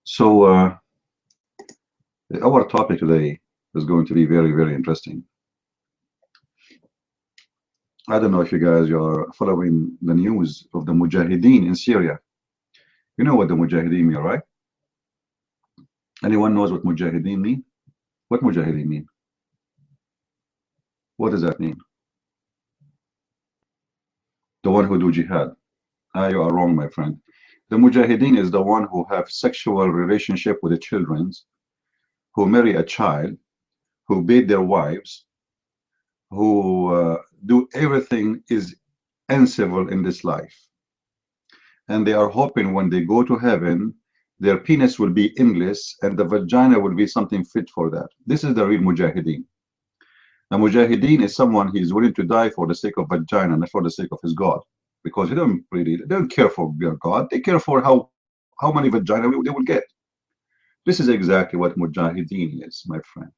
So, our topic today is going to be very, very interesting. I don't know if you guys are following the news of the Mujahideen in Syria. You know what the Mujahideen mean, right? Anyone knows what Mujahideen mean? What Mujahideen mean? What does that mean? The one who do jihad. Ah, you are wrong, my friend. The Mujahideen is the one who have sexual relationship with the children, who marry a child, who beat their wives, who do everything is uncivil in this life. And they are hoping when they go to heaven, their penis will be English and the vagina will be something fit for that. This is the real Mujahideen. A Mujahideen is someone he is willing to die for the sake of vagina, not for the sake of his God. Because they don't care for their God, they care for how many vagina they will get. This is exactly what Mujahideen is, my friend.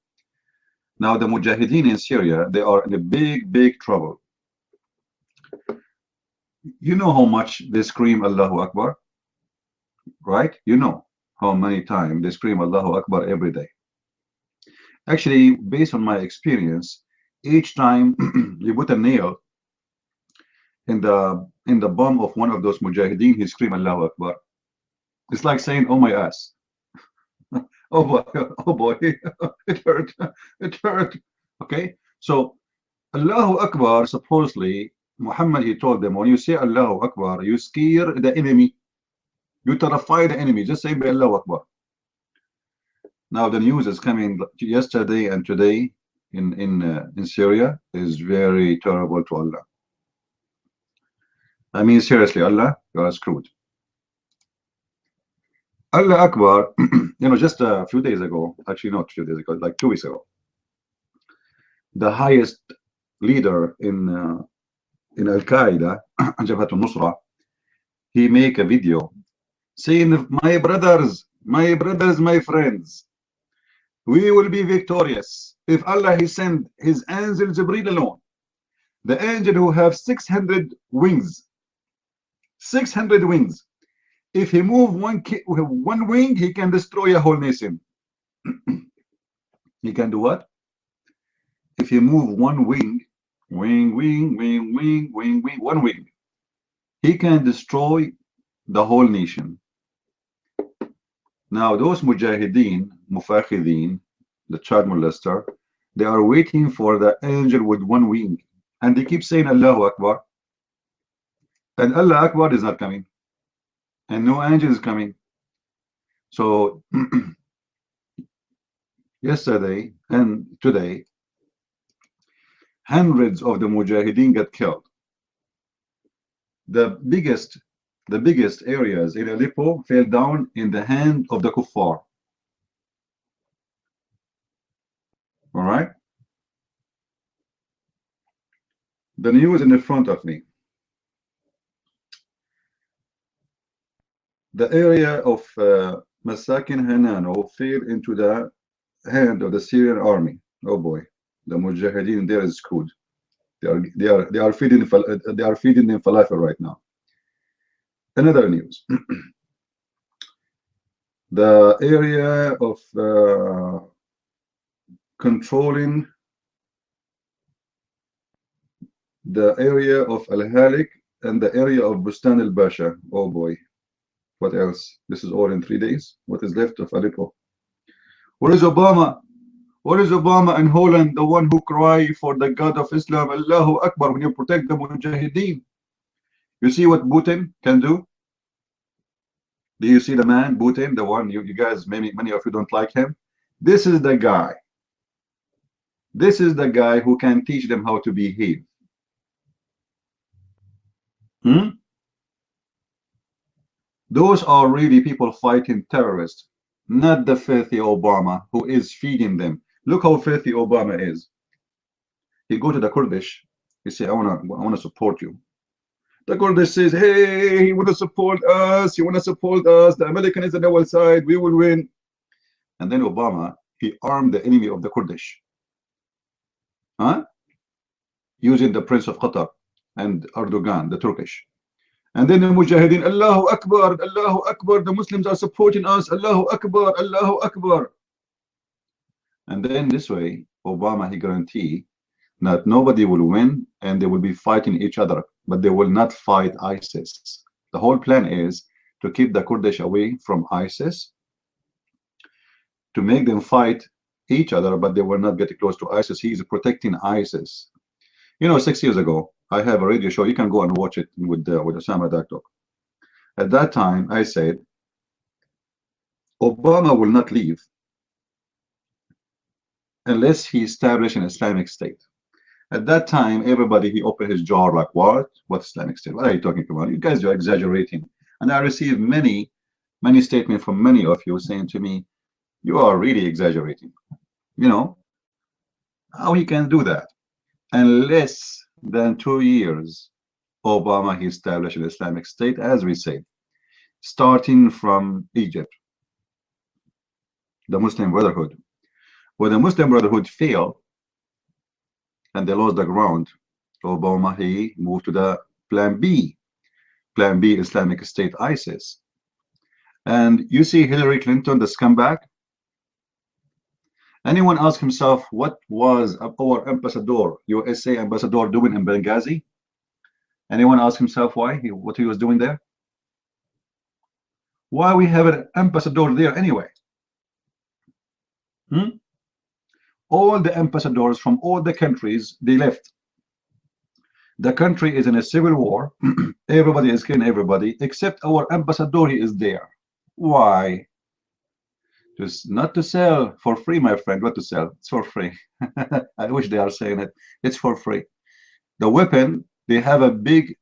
Now the Mujahideen in Syria, they are in a big, big trouble. You know how much they scream Allahu Akbar, right? You know how many times they scream Allahu Akbar every day. Actually, based on my experience, each time you put a nail in the bum of one of those Mujahideen, he scream Allahu Akbar. It's like saying, "Oh my ass." Oh boy, oh boy, it hurt, it hurt. Okay, so Allahu Akbar, supposedly, Muhammad, he told them, when you say Allahu Akbar, you scare the enemy, you terrify the enemy, just say Allahu Akbar. Now the news is coming yesterday and today in Syria is very terrible to Allah. I mean, seriously, Allah, you are screwed. Allah Akbar, just a few days ago, actually not a few days ago, like 2 weeks ago, the highest leader in Al-Qaeda, Jabhat al-Nusra, he make a video saying, my brothers, my friends, we will be victorious if Allah he send his angel Jibreel alone, the angel who have 600 wings. 600 wings. If he move one wing, he can destroy a whole nation. He can do what? If he move one wing, one wing, he can destroy the whole nation. Now those Mujahideen, Mufakhideen, the child molester, they are waiting for the angel with one wing, and they keep saying Allahu Akbar, and Allah Akbar is not coming, and no angel is coming. So yesterday and today, hundreds of the Mujahideen got killed. The biggest areas in Aleppo fell down in the hand of the kuffar. All right, the news in the front of me. The area of Masakin Hanano fell into the hand of the Syrian army. Oh boy, the Mujahideen there is screwed. They are feeding them falafel right now. Another news. The area of controlling the area of Al-Halik and the area of Bustan al-Basha. Oh boy, what else? This is all in 3 days. What is left of Aleppo? Where is Obama? Where is Obama in Holland, the one who cry for the God of Islam, Allahu Akbar, when you protect the Mujahideen? You see what Putin can do? Do you see the man, Putin, the one you guys, many of you don't like him? This is the guy. This is the guy who can teach them how to behave. Those are really people fighting terrorists, not the filthy Obama who is feeding them. Look how filthy Obama is. He go to the Kurdish, he say, I wanna support you. The Kurdish says, hey, he wanna support us, the American is on our side, we will win. And then Obama, he armed the enemy of the Kurdish. Using the Prince of Qatar and Erdogan, the Turkish. And then the Mujahideen, Allahu Akbar, Allahu Akbar, the Muslims are supporting us, Allahu Akbar, Allahu Akbar. And then this way, Obama, he guarantee that nobody will win and they will be fighting each other, but they will not fight ISIS. The whole plan is to keep the Kurdish away from ISIS, to make them fight each other, but they will not get close to ISIS. He is protecting ISIS. You know, 6 years ago, I have a radio show. You can go and watch it with Osama Daktok. At that time, I said, Obama will not leave unless he establishes an Islamic State. At that time, everybody, he opened his jaw like, what? What Islamic State? What are you talking about? You guys are exaggerating. And I received many statements from many of you saying to me, you are really exaggerating. You know, how he can do that? In less than 2 years, Obama, he established an Islamic State, as we say, starting from Egypt, the Muslim Brotherhood. When the Muslim Brotherhood failed and they lost the ground, Obama, he moved to the Plan B, Islamic State, ISIS. And you see Hillary Clinton, the scumbag. Anyone ask himself what was our ambassador, USA ambassador, doing in Benghazi? Anyone ask himself what he was doing there? Why we have an ambassador there anyway? All the ambassadors from all the countries, they left. The country is in a civil war. Everybody is killing everybody, except our ambassador, he is there. Why? Just not to sell for free, my friend. What to sell? It's for free. I wish they are saying it. It's for free. The weapon, they have a big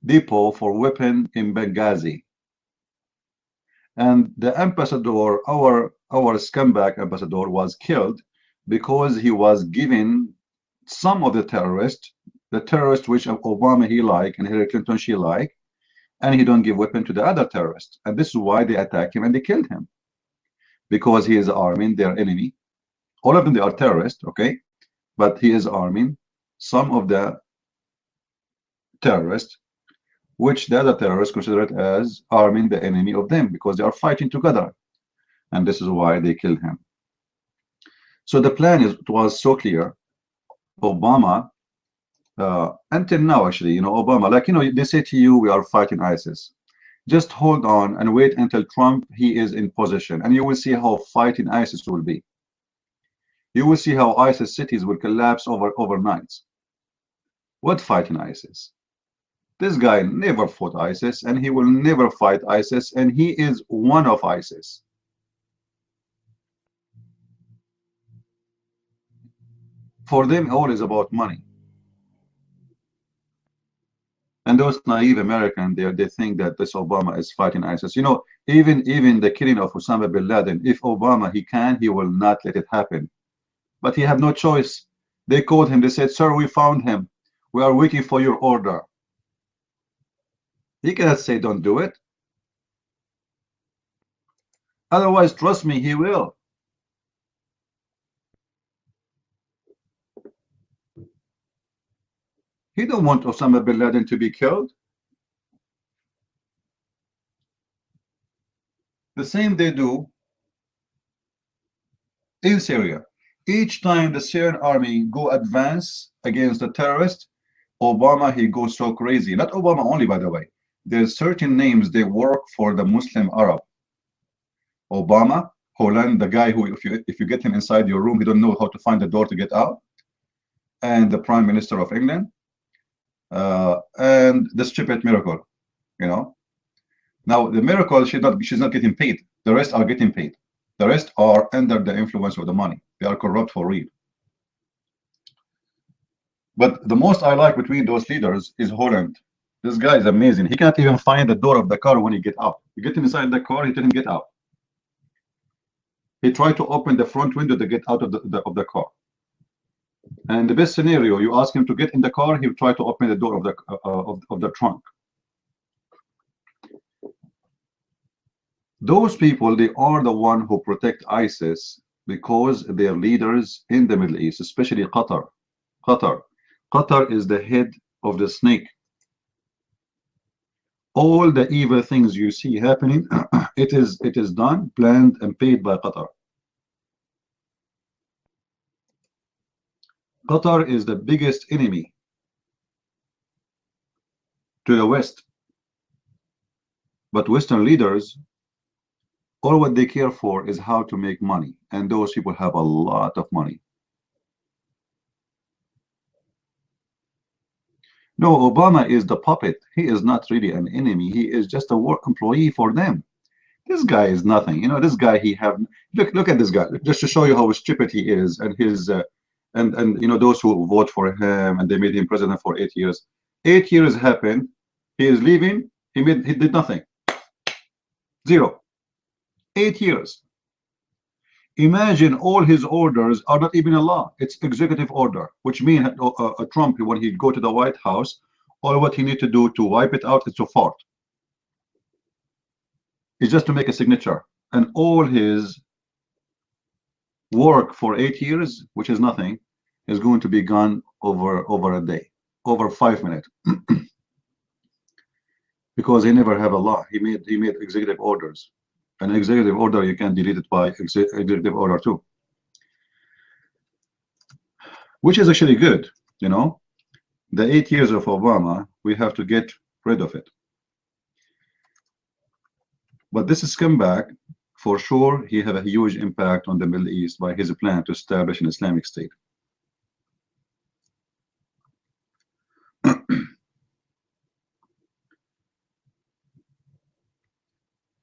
depot for weapon in Benghazi. And the ambassador, our scumbag ambassador, was killed because he was giving some of the terrorists which Obama he like and Hillary Clinton she like, and he don't give weapon to the other terrorists. And this is why they attacked him and they killed him. Because he is arming their enemy. All of them, they are terrorists, okay? But he is arming some of the terrorists, which the other terrorists consider it as arming the enemy of them, because they are fighting together. And this is why they killed him. So the plan was so clear. Obama, until now, actually, you know, Obama, like, you know, they say to you, we are fighting ISIS. Just hold on and wait until Trump, he is in position, and you will see how fighting ISIS will be. You will see how ISIS cities will collapse overnight. What fighting ISIS? This guy never fought ISIS, and he will never fight ISIS, and he is one of ISIS. For them, all is about money. And those naive Americans, they think that this Obama is fighting ISIS. You know, even the killing of Osama bin Laden, if Obama, he will not let it happen. But he have no choice. They called him, they said, sir, we found him. We are waiting for your order. He cannot say don't do it. Otherwise, trust me, he will. He don't want Osama bin Laden to be killed. The same they do in Syria. Each time the Syrian army go advance against the terrorists, Obama, he goes so crazy. Not Obama only, by the way. There's certain names, they work for the Muslim Arab. Obama, Holland, the guy who, if you get him inside your room, he don't know how to find the door to get out. And the Prime Minister of England. And the stupid Miracle, you know. Now the Miracle, she's not getting paid. The rest are getting paid. The rest are under the influence of the money. They are corrupt for real. But the most I like between those leaders is Holland. This guy is amazing. He can't even find the door of the car when he get out. You get him inside the car, he didn't get out. He tried to open the front window to get out of the car. And the best scenario, you ask him to get in the car, he'll try to open the door of the trunk. Those people, they are the one who protect ISIS because they're leaders in the Middle East, especially Qatar. Qatar is the head of the snake. All the evil things you see happening, it is done, planned, and paid by Qatar. Qatar is the biggest enemy to the West, but Western leaders, all what they care for is how to make money, and those people have a lot of money. No, Obama is the puppet. He is not really an enemy. He is just a work employee for them. This guy is nothing. This guy, he have look at this guy, just to show you how stupid he is, and his and those who vote for him and they made him president for 8 years. 8 years happened. He is leaving. He did nothing. Zero. 8 years. Imagine all his orders are not even a law. It's executive order, which means Trump, when he go to the White House, all what he need to do to wipe it out is to fart. It's just to make a signature. And all his work for 8 years, which is nothing, is going to be gone over a day, over 5 minutes. Because he never have a law. He made executive orders. An executive order, you can delete it by executive order too, which is actually good. The 8 years of Obama, we have to get rid of it. But this scumbag, for sure, he had a huge impact on the Middle East by his plan to establish an Islamic State.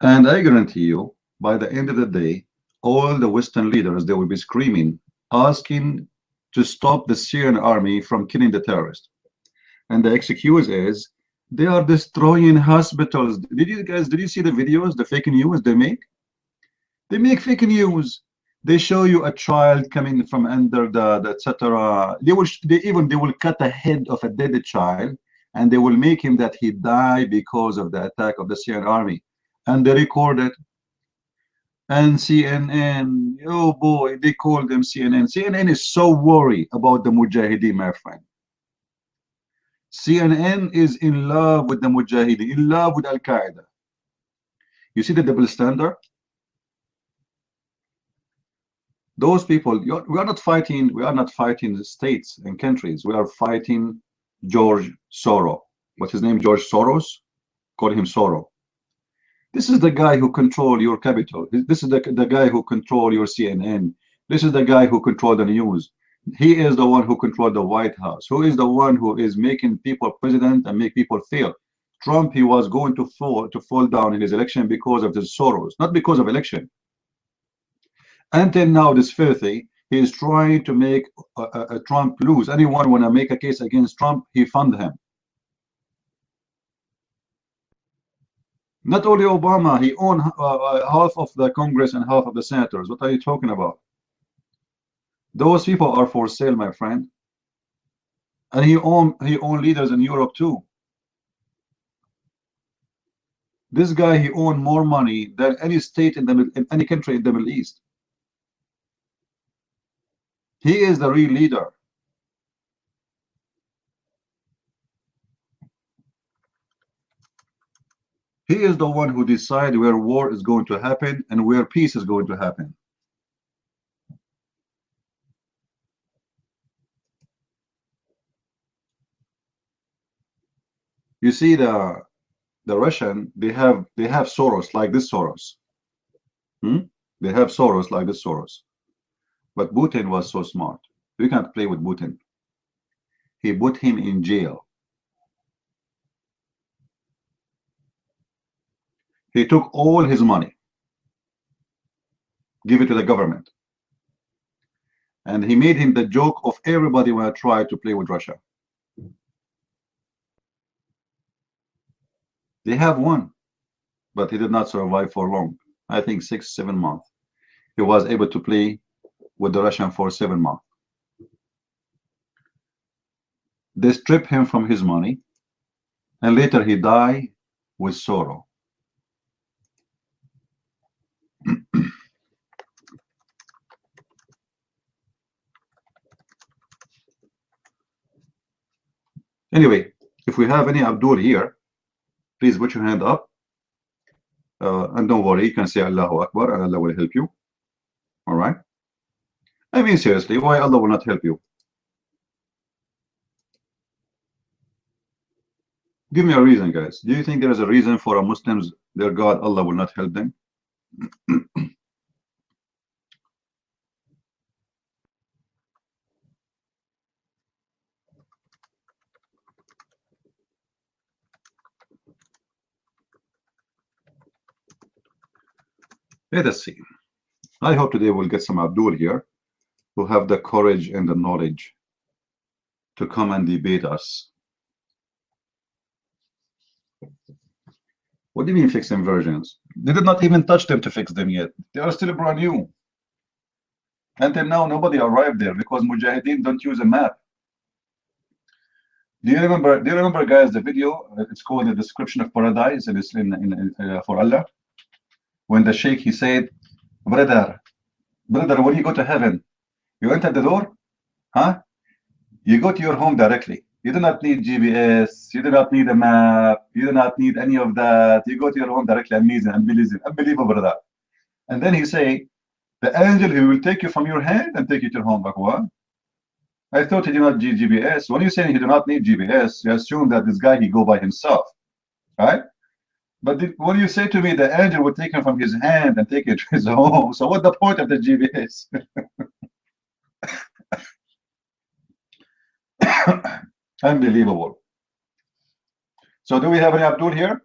And I guarantee you, by the end of the day, all the Western leaders, they will be screaming, asking to stop the Syrian army from killing the terrorists. And the excuse is, they are destroying hospitals. Did you see the videos, the fake news they make? They make fake news. They show you a child coming from under the etc. They will cut the head of a dead child, and they will make him that he died because of the attack of the Syrian army. And they record it. And CNN, oh boy, they call them CNN. CNN is so worried about the Mujahideen, my friend. CNN is in love with the Mujahideen, in love with Al-Qaeda. You see the double standard? Those people, we are not fighting the states and countries. We are fighting George Soros. What's his name? George Soros? Call him Soros. This is the guy who control your capital. This is the guy who control your CNN. This is the guy who control the news. He is the one who controlled the White House. Who is the one who is making people president and make people fail? Trump, he was going to fall down in his election because of the Soros, not because of election. Until now, this filthy, he is trying to make Trump lose. Anyone want to make a case against Trump, he fund him. Not only Obama, he owned half of the Congress and half of the senators. What are you talking about? Those people are for sale, my friend. And he owned leaders in Europe too. This guy, he owned more money than any state in any country in the Middle East. He is the real leader. He is the one who decides where war is going to happen and where peace is going to happen. You see the Russian, they have Soros like this Soros. They have Soros like this Soros. But Putin was so smart. You can't play with Putin. He put him in jail. He took all his money, give it to the government. And he made him the joke of everybody when I tried to play with Russia. They have won, but he did not survive for long. I think 6, 7 months. He was able to play with the Russian for 7 months. They stripped him from his money, and later he died with sorrow. Anyway, if we have any Abdul here, Please put your hand up. And don't worry, you can say Allahu Akbar and Allah will help you. All right? I mean, seriously, why Allah will not help you? Give me a reason, guys. Do you think there is a reason for a Muslims, their God, Allah will not help them? Let us see. I hope today we'll get some Abdul here who have the courage and the knowledge to come and debate us. What do you mean fixing versions? They did not even touch them to fix them yet. They are still brand new. Until now, nobody arrived there because Mujahideen don't use a map. Do you remember, guys, the video? It's called The Description of Paradise, and it's for Allah. When the Sheikh, he said, brother, when you go to heaven, you enter the door, huh? You go to your home directly. You do not need GPS. You do not need a map. You do not need any of that. You go to your home directly. Amazing, unbelievable, brother. And then he say, the angel who will take you from your hand and take you to your home. Like what? I thought he did not need GPS. When you say he do not need GPS, you assume that this guy he go by himself, right? But when you say to me the angel would take him from his hand and take it to his home, so what's the point of the GPS? Unbelievable. So do we have any Abdul here?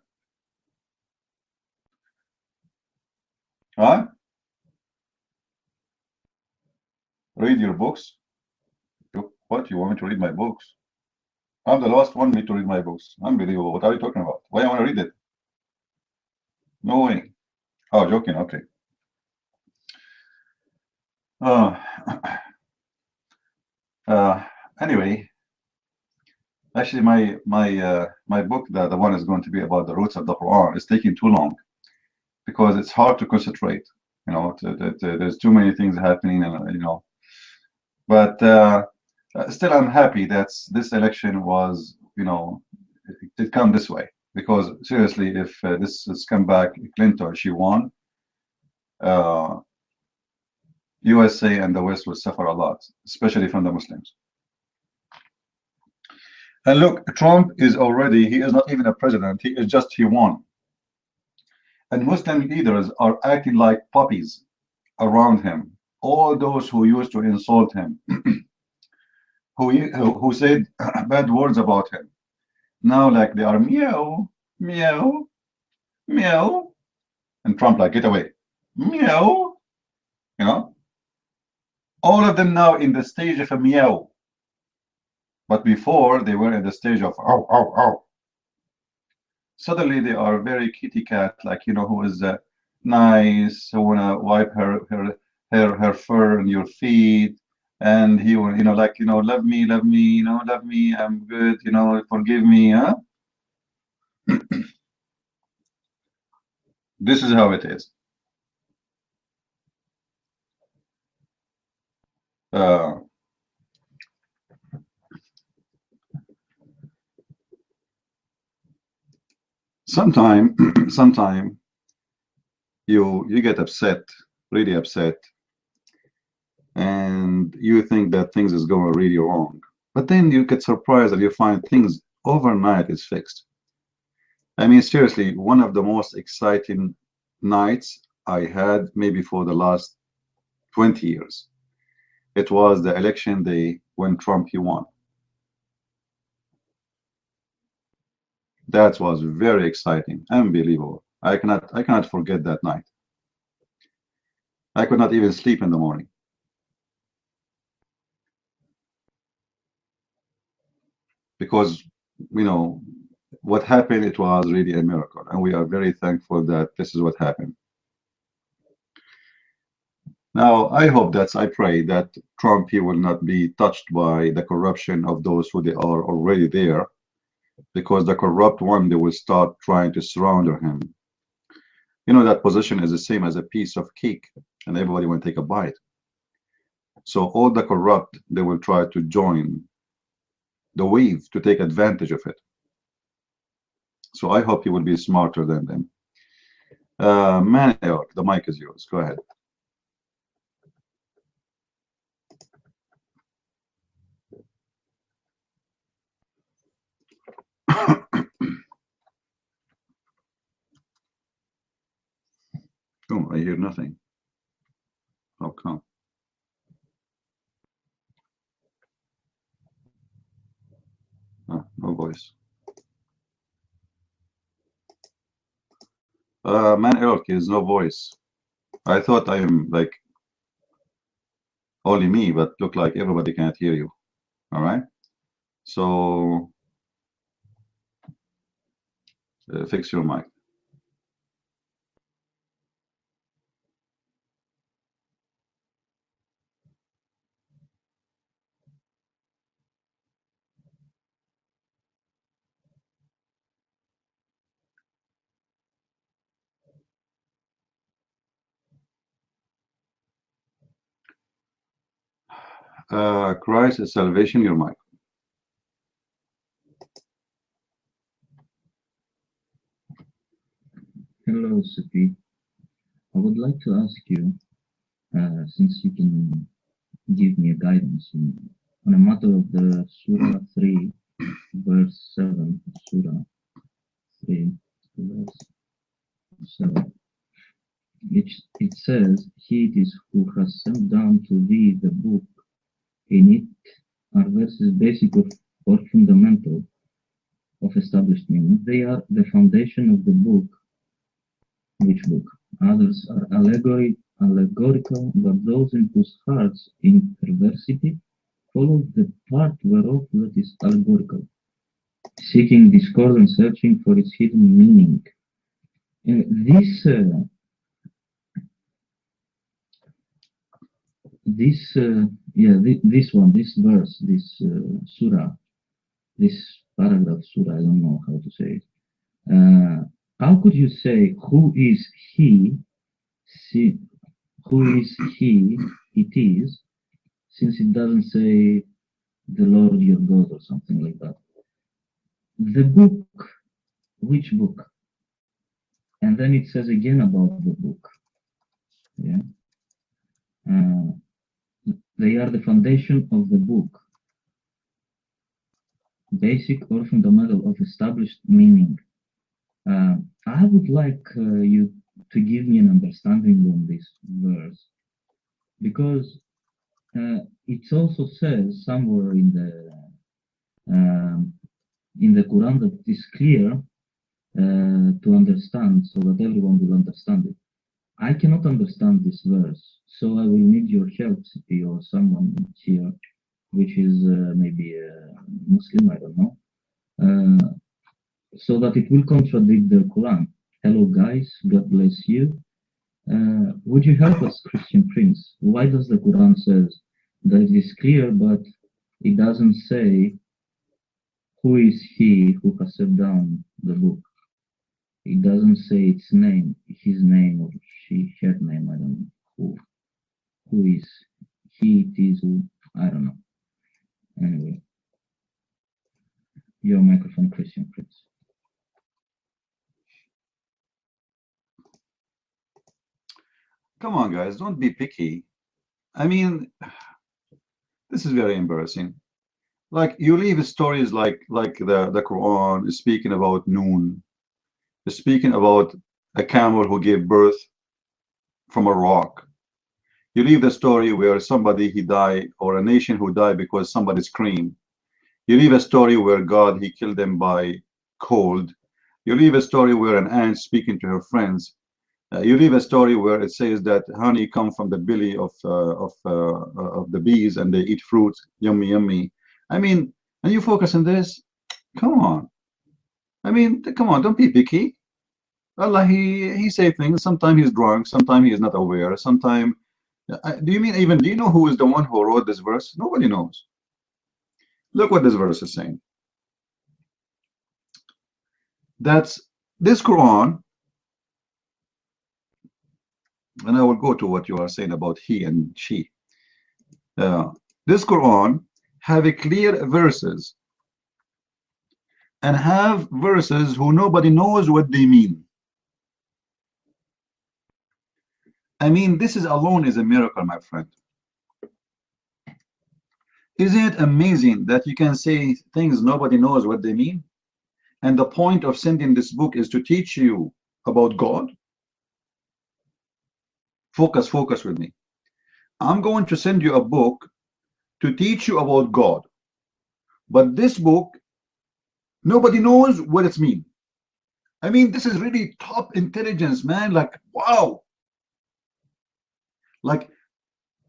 Huh? Read your books. What? You want me to read my books? I'm the last one to read my books. Unbelievable. What are you talking about? Why do you want to read it? No way. Oh, joking. Okay. Anyway, actually, my book, the one is going to be about the roots of the Quran, is taking too long because it's hard to concentrate. You know, there's too many things happening, and you know. But still, I'm happy that this election was, you know, it come this way. Because seriously, if this has come back, Clinton, she won, USA and the West will suffer a lot, especially from the Muslims. And look, Trump is already, he is not even a president, he is just, he won. And Muslim leaders are acting like puppies around him. All those who used to insult him, who said bad words about him. Now, like, they are meow, meow, meow, and Trump like, get away, meow, you know. All of them now in the stage of a meow, but before they were in the stage of ow, ow, ow. Suddenly they are very kitty cat, like, you know, who is nice, who wanna wipe her fur on your feet, and he will, you know, like, you know, love me, you know, love me, I'm good, you know, forgive me, huh? This is how it is. Sometime you get upset, really upset, and you think that things is going really wrong, but then you get surprised that you find things overnight is fixed. I mean, seriously, one of the most exciting nights I had maybe for the last 20 years. It was the election day when Trump he won. That was very exciting, unbelievable. I cannot forget that night. I could not even sleep in the morning. Because, you know, what happened, it was really a miracle. And we are very thankful that this is what happened. Now, I hope that, I pray that Trump, he will not be touched by the corruption of those who they are already there, because the corrupt one, they will start trying to surround him. You know, that position is the same as a piece of cake, and everybody will take a bite. So all the corrupt, they will try to join the wave to take advantage of it. So I hope you will be smarter than them. Manuel, the mic is yours. Go ahead. Oh, I hear nothing. How come? Oh, no voice. Manuel, there's no voice. I thought I am like only me, but look like everybody can't hear you. All right. So fix your mic. Christ is salvation, your mic. Hello, Sophie. I would like to ask you, since you can give me a guidance on a matter of the Surah 3, verse 7, Surah 3, verse 7. It says, He it is who has sent down to thee the book. In it are verses basic or fundamental of established meaning. They are the foundation of the book. Which book? Others are allegorical, but those in whose hearts in perversity follow the part whereof that is allegorical, seeking discord and searching for its hidden meaning. This verse, this surah, this paragraph surah, I don't know how to say it. How could you say who is he? Who is he? It is, since it doesn't say the Lord your God or something like that. The book, which book? And then it says again about the book. Yeah. They are the foundation of the book, basic or fundamental of established meaning. I would like you to give me an understanding on this verse, because it also says somewhere in the Quran that it is clear to understand, so that everyone will understand it. I cannot understand this verse, so I will need your help, CP, or someone here, which is maybe a Muslim, I don't know, so that it will contradict the Quran. Hello, guys. God bless you. Would you help us, Christian Prince? Why does the Quran says that it is clear, but it doesn't say who is he who has set down the book? It doesn't say its name, his name, or her name. I don't know who is he, it is, who, I don't know. Anyway, your microphone, Christian Prince. Come on, guys, don't be picky. I mean, this is very embarrassing. Like you leave stories like the Quran is speaking about Noon, is speaking about a camel who gave birth from a rock. You leave the story where somebody he died, or a nation who died because somebody screamed. You leave a story where God he killed them by cold. You leave a story where an ant speaking to her friends. You leave a story where it says that honey come from the belly of the bees and they eat fruit. Yummy, yummy. I mean, and you focus on this. Come on. I mean, come on. Don't be picky. Allah, he say things. Sometimes he's drunk. Sometimes he is not aware. Sometimes. Do you know who is the one who wrote this verse? Nobody knows. Look what this verse is saying. That's this Quran. And I will go to what you are saying about he and she. This Quran have a clear verses and have verses who nobody knows what they mean. I mean, this is alone is a miracle, my friend. Isn't it amazing that you can say things nobody knows what they mean? And the point of sending this book is to teach you about God. Focus with me. I'm going to send you a book to teach you about God. But this book, nobody knows what it means. I mean, this is really top intelligence, man. Like, wow. Like,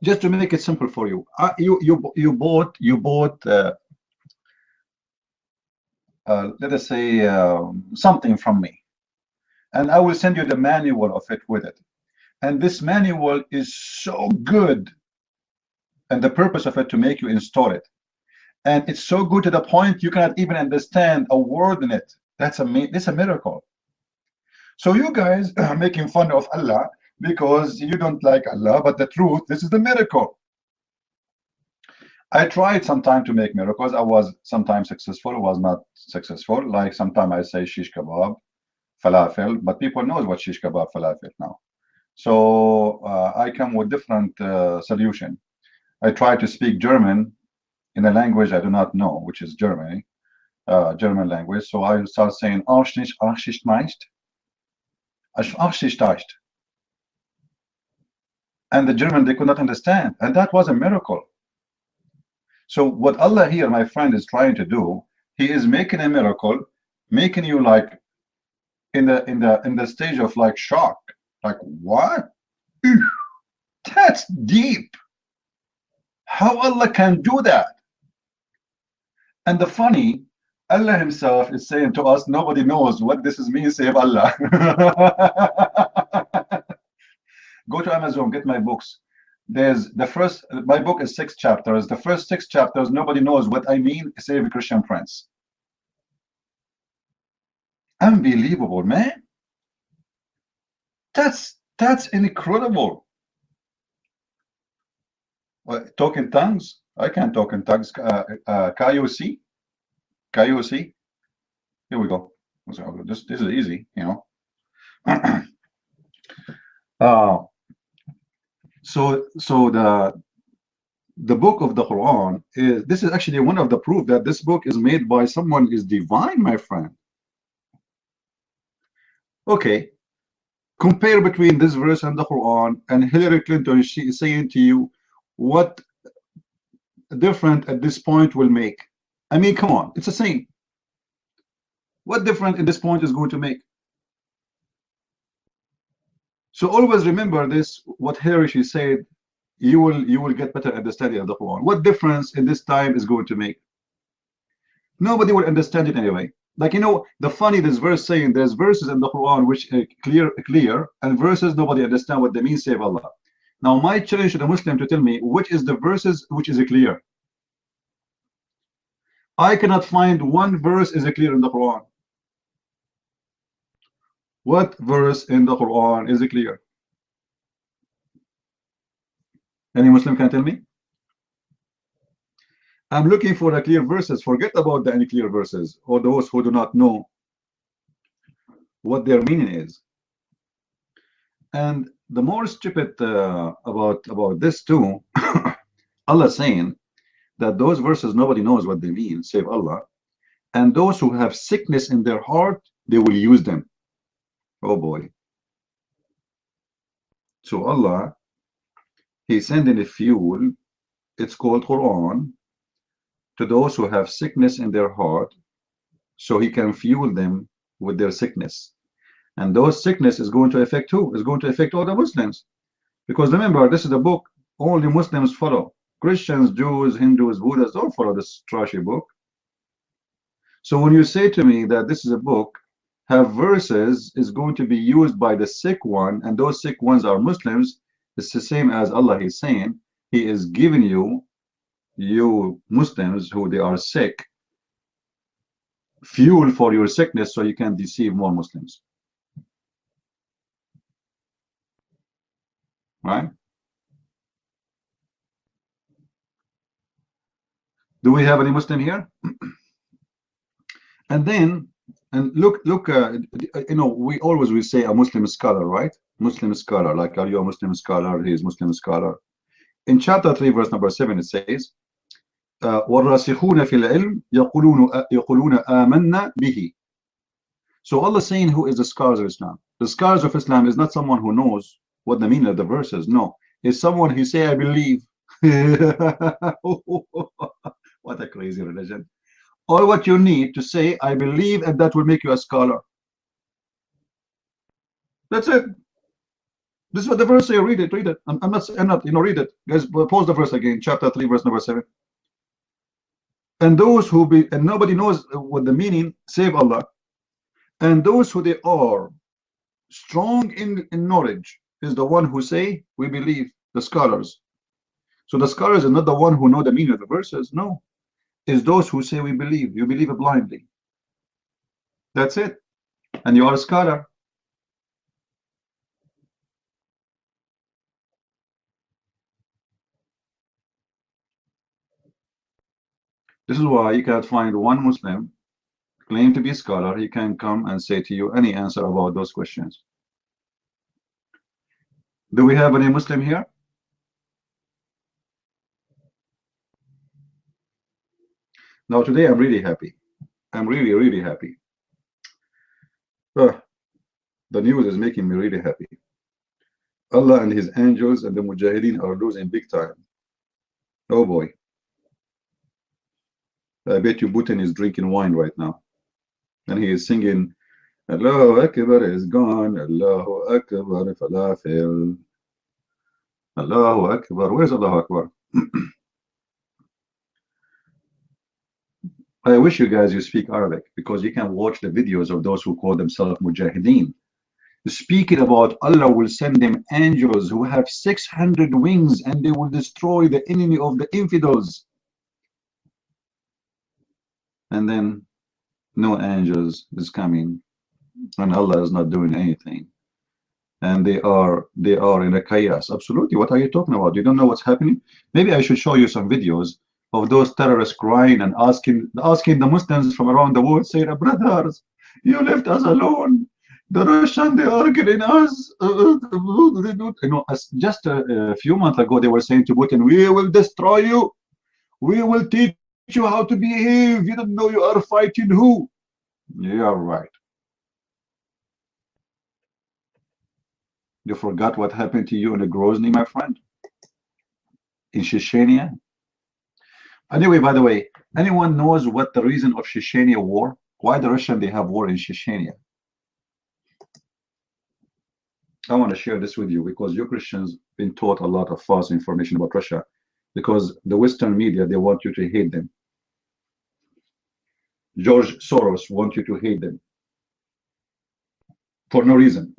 just to make it simple for you, you bought let us say something from me, and I will send you the manual of it with it. And this manual is so good, and the purpose of it to make you install it. And it's so good to the point you cannot even understand a word in it. That's a miracle. So you guys are making fun of Allah because you don't like Allah, but the truth, this is the miracle. I tried sometime to make miracles. I was sometimes successful, was not successful. Like sometimes I say shish kebab, falafel, but people knows what shish kebab, falafel now. So I come with different solution. I try to speak German in a language I do not know, which is Germany, German language. So I start saying and the German they could not understand, and that was a miracle. So what Allah here, my friend, is trying to do, He is making a miracle, making you like in the stage of like shock, like what? That's deep. How Allah can do that? And the funny, Allah Himself is saying to us, nobody knows what this is means save Allah. Go to Amazon, get my books. There's the first, my book is 6 chapters. The first 6 chapters, nobody knows what I mean, save Christian friends. Unbelievable, man. That's incredible. Talk in tongues? I can't talk in tongues. KOC? KOC? Here we go. This is easy, you know. So the book of the Quran is, this is actually one of the proof that this book is made by someone is divine, my friend. Okay, compare between this verse and the Quran and Hillary Clinton. She is saying to you what different at this point will make. I mean, come on, it's the same. What different at this point is going to make? So always remember this, what Hillary she said, you will get better understanding of the Quran. What difference in this time is going to make? Nobody will understand it anyway. Like, you know, the funny, this verse saying there's verses in the Quran which are clear, and verses nobody understand what they mean, save Allah. Now my challenge to the Muslim to tell me which is the verses which is clear. I cannot find one verse is clear in the Quran. What verse in the Quran is clear? Any Muslim can tell me? I'm looking for the clear verses. Forget about the unclear verses or those who do not know what their meaning is. And the more stupid about this too, Allah saying that those verses nobody knows what they mean, save Allah, and those who have sickness in their heart, they will use them. Oh boy. So Allah, He's sending a fuel, it's called Quran, to those who have sickness in their heart, so He can fuel them with their sickness. And those sickness is going to affect who? Is going to affect all the Muslims. Because remember, this is a book only Muslims follow. Christians, Jews, Hindus, Buddhists don't follow this trashy book. So when you say to me that this is a book, have verses is going to be used by the sick one, and those sick ones are Muslims, it's the same as Allah is saying, He is giving you Muslims who they are sick, fuel for your sickness so you can deceive more Muslims. Right? Do we have any Muslim here? And then, and look, we always will say a Muslim scholar, right? Muslim scholar, like, are you a Muslim scholar? He is Muslim scholar. In chapter 3, verse number 7, it says, وَالرَّاسِخُونَ فِي الْعِلْمِ يَقُولُونَ آمَنَّا بِهِ. So Allah is saying, who is the scholars of Islam? The scholars of Islam is not someone who knows what the meaning of the verses. No, it's someone who say, I believe. What a crazy religion. All what you need to say, I believe, and that will make you a scholar. That's it. This is what the verse say. Read it, read it. I'm not, read it. Guys, pause the verse again. Chapter 3, verse number 7. And those who be, and nobody knows what the meaning, save Allah. And those who they are strong in knowledge is the one who say, we believe, the scholars. So the scholars are not the one who know the meaning of the verses. No. It's those who say, we believe. You believe it blindly. That's it. And you are a scholar. This is why you can't find one Muslim claim to be a scholar. He can come and say to you any answer about those questions. Do we have any Muslim here? Now today I'm really happy. I'm really, really happy. The news is making me really happy. Allah and his angels and the Mujahideen are losing big time. Oh boy. I bet you Putin is drinking wine right now. And he is singing, Allahu Akbar is gone, Allahu Akbar falafel. Allahu Akbar. Where's Allahu Akbar? I wish you guys you speak Arabic, because you can watch the videos of those who call themselves Mujahideen. Speaking about Allah will send them angels who have 600 wings and they will destroy the enemy of the infidels. And then no angels is coming and Allah is not doing anything. And they are in a chaos. Absolutely. What are you talking about? You don't know what's happening? Maybe I should show you some videos of those terrorists crying and asking the Muslims from around the world, saying, brothers, you left us alone. The Russians, they are killing us. Just a few months ago, they were saying to Putin, we will destroy you. We will teach you how to behave. You don't know you are fighting who? You are right. You forgot what happened to you in Grozny, my friend? In Chechnya? Anyway, by the way, anyone knows what the reason of Chechnya war? Why the Russians, they have war in Chechnya? I want to share this with you because you Christians been taught a lot of false information about Russia because the Western media, they want you to hate them. George Soros wants you to hate them for no reason.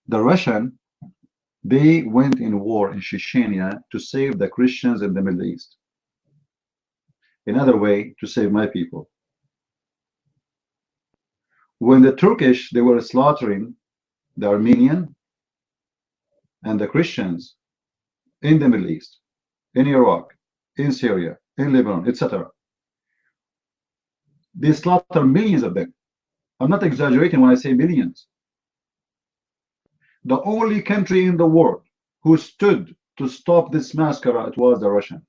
The Russian, they went in war in Chechnya to save the Christians in the Middle East. Another way to save my people. When the Turkish, they were slaughtering the Armenian and the Christians in the Middle East, in Iraq, in Syria, in Lebanon, etc. They slaughter millions of them. I'm not exaggerating when I say millions. The only country in the world who stood to stop this massacre, it was the Russian.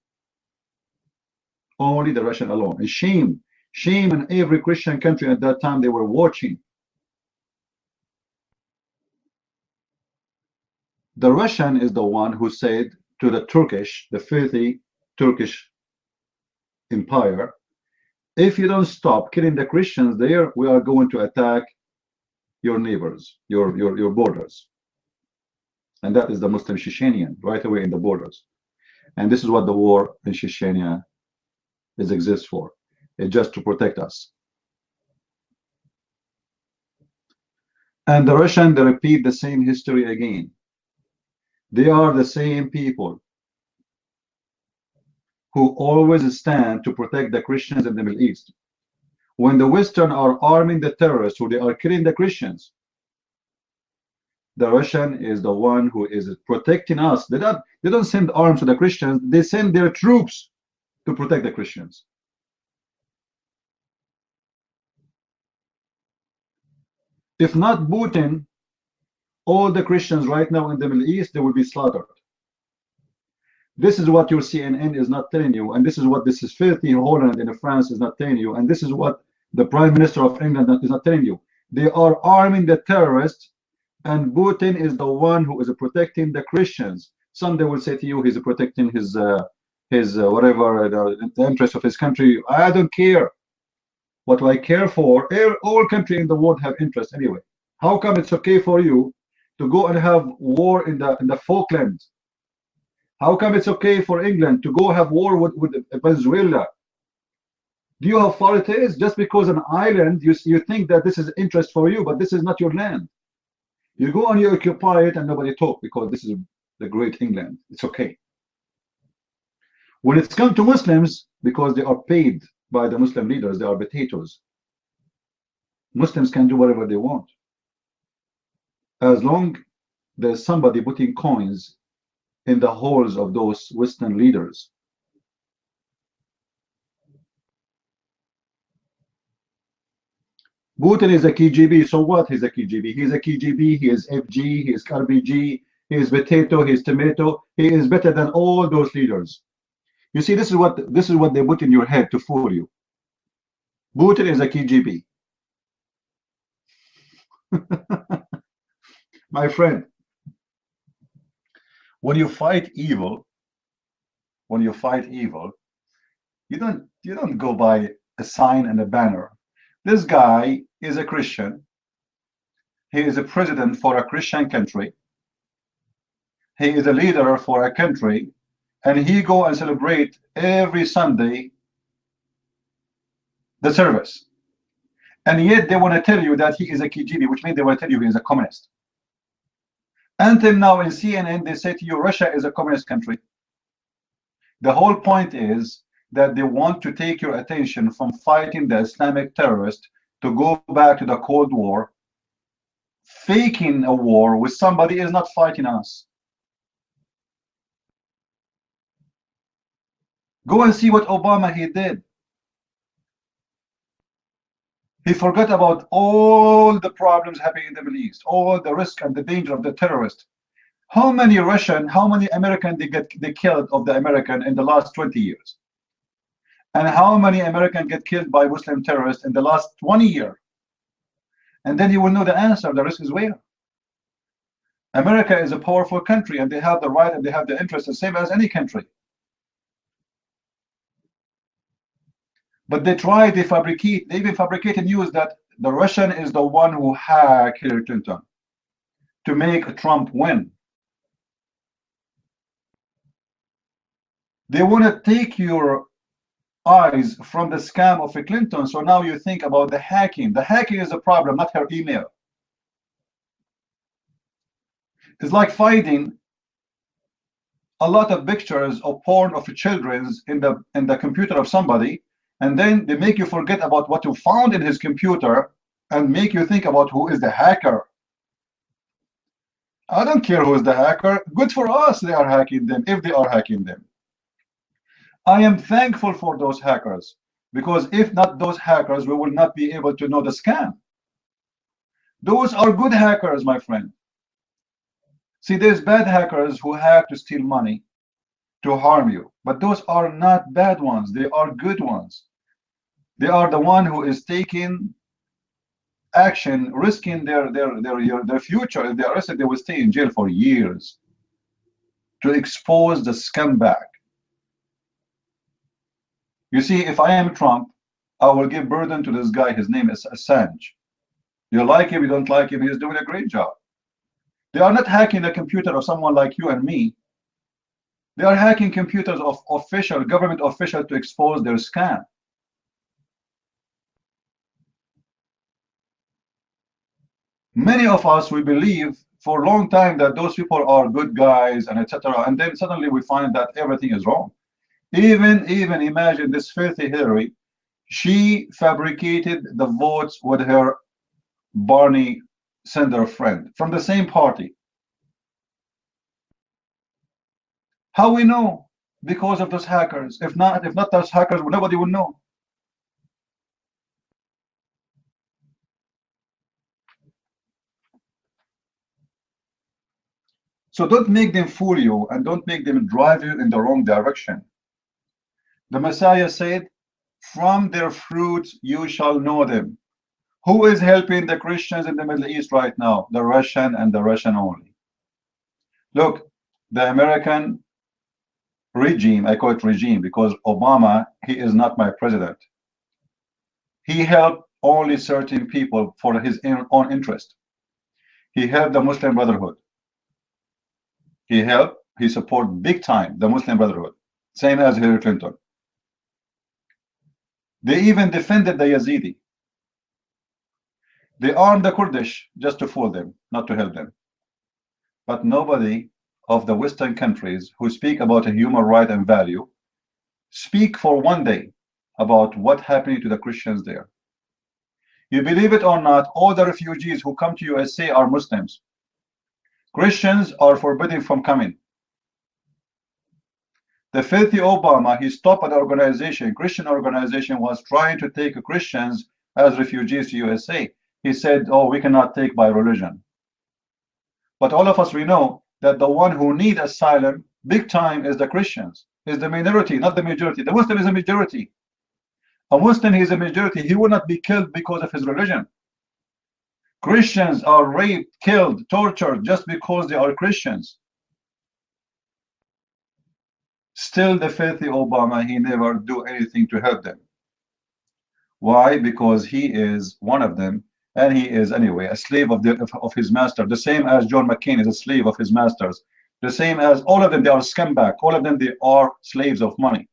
Only the Russian alone. And shame in every Christian country at that time, they were watching. The Russian is the one who said to the Turkish, the filthy Turkish empire, if you don't stop killing the Christians there, we are going to attack your neighbors, your borders. And that is the Muslim Chechenian, right away in the borders. And this is what the war in Chechnya exists for. It's just to protect us. And the Russian, they repeat the same history again. They are the same people who always stand to protect the Christians in the Middle East. When the Western are arming the terrorists, who they are killing the Christians, the Russian is the one who is protecting us. They don't send arms to the Christians. They send their troops to protect the Christians. If not Putin, all the Christians right now in the Middle East, they will be slaughtered. This is what your CNN is not telling you, and this is what this is filthy Holland in France is not telling you, and this is what the Prime Minister of England is not telling you. They are arming the terrorists, and Putin is the one who is protecting the Christians. Someday will say to you he's protecting his whatever the interest of his country. I don't care. What I care for, all countries in the world have interest anyway. How come it's okay for you to go and have war in the Falklands? How come it's okay for England to go have war with Venezuela? Do you know how far it is? Just because an island, you think that this is interest for you, but this is not your land. You go and you occupy it and nobody talk because this is the great England. It's okay. When it's come to Muslims, because they are paid by the Muslim leaders, they are potatoes. Muslims can do whatever they want. As long there's somebody putting coins in the holes of those Western leaders. Putin is a KGB, so what? He's a KGB. He's a KGB, he is FG, he is RBG, he is potato, he is tomato. He is better than all those leaders. You see, this is what they put in your head to fool you. Putin is a KGB. My friend, when you fight evil, you don't go by a sign and a banner. This guy is a Christian. He is a president for a Christian country. He is a leader for a country, and he go and celebrate every Sunday the service. And yet they want to tell you that he is a KGB, which means they want to tell you he is a communist. Until now in CNN, they say to you, Russia is a communist country. The whole point is that they want to take your attention from fighting the Islamic terrorists to go back to the Cold War. Faking a war with somebody is not fighting us. Go and see what Obama he did. He forgot about all the problems happening in the Middle East, all the risk and the danger of the terrorists. How many American they killed of the American in the last 20 years? And how many Americans get killed by Muslim terrorists in the last 20 years? And then you will know the answer. The risk is where? America is a powerful country, and they have the right and they have the interest the same as any country. But they even fabricated news that the Russian is the one who hacked Hillary Clinton to make Trump win. They want to take your eyes from the scam of Clinton, so now you think about the hacking. The hacking is a problem, not her email. It's like finding a lot of pictures of porn of children in the computer of somebody, and then they make you forget about what you found in his computer and make you think about who is the hacker. I don't care who is the hacker. Good for us they are hacking them, if they are hacking them. I am thankful for those hackers, because if not those hackers, we will not be able to know the scam. Those are good hackers, my friend. See, there's bad hackers who hack to steal money, to harm you, but those are not bad ones. They are good ones. They are the one who is taking action, risking their future. If they are arrested, they will stay in jail for years to expose the scumbag. You see, if I am Trump, I will give burden to this guy. His name is Assange. You like him, you don't like him, he's doing a great job. They are not hacking the computer of someone like you and me. They are hacking computers of government officials to expose their scam. Many of us, we believe for a long time that those people are good guys and etc. And then suddenly we find that everything is wrong. Even imagine this filthy Hillary. She fabricated the votes with her Barney Sanders friend from the same party. How we know? Because of those hackers. If not those hackers, nobody would know. So don't make them fool you and don't make them drive you in the wrong direction. The Messiah said, from their fruits you shall know them. Who is helping the Christians in the Middle East right now? The Russian and the Russian only. Look, the American regime, I call it regime because Obama, he is not my president. He helped only certain people for his own interest. He helped the Muslim Brotherhood. He supported big time the Muslim Brotherhood, same as Hillary Clinton. They even defended the Yazidi. They armed the Kurdish just to fool them, not to help them. But nobody of the Western countries who speak about a human right and value speak for one day about what happened to the Christians there. You believe it or not, all the refugees who come to USA are Muslims. Christians are forbidden from coming. The filthy Obama, he stopped an organization, Christian organization was trying to take Christians as refugees to USA. He said, oh, we cannot take by religion. But all of us, we know that the one who need asylum big time is the Christians, is the minority, not the majority. The Muslim is a majority. A Muslim, he is a majority. He will not be killed because of his religion. Christians are raped, killed, tortured just because they are Christians. Still, the filthy Obama, he never do anything to help them. Why? Because he is one of them, and he is anyway a slave of his master. The same as John McCain is a slave of his masters. The same as all of them, they are scumbag. All of them, they are slaves of money.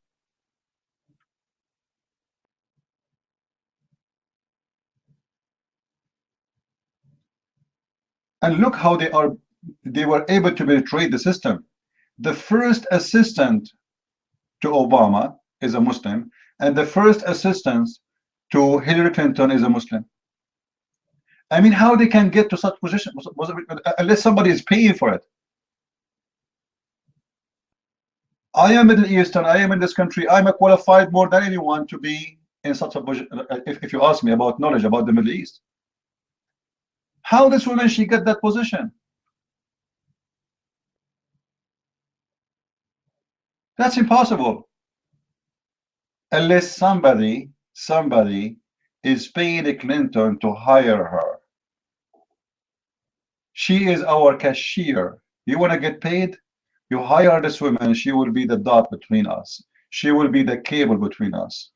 And look how they were able to betray the system. The first assistant to Obama is a Muslim, and the first assistant to Hillary Clinton is a Muslim. I mean, how they can get to such position unless somebody is paying for it. I am Middle Eastern, I am in this country, I'm qualified more than anyone to be in such a position, if you ask me about knowledge about the Middle East. How this woman, she get that position? That's impossible. Unless somebody is paying Clinton to hire her. She is our cashier. You want to get paid? You hire this woman, she will be the dot between us. She will be the cable between us.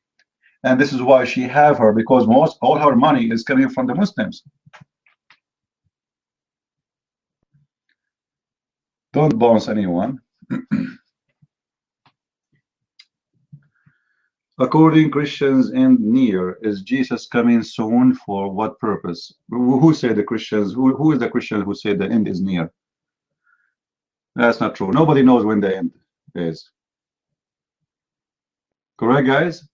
And this is why she have her, because all her money is coming from the Muslims. Don't bounce anyone. According Christians and near, is Jesus coming soon for what purpose? Who said the Christians? Who is the Christian who said the end is near? That's not true. Nobody knows when the end is. Correct, guys?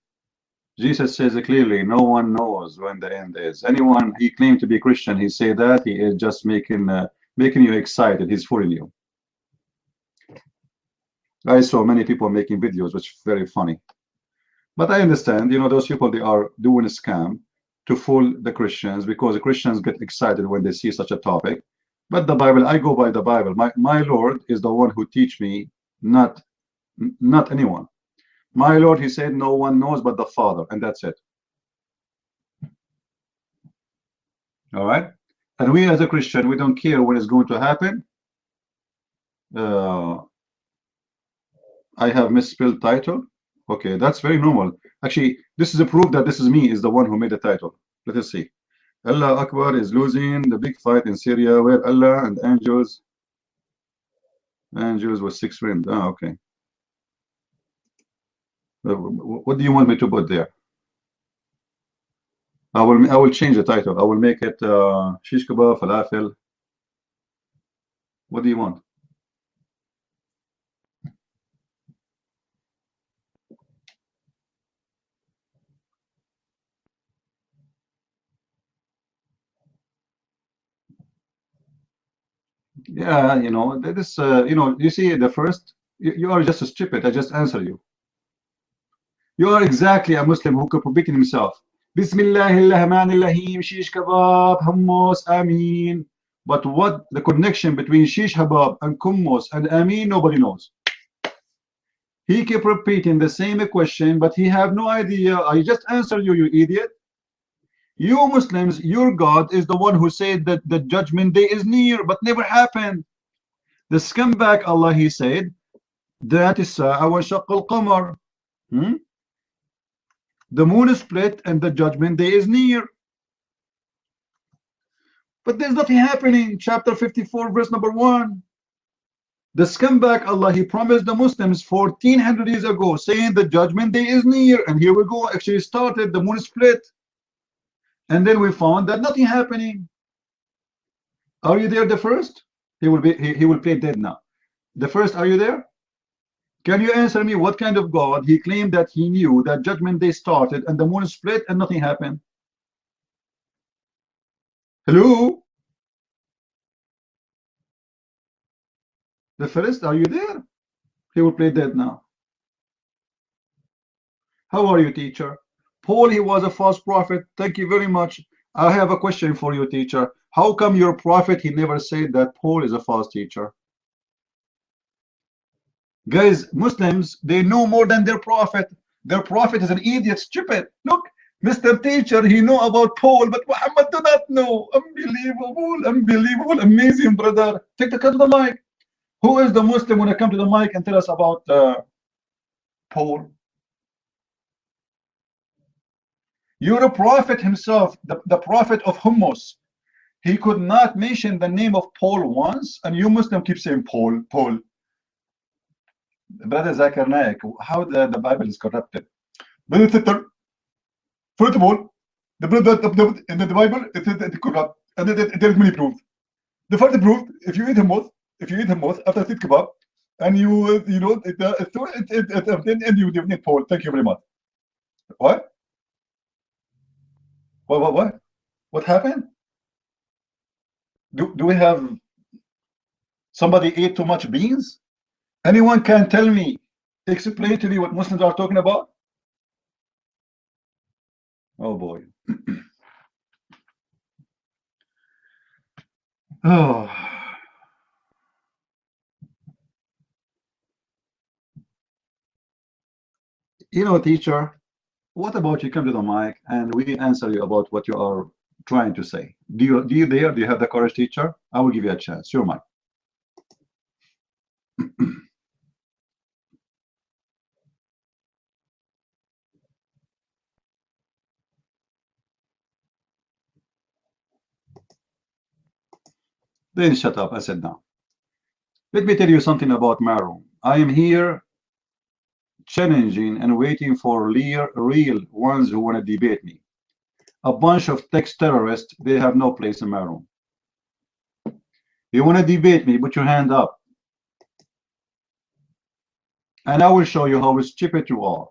Jesus says it clearly, no one knows when the end is. Anyone, he claimed to be Christian, he say that, he is just making you excited, he's fooling you. I saw many people making videos, which is very funny. But I understand, you know, those people, they are doing a scam to fool the Christians because the Christians get excited when they see such a topic. But the Bible, I go by the Bible. My Lord is the one who teach me, not anyone. My Lord, he said, no one knows but the Father, and that's it. All right? And we as a Christian, we don't care when it's going to happen. I have misspelled title. Okay, that's very normal. Actually, this is a proof that this is me, is the one who made the title. Let us see. Allah Akbar is losing the big fight in Syria where Allah and angels was 6 wind. Ah, okay. What do you want me to put there? I will change the title. I will make it shish kebab, falafel. What do you want? Yeah, you know, this, you know, you see the first, you are just stupid. I just answer you. You are exactly a Muslim who could forbid himself. Bismillahirrahmanirrahim, shish kebab, hummus, ameen. But what the connection between Shish Habab and Kummus and Amin, nobody knows. He kept repeating the same question, but he have no idea. I just answered you, you idiot. You Muslims, your God is the one who said that the judgment day is near, but never happened. The scumbag Allah, he said, that is our shaqq al-qamar. The moon is split and the judgment day is near. But there's nothing happening. Chapter 54, verse number 1. The scumbag Allah, he promised the Muslims 1400 years ago, saying the judgment day is near. And here we go, actually started, the moon split. And then we found that nothing happening. Are you there, the first? He will play dead now. The first, are you there? Can you answer me what kind of God he claimed that he knew that judgment day started and the moon split and nothing happened? Hello? The first, are you there? He will play dead now. How are you, teacher? Paul, he was a false prophet. Thank you very much. I have a question for you, teacher. How come your prophet, he never said that Paul is a false teacher? Guys, Muslims, they know more than their prophet. Their prophet is an idiot, stupid. Look, Mr. Teacher, he know about Paul, but Muhammad do not know. Unbelievable, unbelievable, amazing, brother. Take the cut to the mic. Who is the Muslim when I come to the mic and tell us about Paul? You're a prophet himself, the prophet of hummus. He could not mention the name of Paul once, and you Muslim keep saying Paul, Paul. Brother Zakir Naik, how the Bible is corrupted. Brother Sitter, first of all, the Bible it's corrupt, and there is many proofs. The first proof, if you eat hummus, after sit kebab, and you know and you need Paul. Thank you very much. What? What happened? Do we have somebody ate too much beans? Anyone can tell me, explain to me what Muslims are talking about? Oh boy. Oh. You know, teacher, what about you come to the mic and we answer you about what you are trying to say? Do you have the courage, teacher? I will give you a chance. Your mic. Then shut up. I said no. Let me tell you something about Maru. I am here challenging and waiting for real ones who want to debate me. A bunch of text terrorists, they have no place in my room. You want to debate me, put your hand up. And I will show you how stupid you are.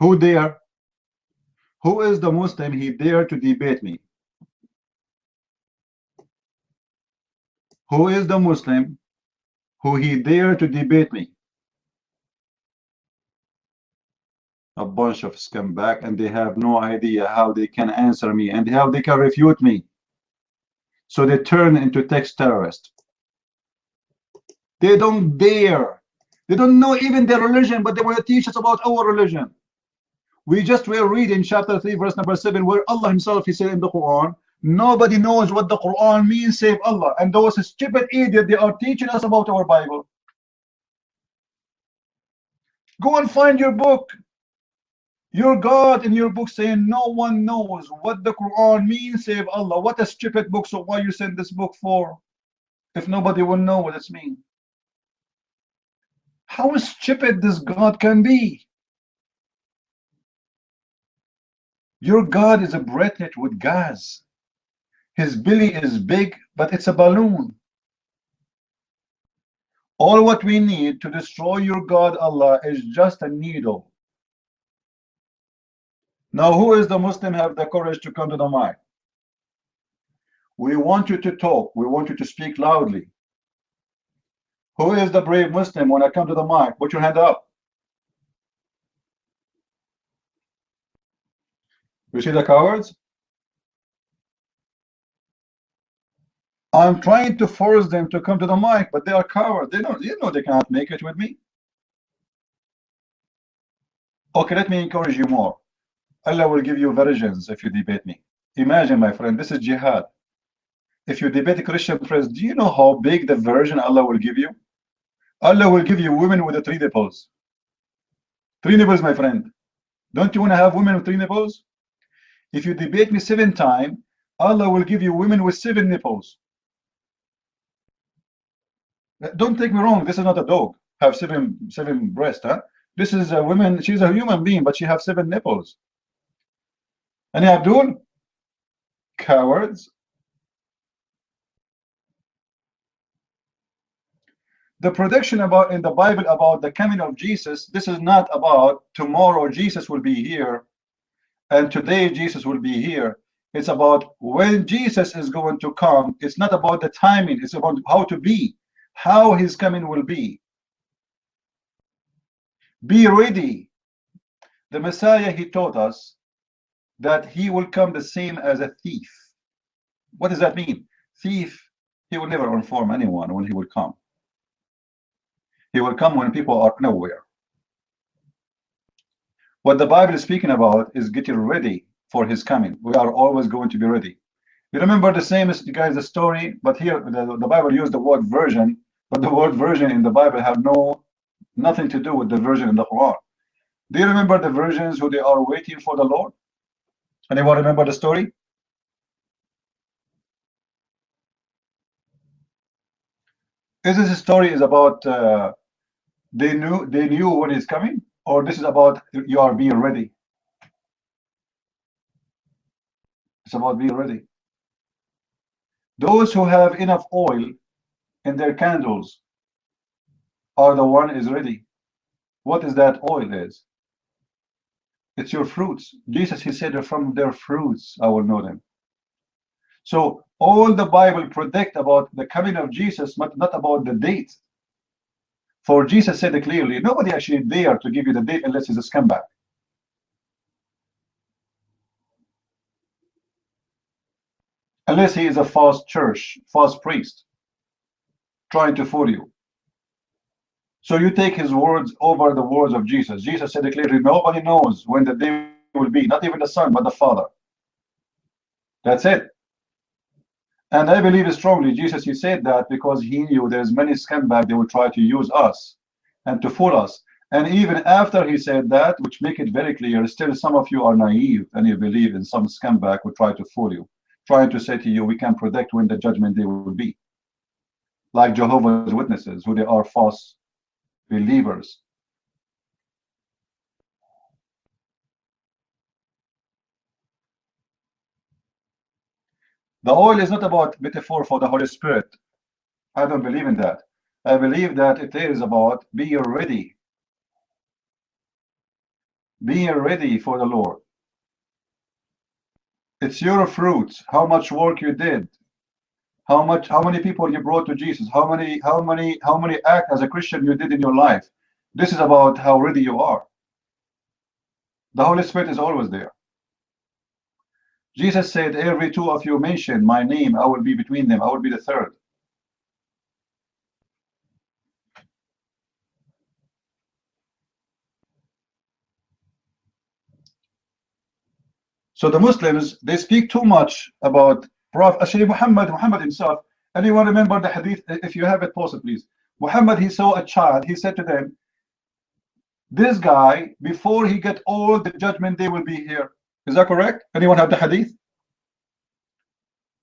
Who dare? Who is the Muslim he dare to debate me? Who is the Muslim who he dare to debate me? A bunch of scumbag, and they have no idea how they can answer me and how they can refute me. So they turn into text terrorists. They don't dare. They don't know even their religion, but they want to teach us about our religion. We just were reading chapter 3, verse number 7, where Allah himself, he said in the Quran, nobody knows what the Quran means save Allah. And those stupid idiots, they are teaching us about our Bible. Go and find your book. Your God in your book saying no one knows what the Quran means save Allah. What a stupid book. So why you send this book for? If nobody will know what it means. How stupid this God can be. Your God is a breathed with gas. His belly is big, but it's a balloon. All what we need to destroy your God Allah is just a needle. Now who is the Muslim have the courage to come to the mic? We want you to talk. We want you to speak loudly. Who is the brave Muslim when I come to the mic? Put your hand up. You see the cowards? I'm trying to force them to come to the mic, but they are cowards. They don't, you know, they cannot make it with me. Okay, let me encourage you more. Allah will give you virgins if you debate me. Imagine, my friend, this is jihad. If you debate a Christian priest, do you know how big the virgin Allah will give you? Allah will give you women with the 3 nipples. 3 nipples, my friend. Don't you want to have women with 3 nipples? If you debate me 7 times, Allah will give you women with 7 nipples. Don't take me wrong, this is not a dog. Have seven breasts, huh? This is a woman, she's a human being, but she have 7 nipples. And Abdul? Cowards. The prediction about in the Bible about the coming of Jesus, this is not about tomorrow Jesus will be here and today Jesus will be here. It's about when Jesus is going to come. It's not about the timing, it's about how to be, how his coming will be. Be ready. The Messiah, he taught us that he will come the same as a thief. What does that mean? Thief, he will never inform anyone when he will come. He will come when people are nowhere. What the Bible is speaking about is getting ready for his coming. We are always going to be ready. You remember the same as you guys the story, but here the Bible used the word virgin, but the word virgin in the Bible have nothing to do with the virgin in the Quran. Do you remember the virgins who they are waiting for the Lord? Anyone remember the story? Is this story is about they knew when he's coming, or this is about you are being ready? It's about being ready. Those who have enough oil in their candles are the one is ready. What is that oil is? It's your fruits. Jesus, he said, from their fruits I will know them. So all the Bible predict about the coming of Jesus, but not about the date. For Jesus said it clearly, nobody actually dare to give you the date unless he's a scumbag. Unless he is a false church, false priest, trying to fool you. So you take his words over the words of Jesus. Jesus said it clearly, nobody knows when the day will be, not even the Son, but the Father. That's it. And I believe strongly, Jesus, he said that because he knew there's many scumbags they will try to use us and to fool us. And even after he said that, which make it very clear, still some of you are naive and you believe in some scumbag who try to fool you, trying to say to you, we can predict when the judgment day will be. Like Jehovah's Witnesses, who they are false believers. The oil is not about metaphor for the Holy Spirit. I don't believe in that. I believe that it is about being ready. Being ready for the Lord. It's your fruits, how much work you did, how many people you brought to Jesus, how many acts as a Christian you did in your life. This is about how ready you are. The Holy Spirit is always there. Jesus said, every 2 of you mention my name, I will be between them. I will be the third. So the Muslims, they speak too much about Prophet. Actually, Muhammad himself. Anyone remember the hadith? If you have it, pause it, please. Muhammad, he saw a child. He said to them, this guy, before he get old, the judgment day will be here. Is that correct? Anyone have the hadith?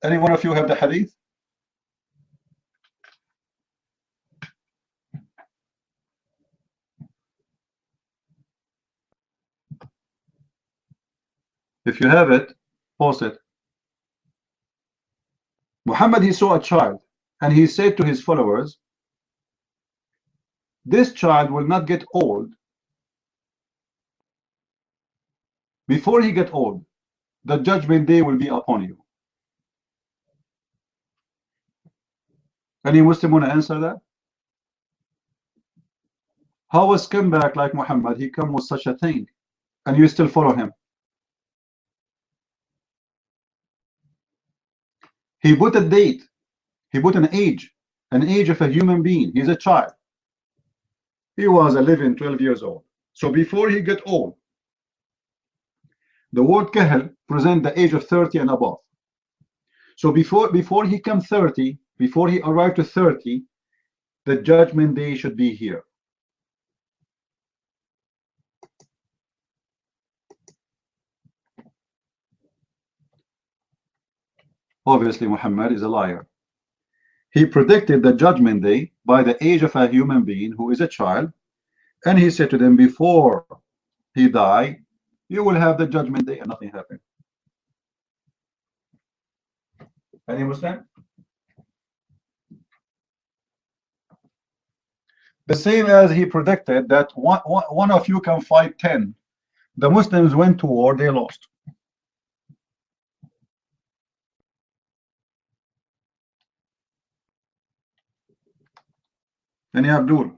Any one of you have the hadith? If you have it, post it. Muhammad, he saw a child and he said to his followers, this child will not get old. Before he get old, the judgment day will be upon you. Any Muslim want to answer that? How a scumbag like Muhammad, he come with such a thing and you still follow him? He put a date. He put an age of a human being. He's a child. He was 11, 12 years old. So before he get old, the word kahal present the age of 30 and above. So before he come 30, before he arrived to 30, the judgment day should be here. Obviously, Muhammad is a liar. He predicted the judgment day by the age of a human being who is a child, and he said to them, before he die, you will have the judgment day, and nothing happened. Any Muslim? The same as he predicted that one of you can fight 10. The Muslims went to war, they lost. And Abdul.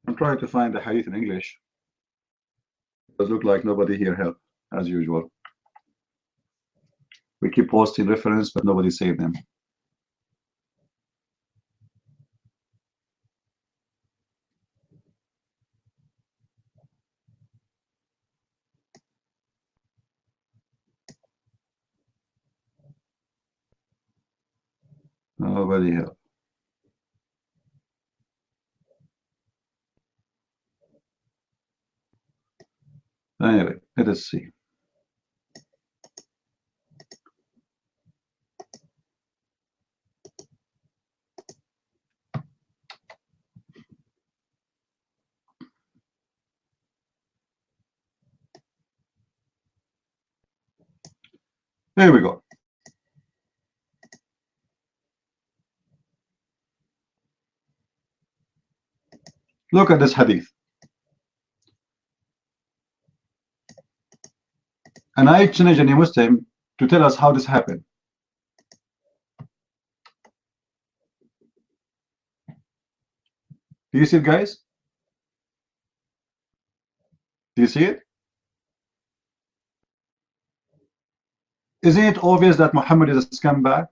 I'm trying to find the hadith in English. It does look like nobody here helped, as usual. We keep posting reference, but nobody saved them. Nobody helped. Anyway, let us see. Here we go. Look at this hadith. And I challenge any Muslim to tell us how this happened. Do you see it, guys? Do you see it? Isn't it obvious that Muhammad is a scumbag?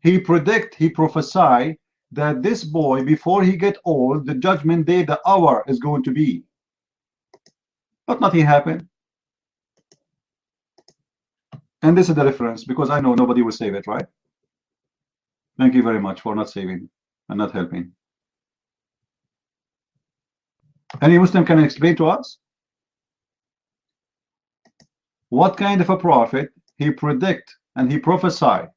He prophesy that this boy, before he get old, the judgment day, the hour is going to be. But nothing happened. And this is the reference, because I know nobody will save it, right? Thank you very much for not saving and not helping. Any Muslim can explain to us what kind of a prophet he predict and he prophesied.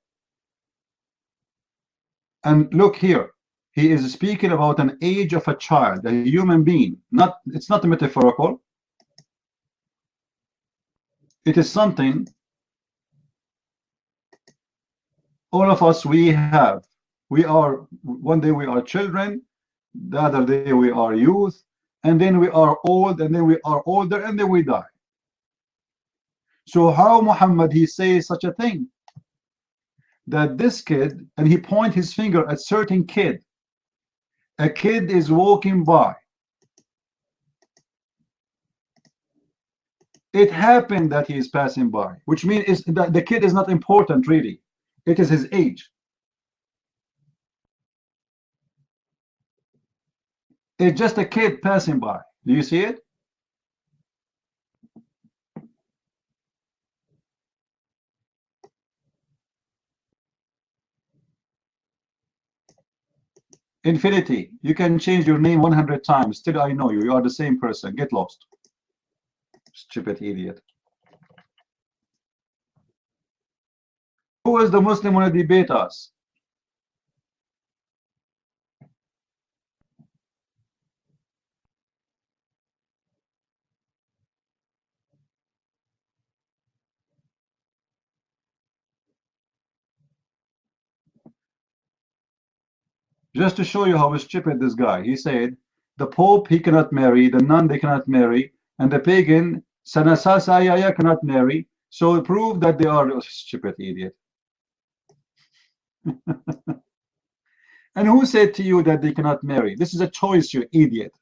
And look here, he is speaking about an age of a child, a human being. It's not metaphorical. It is something all of us we have. One day we are children, the other day we are youth, and then we are old, and then we are older, and then we die. So how Muhammad he says such a thing? That this kid, and he point his finger at certain kid. A kid is walking by. It happened that he is passing by, which means that the kid is not important really. It is his age. It's just a kid passing by. Do you see it? Infinity, you can change your name 100 times. Still, I know you. You are the same person. Get lost. Stupid idiot. Who is the Muslim want to debate us? Just to show you how stupid this guy. He said, the Pope, he cannot marry, the nun, they cannot marry, and the pagan, Sanasasayaya, cannot marry. So prove that they are a stupid idiot. And who said to you that they cannot marry? This is a choice, you idiot.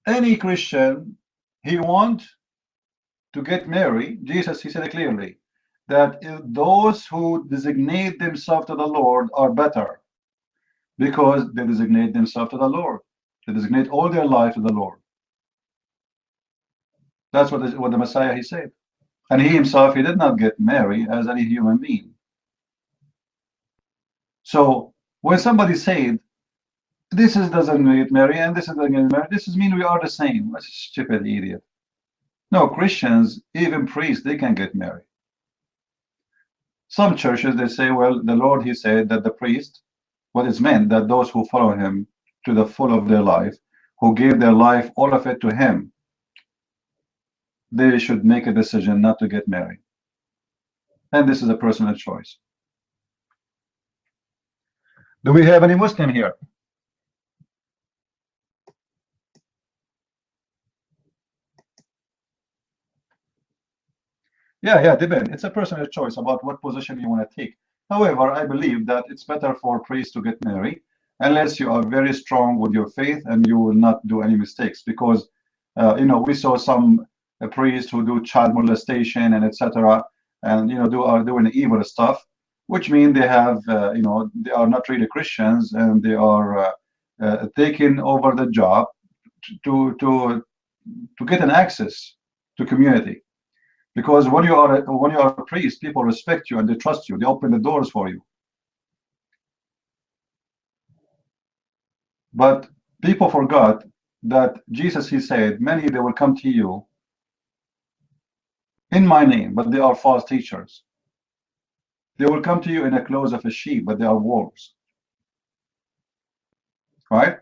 Any Christian, he want to get married. Jesus, he said clearly that those who designate themselves to the Lord are better because they designate themselves to the Lord. They designate all their life to the Lord. That's what the Messiah, he said. And he himself, he did not get married as any human being. So when somebody said, this is doesn't get married and this is doesn't get married, this is mean we are the same. That's a stupid idiot. No, Christians, even priests, they can get married. Some churches, they say, well, the Lord, he said that the priest, what is meant that those who follow him to the full of their life, who gave their life, all of it to him, they should make a decision not to get married. And this is a personal choice. Do we have any Muslim here? Yeah, depends. It's a personal choice about what position you want to take. However, I believe that it's better for priests to get married unless you are very strong with your faith and you will not do any mistakes. Because, we saw some priests who do child molestation and etc. and are doing evil stuff, which means they have, they are not really Christians and they are taking over the job to get an access to community. Because when you are a priest, people respect you and they trust you. They open the doors for you. But people forgot that Jesus, he said, many they will come to you in my name, but they are false teachers. They will come to you in the clothes of a sheep, but they are wolves. Right?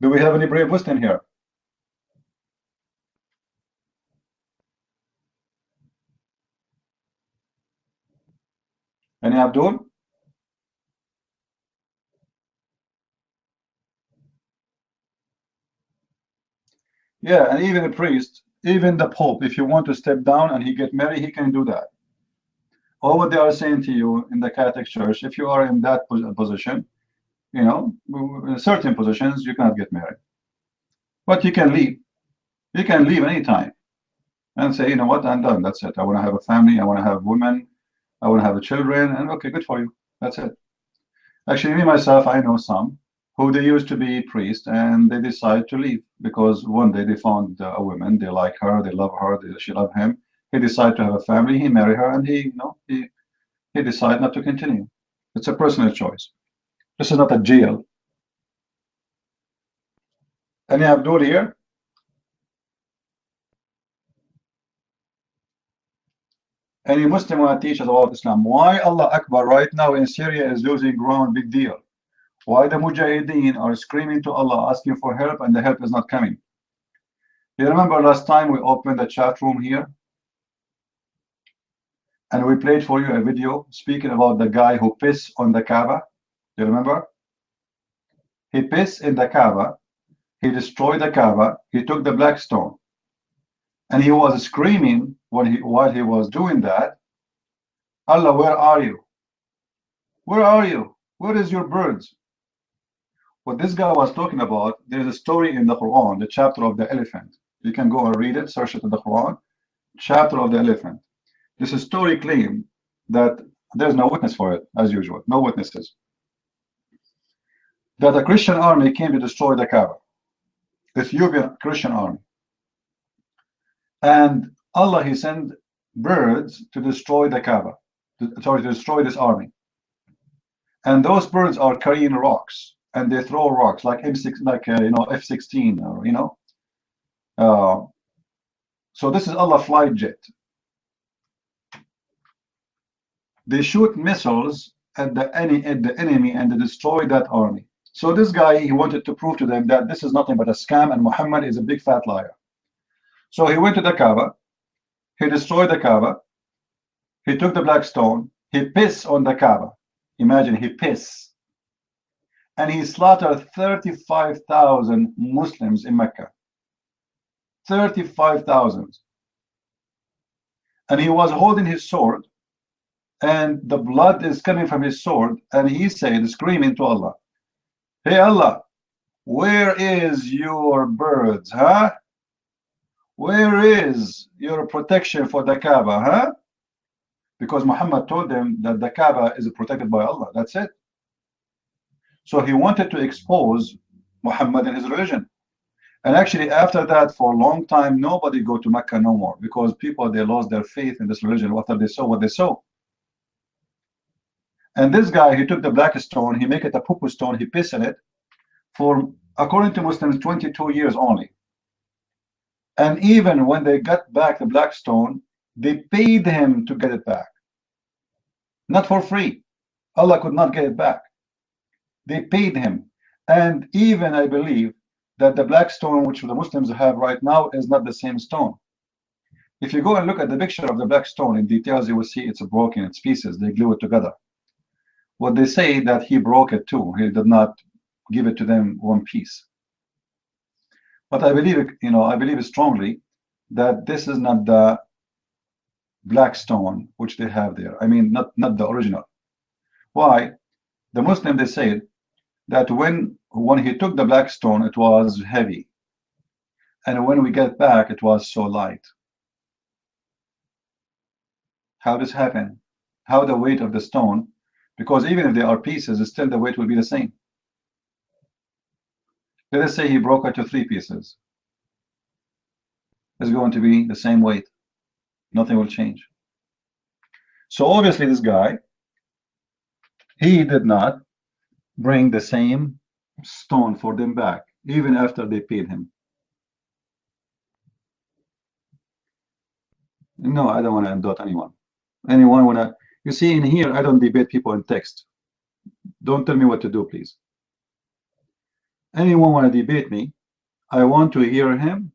Do we have any brave Muslim here? Any Abdul? Yeah, and even a priest, even the Pope, if you want to step down and he get married, he can do that. All what they are saying to you in the Catholic Church, if you are in that position, in certain positions, you cannot get married. But you can leave. You can leave anytime and say, you know what, I'm done. That's it. I want to have a family. I want to have women. I want to have children. And okay, good for you. That's it. Actually, me myself, I know some who they used to be priests and they decide to leave because one day they found a woman. They like her. They love her. She love him. He decided to have a family. He married her and he decided not to continue. It's a personal choice. This is not a jail. Any Abdul here? Any Muslim want to teach us about Islam? Why Allah Akbar right now in Syria is losing ground? Big deal. Why the Mujahideen are screaming to Allah, asking for help, and the help is not coming? You remember last time we opened the chat room here? And we played for you a video speaking about the guy who pissed on the Kaaba. You remember? He pissed in the Kaaba. He destroyed the Kaaba. He took the black stone. And he was screaming while he was doing that, Allah, where are you? Where are you? Where is your birds? What this guy was talking about, there's a story in the Quran, the chapter of the elephant. You can go and read it, search it in the Quran, chapter of the elephant. This story claimed that there's no witness for it, as usual, no witnesses. That a Christian army came to destroy the Kaaba, Ethiopian Christian army. And Allah, he sent birds to destroy the Kaaba, to destroy this army. And those birds are carrying rocks, and they throw rocks like M6, like F-16, or so this is Allah flight jet. They shoot missiles at the enemy and they destroy that army. So this guy, he wanted to prove to them that this is nothing but a scam and Muhammad is a big fat liar. So he went to the Kaaba, he destroyed the Kaaba, he took the black stone, he pissed on the Kaaba. Imagine, he pissed. And he slaughtered 35,000 Muslims in Mecca. 35,000. And he was holding his sword, and the blood is coming from his sword, and he said, screaming to Allah, "Hey Allah, where is your birds, huh? Where is your protection for the Kaaba, huh?" Because Muhammad told them that the Kaaba is protected by Allah. That's it. So he wanted to expose Muhammad and his religion. And actually, after that, for a long time, nobody go to Mecca no more, because people, they lost their faith in this religion after they saw what they saw. And this guy, he took the black stone, he make it a poo stone, he pissed in it for, according to Muslims, 22 years only. And even when they got back the black stone, they paid him to get it back. Not for free. Allah could not get it back. They paid him. And even I believe that the black stone which the Muslims have right now is not the same stone. If you go and look at the picture of the black stone in details, you will see it's broken, it's pieces, they glue it together. What they say that he broke it too, he did not give it to them one piece. But I believe, I believe strongly that this is not the black stone which they have there. I mean, not the original. Why? The Muslim, they said that when he took the black stone, it was heavy, and when we get back, it was so light. How this happen? How the weight of the stone? Because even if there are pieces, still the weight will be the same. Let us say he broke it to 3 pieces. It's going to be the same weight. Nothing will change. So obviously this guy, he did not bring the same stone for them back, even after they paid him. No, I don't want to indult anyone. Anyone want to, you see in here, I don't debate people in text. Don't tell me what to do, please. Anyone want to debate me, I want to hear him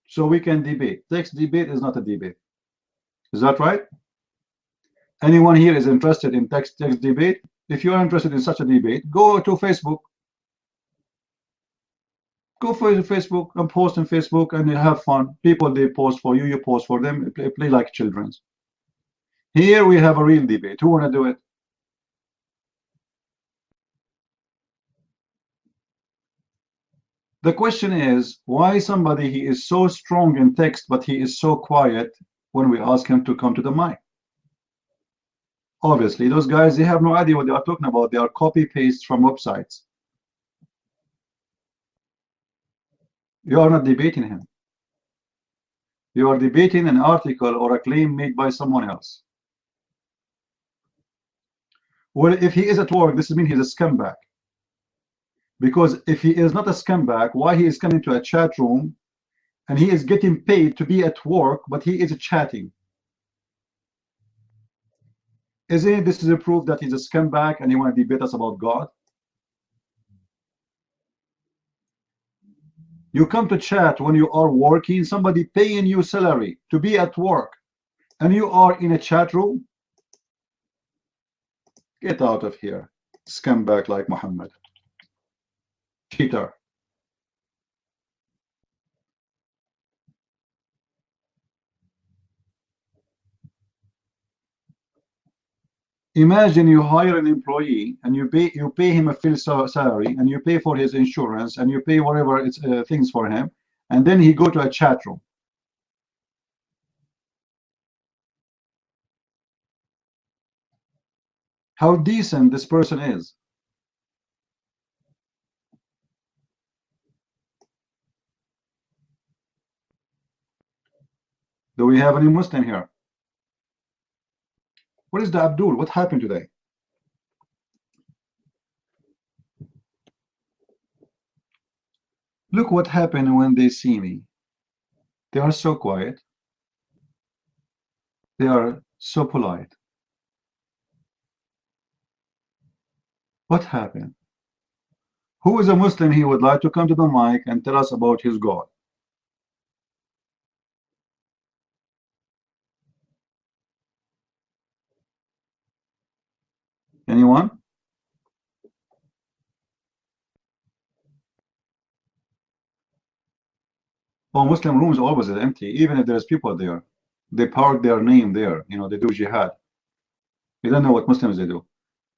so we can debate. Text debate is not a debate. Is that right? Anyone here is interested in text debate? If you are interested in such a debate, go to Facebook. Go for Facebook and post on Facebook and have fun. People, they post for you, you post for them. Play like children. Here we have a real debate. Who want to do it? The question is, why somebody he is so strong in text, but he is so quiet when we ask him to come to the mic? Obviously, those guys, they have no idea what they are talking about. They are copy-paste from websites. You are not debating him. You are debating an article or a claim made by someone else. Well, if he is at work, this means he's a scumbag. Because if he is not a scumbag, why he is coming to a chat room and he is getting paid to be at work, but he is chatting? Isn't this a proof that he's a scumbag and he want to debate us about God? You come to chat when you are working, somebody paying you salary to be at work, and you are in a chat room? Get out of here, scumbag like Muhammad. Cheater. Imagine you hire an employee and you pay him a full salary, and you pay for his insurance, and you pay whatever it's things for him, and then he go to a chat room. How decent this person is. Do we have any Muslim here? What is the Abdul? What happened today? Look what happened when they see me. They are so quiet. They are so polite. What happened? Who is a Muslim he would like to come to the mic and tell us about his God? Anyone? Oh, Muslim rooms always are empty, even if there's people there. They park their name there. You know, they do jihad. You don't know what Muslims they do.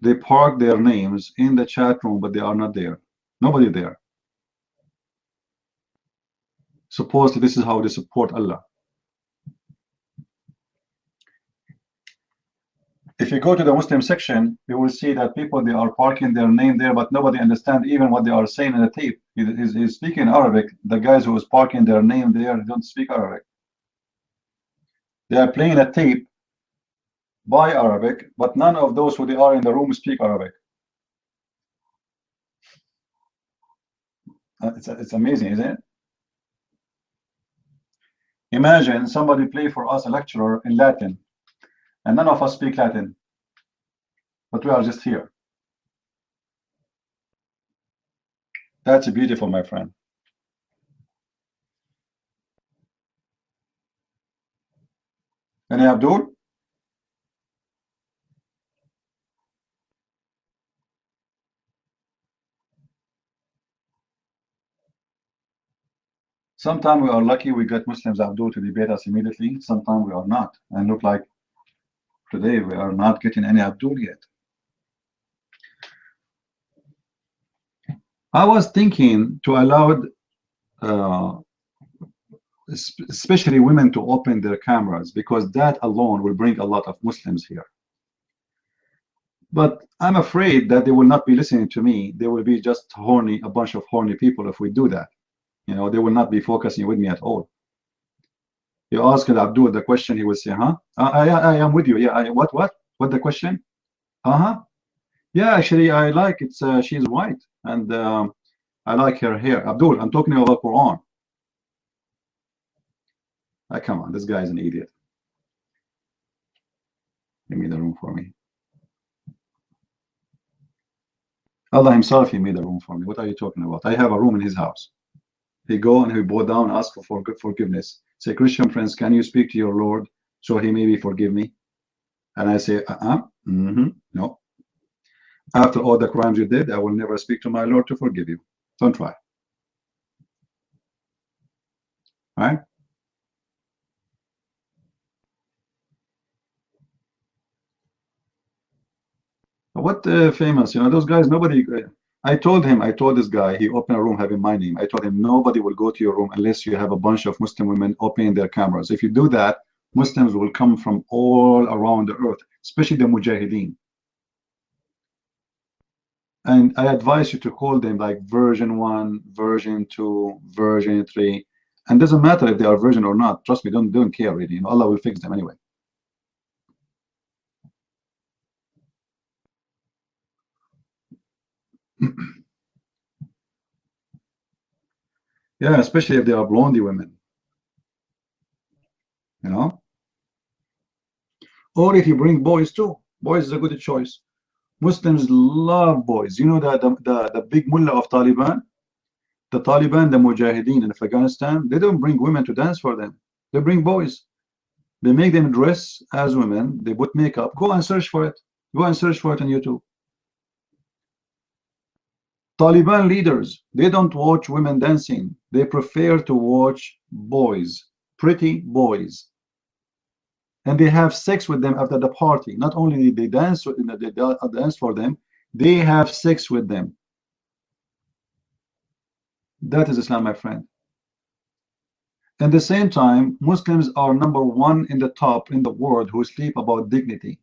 They park their names in the chat room, but they are not there. Nobody there. Supposedly, this is how they support Allah. If you go to the Muslim section, you will see that people, they are parking their name there, but nobody understands even what they are saying in the tape. He's speaking Arabic. The guys who is parking their name there don't speak Arabic. They are playing a tape by Arabic, but none of those who they are in the room speak Arabic. It's amazing, isn't it? Imagine somebody play for us a lecturer in Latin, and none of us speak Latin, but we are just here. That's beautiful, my friend. And Abdul? Sometimes we are lucky we get Muslims Abdul to debate us immediately. Sometimes we are not. And look like today we are not getting any Abdul yet. I was thinking to allow especially women to open their cameras, because that alone will bring a lot of Muslims here. But I'm afraid that they will not be listening to me. They will be just horny, a bunch of horny people if we do that. You know, they will not be focusing with me at all. You ask Abdul the question, he will say, huh? I am with you. Yeah, what? What the question? Uh-huh. Yeah, actually, I like it. She's white, and I like her hair. Abdul, I'm talking about Quran. Come on, this guy is an idiot. Give me the room for me. Allah himself, he made a room for me. What are you talking about? I have a room in his house. He go and he bow down, ask for forgiveness. Say, Christian friends, can you speak to your Lord so he maybe forgive me? And I say, no. After all the crimes you did, I will never speak to my Lord to forgive you. Don't try. All right? What famous? You know, those guys, nobody. I told this guy, he opened a room having my name. I told him, nobody will go to your room unless you have a bunch of Muslim women opening their cameras. If you do that, Muslims will come from all around the earth, especially the Mujahideen. And I advise you to call them like version 1, version 2, version 3. And doesn't matter if they are version or not. Trust me, don't care really. You know, Allah will fix them anyway. Yeah, especially if they are blondie women. You know? Or if you bring boys too. Boys is a good choice. Muslims love boys. You know that the big mullah of Taliban, the Mujahideen in Afghanistan, they don't bring women to dance for them. They bring boys. They make them dress as women. They put makeup. Go and search for it. Go and search for it on YouTube. Taliban leaders, they don't watch women dancing. They prefer to watch boys, pretty boys. And they have sex with them after the party. Not only they dance for them, they have sex with them. That is Islam, my friend. At the same time, Muslims are #1 in the top in the world who speak about dignity.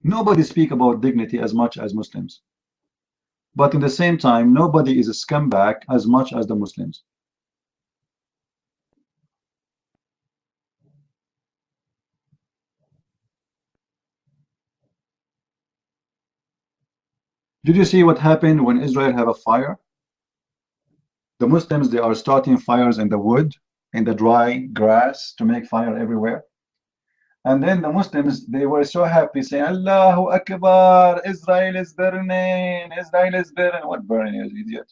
Nobody speak about dignity as much as Muslims. But in the same time, nobody is a scumbag as much as the Muslims. Did you see what happened when Israel have a fire? The Muslims, they are starting fires in the wood, in the dry grass to make fire everywhere. And then the Muslims, they were so happy saying, Allahu Akbar, Israel is burning, Israel is burning. What burning, you idiot?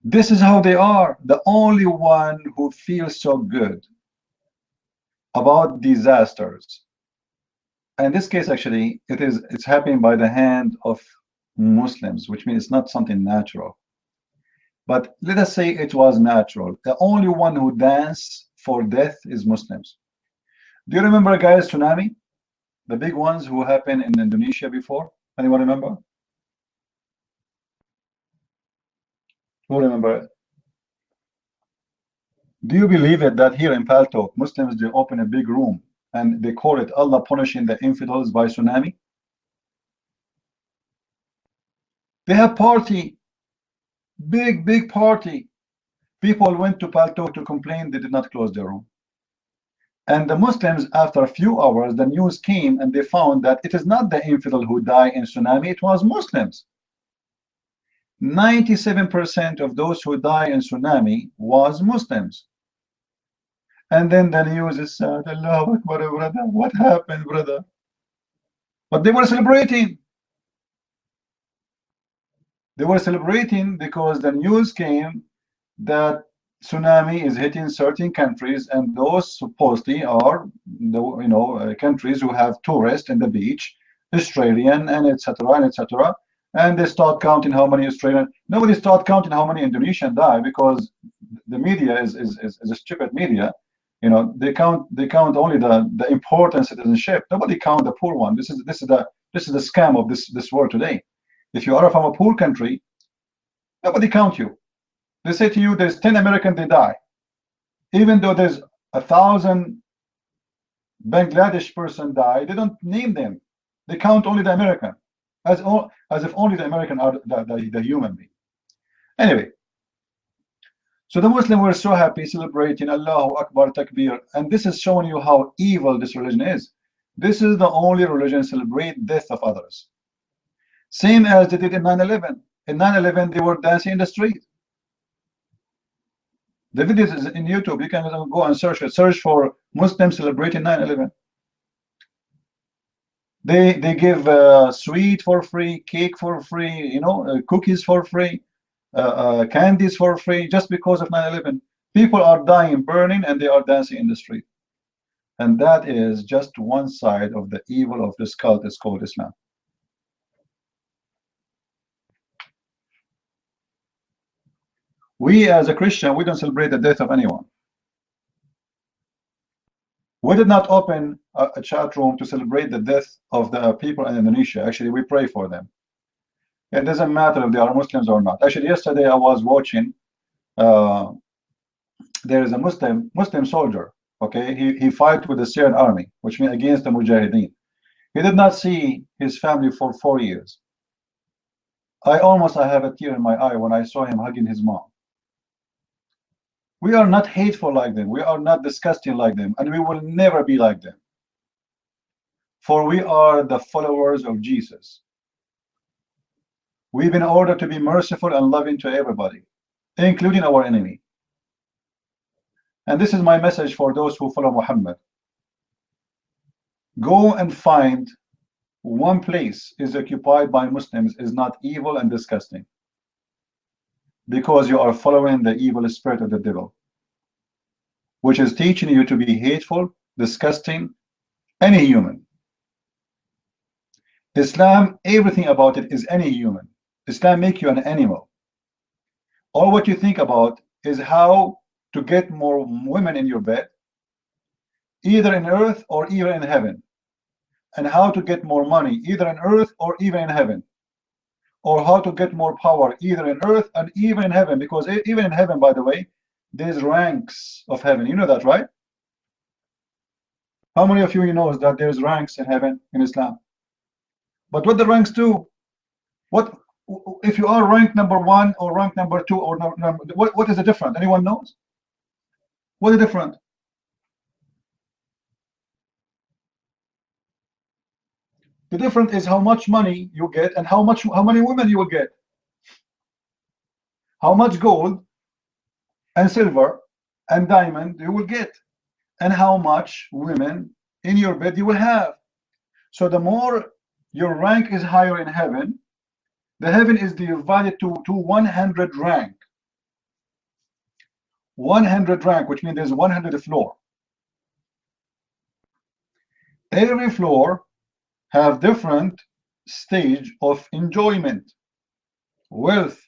This is how they are. The only one who feels so good about disasters. In this case, actually, it's happening by the hand of Muslims, which means it's not something natural. But let us say it was natural. The only one who dance for death is Muslims. Do you remember, guys, tsunami? The big ones who happened in Indonesia before? Anyone remember? Who remember it? Do you believe it that here in Palto, Muslims, they open a big room and they call it Allah punishing the infidels by tsunami? They have party, big party. People went to Palto to complain, they did not close their room. And the Muslims, after a few hours, the news came and they found that it is not the infidel who died in tsunami, it was Muslims. 97% of those who die in tsunami was Muslims. And then the news is sad, Allahu Akbar, brother, what happened, brother? But they were celebrating. They were celebrating because the news came that tsunami is hitting certain countries, and those supposedly are the countries who have tourists in the beach, Australian and etc. and etc. And they start counting how many Australian. Nobody start counting how many Indonesian die because the media is a stupid media. They count only the important citizenship. Nobody count the poor one. This is the scam of this world today. If you are from a poor country, nobody count you. They say to you, there's 10 Americans, they die. Even though there's 1,000 Bangladesh person die, they don't name them. They count only the American, as if only the American are the human being. Anyway, so the Muslims were so happy, celebrating Allahu Akbar, Takbir, and this is showing you how evil this religion is. This is the only religion celebrate death of others. Same as they did in 9/11. In 9/11, they were dancing in the street. The video is in YouTube. You can go and search it. Search for Muslims celebrating 9/11. They give sweet for free, cake for free, cookies for free, candies for free, just because of 9/11. People are dying, burning, and they are dancing in the street. And that is just one side of the evil of this cult. It's called Islam. We as a Christian, we don't celebrate the death of anyone. We did not open a chat room to celebrate the death of the people in Indonesia. Actually, we pray for them. It doesn't matter if they are Muslims or not. Actually, yesterday I was watching, there is a Muslim soldier, okay? He fight with the Syrian army, which means against the Mujahideen. He did not see his family for 4 years. I have a tear in my eye when I saw him hugging his mom. We are not hateful like them. We are not disgusting like them. And we will never be like them. For we are the followers of Jesus. We've been ordered to be merciful and loving to everybody, including our enemy. And this is my message for those who follow Muhammad. Go and find one place is occupied by Muslims is not evil and disgusting, because you are following the evil spirit of the devil, which is teaching you to be hateful, disgusting, any human. Islam, everything about it is any human. Islam make you an animal. All what you think about is how to get more women in your bed, either in earth or even in heaven, and how to get more money, either in earth or even in heaven, or how to get more power, either in earth and even in heaven, because even in heaven, by the way, there's ranks of heaven. You know that, right? How many of you knows that there's ranks in heaven in Islam? But what the ranks do? What if you are rank number 1 or rank number 2 or what is the difference? Anyone knows? What is the difference? The difference is how much money you get and how many women you will get. How much gold and silver and diamond you will get, and how much women in your bed you will have. So the more your rank is higher in heaven, the heaven is divided to 100 rank. 100 rank, which means there's 100 floor. Every floor have different stage of enjoyment, wealth.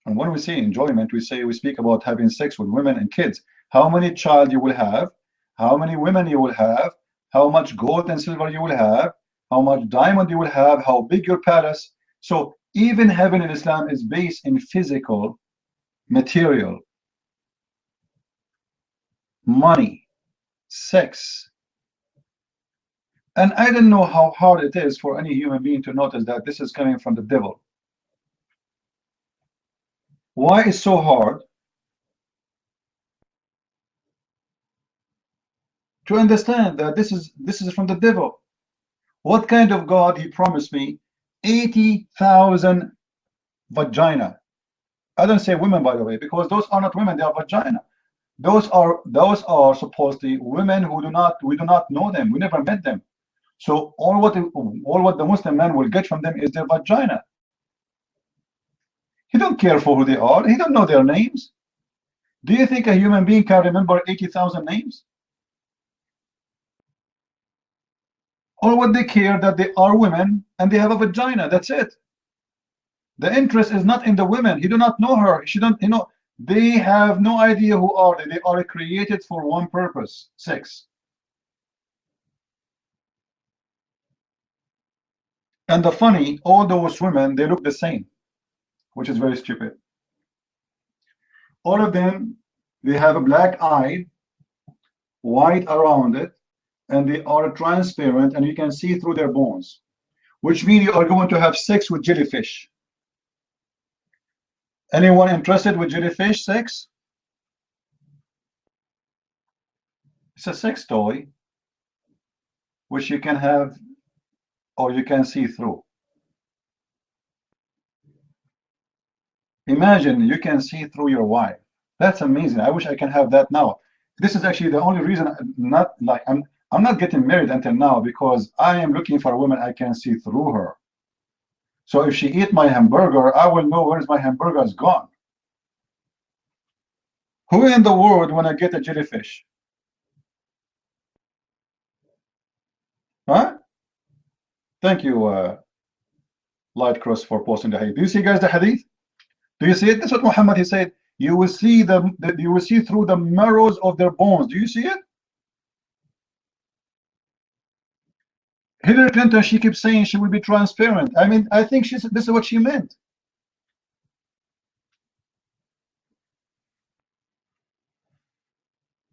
And when we say enjoyment, we speak about having sex with women and kids. How many child you will have, how many women you will have, how much gold and silver you will have, how much diamond you will have, how big your palace. So even heaven in Islam is based in physical, material, money, sex. And I don't know how hard it is for any human being to notice that this is coming from the devil. Why is so hard? To understand that this is from the devil. What kind of God he promised me? 80,000 vagina. I don't say women, by the way, because those are not women, they are vagina. Those are supposedly women who we do not know them, we never met them. So all what the Muslim man will get from them is their vagina. He don't care for who they are, he don't know their names. Do you think a human being can remember 80,000 names? All what they care that they are women and they have a vagina, that's it. The interest is not in the women. He do not know her. She don't, they have no idea who are they. They are created for one purpose, sex. And the funny, all those women, they look the same, which is very stupid. All of them, they have a black eye, white around it, and they are transparent, and you can see through their bones, which means you are going to have sex with jellyfish. Anyone interested with jellyfish sex? It's a sex toy, which you can have or you can see through. Imagine you can see through your wife. That's amazing. I wish I can have that now. This is actually the only reason, not like I'm not getting married until now, because I am looking for a woman I can see through her. So if she eat my hamburger, I will know where's my hamburger is gone. Who in the world want to get a jellyfish? Huh? Thank you, Light Cross, for posting the hadith. Do you see, guys, the hadith? Do you see it? That's what Muhammad, he said. You will see you will see through the marrows of their bones. Do you see it? Hillary Clinton, she keeps saying she will be transparent. I mean, I think this is what she meant.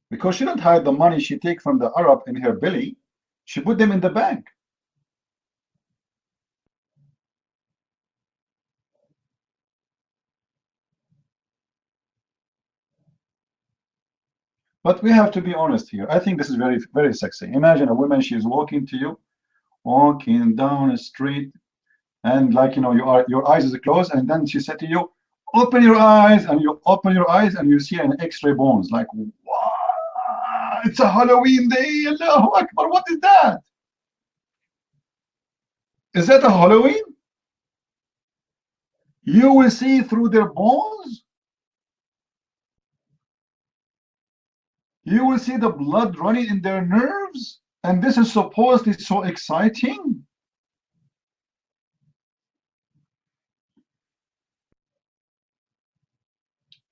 Because she don't hide the money she take from the Arab in her belly. She put them in the bank. But we have to be honest here. I think this is very, very sexy. Imagine a woman, she's walking to you, walking down a street, and like, your eyes is closed, and then she said to you, open your eyes, and you open your eyes and you see an X-ray bones. Like, wow, it's a Halloween day. Allahu Akbar, what is that? Is that a Halloween? You will see through their bones. You will see the blood running in their nerves. And this is supposedly so exciting.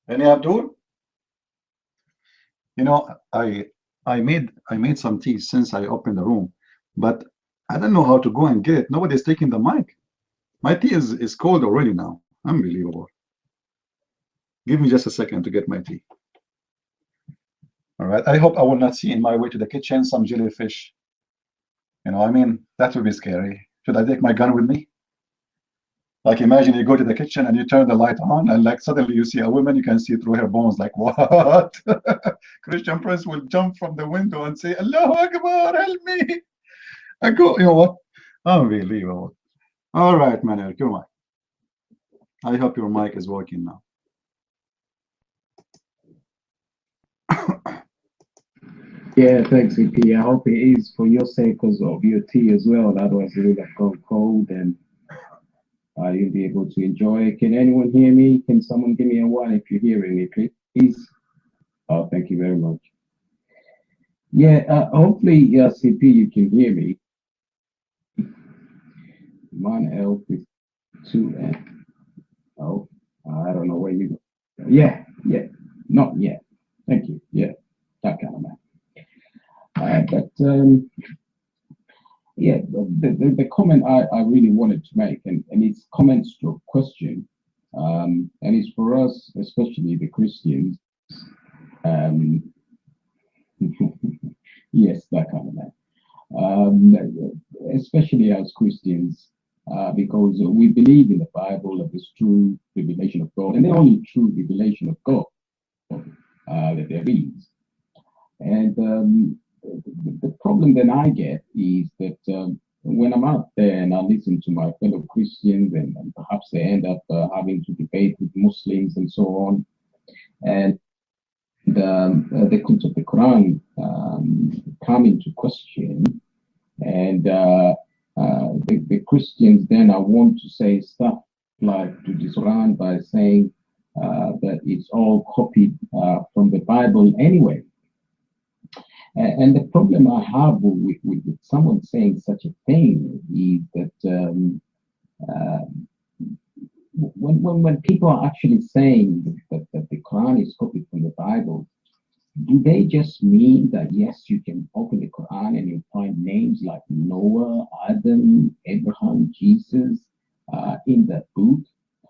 Any Abdul? I made some tea since I opened the room, but I don't know how to go and get it. Nobody's taking the mic. My tea is cold already now. Unbelievable. Give me just a second to get my tea. All right. I hope I will not see in my way to the kitchen some jellyfish. I mean, that would be scary. Should I take my gun with me? Like, imagine you go to the kitchen and you turn the light on, and like suddenly you see a woman, you can see through her bones. Like, what? Christian Prince will jump from the window and say, Allahu Akbar, help me. I go, you know what? Unbelievable. All right, man, your mic. I hope your mic is working now. Yeah, thanks, EP. I hope it is for your sake because of your tea as well. Otherwise, it would have gone cold and you'll be able to enjoy it. Can anyone hear me? Can someone give me a one if you're hearing me, please? Oh, thank you very much. Yeah, hopefully, CP, you can hear me. One L with two N. Oh, I don't know where you go. Yeah, not yet. Thank you. Yeah, that kind of man. But yeah, the comment I really wanted to make, and it's comments to a question, and it's for us, especially the Christians. Um, yes, that kind of man. Especially as Christians, because we believe in the Bible of this true revelation of God, and the only true revelation of God that there is. And the problem that I get is that when I'm out there and I listen to my fellow Christians, and perhaps they end up having to debate with Muslims and so on, and the concept of the Quran come into question, and the Christians then I want to say stuff like to this Quran by saying that it's all copied from the Bible anyway. And the problem I have with someone saying such a thing is that when people are actually saying that the Quran is copied from the Bible, do they just mean that yes, you can open the Quran and you'll find names like Noah, Adam, Abraham, Jesus in that book?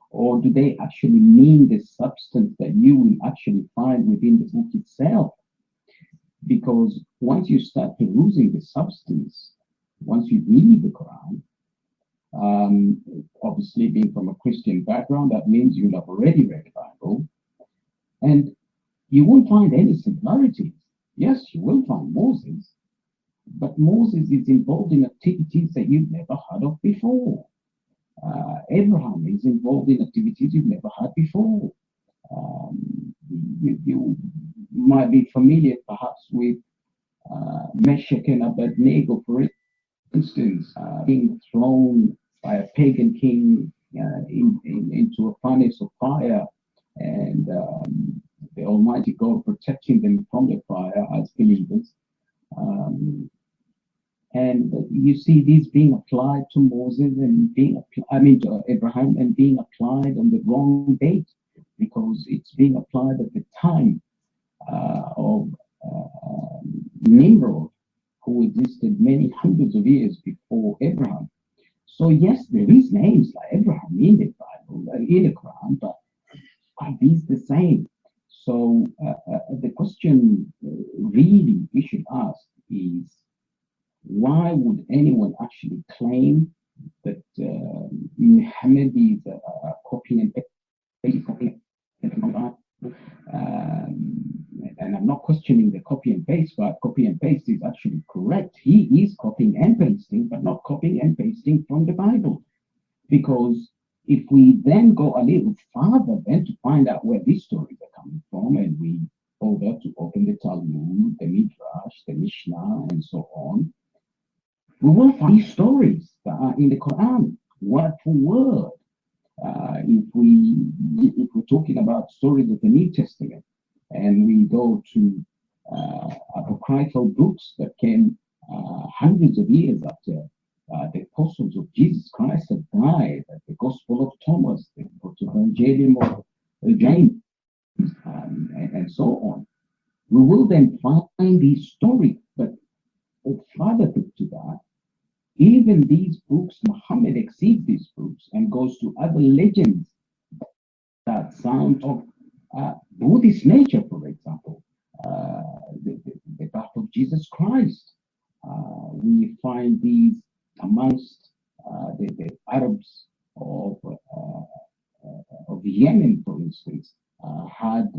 Or do they actually mean the substance that you will actually find within the book itself? Because once you start perusing the substance, once you read the Quran, obviously being from a Christian background, that means you'll have already read the Bible, and you won't find any similarities. Yes, you will find Moses, but Moses is involved in activities that you've never heard of before. Abraham is involved in activities you've never had before. You might be familiar perhaps with Meshach and Abednego, for instance, being thrown by a pagan king into a furnace of fire, and the Almighty God protecting them from the fire as believers. And you see these being applied to Moses and to Abraham, and being applied on the wrong date, because it's being applied at the time of Nimrod, who existed many hundreds of years before Abraham. So yes, there is names like Abraham in the Bible, in the Quran, but are these the same? So the question really we should ask is, why would anyone actually claim that Muhammad is copying and pasting? And I'm not questioning the copy and paste, but copy and paste is actually correct. He is copying and pasting, but not copying and pasting from the Bible. Because if we then go a little farther then to find out where these stories are coming from, and we bother to open the Talmud, the Midrash, the Mishnah, and so on, we will find these stories that are in the Quran, word for word. If we're talking about stories of the New Testament, and we go to apocryphal books that came hundreds of years after the apostles of Jesus Christ had died, the Gospel of Thomas, the Evangelium of James, and so on, we will then find these stories. But further to that, even these books, Muhammad exceeds these books and goes to other legends that sound of Buddhist nature, for example, the birth of Jesus Christ. We find these amongst the Arabs of Yemen, for instance, had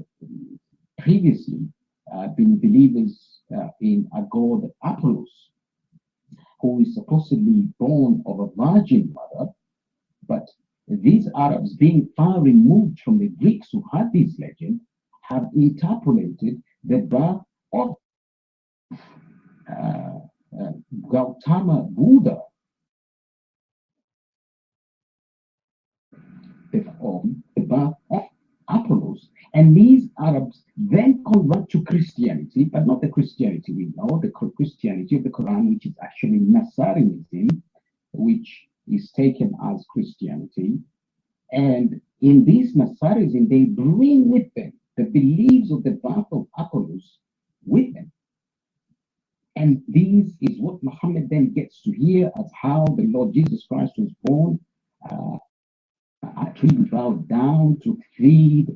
previously been believers in a god Apollos, who is supposedly born of a virgin mother. But these Arabs, being far removed from the Greeks who had this legend, have interpolated the birth of Gautama Buddha, the birth of Apollos. And these Arabs then convert to Christianity, but not the Christianity we know, the Christianity of the Quran, which is actually Nasaranism, which is taken as Christianity. And in these Nasarism, they bring with them the beliefs of the birth of Apollos with them. And this is what Muhammad then gets to hear as how the Lord Jesus Christ was born. A tree bowed down to feed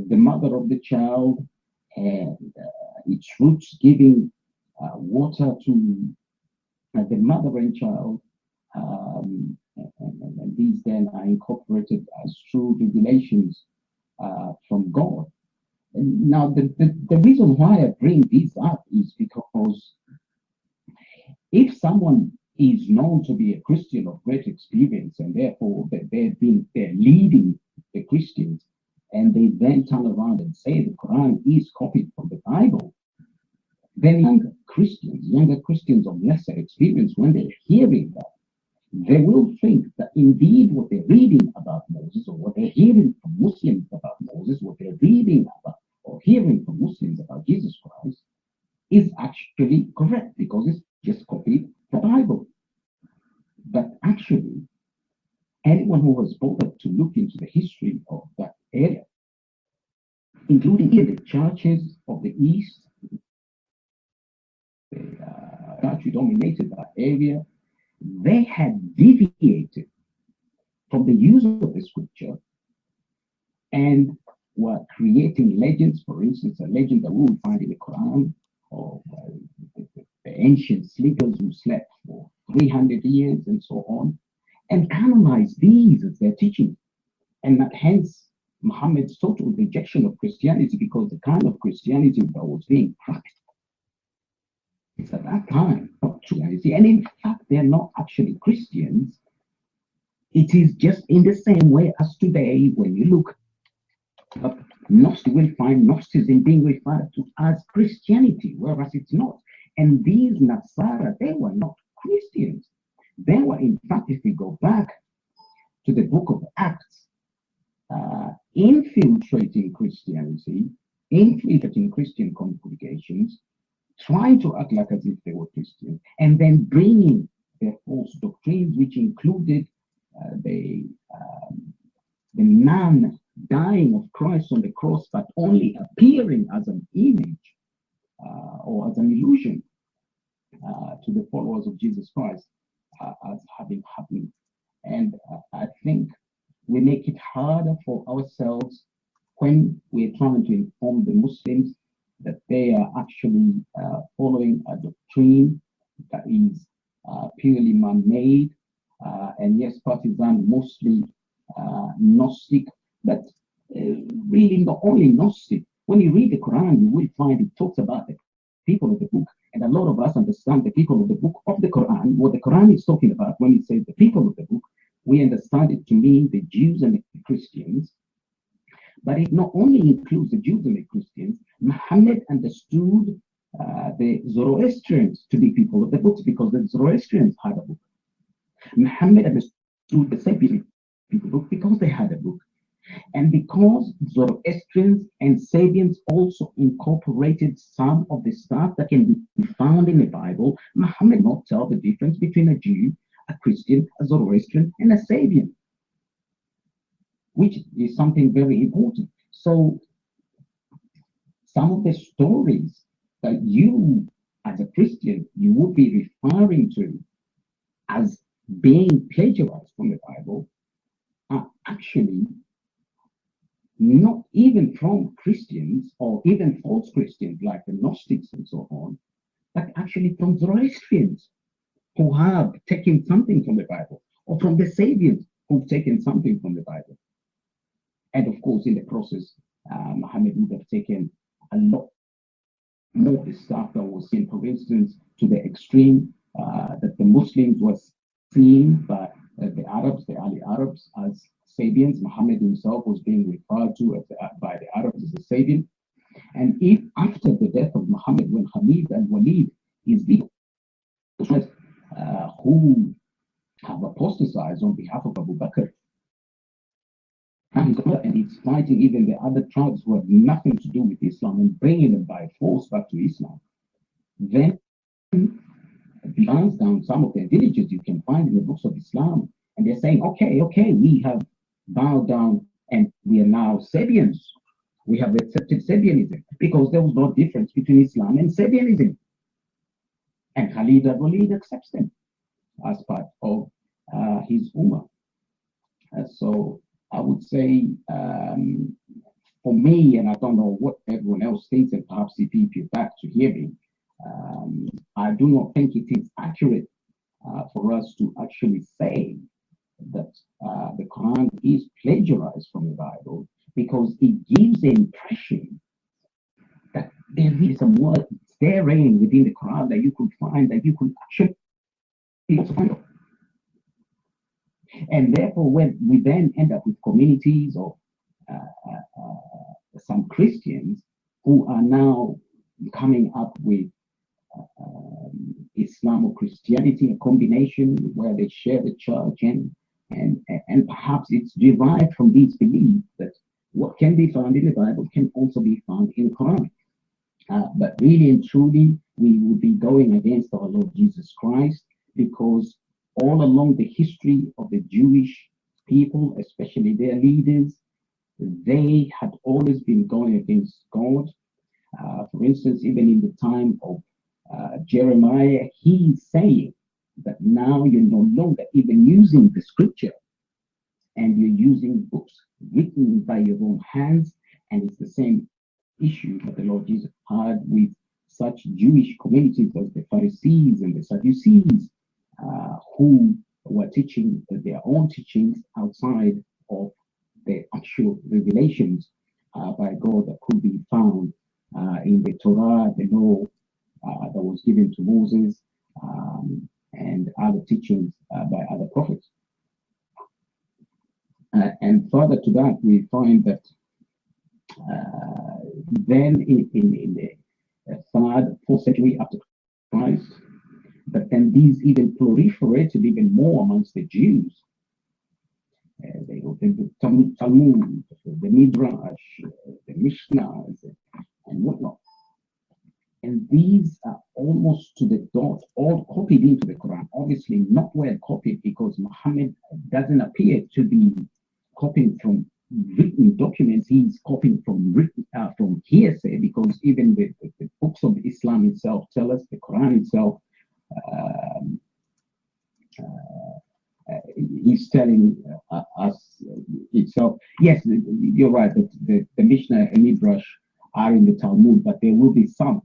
the mother of the child, and its roots giving water to the mother and child. And these then are incorporated as true revelations from God. And now, the reason why I bring this up is because if someone is known to be a Christian of great experience, and therefore they're leading the Christians, and they then turn around and say the Quran is copied from the Bible, then younger Christians of lesser experience, when they're hearing that, they will think that indeed what they're reading about Moses, or what they're hearing from Muslims about Moses, what they're reading about or hearing from Muslims about Jesus Christ is actually correct, because it's just copied the Bible. But actually, anyone who has bothered to look into the history of that area, including even the churches of the East, church who dominated that area, they had deviated from the use of the scripture and were creating legends. For instance, a legend that we would find in the Quran of the ancient sleepers who slept for 300 years and so on, and canonize these as their teaching. And that hence Muhammad's total rejection of Christianity, because the kind of Christianity that was being practiced at that time, not Christianity, and in fact, they're not actually Christians. It is just in the same way as today, when you look up Gnostic, will find Gnosticism being referred to as Christianity, whereas it's not. And these Nasara, they were not Christians. They were, in fact, if we go back to the book of Acts, infiltrating Christianity, infiltrating Christian congregations, trying to act like as if they were Christians, and then bringing their false doctrines, which included the man dying of Christ on the cross, but only appearing as an image or as an illusion to the followers of Jesus Christ as having happened. And I think we make it harder for ourselves when we're trying to inform the Muslims that they are actually following a doctrine that is purely man-made, and yes, partisan, mostly Gnostic, but really not only Gnostic. When you read the Quran, you will find it talks about the people of the book, and a lot of us understand the people of the book of the Quran. What the Quran is talking about when it says the people of the book, we understand it to mean the Jews and the Christians. But it not only includes the Jews and the Christians. Muhammad understood the Zoroastrians to be people of the books, because the Zoroastrians had a book. Muhammad understood the Sabian people book because they had a book. And because Zoroastrians and Sabians also incorporated some of the stuff that can be found in the Bible, Muhammad not tell the difference between a Jew, a Christian, a Zoroastrian, and a Sabian, which is something very important. So some of the stories that you, as a Christian, you would be referring to as being plagiarized from the Bible are actually not even from Christians or even false Christians like the Gnostics and so on, but actually from Zoroastrians who have taken something from the Bible, or from the Sabians who've taken something from the Bible. And of course, in the process, Muhammad would have taken a lot more of the stuff that was seen, for instance, to the extreme that the Muslims were seen by the Arabs, the early Arabs, as Sabians. Muhammad himself was being referred to by the Arabs as a Sabian. And if after the death of Muhammad, when Khalid and Walid is the who have apostatized on behalf of Abu Bakr, and it's fighting even the other tribes who have nothing to do with Islam and bringing them by force back to Islam, then glance down some of their villages you can find in the books of Islam, and they're saying, okay, we have bowed down and we are now Sabians. We have accepted Sabianism because there was no difference between Islam and Sabianism. And Khalid al-Walid accepts them as part of his Ummah. So I would say, for me, and I don't know what everyone else thinks, and perhaps if you're back to hear me, I do not think it is accurate for us to actually say that the Quran is plagiarized from the Bible, because it gives the impression that there is some words therein within the Quran that you could find, that you could actually find. And therefore, when we then end up with communities or some Christians who are now coming up with Islam or Christianity, a combination where they share the church, and perhaps it's derived from these beliefs that what can be found in the Bible can also be found in the Quran. But really and truly, we will be going against our Lord Jesus Christ, because all along the history of the Jewish people, especially their leaders, they had always been going against God. For instance, even in the time of Jeremiah, he's saying that now you're no longer even using the scripture, and you're using books written by your own hands. And it's the same issue that the Lord Jesus had with such Jewish communities as the Pharisees and the Sadducees, who were teaching their own teachings outside of the actual revelations by God that could be found in the Torah, the law that was given to Moses, and other teachings by other prophets. And further to that, we find that then in the third, fourth century after Christ, but then these even proliferated even more amongst the Jews. They wrote the Talmud, the Midrash, the Mishnahs, and whatnot. And these are almost to the dot, all copied into the Quran. Obviously not well copied, because Muhammad doesn't appear to be copying from written documents. He's copying from hearsay, because even the books of Islam itself tell us, the Quran itself, he's telling us itself. Yes, you're right, that the Mishnah and Midrash are in the Talmud, but there will be some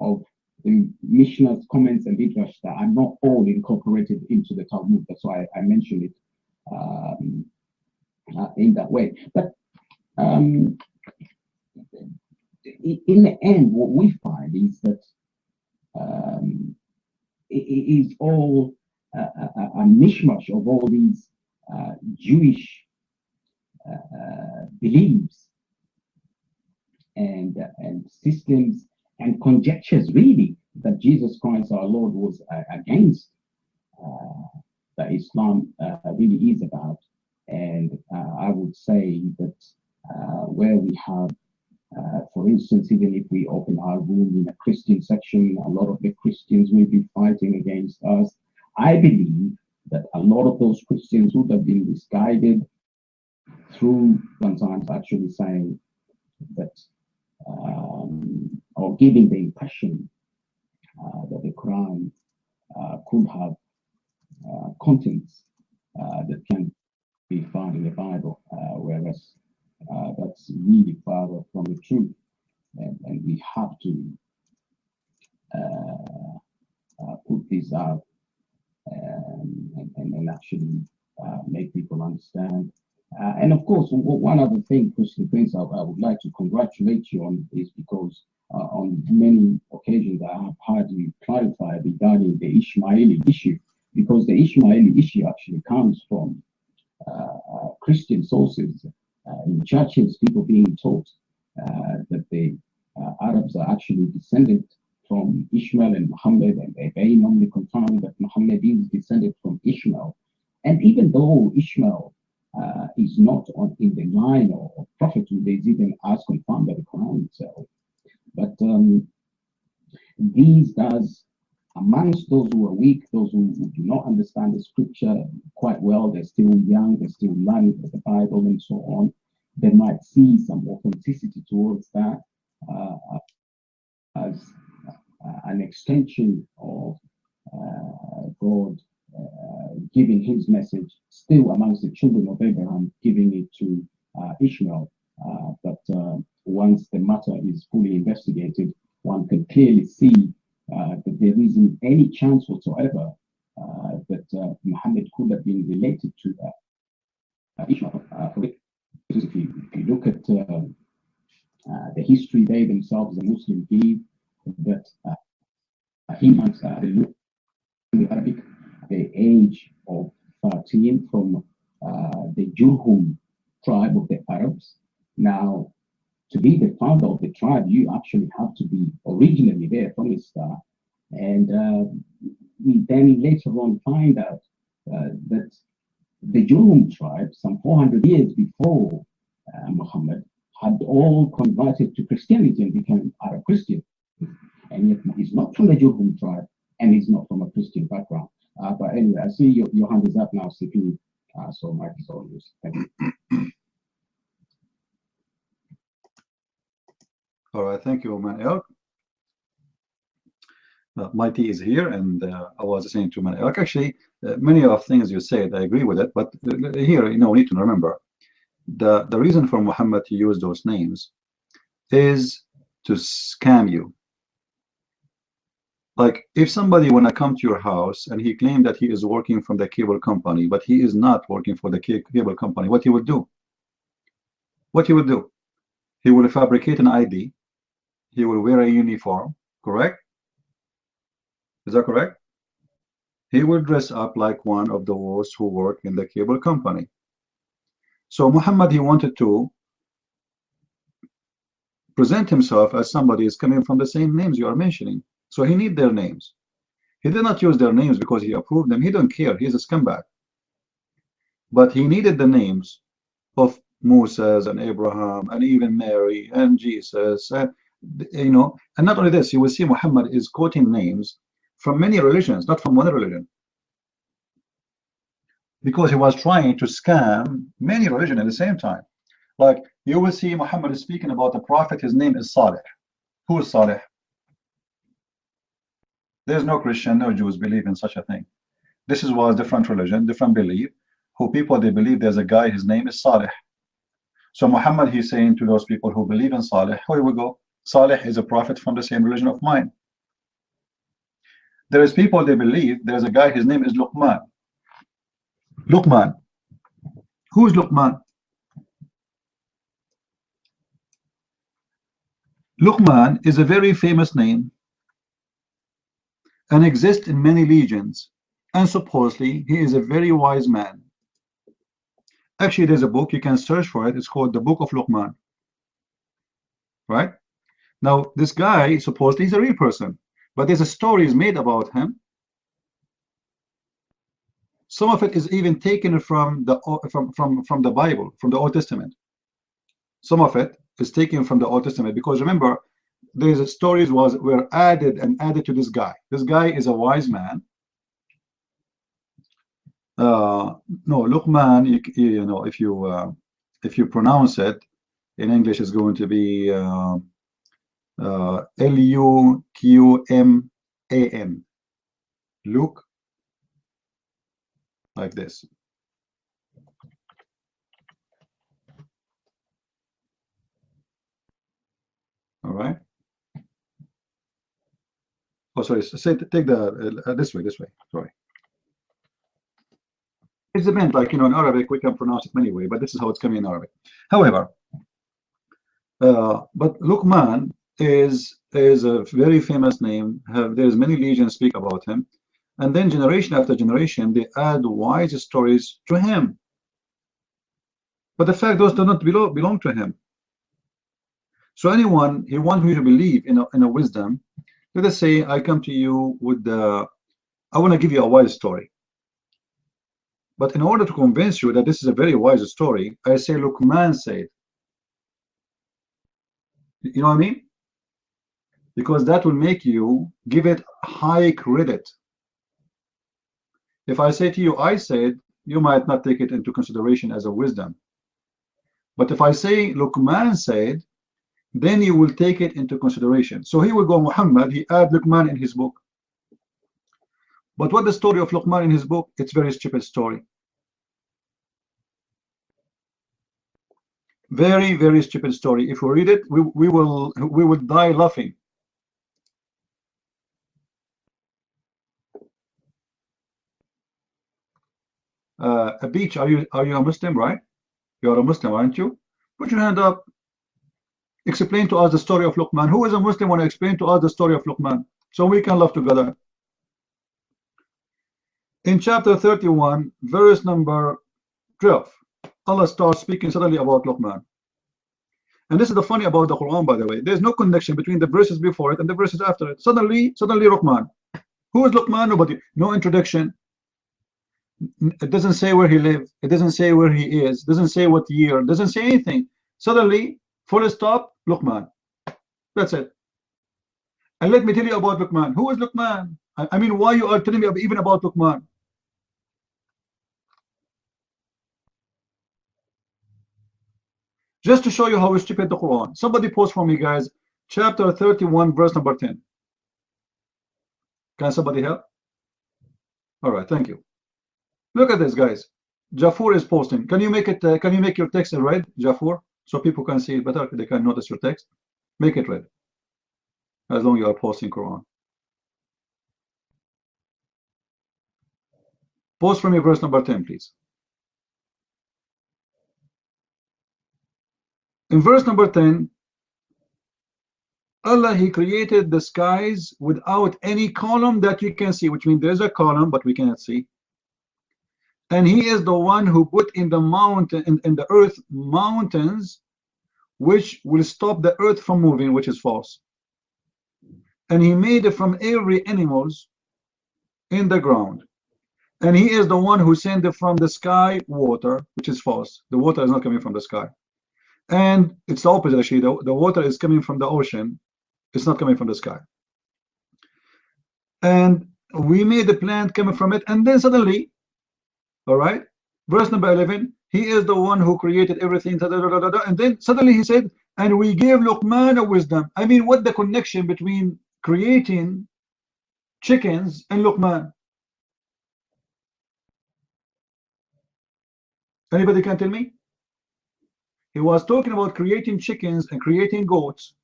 of the Mishnah's comments and Midrash that are not all incorporated into the Talmud. That's why I mentioned it in that way. But in the end, what we find is that it is all a mishmash of all these Jewish beliefs and systems and conjectures, really, that Jesus Christ our Lord was against, that Islam really is about. And I would say that where we have, for instance, even if we open our room in a Christian section, a lot of the Christians will be fighting against us. I believe that a lot of those Christians would have been misguided through sometimes actually saying that, or giving the impression that the Quran could have contents that can be found in the Bible, whereas that's really far from the truth. And we have to put this out and actually make people understand. And of course, one other thing, Christian Prince, I would like to congratulate you on, is because on many occasions I have heard you clarify regarding the Ismaili issue, because the Ismaili issue actually comes from Christian sources, in churches, people being taught that the Arabs are actually descended from Ishmael and Muhammad, and they normally confirm that Muhammad is descended from Ishmael. And even though Ishmael is not in the line of prophethood, is even as confirmed by the Quran itself. But these does amongst those who are weak, those who do not understand the scripture quite well, they're still young, they're still learning the Bible and so on, they might see some authenticity towards that as an extension of God giving his message still amongst the children of Abraham, giving it to Ishmael. But once the matter is fully investigated, one can clearly see that there isn't any chance whatsoever that Muhammad could have been related to Ishmael. If you look at the history, they themselves, the Muslims, give that he must look in the Arabic, the age of 13 from the Jurhum tribe of the Arabs. Now, to be the founder of the tribe, you actually have to be originally there from the start. And we then later on find out that the Jurhum tribe, some 400 years before Muhammad, had all converted to Christianity and became Arab Christian. And yet he's not from the Jurhum tribe and he's not from a Christian background. But anyway, I see your hand is up now, CP. So Mike is all yours. Thank you. All right, thank you, Manuel. Mighty is here, and I was saying to Manuel, actually, many of things you said, I agree with it, but here, we need to remember, the reason for Muhammad to use those names is to scam you. Like, if somebody wanna come to your house and he claimed that he is working from the cable company, but he is not working for the cable company, what he would do? What he would do? He will fabricate an ID. He will wear a uniform, correct? Is that correct? He will dress up like one of those who work in the cable company. So Muhammad, he wanted to present himself as somebody is coming from the same names you are mentioning. So he need their names. He did not use their names because he approved them. He don't care. He's a scumbag. But he needed the names of Moses and Abraham and even Mary and Jesus. And not only this, you will see Muhammad is quoting names from many religions, not from one religion. Because he was trying to scam many religions at the same time. Like, you will see Muhammad is speaking about a prophet, his name is Salih. Who is Salih? There's no Christian, no Jews believe in such a thing. This was different religion, different belief, who people, they believe there's a guy, his name is Salih. So Muhammad, he's saying to those people who believe in Salih, here we go, Salih is a prophet from the same religion of mine. There is people, they believe there's a guy, his name is Luqman. Luqman. Who is Luqman? Luqman is a very famous name and exists in many legends, and supposedly he is a very wise man. Actually, there's a book, you can search for it, it's called the Book of Luqman. Right? Now, this guy, supposedly he's a real person, but there's a stories made about him. Some of it is even taken from the Bible, from the Old Testament. Some of it is taken from the Old Testament, because remember, these stories were added to this guy. This guy is a wise man. No, Luqman, if you pronounce it in English, is going to be Luqman. Luke, like this. All right. Oh, sorry. Take the this way. Sorry. It depends. Like in Arabic, we can pronounce it many ways, but this is how it's coming in Arabic. However, but Luqman is a very famous name. There's many legends speak about him, and then generation after generation they add wise stories to him. But the fact those do not belong to him. So anyone he wants you to believe in a wisdom. Let us say I come to you with I want to give you a wise story. But in order to convince you that this is a very wise story, I say Luqman said. You know what I mean? because that will make you give it high credit. If I say to you, I said, you might not take it into consideration as a wisdom. But if I say Luqman said, then you will take it into consideration. So he will go, Muhammad, he add Luqman in his book. But what the story of Luqman in his book? It's very stupid story. Very, very stupid story. If we read it, we will die laughing. A beach, are you a Muslim, right? You are a Muslim, aren't you? Put your hand up. Explain to us the story of Luqman. Who is a Muslim want to explain to us the story of Luqman so we can laugh together? In chapter 31, verse number 12, Allah starts speaking suddenly about Luqman. And this is the funny about the Quran, by the way. There's no connection between the verses before it and the verses after it. Suddenly Luqman. Who is Luqman? Nobody. No introduction. It doesn't say where he lived. It doesn't say where he is. It doesn't say what year. It doesn't say anything. Suddenly, full stop, Luqman. That's it. And let me tell you about Luqman. Who is Luqman? I mean, why you are telling me even about Luqman? Just to show you how stupid the Quran. Somebody post for me, guys. Chapter 31, verse number 10. Can somebody help? All right, thank you. Look at this, guys. Jafur is posting. Can you make it? Can you make your text in red, Jafur, so people can see it better? They can notice your text. Make it red. As long as you are posting Quran. Post for me verse number 10, please. In verse number 10, Allah, He created the skies without any column that you can see, which means there's a column, but we cannot see. And He is the one who put in the mountain, in the earth, mountains, which will stop the earth from moving, which is false. And He made it from every animals in the ground. And He is the one who sent it from the sky water, which is false. The water is not coming from the sky. And it's the opposite, actually. The water is coming from the ocean. It's not coming from the sky. And we made the plant coming from it. And then suddenly, all right, verse number 11, He is the one who created everything. And then suddenly He said, and we gave Luqman a wisdom. I mean, what the connection between creating chickens and Luqman? Anybody can tell me? He was talking about creating chickens and creating goats.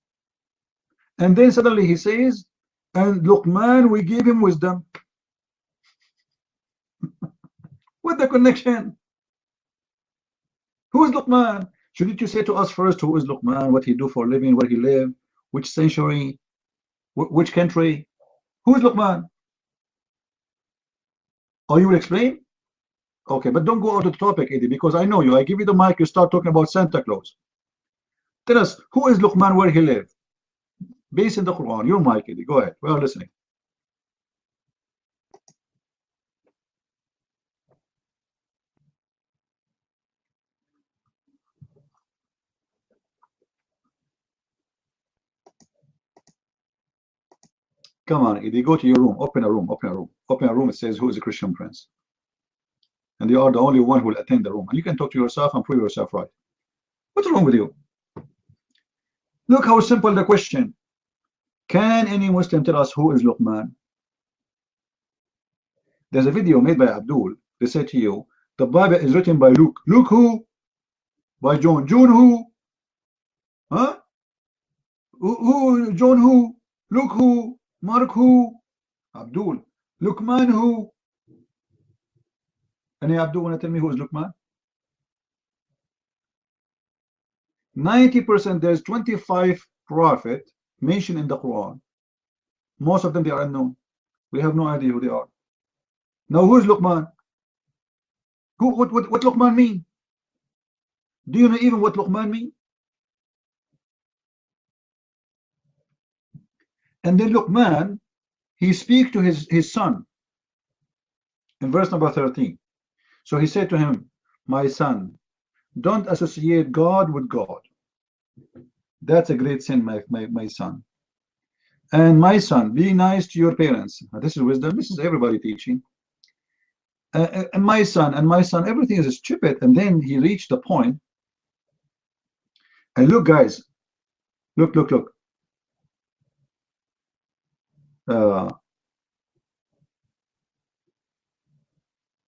And then suddenly He says, and Luqman, we gave him wisdom. What the connection? Who is Luqman? Shouldn't you say to us first who is Luqman, what he do for a living, where he live, which century, which country? Who is Luqman? Oh, you will explain? Okay, but don't go out of the topic, Eddie, because I know you. I give you the mic, you start talking about Santa Claus. Tell us, who is Luqman, where he live? Based in the Quran. Your mic, Eddie. Go ahead. We are listening. Come on, Eddie, go to your room. Open a room. Open a room. Open a room. It says, who is a Christian prince? And you are the only one who will attend the room. And you can talk to yourself and prove yourself right. What's wrong with you? Look how simple the question. Can any Muslim tell us who is Luqman? There's a video made by Abdul. They say to you, the Bible is written by Luke. Luke who? By John. John who? Huh? Who? John who? Luke who? Mark who? Abdul. Luqman who? Any Abdul want to tell me who is Luqman? 90%, there's 25 prophets mentioned in the Quran. Most of them, they are unknown. We have no idea who they are. Now, who is Luqman? What Luqman mean? Do you know even what Luqman mean? And then Luqman, he speak to his son in verse number 13. So he said to him, my son, don't associate God with God. That's a great sin, my son. And my son, be nice to your parents. This is wisdom. This is everybody teaching. And my son, everything is stupid. And then he reached the point. And look, guys, look.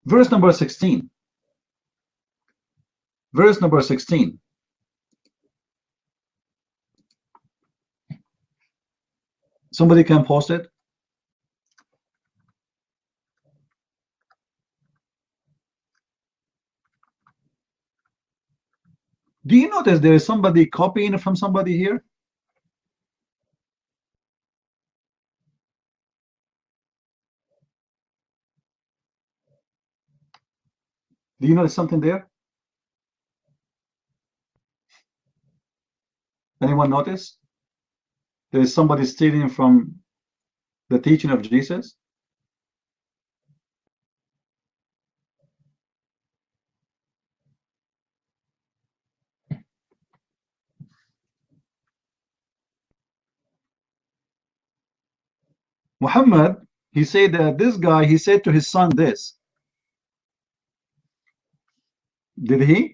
Verse number 16. Verse number 16. Somebody can post it. Do you notice there is somebody copying from somebody here? Do you notice something there? Anyone notice? There is somebody stealing from the teaching of Jesus? Muhammad, he said that this guy, he said to his son this. Did he?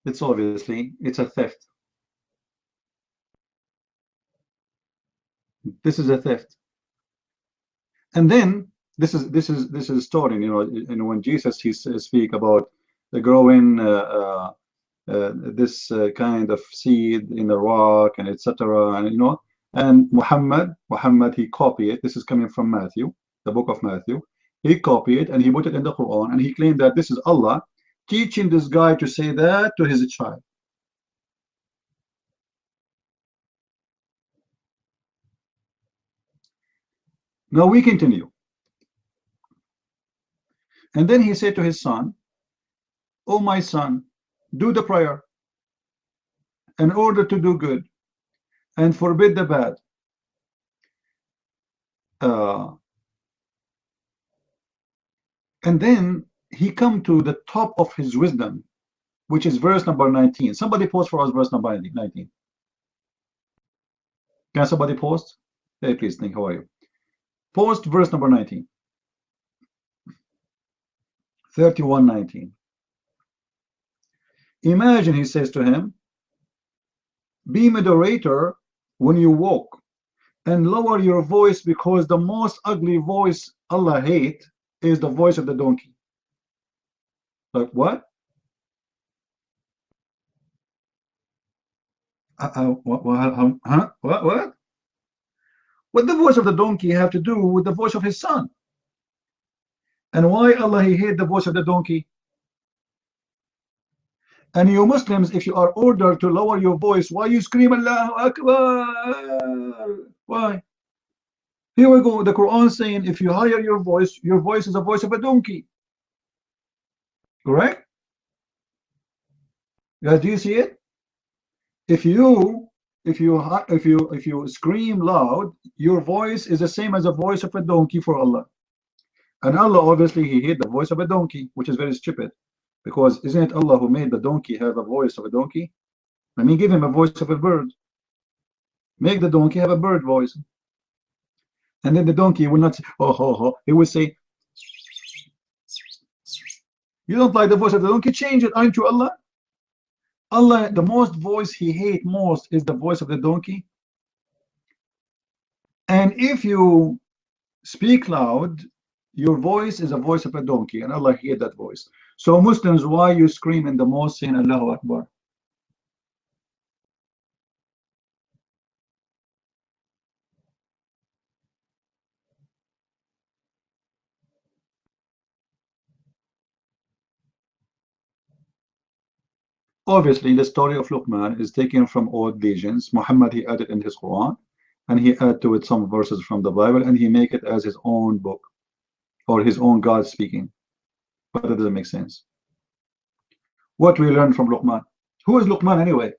It's obviously, it's a theft. This is a theft. And then this is story, when Jesus he speak about the growing this kind of seed in the rock and etc. And Muhammad he copied it. This is coming from Matthew, the book of Matthew. He copied it and he put it in the Quran, and he claimed that this is Allah teaching this guy to say that to his child. Now we continue. And then he said to his son, "Oh my son, do the prayer in order to do good and forbid the bad." And then he come to the top of his wisdom, which is verse number 19. Somebody post for us verse number 19. Can somebody post? Hey, please, think, how are you? Post verse number 19. 31:19. Imagine, he says to him, be moderator when you walk and lower your voice, because the most ugly voice Allah hate is the voice of the donkey. Like what? What? What the voice of the donkey have to do with the voice of his son? And why Allah he hate the voice of the donkey? And you Muslims, if you are ordered to lower your voice, why you scream Allahu Akbar? Why? Here we go, the Quran saying if you higher your voice is the voice of a donkey. Correct? Guys, do you see it? If you scream loud, your voice is the same as the voice of a donkey for Allah. And Allah obviously he hate the voice of a donkey, which is very stupid. Because isn't it Allah who made the donkey have a voice of a donkey? I mean, give him a voice of a bird. Make the donkey have a bird voice. And then the donkey will not say, oh, ho, ho. He will say, you don't like the voice of the donkey? Change it. Aren't you Allah? Allah, the most voice he hate most is the voice of the donkey. And if you speak loud, your voice is a voice of a donkey, and Allah hate that voice. So Muslims, why you scream in the mosque saying Allahu Akbar? Obviously, the story of Luqman is taken from old legends. Muhammad he added in his Quran, and he add to it some verses from the Bible, and he make it as his own book, or his own God speaking. But that doesn't make sense. What we learn from Luqman? Who is Luqman anyway?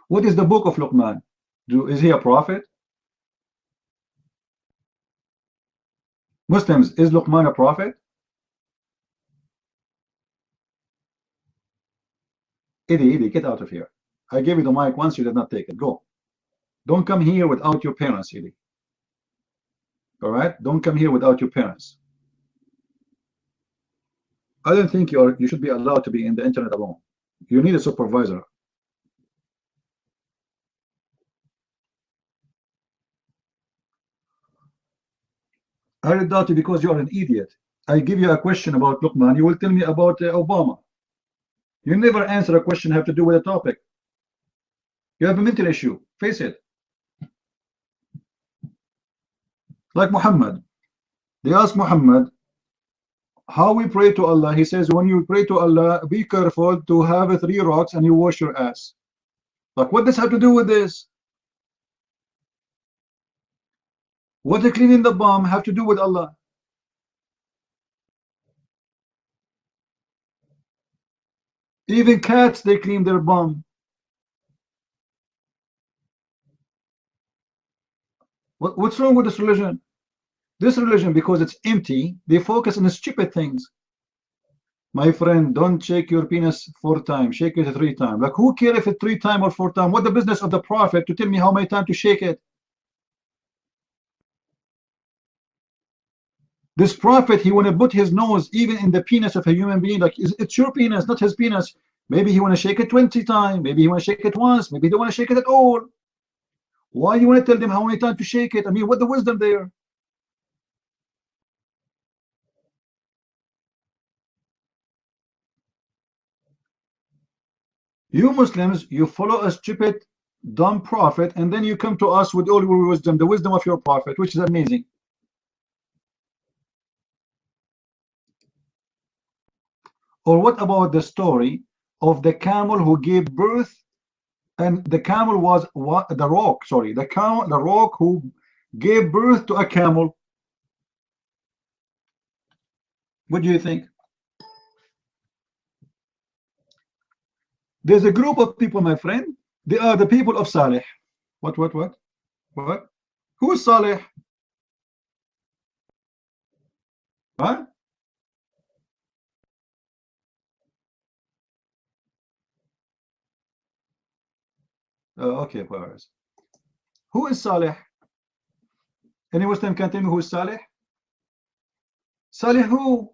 What is the book of Luqman? Is he a prophet? Muslims, is Luqman a prophet? Idi, get out of here. I gave you the mic once, you did not take it. Go. Don't come here without your parents, Idi. All right? Don't come here without your parents. I don't think you should be allowed to be in the internet alone. You need a supervisor. I read out because you are an idiot. I give you a question about Luqman, you will tell me about Obama. You never answer a question have to do with a topic. You have a mental issue. Face it. Like Muhammad. They ask Muhammad how we pray to Allah. He says, when you pray to Allah, be careful to have 3 rocks and you wash your ass. Like, what does have to do with this? What the cleaning the bum have to do with Allah? Even cats, they clean their bum. What's wrong with this religion? This religion, because it's empty, they focus on the stupid things. My friend, don't shake your penis 4 times, shake it 3 times. Like, who cares if it's 3 times or 4 times? What the business of the prophet to tell me how many times to shake it? This prophet, he want to put his nose even in the penis of a human being. Like, it's your penis, not his penis. Maybe he want to shake it 20 times. Maybe he want to shake it once. Maybe he don't want to shake it at all. Why you want to tell them how many times to shake it? I mean, what the wisdom there? You Muslims, you follow a stupid, dumb prophet, and then you come to us with all your wisdom, the wisdom of your prophet, which is amazing. Or what about the story of the camel who gave birth, and the camel was what? The rock, sorry, the rock who gave birth to a camel. What do you think? There's a group of people, my friend. They are the people of Saleh. What? Who is Saleh? Huh? Okay, who is Saleh? Any Muslim can tell me who is Saleh? Saleh who?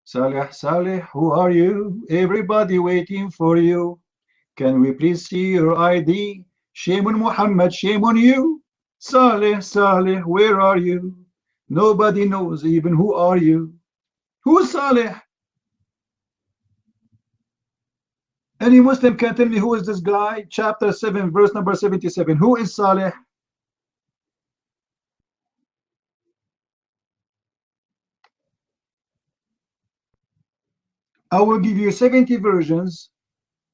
Saleh, who are you? Everybody waiting for you. Can we please see your ID? Shame on Muhammad, shame on you. Saleh, where are you? Nobody knows even who are you. Who is Saleh? Any Muslim can tell me who is this guy? Chapter 7, verse number 77. Who is Saleh? I will give you 70 versions.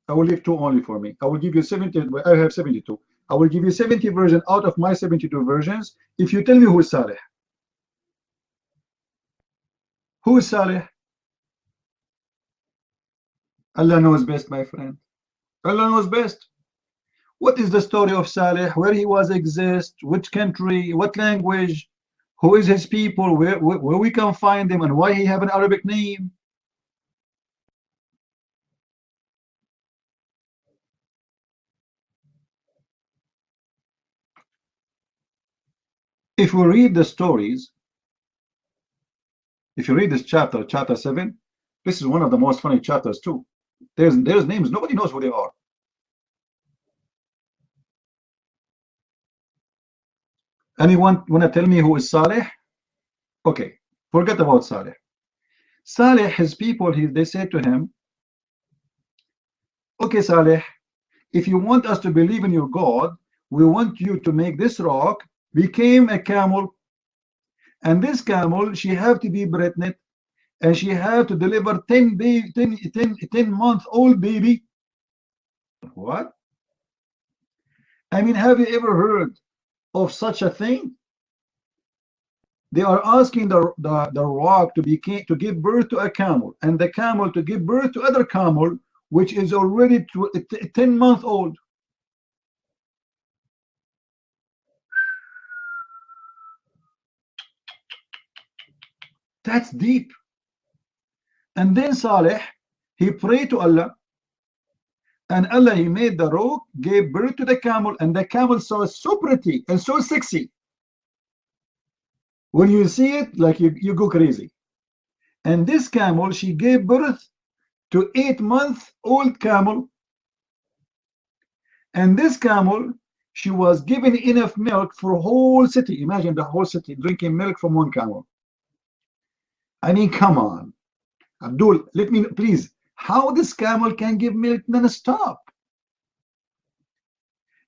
I will leave 2 only for me. I will give you 70. I have 72. I will give you 70 versions out of my 72 versions if you tell me who is Saleh. Who is Saleh? Allah knows best, my friend. Allah knows best. What is the story of Saleh? Where he was exist? Which country? What language? Who is his people? Where we can find them, and why he have an Arabic name? If we read the stories, if you read this chapter 7, this is one of the most funny chapters too. There's names, nobody knows who they are. Anyone want to tell me who is Saleh? Okay, forget about Saleh. Saleh, his people, they said to him, okay, Saleh, if you want us to believe in your God, we want you to make this rock became a camel, and this camel, she have to be pregnant, and she have to deliver 10 month old baby. What? I mean, have you ever heard of such a thing? They are asking the rock to give birth to a camel, and the camel to give birth to other camel, which is already 10 months old. That's deep. And then Saleh, he prayed to Allah, and Allah, he made the rock, gave birth to the camel, and the camel saw so pretty and so sexy. When you see it, like you go crazy. And this camel, she gave birth to 8-month-old camel. And this camel, she was given enough milk for a whole city. Imagine the whole city drinking milk from one camel. I mean, come on. Abdul, let me, please, how this camel can give milk non-stop?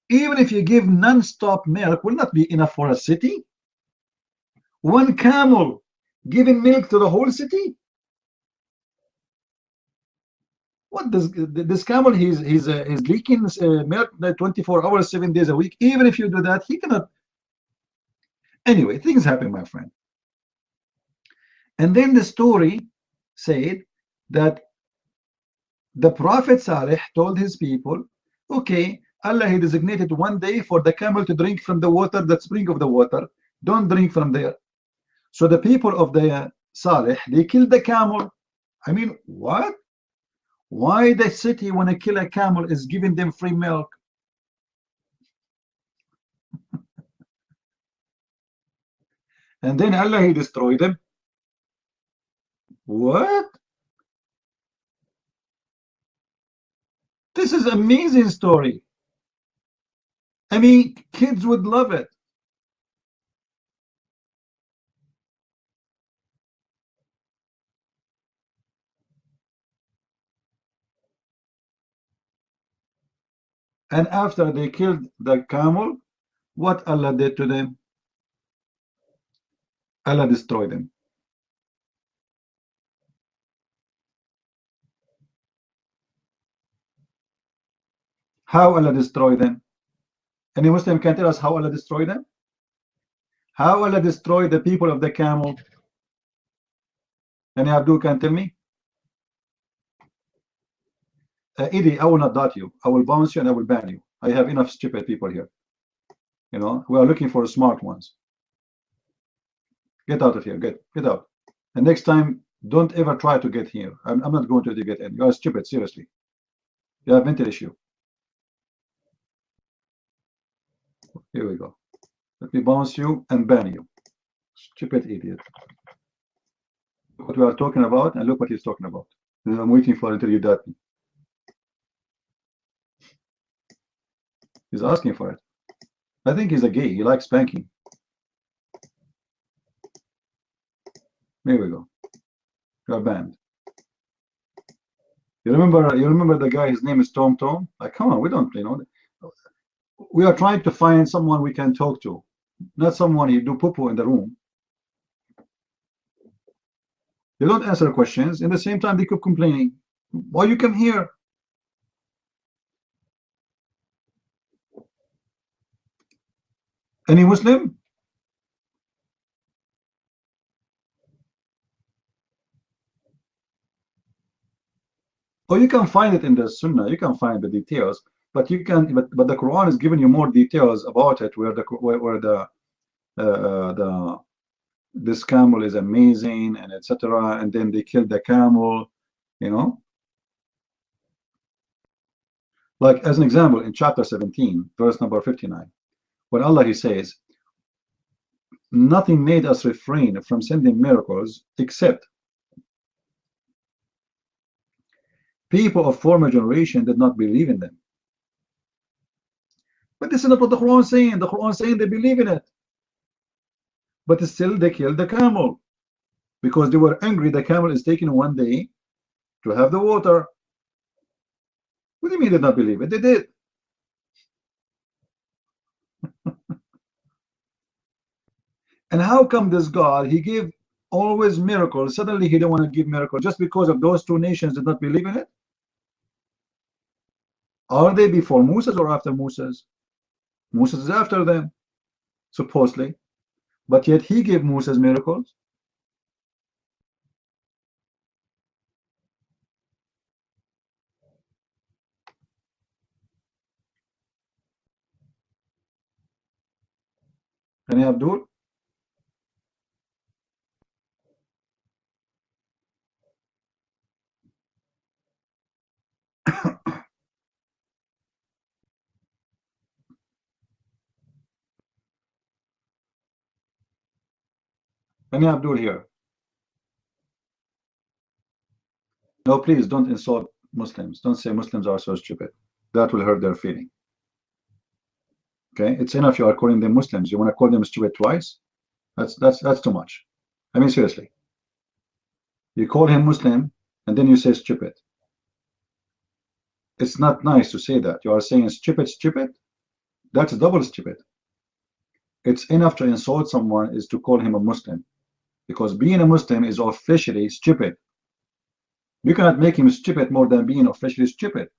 Even if you give non-stop milk, will not be enough for a city. One camel giving milk to the whole city? What does this camel? He's leaking milk 24 hours, 7 days a week. Even if you do that, he cannot. Anyway, things happen, my friend. And then the story said that the Prophet Saleh told his people, okay, Allah, he designated one day for the camel to drink from the water, that spring of the water. Don't drink from there. So the people of the Saleh, they killed the camel. I mean, what? Why the city, when I kill a camel, is giving them free milk? And then Allah, he destroyed them. What? This is an amazing story. I mean, kids would love it. And after they killed the camel, what Allah did to them? Allah destroyed them. How Allah destroyed them? Any Muslim can tell us how Allah destroyed them? How Allah destroyed the people of the camel? Any Abdul can tell me? Idi, I will not dot you. I will bounce you and I will ban you. I have enough stupid people here. You know, we are looking for smart ones. Get out of here. Get out. And next time, don't ever try to get here. I'm not going to let you get in. You are stupid, seriously. You have mental issue. Here we go. Let me bounce you and ban you. Stupid idiot. What we are talking about, and look what he's talking about. I'm waiting for until you dot me. He's asking for it. I think he's a gay. He likes spanking. Here we go. You are banned. You remember the guy, his name is Tom Tom? Like, come on, we don't, you know. We are trying to find someone we can talk to, not someone you do poo-poo in the room. They don't answer questions. In the same time, they keep complaining. Why you come here? Any Muslim? Oh, you can find it in the Sunnah. You can find the details, but you can. But the Quran is giving you more details about it, where this camel is amazing and etc. And then they killed the camel, you know. Like as an example, in chapter 17, verse number 59, when Allah he says, "Nothing made us refrain from sending miracles except people of former generation did not believe in them." But this is not what the Quran is saying. The Quran is saying they believe in it. But still they killed the camel because they were angry. The camel is taken one day to have the water. What do you mean they did not believe it? They did. And how come this God, he gave always miracles, suddenly he don't want to give miracles just because of those two nations did not believe in it? Are they before Moses or after Moses? Moses is after them, supposedly. But yet he gave Moses miracles. Any Abdul? Any Abdul here? No, please don't insult Muslims. Don't say Muslims are so stupid. That will hurt their feeling. Okay, it's enough you are calling them Muslims. You want to call them stupid twice? That's too much. I mean, seriously. You call him Muslim and then you say stupid. It's not nice to say that. You are saying stupid, stupid. That's double stupid. It's enough to insult someone is to call him a Muslim, because being a Muslim is officially stupid. You cannot make him stupid more than being officially stupid.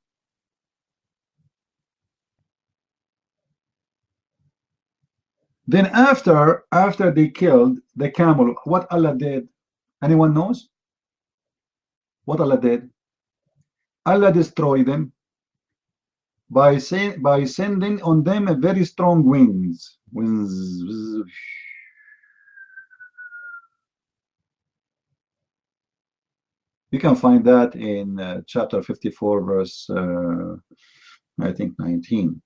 Then after they killed the camel, what Allah did? Anyone knows? What Allah did? Allah destroyed them by sending on them a very strong winds. You can find that in chapter 54, verse I think 19.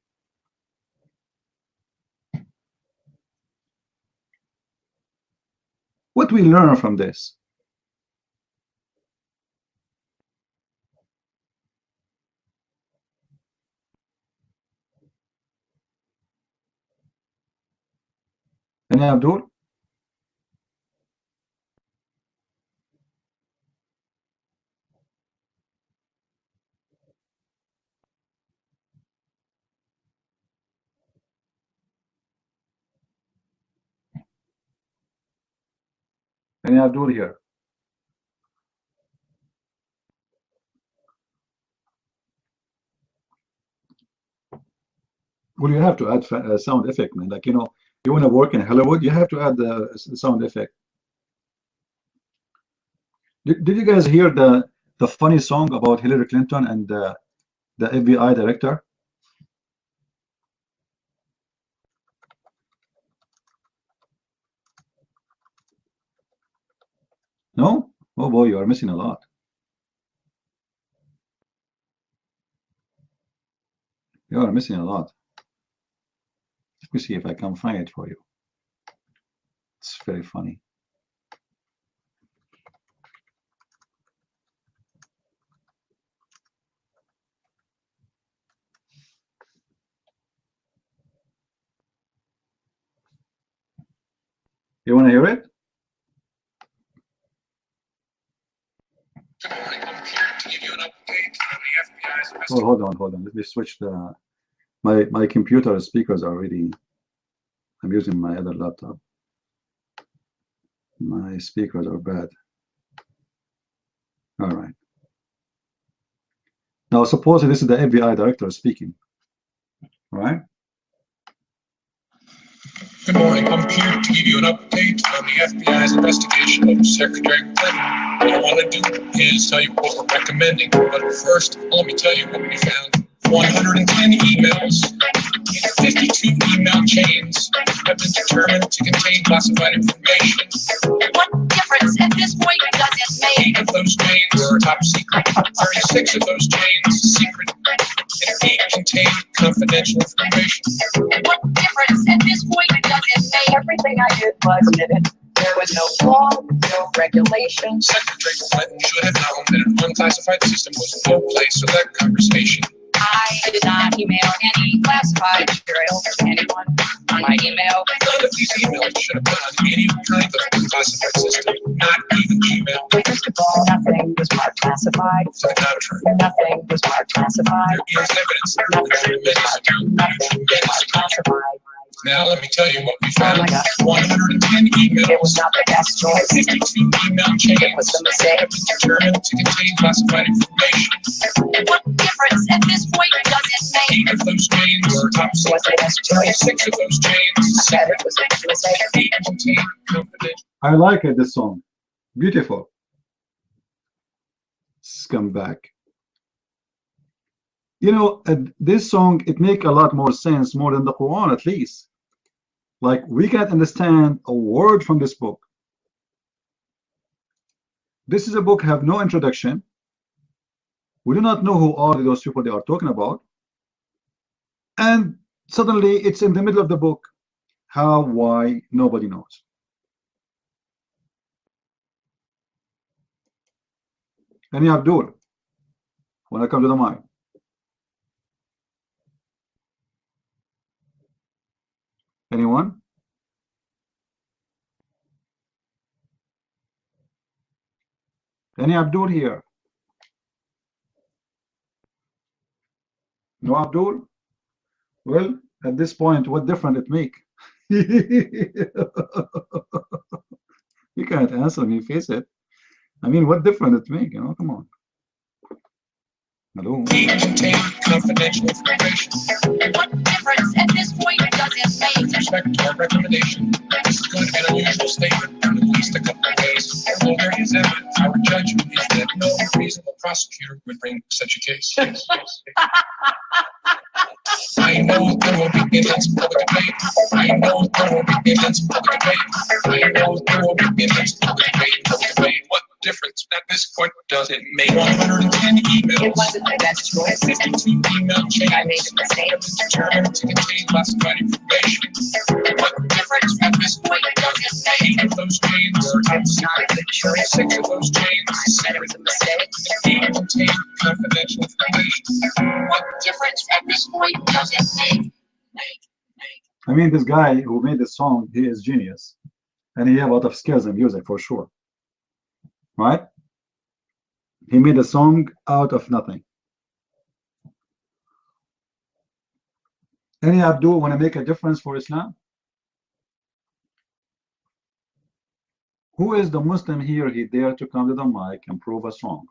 What we learn from this? Any Abdul? Any Abdul here? Well, you have to add a sound effect, man. Like, you know, you want to work in Hollywood, you have to add the sound effect. Did you guys hear the funny song about Hillary Clinton and the FBI director? No? Oh boy, you are missing a lot. You are missing a lot. Let me see if I can find it for you. It's very funny. You want to hear it? Oh, hold on. Let me switch the my computer speakers are already. I'm using my other laptop. My speakers are bad. All right. Now, suppose this is the FBI director speaking. All right. Good morning. I'm here to give you an update on the FBI's investigation of Secretary Clinton. What I want to do is tell you what we're recommending. But first, let me tell you what we found. 110 emails in 52 email chains have been determined to contain classified information. What difference at this point does it make? 8 of those chains are top secret. 36 of those chains secret. And 8 contain confidential information. What difference at this point does it make? Everything I did was admitted. There was no law, no regulation. Secretary Clinton should have known that an unclassified system was no place for that conversation. I did not email any classified material to anyone on my email. None of these emails should have been on any kind of classified system, not even Gmail. First of all, nothing was marked classified. To the contrary, Nothing was marked classified. there is evidence that there are Nothing was marked classified. Now let me tell you what we Oh found. my God. 110 emails. It was not the best choice. 52 email chains It was a mistake. have been determined to contain classified information. What difference at this point does it make? 8 of those chains are top Was the secret. best choice. 6 of those chains I said secret. it was a mistake. 8 contain confidential. I like it, this song. Beautiful. Scumbag. You know, this song, it make a lot more sense, more than the Quran at least. Like, we can understand a word from this book. This is a book have no introduction. We do not know who are those people they are talking about. And suddenly it's in the middle of the book. How, why, nobody knows. Any Abdul? When I come to the mic. Anyone? Any Abdul here? No Abdul? Well, at this point, what difference it make? You can't answer me, face it. I mean, what difference it make? You know, come on. Hello. Contain confidential information. What difference at this point does it make? With respect to our recommendation, this is going to be an unusual statement in at least a couple of ways. Although there is evidence, our judgment is that no reasonable prosecutor would bring such a case. I know there will be intense public debate. I know there will be intense public debate. I know there will be intense public debate. What difference at this point does it make? 110 emails. It wasn't my best choice. 52 email chains. I made a mistake. Determined to contain classified information. What difference at this point does it make? 8 of those chains are top It's secret. not a good choice. 6 of those I chains said it was a mistake. contain confidential information. What difference at this point does it make? I mean, this guy who made this song, he is genius. And he have a lot of skills in music for sure. Right? He made a song out of nothing. Any Abdul want to make a difference for Islam? Who is the Muslim here? He dare to come to the mic and prove us wrong.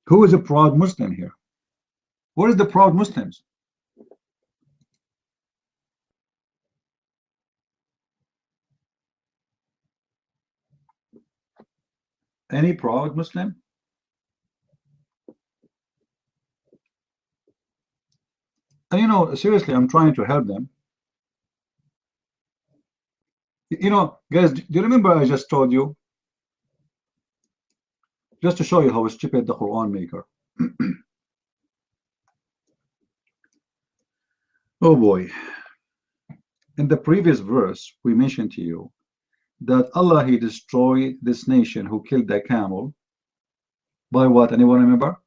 Who is a proud Muslim here? Where is the proud Muslims? Any proud Muslim? And you know, seriously, I'm trying to help them. You know, guys, do you remember I just told you? Just to show you how stupid the Quran maker. Oh boy. In the previous verse, we mentioned to you that Allah, He destroyed this nation who killed the camel by what? Anyone remember?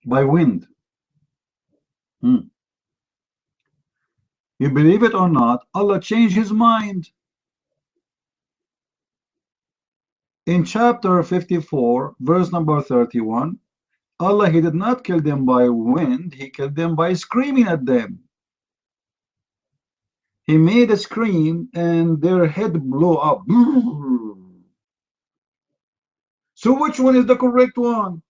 By wind. You believe it or not, Allah changed His mind. In chapter 54, verse number 31, Allah, He did not kill them by wind, He killed them by screaming at them. He made a scream and their head blew up. So which one is the correct one?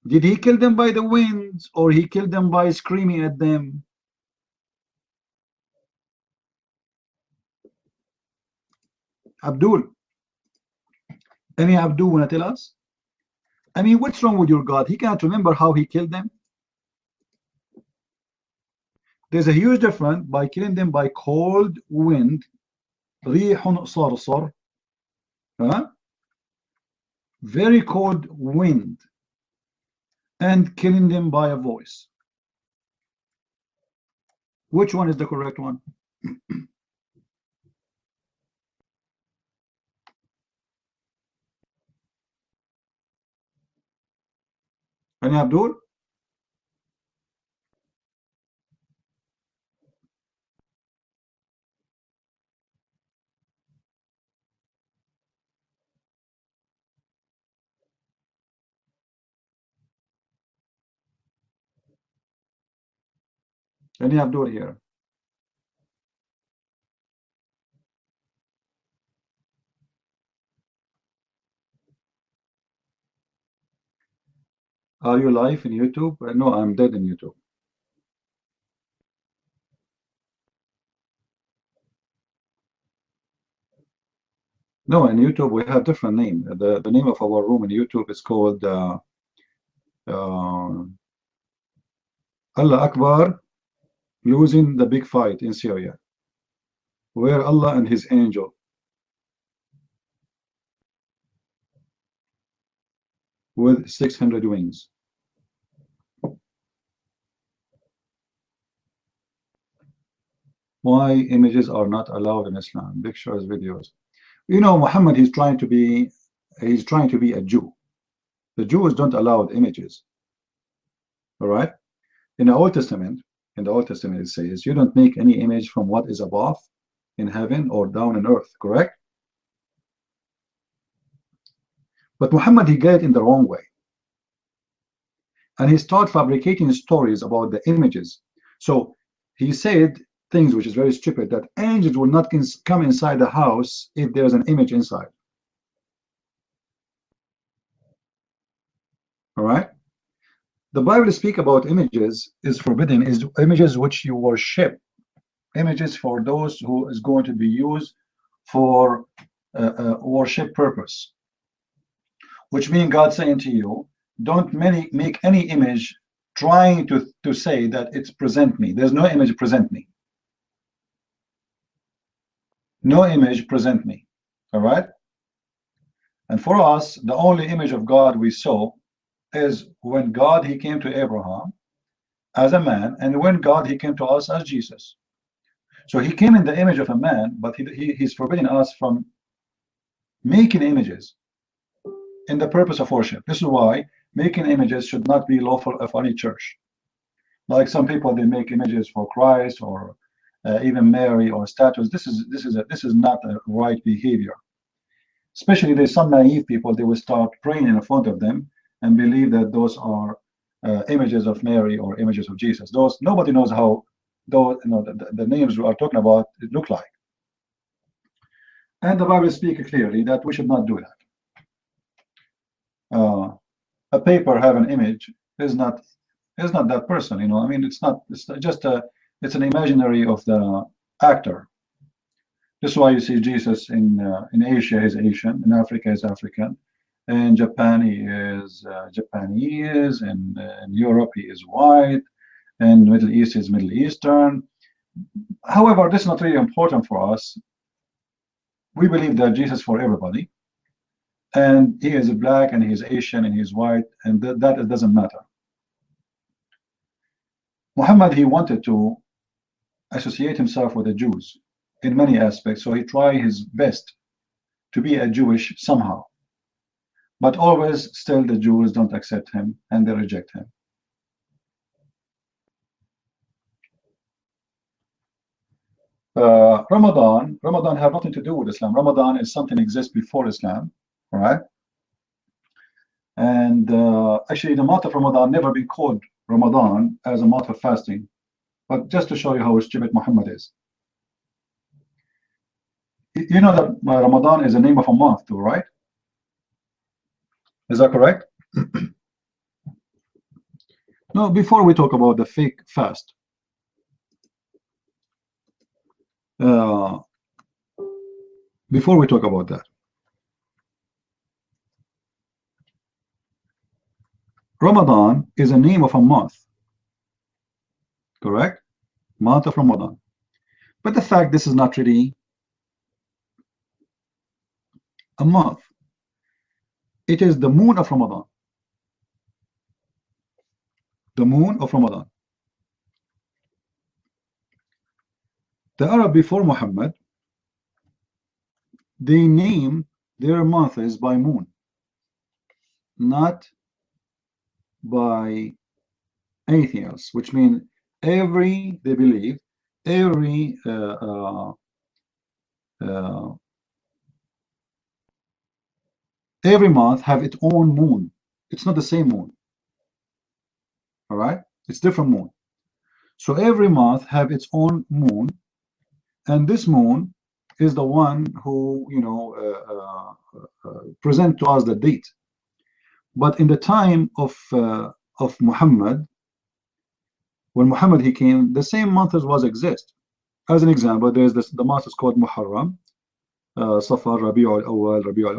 Did He kill them by the wind or He killed them by screaming at them? Abdul. Any Abdul wanna tell us? I mean, what's wrong with your God? He can't remember how He killed them. There's a huge difference by killing them by cold wind, ريح صرصر, very cold wind, and killing them by a voice. Which one is the correct one? Any Abdul? Any Abdul here? Are you live in YouTube? No, I'm dead in YouTube. No, in YouTube we have different name. The name of our room in YouTube is called Allah Akbar, losing the big fight in Syria, where Allah and His angel with 600 wings. Why images are not allowed in Islam? Pictures, videos. You know, Muhammad, he's trying to be a Jew. The Jews don't allow images. All right. In the Old Testament, it says you don't make any image from what is above in heaven or down in earth. Correct? But Muhammad, he got it in the wrong way, and he started fabricating stories about the images. So he said things which is very stupid, that angels will not come inside the house if there's an image inside. All right. The Bible speak about images is forbidden, is images which you worship, images for those who is going to be used for worship purpose, which means God saying to you, don't make any image trying to say that it's present me. There's no image present me. No image present me. All right. And for us, the only image of God we saw is when God, he came to Abraham as a man, and when God, he came to us as Jesus. So he came in the image of a man, but he's forbidding us from making images in the purpose of worship. This is why making images should not be lawful of any church. Like some people, they make images for Christ or even Mary or statues. This is not a right behavior. Especially there's some naive people, they will start praying in front of them and believe that those are images of Mary or images of Jesus. Those, nobody knows how those, the names we are talking about look like. And the Bible speaks clearly that we should not do that. A paper have an image is not that person. I mean, it's just it's an imaginary of the actor. This is why you see Jesus in Asia is Asian, in Africa is African. In Japan, he is Japanese, and in Europe, he is white, and Middle East is Middle Eastern. However, this is not really important for us. We believe that Jesus is for everybody, and he is black, and he is Asian, and he is white, and that it doesn't matter. Muhammad, he wanted to associate himself with the Jews in many aspects, so he tried his best to be a Jewish somehow. But always, still, the Jews don't accept him and they reject him. Ramadan have nothing to do with Islam. Ramadan is something that exists before Islam, all right? And actually, the month of Ramadan never been called Ramadan as a month of fasting. But just to show you how stupid Muhammad is. You know that Ramadan is the name of a month too, right? Is that correct? No, before we talk about the fake fast, before we talk about that, Ramadan is a name of a month, correct? Month of Ramadan. But the fact this is not really a month. It is the moon of Ramadan. The moon of Ramadan. The Arab before Muhammad, they name their months by moon, not by anything else, which means they believe every month have its own moon. It's not the same moon. All right, it's different moon. So every month have its own moon, and this moon is the one who present to us the date. But in the time of Muhammad, when Muhammad he came, the same months was exist. As an example, there's the month is called Muharram, Safar, Rabi'ul Awwal. Rabi'ul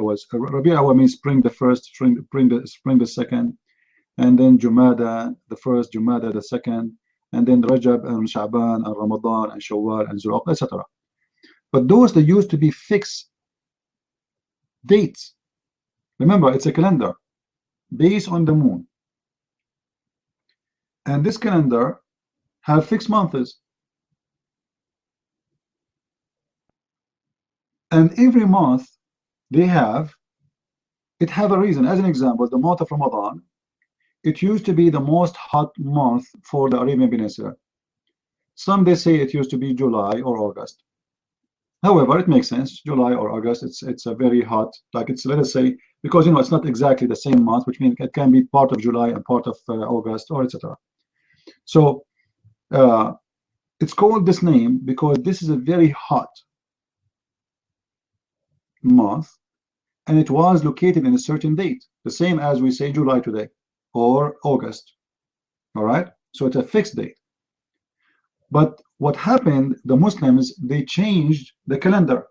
Awwal means spring the first, spring the second, and then Jumada the first, Jumada the second, and then Rajab and Sha'ban and Ramadan and Shawwal and Zulqa'dah, etc. But those that used to be fixed dates. Remember, it's a calendar based on the moon, and this calendar have fixed months. And every month they have a reason. As an example, the month of Ramadan, it used to be the most hot month for the Arabian Peninsula. Some they say it used to be July or August. However, it makes sense. July or August, it's a very hot, like it's, let us say, because it's not exactly the same month, which means it can be part of July and part of August, or etc. So it's called this name because this is a very hot month, and it was located in a certain date, the same as we say July today or August. All right, so it's a fixed date. But what happened, the Muslims, they changed the calendar.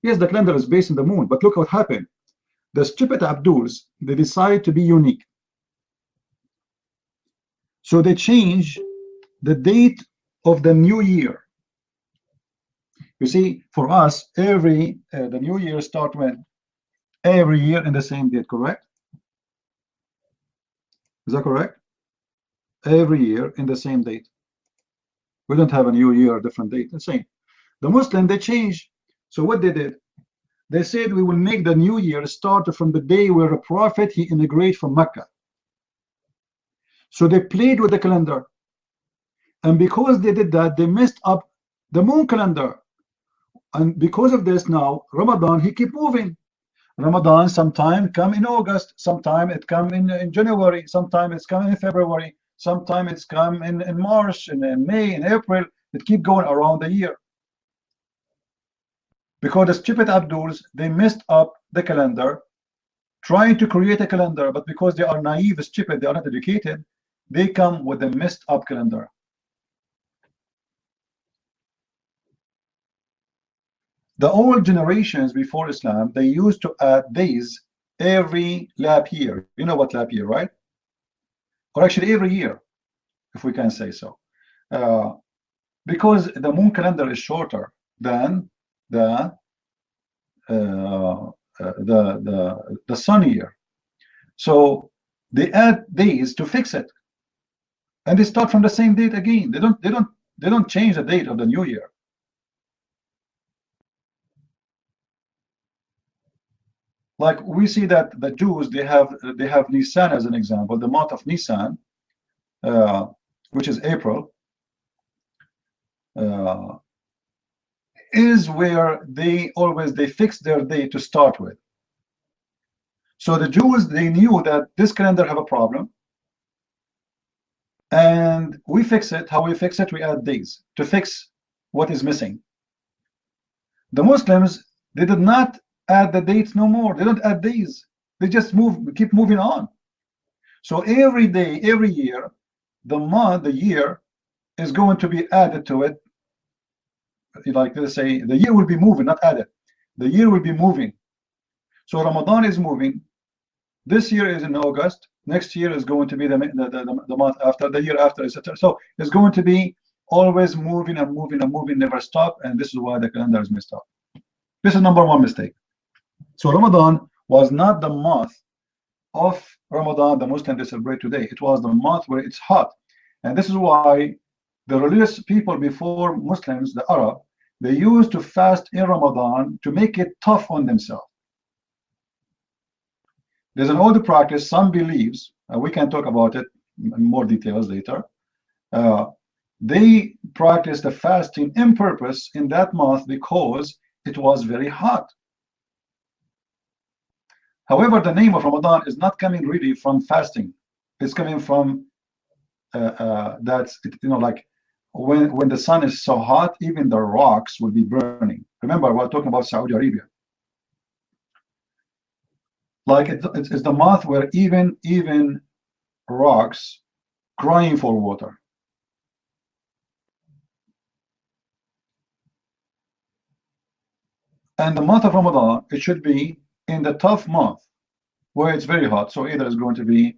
Yes, the calendar is based on the moon, but look what happened. The stupid Abduls, they decide to be unique. So they change the date of the new year. You see, for us, the new year starts when? Every year in the same date, correct? Is that correct? Every year in the same date. We don't have a new year, different date, the same. The Muslim, they change. So what they did, they said we will make the new year start from the day where the Prophet, he immigrated from Mecca. So they played with the calendar. And because they did that, they messed up the moon calendar. And because of this now, Ramadan, he keep moving. Ramadan sometime come in August, sometime it come in January, sometime it's come in February, sometime it's come in March, and in May, in April. It keep going around the year. Because the stupid Abduls, they messed up the calendar, trying to create a calendar, but because they are naive, stupid, they are not educated, they come with a messed up calendar. The old generations before Islam, they used to add days every leap year. You know what leap year, right? Or actually every year, if we can say so. Because the moon calendar is shorter than the sun year. So they add days to fix it. And they start from the same date again. They don't change the date of the new year. Like we see that the Jews, they have Nisan as an example. The month of Nisan, which is April, is where they fix their day to start with. So the Jews, they knew that this calendar have a problem, and we fix it. How we fix it? We add days to fix what is missing. The Muslims, they did not add the dates no more. They don't add days. They just keep moving on. So every day, every year, the year is going to be added to it. Like they say, the year will be moving, not added. The year will be moving. So Ramadan is moving. This year is in August. Next year is going to be the month after, the year after, etc. So it's going to be always moving and moving and moving, never stop. And this is why the calendar is messed up. This is number one mistake. So Ramadan was not the month of Ramadan the Muslims they celebrate today. It was the month where it's hot. And this is why the religious people before Muslims, the Arab, they used to fast in Ramadan to make it tough on themselves. There's an older practice, some believes, we can talk about it in more details later. They practiced the fasting in purpose in that month because it was very hot. However, the name of Ramadan is not coming really from fasting. It's coming from like when the sun is so hot, even the rocks will be burning. Remember, we're talking about Saudi Arabia. Like it's the month where even rocks crying for water. And the month of Ramadan, it should be in the tough month where it's very hot. So either it's going to be,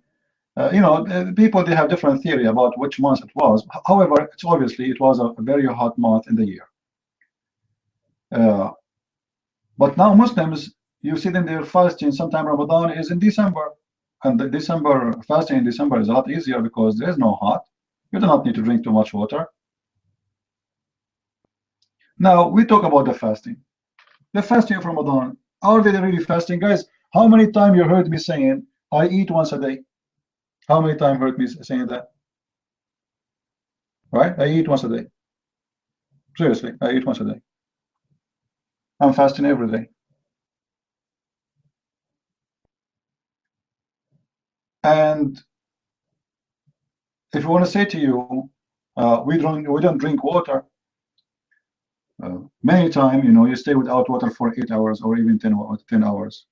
people, they have different theory about which month it was. However, it was a very hot month in the year. But now Muslims, you see them, they're fasting. Sometime Ramadan is in December. And the fasting in December is a lot easier because there's no hot. You do not need to drink too much water. Now we talk about the fasting. The fasting of Ramadan. Are they really fasting, guys? How many times you heard me saying I eat once a day? How many times heard me saying that? Right? I eat once a day. Seriously, I eat once a day. I'm fasting every day. And if I want to say to you, we don't drink water. Many times, you know, you stay without water for 8 hours or even 10 hours.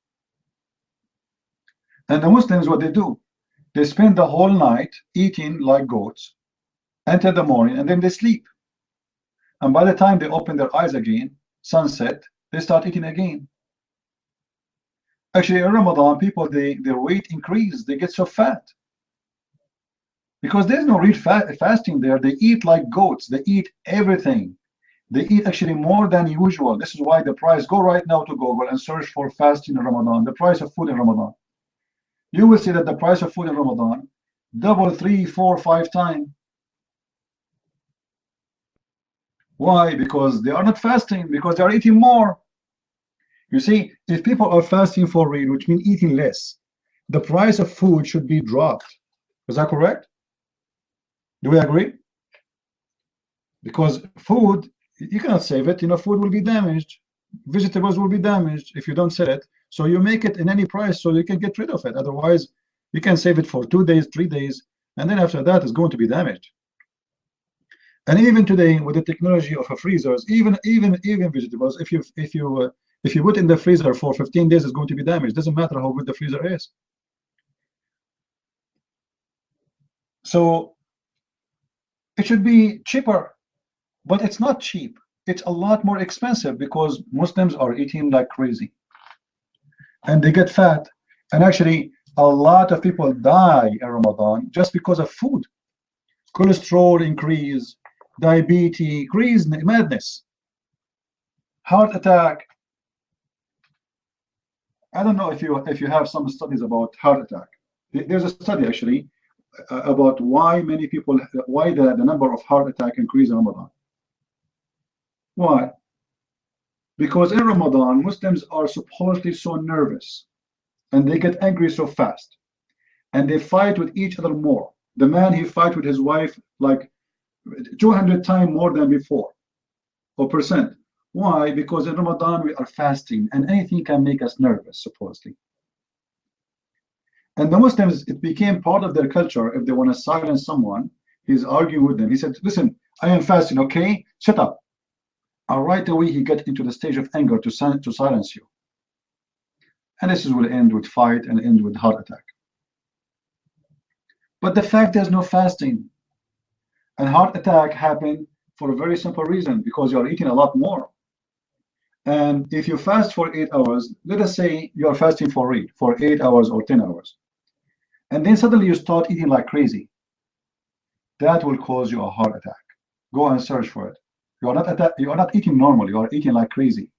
And the Muslims, what they do, they spend the whole night eating like goats until the morning, and then they sleep. And by the time they open their eyes again, sunset, they start eating again. Actually, in Ramadan, people, their weight increase. They get so fat. Because there's no real fasting there. They eat like goats. They eat everything. They eat actually more than usual. This is why the price, go right now to Google and search for fasting in Ramadan, the price of food in Ramadan. You will see that the price of food in Ramadan double, 3, 4, 5 times. Why? Because they are not fasting, because they are eating more. You see, if people are fasting for real, which means eating less, the price of food should be dropped. Is that correct? Do we agree? Because food, you cannot save it. You know, food will be damaged. Vegetables will be damaged if you don't sell it. So you make it in any price so you can get rid of it. Otherwise, you can save it for 2 days, 3 days, and then after that, it's going to be damaged. And even today, with the technology of freezers, even vegetables, if you put in the freezer for 15 days, it's going to be damaged. Doesn't matter how good the freezer is. So it should be cheaper, but it's not cheap. It's a lot more expensive because Muslims are eating like crazy, and they get fat. And actually, a lot of people die in Ramadan just because of food. Cholesterol increase, diabetes, increase, madness, heart attack. I don't know if you have some studies about heart attack. There's a study actually about why the number of heart attack increase in Ramadan. Why? Because in Ramadan, Muslims are supposedly so nervous, and they get angry so fast, and they fight with each other more. The man, he fight with his wife like 200 times more than before, or percent. Why? Because in Ramadan we are fasting, and anything can make us nervous, supposedly. And the Muslims, it became part of their culture. If they want to silence someone, he's arguing with them. He said, listen, I am fasting, okay? Shut up. And right away, he get into the stage of anger to silence you. And this will end with fight and end with heart attack. But the fact there's no fasting. And heart attack happen for a very simple reason, because you're eating a lot more. And if you fast for 8 hours, let us say you're fasting for 8 hours or 10 hours. And then suddenly you start eating like crazy. That will cause you a heart attack. Go and search for it. You are not eating normally, you are eating like crazy.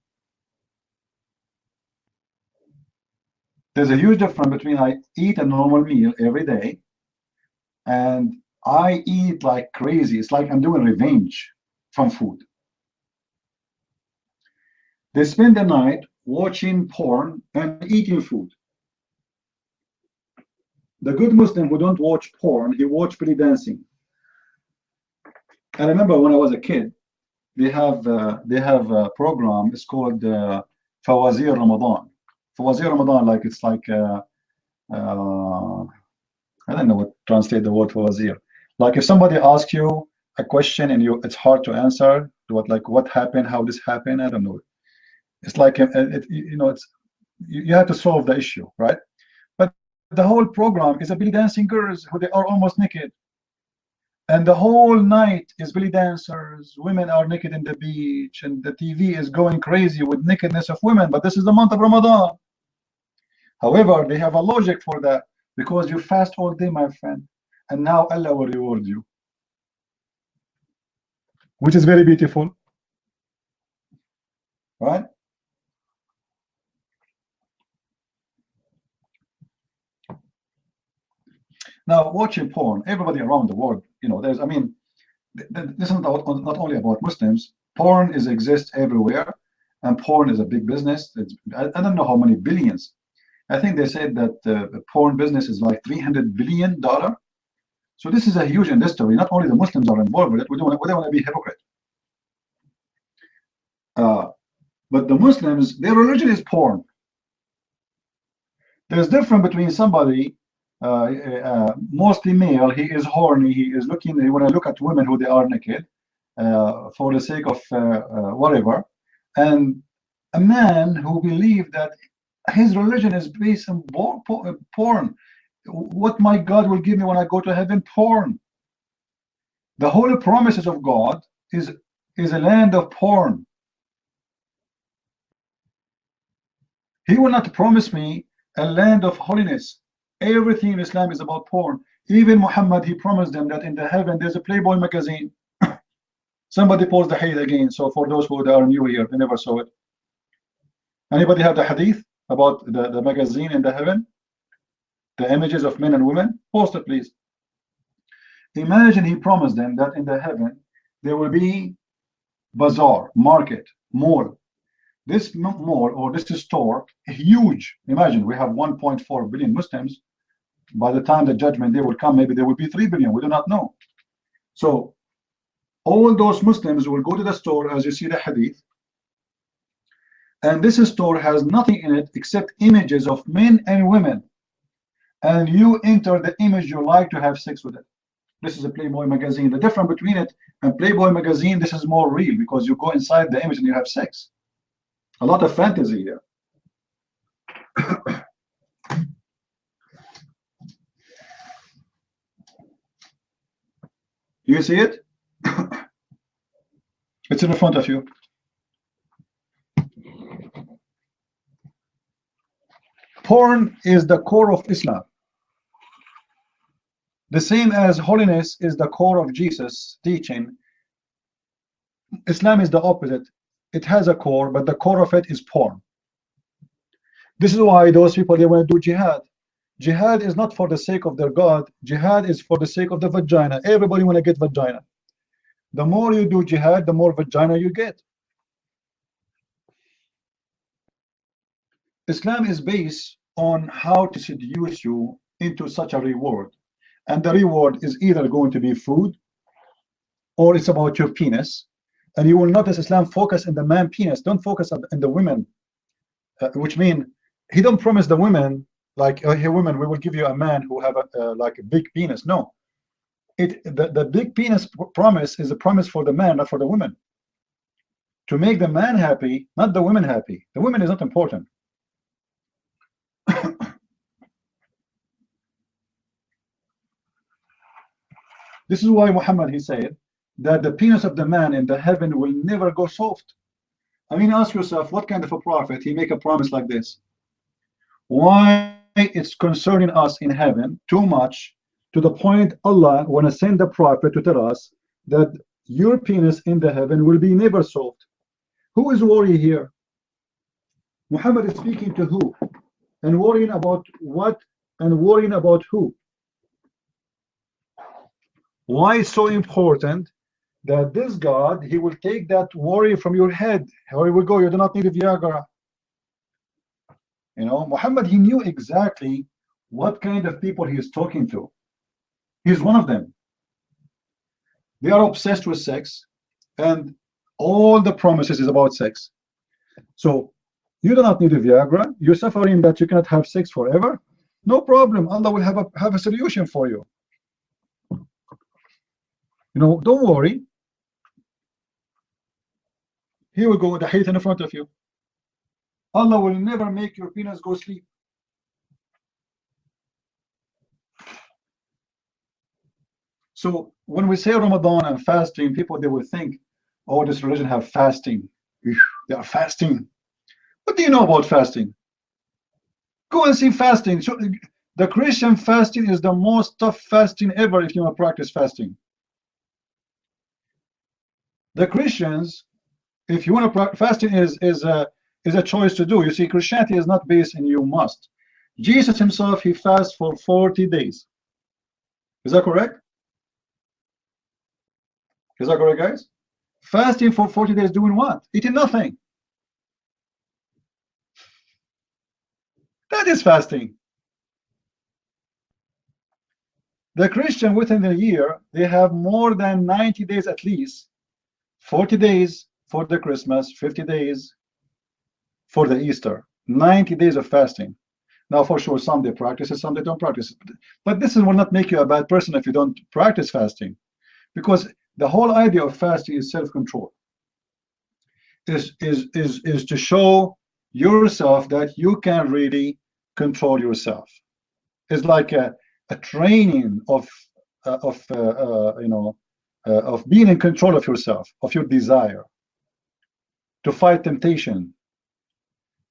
There's a huge difference between I eat a normal meal every day and I eat like crazy. It's like I'm doing revenge from food. They spend the night watching porn and eating food. The good Muslim who don't watch porn, he watch belly dancing. I remember when I was a kid, they have a program. It's called Fawazir Ramadan. Fawazir Ramadan, like it's like I don't know what translate the word Fawazir. Like if somebody asks you a question and it's hard to answer, what happened, how this happened, I don't know. It's like you have to solve the issue, right? But the whole program is a belly dancing girls who they are almost naked. And the whole night is belly dancers. Women are naked in the beach, and the TV is going crazy with nakedness of women. But this is the month of Ramadan. However, they have a logic for that, because you fast all day, my friend, and now Allah will reward you, which is very beautiful, right? Now, watching porn, everybody around the world, this is not only about Muslims. porn exists everywhere, and porn is a big business. I don't know how many billions. I think they said that the porn business is like $300 billion. So this is a huge industry. Not only the Muslims are involved with it, we don't want to be hypocrite. But the Muslims, their religion is porn. There's difference between somebody, mostly male, he is horny, he is looking, when I look at women who they are naked, for the sake of whatever, and a man who believes that his religion is based on porn. What my God will give me when I go to heaven? Porn. The holy promises of God is a land of porn. He will not promise me a land of holiness. Everything in Islam is about porn. Even Muhammad, he promised them that in the heaven there's a Playboy magazine. Somebody posed the hadith again, so for those who are new here, they never saw it. Anybody have the hadith about the magazine in the heaven? The images of men and women? Post it, please. Imagine he promised them that in the heaven there will be bazaar, market, mall. This mall or this store, huge. Imagine we have 1.4 billion Muslims. By the time the judgment day will come, maybe there will be 3 billion. We do not know. So all those Muslims will go to the store, as you see the hadith, and this store has nothing in it except images of men and women, and you enter the image you like to have sex with it. This is a Playboy magazine. The difference between it and Playboy magazine, this is more real because you go inside the image and you have sex. A lot of fantasy here. You see it? It's in front of you. Porn is the core of Islam. The same as holiness is the core of Jesus' teaching. Islam is the opposite. It has a core, but the core of it is porn. This is why those people, they want to do jihad. Jihad is not for the sake of their God. Jihad is for the sake of the vagina. Everybody want to get vagina. The more you do jihad, the more vagina you get. Islam is based on how to seduce you into such a reward. And the reward is either going to be food or it's about your penis. And you will notice Islam focus on the man penis, don't focus on the women, which mean he don't promise the women like, hey women, we will give you a man who have like a big penis. No, the big penis promise is a promise for the man, not for the women. To make the man happy, not the women happy. The women is not important. This is why Muhammad, he said that the penis of the man in the heaven will never go soft. I mean, ask yourself, what kind of a prophet he make a promise like this? Why it's concerning us in heaven too much to the point Allah want to send the prophet to tell us that your penis in the heaven will be never soft? Who is worried here? Muhammad is speaking to who? And worrying about what? And worrying about who? Why it's so important that this God, he will take that worry from your head. Here we go, you do not need a Viagra. You know, Muhammad, he knew exactly what kind of people he is talking to. He's one of them. They are obsessed with sex, and all the promises is about sex. So you do not need a Viagra. You're suffering that you cannot have sex forever. No problem. Allah will have a solution for you. You know, don't worry. Here we go with the hadith in front of you. Allah will never make your penis go sleep. So when we say Ramadan and fasting, people, they will think, oh, this religion have fasting. They are fasting. What do you know about fasting? Go and see fasting. So the Christian fasting is the most tough fasting ever if you want to practice fasting. The Christians, if you want to fasting is a choice to do. You see, Christianity is not based in you must. Jesus himself, he fasts for 40 days. Is that correct? Is that correct, guys? Fasting for 40 days doing what? Eating nothing. That is fasting. The Christian within the year, they have more than 90 days at least. 40 days for the Christmas, 50 days for the Easter. 90 days of fasting. Now, for sure, some they practice it, some they don't practice it. But this will not make you a bad person if you don't practice fasting. Because the whole idea of fasting is self-control. Is to show yourself that you can really control yourself. It's like a training of being in control of yourself, of your desire, to fight temptation.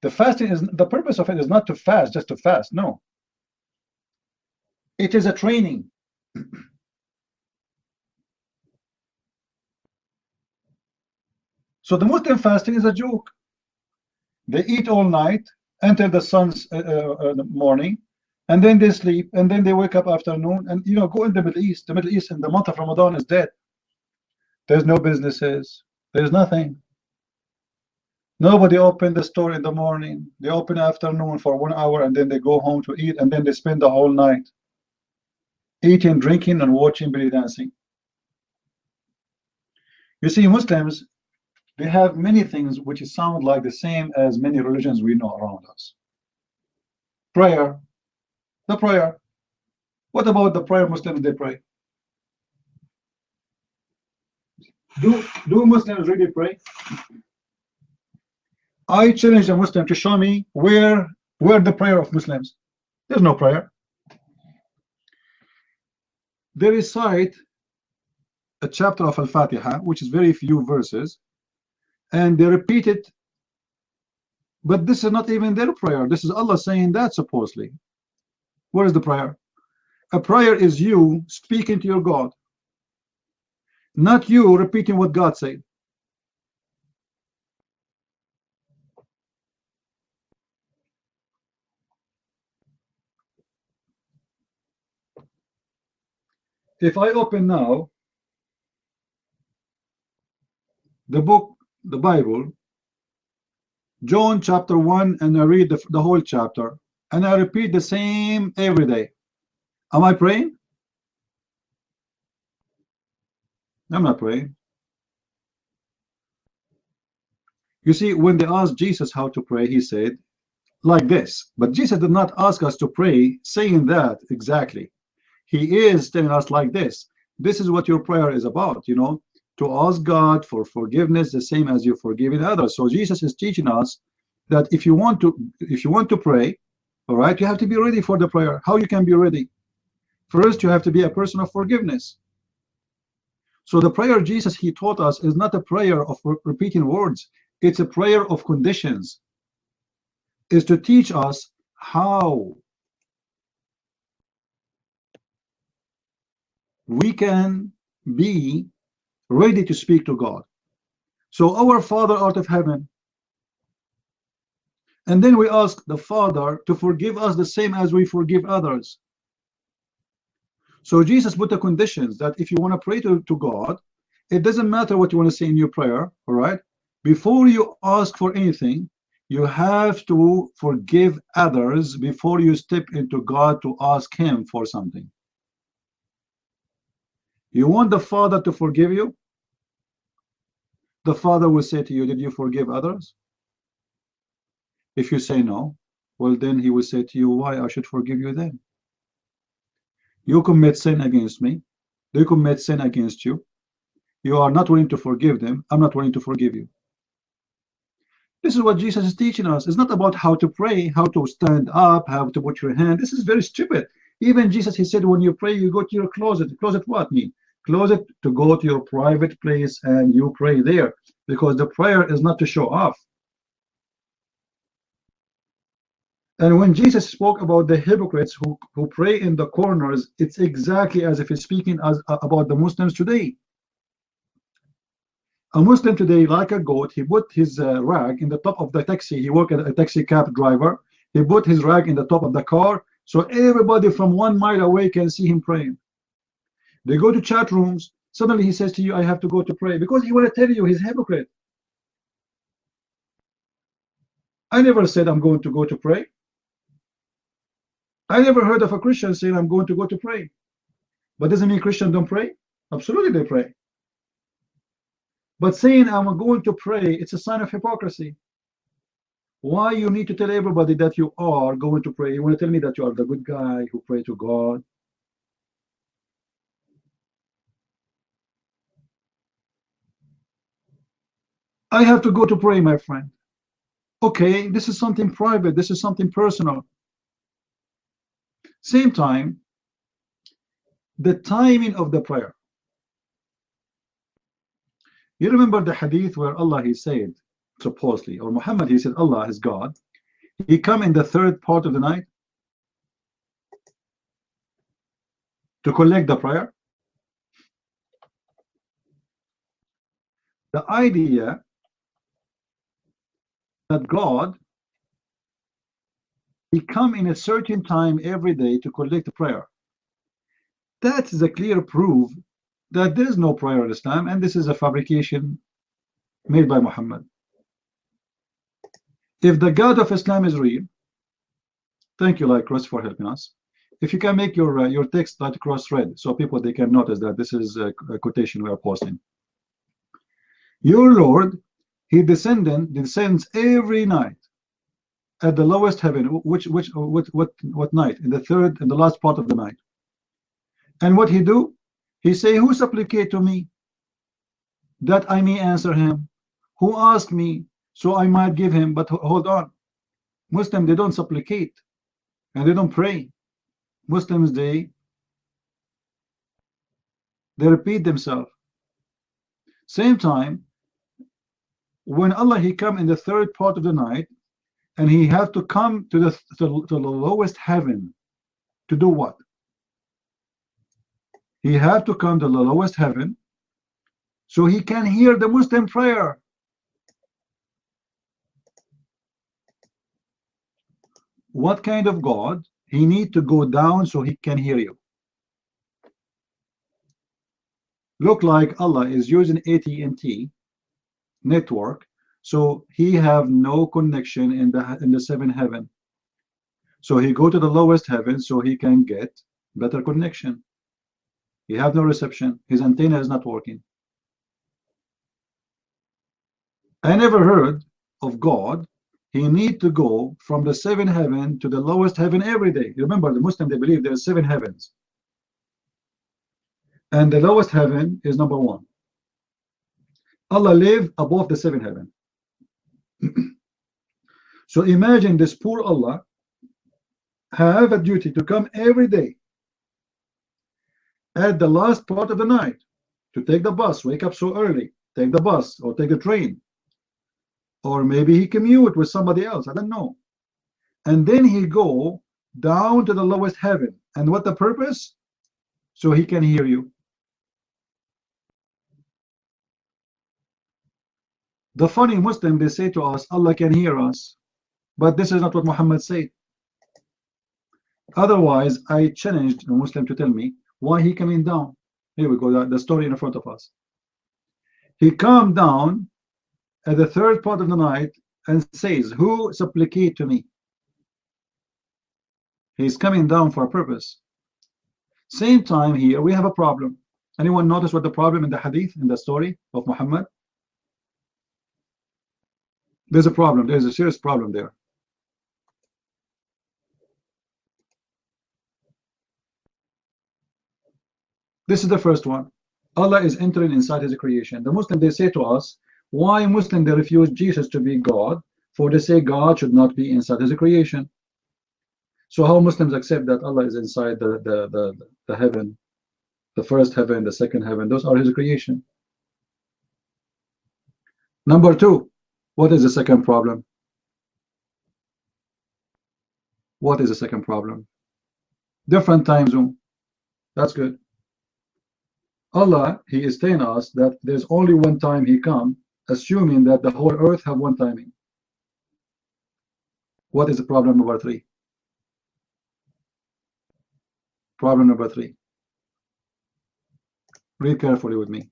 The fasting is, the purpose of it is not to fast just to fast. No, it is a training. So the Muslim fasting is a joke. They eat all night until the sun's morning, and then they sleep, and then they wake up afternoon, and go in the Middle East. The Middle East in the month of Ramadan is dead. There's no businesses. There's nothing. Nobody open the store in the morning. They open afternoon for 1 hour, and then they go home to eat, and then they spend the whole night eating, drinking, and watching belly dancing. You see, Muslims, they have many things which sound like the same as many religions we know around us. Prayer, the prayer. What about the prayer Muslims they pray? Do Muslims really pray? I challenge a Muslim to show me where the prayer of Muslims. There's no prayer. They recite a chapter of Al-Fatiha, which is very few verses, and they repeat it, but this is not even their prayer. This is Allah saying that, supposedly. Where is the prayer? A prayer is you speaking to your God, not you repeating what God said. If I open now the book, the Bible, John chapter 1, and I read the whole chapter, and I repeat the same every day, am I praying? I'm not praying. You see, when they asked Jesus how to pray, he said like this. But Jesus did not ask us to pray saying that exactly. He is telling us like this. This is what your prayer is about, to ask God for forgiveness the same as you're forgiving others. So Jesus is teaching us that if you want to pray, all right, you have to be ready for the prayer. How you can be ready? First, you have to be a person of forgiveness. So the prayer Jesus he taught us is not a prayer of repeating words. It's a prayer of conditions. Is to teach us how we can be ready to speak to God. So our Father art of heaven, and then we ask the Father to forgive us the same as we forgive others. So Jesus put the conditions that if you want to pray to God, it doesn't matter what you want to say in your prayer, all right? Before you ask for anything, you have to forgive others before you step into God to ask him for something. You want the Father to forgive you? The Father will say to you, did you forgive others? If you say no, well then he will say to you, why I should forgive you then? You commit sin against me, they commit sin against you. You are not willing to forgive them, I'm not willing to forgive you. This is what Jesus is teaching us. It's not about how to pray, how to stand up, how to put your hand. This is very stupid. Even Jesus, he said, when you pray, you go to your closet. Closet what mean? Closet to go to your private place and you pray there, because the prayer is not to show off. And when Jesus spoke about the hypocrites who pray in the corners, it's exactly as if he's speaking about the Muslims today. A Muslim today, like a goat, he put his rag in the top of the taxi. He worked as a taxi cab driver. He put his rag in the top of the car, so everybody from 1 mile away can see him praying. They go to chat rooms, Suddenly he says to you, I have to go to pray, because he want to tell you he's a hypocrite. I never said I'm going to go to pray. I never heard of a Christian saying I'm going to go to pray. But doesn't mean Christians don't pray. Absolutely they pray. But saying I'm going to pray, it's a sign of hypocrisy. Why you need to tell everybody that you are going to pray? You want to tell me that you are the good guy who pray to God? I have to go to pray, my friend. Okay, this is something private. This is something personal. Same time, the timing of the prayer. You remember the hadith where Allah, he said, supposedly, or Muhammad, he said, Allah is God. He come in the third part of the night to collect the prayer. The idea that God, he come in a certain time every day to collect the prayer. That is a clear proof that there is no prayer in Islam, and this is a fabrication made by Muhammad. If the God of Islam is real, thank you, Light Cross, for helping us. If you can make your text Light Cross red, so people they can notice that this is a quotation we are posting. Your Lord, he descends every night at the lowest heaven. What night? In the third and the last part of the night. And what he do? He say, who supplicate to me that I may answer him? Who asked me so I might give him? But hold on, Muslims, they don't supplicate and they don't pray. Muslims, they repeat themselves. Same time, when Allah, he come in the third part of the night, and he have to come to the lowest heaven to do what? He have to come to the lowest heaven so he can hear the Muslim prayer. What kind of God? He need to go down so he can hear you. Look like Allah is using AT&T network, so he have no connection in the seventh heaven. So he go to the lowest heaven so he can get better connection. He have no reception. His antenna is not working. I never heard of God. He need to go from the seventh heaven to the lowest heaven every day. Remember, the Muslim, they believe there are 7 heavens. And the lowest heaven is number 1. Allah live above the 7th heaven. So imagine this poor Allah have a duty to come every day at the last part of the night to take the bus, wake up so early, take the bus or take the train, or maybe he commute with somebody else, I don't know, and then he go down to the lowest heaven. And what the purpose? So he can hear you. The funny Muslim, they say to us, Allah can hear us, but this is not what Muhammad said. Otherwise, I challenged a Muslim to tell me why he coming down. Here we go, the story in front of us. He come down at the third part of the night and says, who supplicate to me? He's coming down for a purpose. Same time here, we have a problem. Anyone notice what the problem in the hadith, in the story of Muhammad? There's a problem. There's a serious problem there. This is the first one. Allah is entering inside his creation. The Muslim, they say to us, why Muslim they refuse Jesus to be God? For they say God should not be inside his creation. So how Muslims accept that Allah is inside the heaven, the first heaven, the second heaven? Those are his creation. Number 2, what is the second problem? What is the second problem? Different time zone. That's good. Allah, he is telling us that there's only one time he come, assuming that the whole earth have one timing. What is the problem number 3? Problem number 3. Read carefully with me.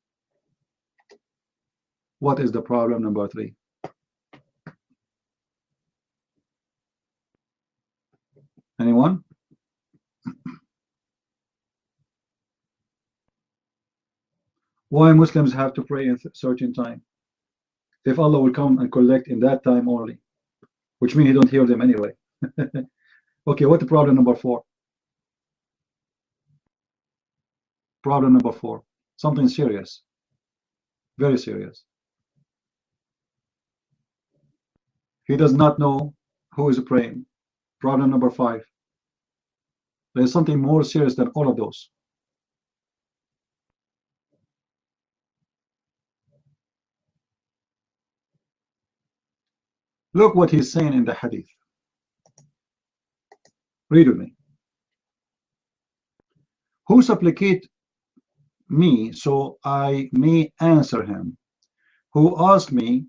What is the problem number 3? Anyone? Why Muslims have to pray in a certain time? If Allah will come and collect in that time only, which means He don't hear them anyway. Okay, what's the problem number 4? Problem number 4. Something serious. Very serious. He does not know who is praying. Problem number 5. There's something more serious than all of those. Look what he's saying in the hadith. Read with me. Who supplicate me so I may answer him? Who ask me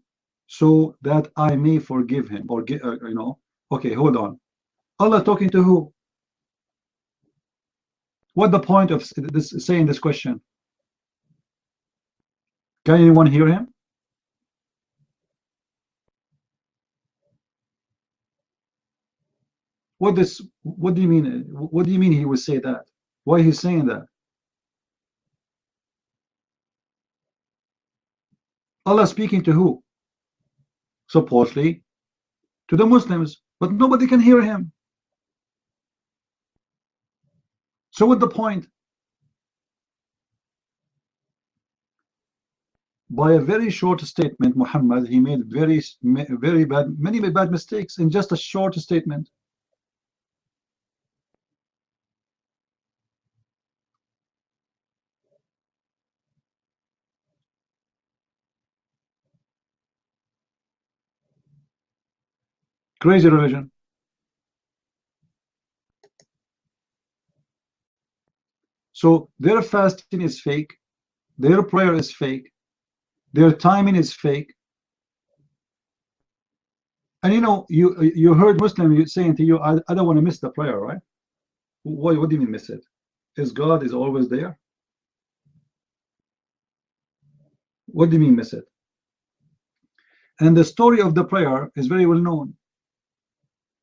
so that I may forgive him? Or you know, okay, hold on. Allah talking to who? What the point of this saying this question? Can anyone hear him? What do you mean? What do you mean he would say that? Why he's saying that? Allah speaking to who? Supposedly to the Muslims, but nobody can hear him. So what's the point? By a very short statement, Muhammad, he made many bad mistakes in just a short statement. Crazy religion. So their fasting is fake, their prayer is fake, their timing is fake. And you know, you heard Muslim saying to you, I don't want to miss the prayer, right? What do you mean miss it? Is God is always there? What do you mean miss it? And the story of the prayer is very well known.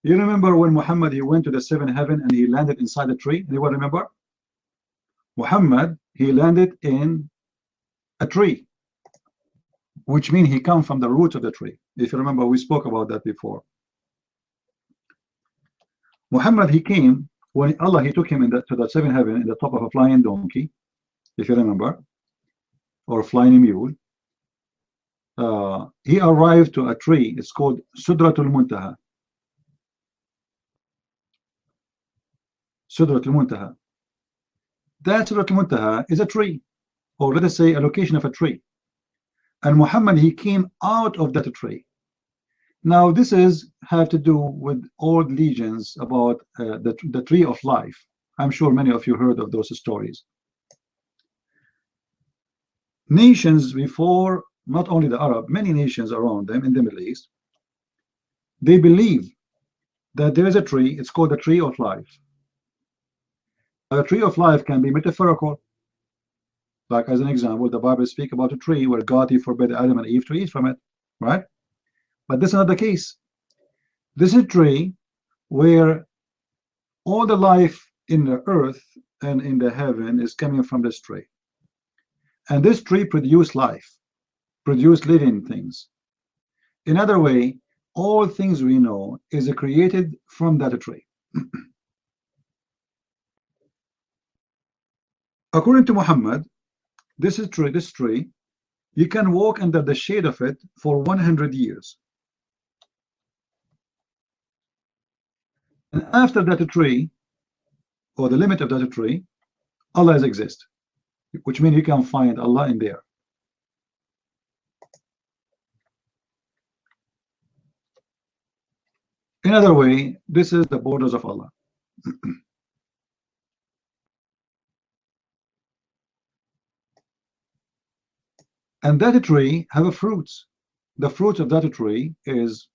You remember when Muhammad, he went to the 7th heaven and he landed inside a tree? Anyone remember? Muhammad, he landed in a tree, which means he come from the root of the tree. If you remember, we spoke about that before. Muhammad, he came when Allah, he took him to the 7th heaven in the top of a flying donkey, if you remember, or flying mule. He arrived to a tree. It's called Sudratul Muntaha. Sudratul Muntaha. That Sudratul Muntaha is a tree, or let us say a location of a tree. And Muhammad, he came out of that tree. Now this have to do with old legends about the tree of life. I'm sure many of you heard of those stories. Nations before, not only the Arab, many nations around them in the Middle East, they believe that there is a tree. It's called the tree of life. A tree of life can be metaphorical. Like as an example, the Bible speaks about a tree where God, he forbid Adam and Eve to eat from it, right? But this is not the case. This is a tree where all the life in the earth and in the heaven is coming from this tree. And this tree produces life, produce living things. In other way, all things we know is created from that tree. According to Muhammad, this tree, you can walk under the shade of it for 100 years. And after that tree, or the limit of that tree, Allah exists, which means you can find Allah in there. In other way, this is the borders of Allah. And that tree have a fruits. The fruit of that tree is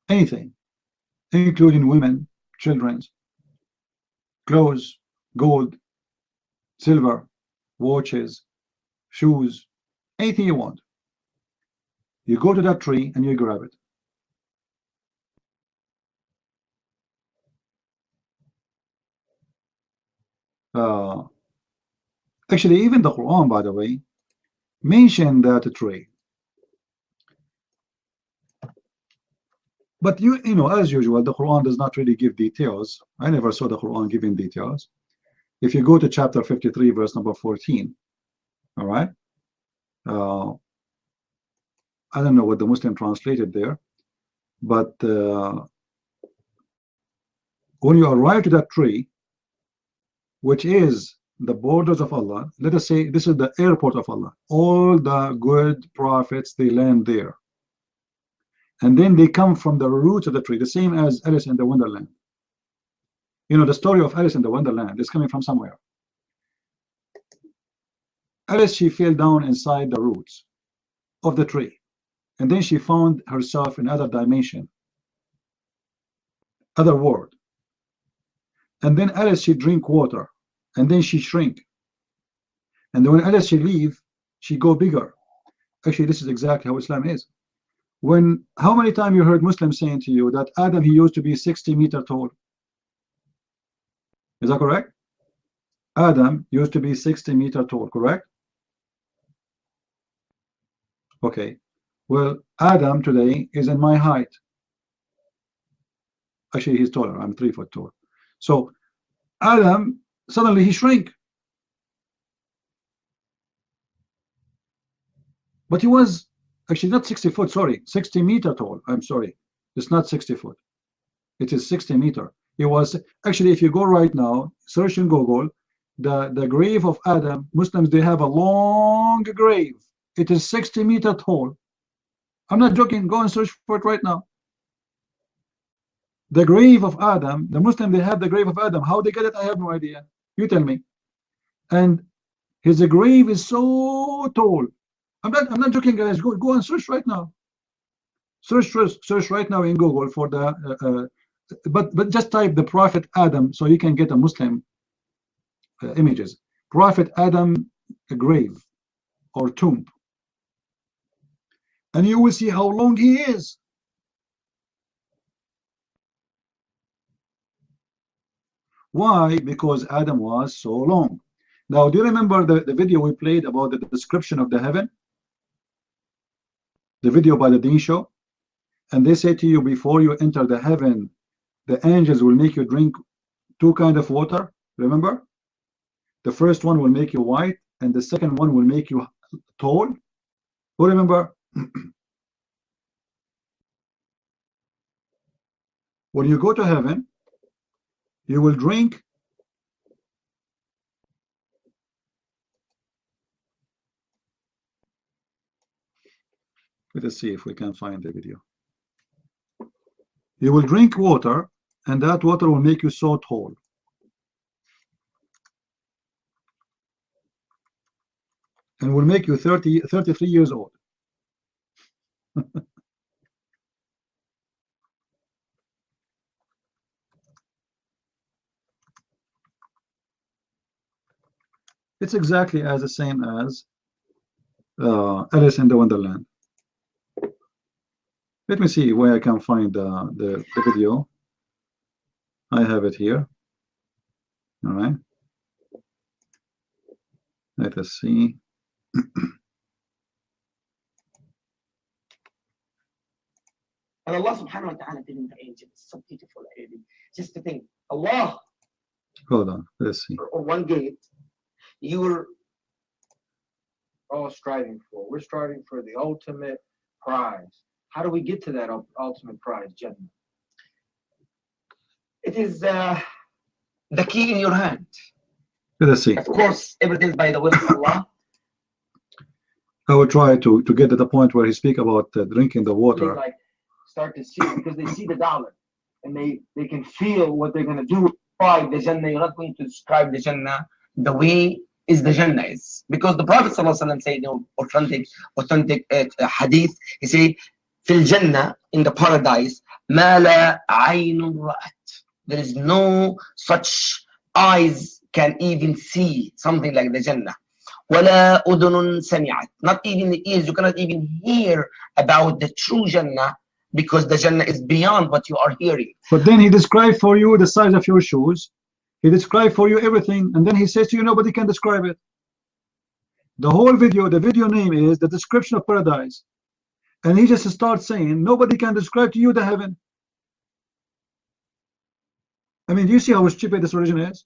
anything, including women, children, clothes, gold, silver, watches, shoes, anything you want. You go to that tree and you grab it. Actually, even the Quran, by the way, mentioned that tree. But you know, as usual, the Quran does not really give details. I never saw the Quran giving details. If you go to chapter 53, verse number 14, all right? I don't know what the Muslim translated there, but when you arrive to that tree, which is the borders of Allah, let us say this is the airport of Allah. All the good prophets, they land there. And then they come from the roots of the tree, the same as Alice in the Wonderland. You know, the story of Alice in the Wonderland is coming from somewhere. Alice, she fell down inside the roots of the tree. And then she found herself in other dimension, other world. And then Alice, she drink water. And then she shrink. And then when Alice, she leave, she go bigger. Actually, this is exactly how Islam is. How many times you heard Muslims saying to you that Adam, he used to be 60 meters tall? Is that correct? Adam used to be 60 meters tall, correct? Okay. Well, Adam today is in my height. Actually, he's taller. I'm 3 foot tall. So Adam, suddenly he shrank. But he was actually not 60 foot, sorry, 60 meters tall. I'm sorry. It's not 60 foot. It is 60 meters. It was, actually, if you go right now, search in Google, the grave of Adam, Muslims, they have a long grave. It is 60 meters tall. I'm not joking. Go and search for it right now. The grave of Adam, the Muslim, they have the grave of Adam. How they get it, I have no idea. You tell me. And his grave is so tall. I'm not joking, guys. Go and search right now. Search right now in Google for the but just type the Prophet Adam so you can get a Muslim images. Prophet Adam grave or tomb. And you will see how long he is. Why? Because Adam was so long. Now, do you remember the video we played about the description of the heaven? The video by the Deen Show? And they say to you, before you enter the heaven, the angels will make you drink 2 kinds of water. Remember? The first one will make you white, and the second one will make you tall. Who remember? When you go to heaven, you will drink let us see if we can find the video. You will drink water, and that water will make you so tall. And will make you 33 years old. It's exactly as the same as Alice in the Wonderland. Let me see where I can find the video. I have it here. All right. Let us see. And Allah subhanahu wa ta'ala telling the angels, so beautiful, just to think, Allah. Hold on, let's see. Or one gate, you were all striving for. We're striving for the ultimate prize. How do we get to that ultimate prize, Jannah? It is the key in your hand. Let us see. Of course, everything by the will of Allah. I will try to get to the point where he speak about drinking the water. Like start to see, because they see the dollar and they can feel what they're going to do. Why the Jannah? You're not going to describe the Jannah the way is the Jannah is, because the Prophet ﷺ said in authentic hadith, he said, "Fil Jannah, in the paradise, ma la aynun ra'at." There is no such eyes can even see something like the Jannah. ولا أذن سمعت. Not even the ears, you cannot even hear about the true Jannah, because the Jannah is beyond what you are hearing. But then he described for you the size of your shoes. He described for you everything, and then he says to you, nobody can describe it. The whole video, the video name is The Description of Paradise. And he just starts saying, nobody can describe to you the heaven. I mean, do you see how stupid this religion is?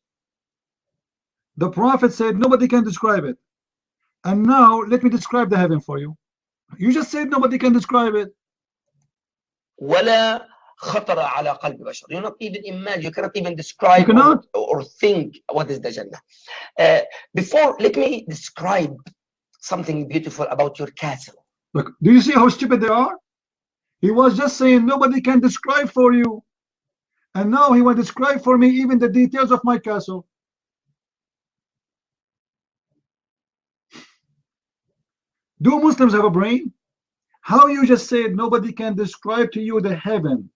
The Prophet said, nobody can describe it. And now, let me describe the heaven for you. You just said nobody can describe it. ولا خطر على قلب بشر. You not even imagine, you cannot even describe or think what is the Jannah. Before, let me describe something beautiful about your castle. Look, do you see how stupid they are? He was just saying nobody can describe for you. And now he will describe for me even the details of my castle. Do Muslims have a brain? How you just said nobody can describe to you the heaven,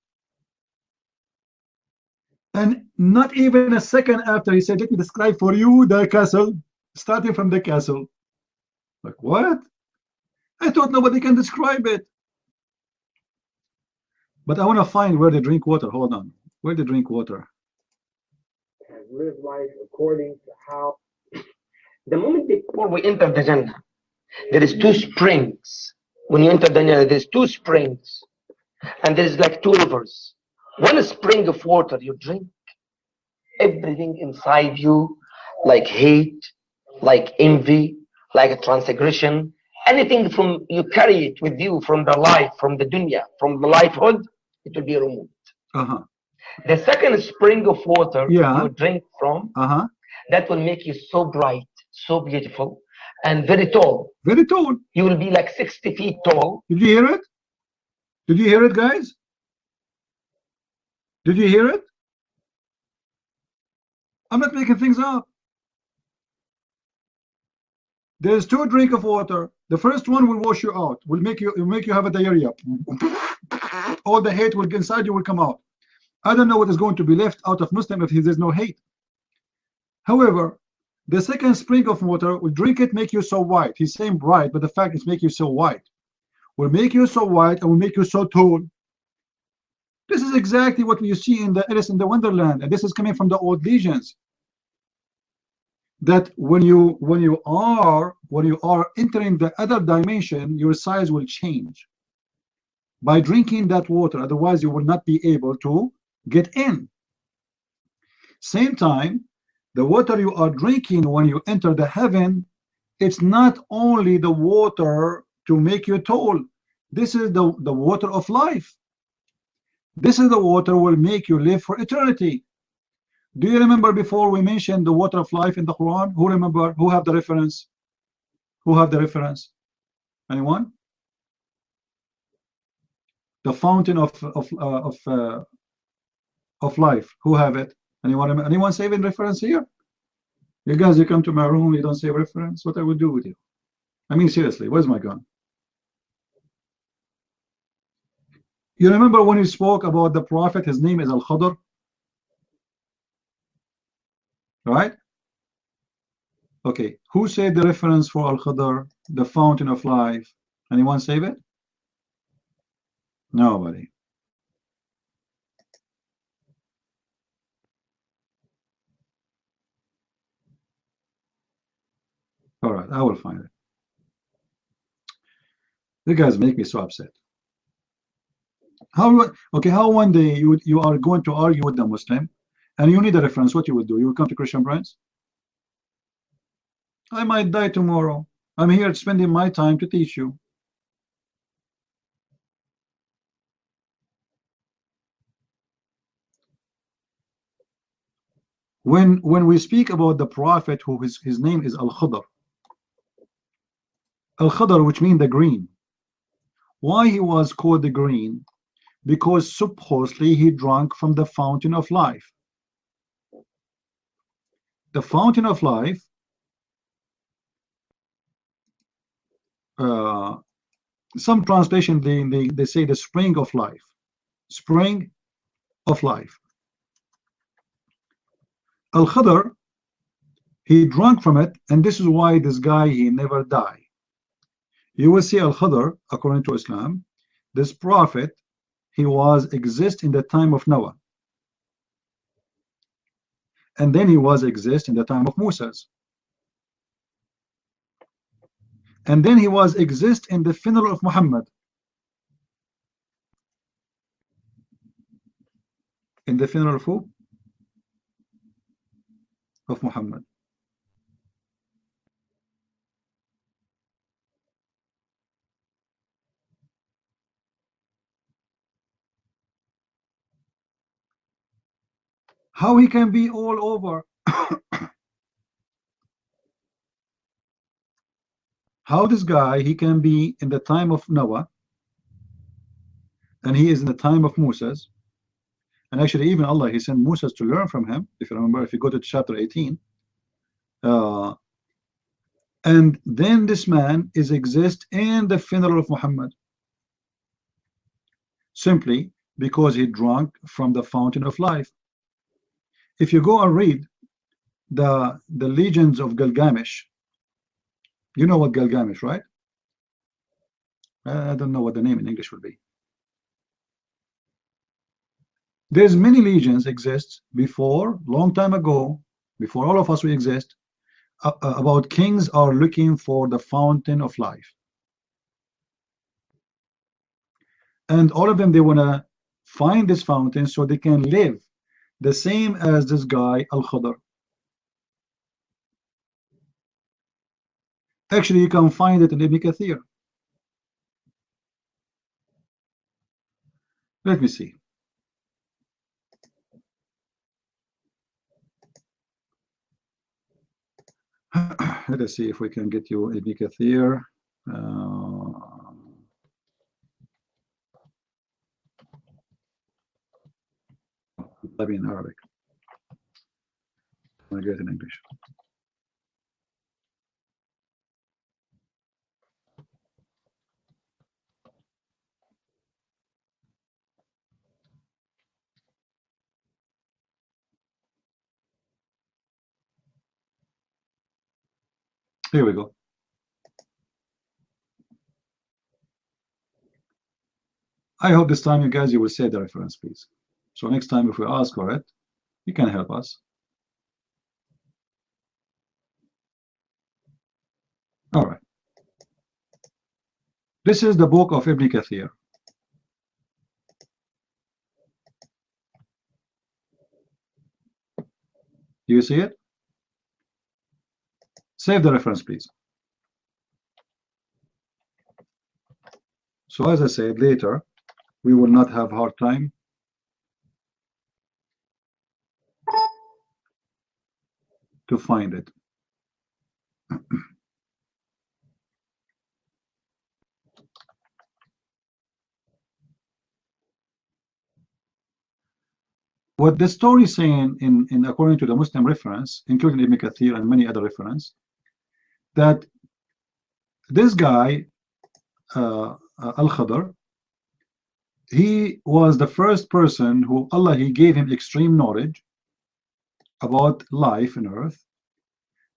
and not even a second after he said, let me describe for you the castle, starting from the castle. Like, what? I thought nobody can describe it. But I want to find where they drink water. Hold on. Where they drink water? And live life according to how. The moment before we enter the Jannah, there is two springs. When you enter the Jannah, there's two springs, and there's like two rivers. One spring of water, you drink everything inside you, like hate, like envy, like a transgression, anything from you carry it with you from the life, from the dunya, from the lifehood, it will be removed. The second spring of water you drink from, that will make you so bright, so beautiful, and very tall. Very tall. You will be like 60 feet tall. Did you hear it? Did you hear it, guys? Did you hear it? I'm not making things up. There's two drinks of water. The first one will wash you out, will make you have a diarrhea. All the hate will inside you will come out. I don't know what is going to be left out of Muslim if there's no hate. However, the second spring of water will drink it, make you so white. He's saying bright, but the fact is make you so white. Will make you so white and will make you so tall. This is exactly what you see in the Alice in the Wonderland, and this is coming from the old legends. That when you are entering the other dimension, your size will change by drinking that water. Otherwise, you will not be able to get in. Same time, the water you are drinking when you enter the heaven, it's not only the water to make you tall. This is the water of life. This is the water will make you live for eternity. Do you remember before we mentioned the water of life in the Quran? Who remember? Who have the reference? Who have the reference? Anyone? The fountain of life. Who have it? Anyone saving reference here? You guys, you come to my room, you don't save reference. What I would do with you? I mean, seriously, where's my gun? You remember when you spoke about the Prophet? His name is Al-Khadr, right? Okay, who said the reference for Al-Khadr, the fountain of life? Anyone save it? Nobody. All right, I will find it. You guys make me so upset. How one day you are going to argue with the Muslim and you need a reference, what you would do? You would come to Christian Prince? I might die tomorrow. I'm here spending my time to teach you. When we speak about the Prophet, who his name is Al-Khadr, Al-Khadr, which means the green. Why he was called the green? Because supposedly he drank from the fountain of life. The fountain of life, some translation they say the spring of life. Spring of life. Al-Khadr, He drank from it, and this is why this guy, he never died. You will see Al-Khadr, according to Islam, this prophet, he was exist in the time of Noah. And then he was exist in the time of Moses. And then he was exist in the funeral of Muhammad. In the funeral of who? Of Muhammad. How he can be all over? How this guy, he can be in the time of Noah, and he is in the time of Moses, and actually even Allah, he sent Moses to learn from him, if you remember, if you go to chapter 18, and then this man is exist in the funeral of Muhammad, simply because he drank from the fountain of life. If you go and read the legends of Gilgamesh, you know what Gilgamesh, right? I don't know what the name in English would be. There's many legends exist before, long time ago, before all of us we exist, about kings are looking for the fountain of life. And all of them, they want to find this fountain so they can live the same as this guy, Al-Khadr. Actually, you can find it in Ibn Kathir. Let me see. Let us see if we can get you Ibn Kathir. Maybe in Arabic. I get it in English. Here we go. I hope this time you guys, you will say the reference, please. So next time if we ask for it, you can help us. All right. This is the book of Ibn Kathir. Do you see it? Save the reference, please. So as I said, later, we will not have hard time to find it. What the story is saying, in according to the Muslim reference, including Ibn Kathir and many other reference, that this guy, Al-Khadr, he was the first person who Allah, he gave him extreme knowledge about life on earth,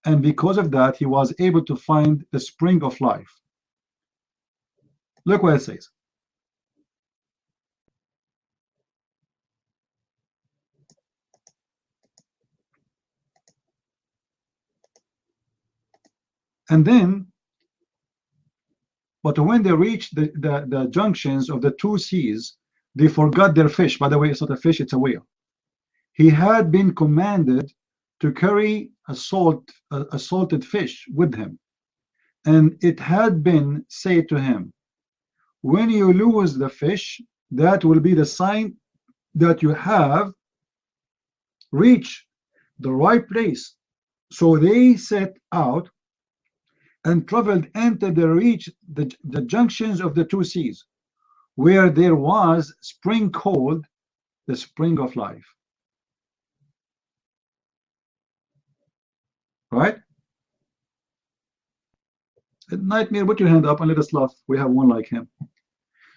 and because of that he was able to find the spring of life. Look what it says. And then, but when they reached the junctions of the two seas, they forgot their fish. By the way, it's not a fish, it's a whale. He had been commanded to carry a salted fish with him. And it had been said to him, when you lose the fish, that will be the sign that you have reached the right place. So they set out and traveled until they reached the junctions of the two seas, where there was spring called the spring of life. Right? Nightmare, put your hand up and let us laugh. We have one like him.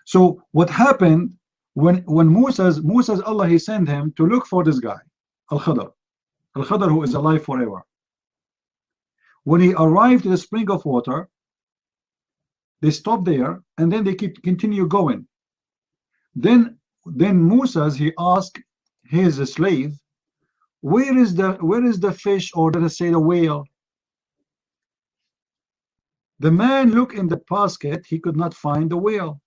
So what happened when Moses, Allah, he sent him to look for this guy, Al-Khadr, who is alive forever. When he arrived to the spring of water, they stopped there, and then they continue going. Then Moses, he asked his slave, where is the fish, or let us say the whale? The man looked in the basket, he could not find the whale.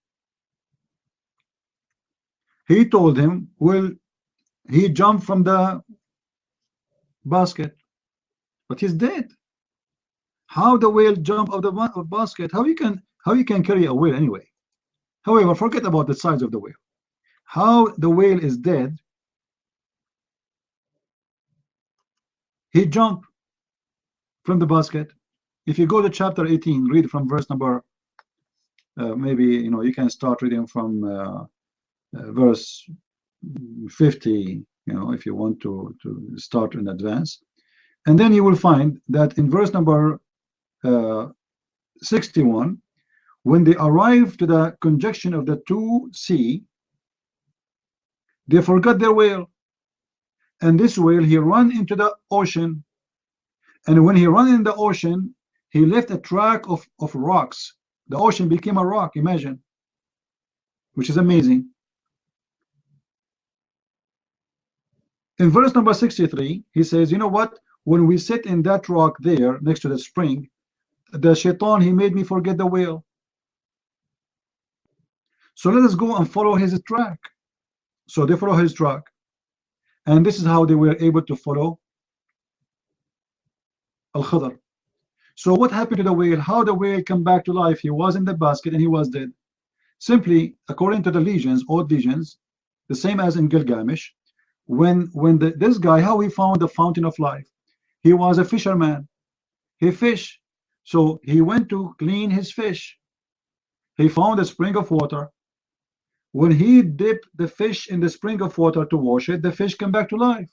He told him, well, he jumped from the basket, but he's dead. How the whale jump out of the basket? How you can carry a whale anyway? However, forget about the size of the whale. How the whale is dead? He jumped from the basket. If you go to chapter 18, read from verse number, maybe you can start reading from verse 50, if you want to start in advance, and then you will find that in verse number 61, when they arrived to the conjunction of the two sea, they forgot their whale, and this whale, he ran into the ocean, and when he ran in the ocean, he left a track of rocks. The ocean became a rock, imagine, which is amazing. In verse number 63, he says, you know what? When we sit in that rock there next to the spring, the shaitan, he made me forget the whale. So let us go and follow his track. So they follow his track. And this is how they were able to follow Al-Khadr. So what happened to the whale? How the whale came back to life? He was in the basket and he was dead. Simply, according to the legends, old legends, the same as in Gilgamesh, when this guy, how he found the fountain of life? He was a fisherman. He fished. So he went to clean his fish. He found a spring of water. When he dipped the fish in the spring of water to wash it, the fish came back to life.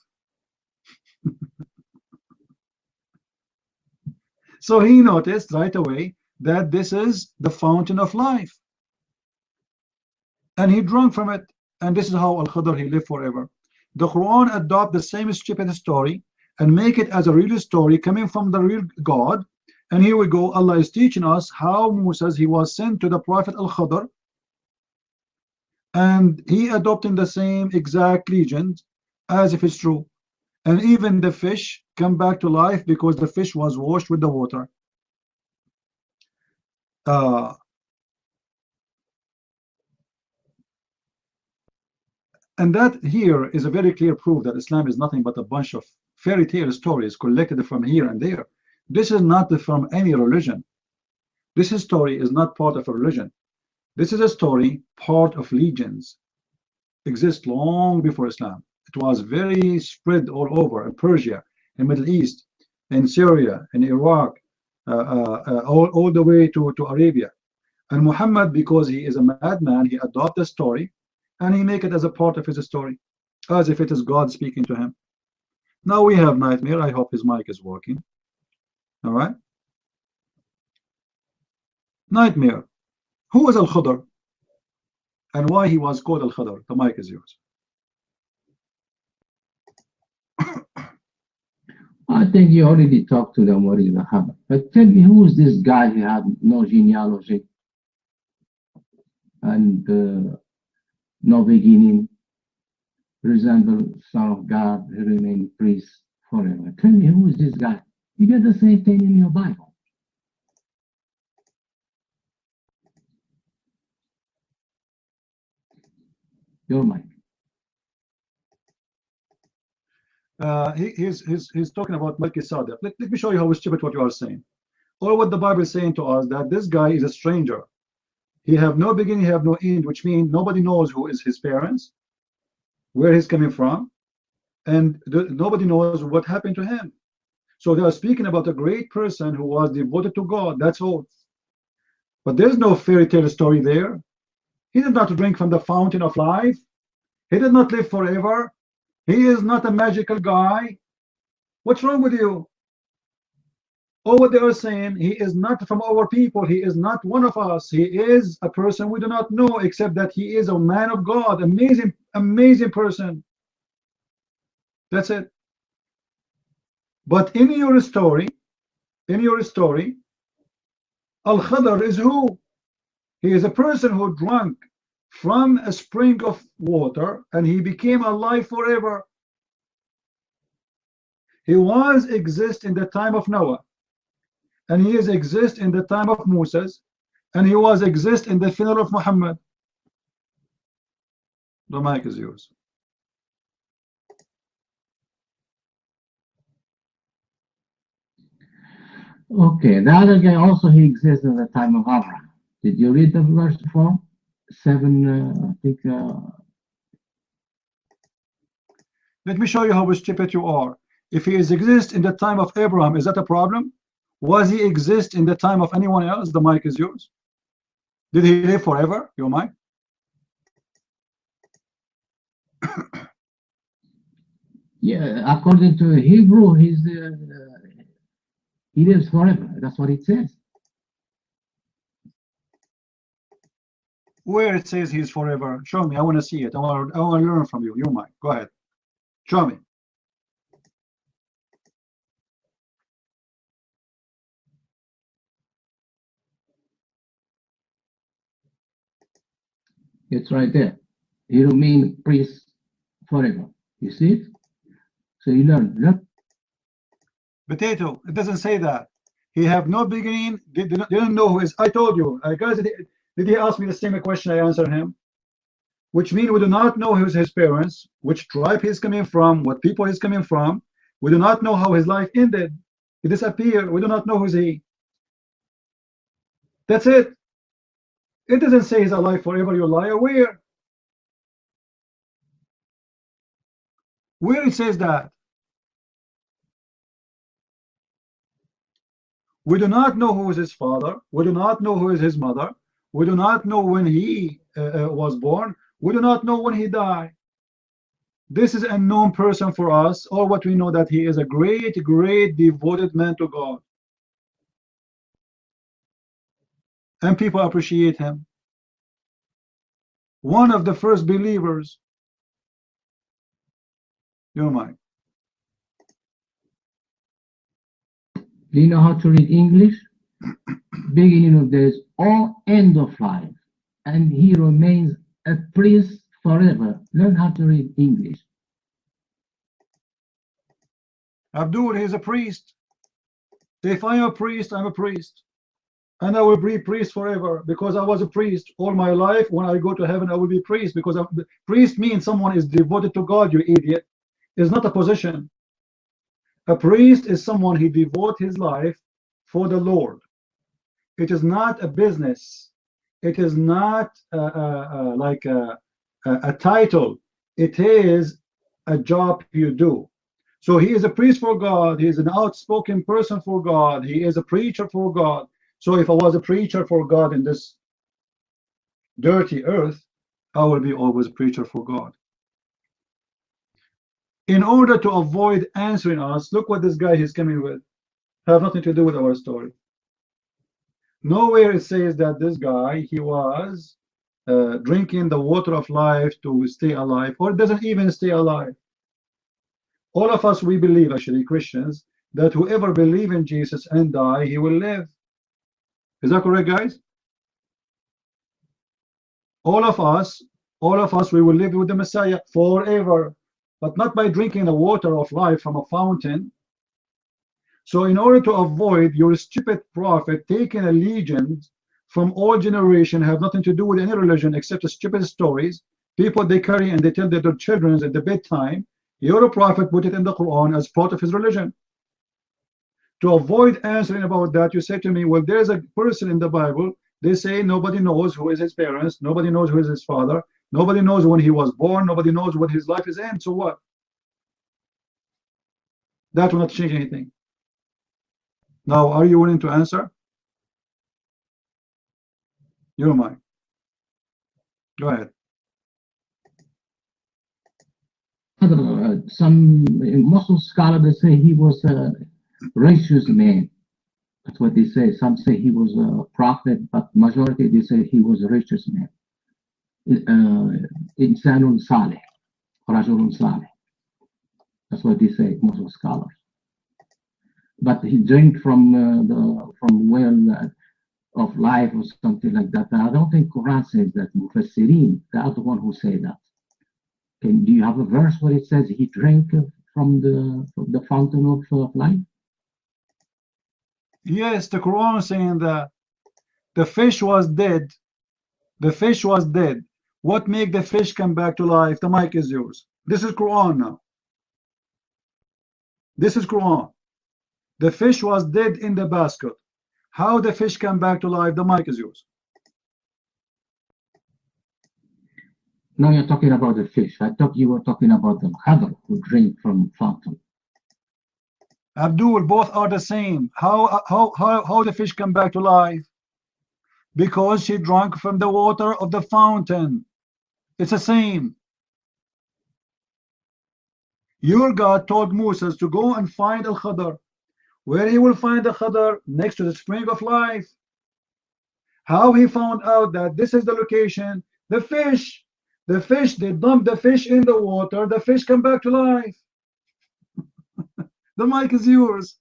So he noticed right away that this is the fountain of life. And he drank from it. And this is how Al-Khadr, he lived forever. The Quran adopt the same stupid story and make it as a real story coming from the real God. And here we go. Allah is teaching us how Moses, he was sent to the Prophet Al-Khadr, and he adopting the same exact legend as if it's true. And even the fish come back to life because the fish was washed with the water. And that here is a very clear proof that Islam is nothing but a bunch of fairy tale stories collected from here and there. This is not from any religion. This story is not part of a religion. This is a story, part of legends. Exist long before Islam. It was very spread all over in Persia, in Middle East, in Syria, in Iraq, all the way to Arabia. And Muhammad, because he is a madman, he adopted the story and he make it as a part of his story, as if it is God speaking to him. Now we have Nightmare. I hope his mic is working. All right. Nightmare. Who was Al-Khadr? And why he was called Al-Khadr? The mic is yours. I think you already talked to them what is Al-Khadr. But tell me, who is this guy who had no genealogy and no beginning, resemble Son of God, who remained priest forever? Tell me, who is this guy? You get the same thing in your Bible. Your mic. He's talking about Melchizedek. Let me show you how stupid what you are saying. Or what the Bible is saying to us, that this guy is a stranger. He have no beginning, he have no end, which means nobody knows who is his parents, where he's coming from, and nobody knows what happened to him. So they are speaking about a great person who was devoted to God, that's all. But there's no fairy tale story there. He did not drink from the fountain of life. He did not live forever. He is not a magical guy. What's wrong with you? Or what they are saying, he is not from our people. He is not one of us. He is a person we do not know, except that he is a man of God. Amazing, amazing person. That's it. But in your story, in your story, Al-Khadr is who? He is a person who drank from a spring of water and he became alive forever. He was exist in the time of Noah, and he is exist in the time of Moses, and he was exist in the funeral of Muhammad. The mic is yours. Okay, the other guy also, he exists at the time of Abraham. Did you read the verse 4? 7, I think. Let me show you how stupid you are. If he is exist in the time of Abraham, is that a problem? Was he exist in the time of anyone else? The mic is yours. Did he live forever? Your mic. Yeah, according to Hebrew, he lives forever. That's what it says. Where it says he's forever? Show me. I want to see it. I want to learn from you. Your mic. Go ahead. Show me. It's right there. He remain priest forever. You see it? So you learn. Look. Potato. It doesn't say that. He have no beginning. Didn't know who is. I told you. Guys, did he ask me the same question? I answered him. Which means we do not know who's his parents, which tribe he's coming from, what people he's coming from. We do not know how his life ended. He disappeared. We do not know who's he. That's it. It doesn't say he's alive forever, you liar. Where? Where it says that? We do not know who is his father. We do not know who is his mother. We do not know when he was born. We do not know when he died. This is an unknown person for us. All what we know that he is a great, great devoted man to God. And people appreciate him. One of the first believers. Your mind. Do you know how to read English? Beginning of days or end of life. And he remains a priest forever. Learn how to read English. Abdul, he's a priest. If I'm a priest, I'm a priest. And I will be priest forever because I was a priest all my life. When I go to heaven, I will be priest because priest means someone is devoted to God, you idiot. It's not a position. A priest is someone who devotes his life for the Lord. It is not a business. It is not like a title. It is a job you do. So he is a priest for God. He is an outspoken person for God. He is a preacher for God. So if I was a preacher for God in this dirty earth, I will be always a preacher for God. In order to avoid answering us, look what this guy is coming with. Have nothing to do with our story. Nowhere it says that this guy, he was drinking the water of life to stay alive, or it doesn't even stay alive. All of us, we believe, actually, Christians, that whoever believe in Jesus and die, he will live. Is that correct, guys? All of us, we will live with the Messiah forever, but not by drinking the water of life from a fountain. So in order to avoid your stupid prophet taking allegiance from all generation, have nothing to do with any religion except the stupid stories, people they carry and they tell their children at the bedtime, your prophet put it in the Quran as part of his religion. To avoid answering about that, you say to me, well, there's a person in the Bible, they say nobody knows who is his parents, nobody knows who is his father, nobody knows when he was born, nobody knows what his life is in, so what? That will not change anything. Now, are you willing to answer? You're mine. Go ahead. Some Muslim scholars, they say he was a righteous man. That's what they say. Some say he was a prophet, but majority they say he was a righteous man. Insanun Saleh, Rajulun Saleh. That's what they say, Muslim scholars. but he drank from from well of life or something like that. I don't think Quran says that. Mufassirin, the other one who say that. Do you have a verse where it says he drank from the fountain of life? Yes, the Quran saying that the fish was dead. The fish was dead. What make the fish come back to life? The mic is yours. This is Quran now. This is Quran. The fish was dead in the basket. How the fish come back to life? The mic is yours. No, you're talking about the fish. I thought you were talking about the Khadr who drink from fountain. Abdul, both are the same. How the fish come back to life? Because she drank from the water of the fountain. It's the same. Your God told Moses to go and find Al-Khadr. Where he will find the Khadr? Next to the spring of life. How he found out that this is the location? The fish. The fish, they dump the fish in the water. The fish come back to life. The mic is yours.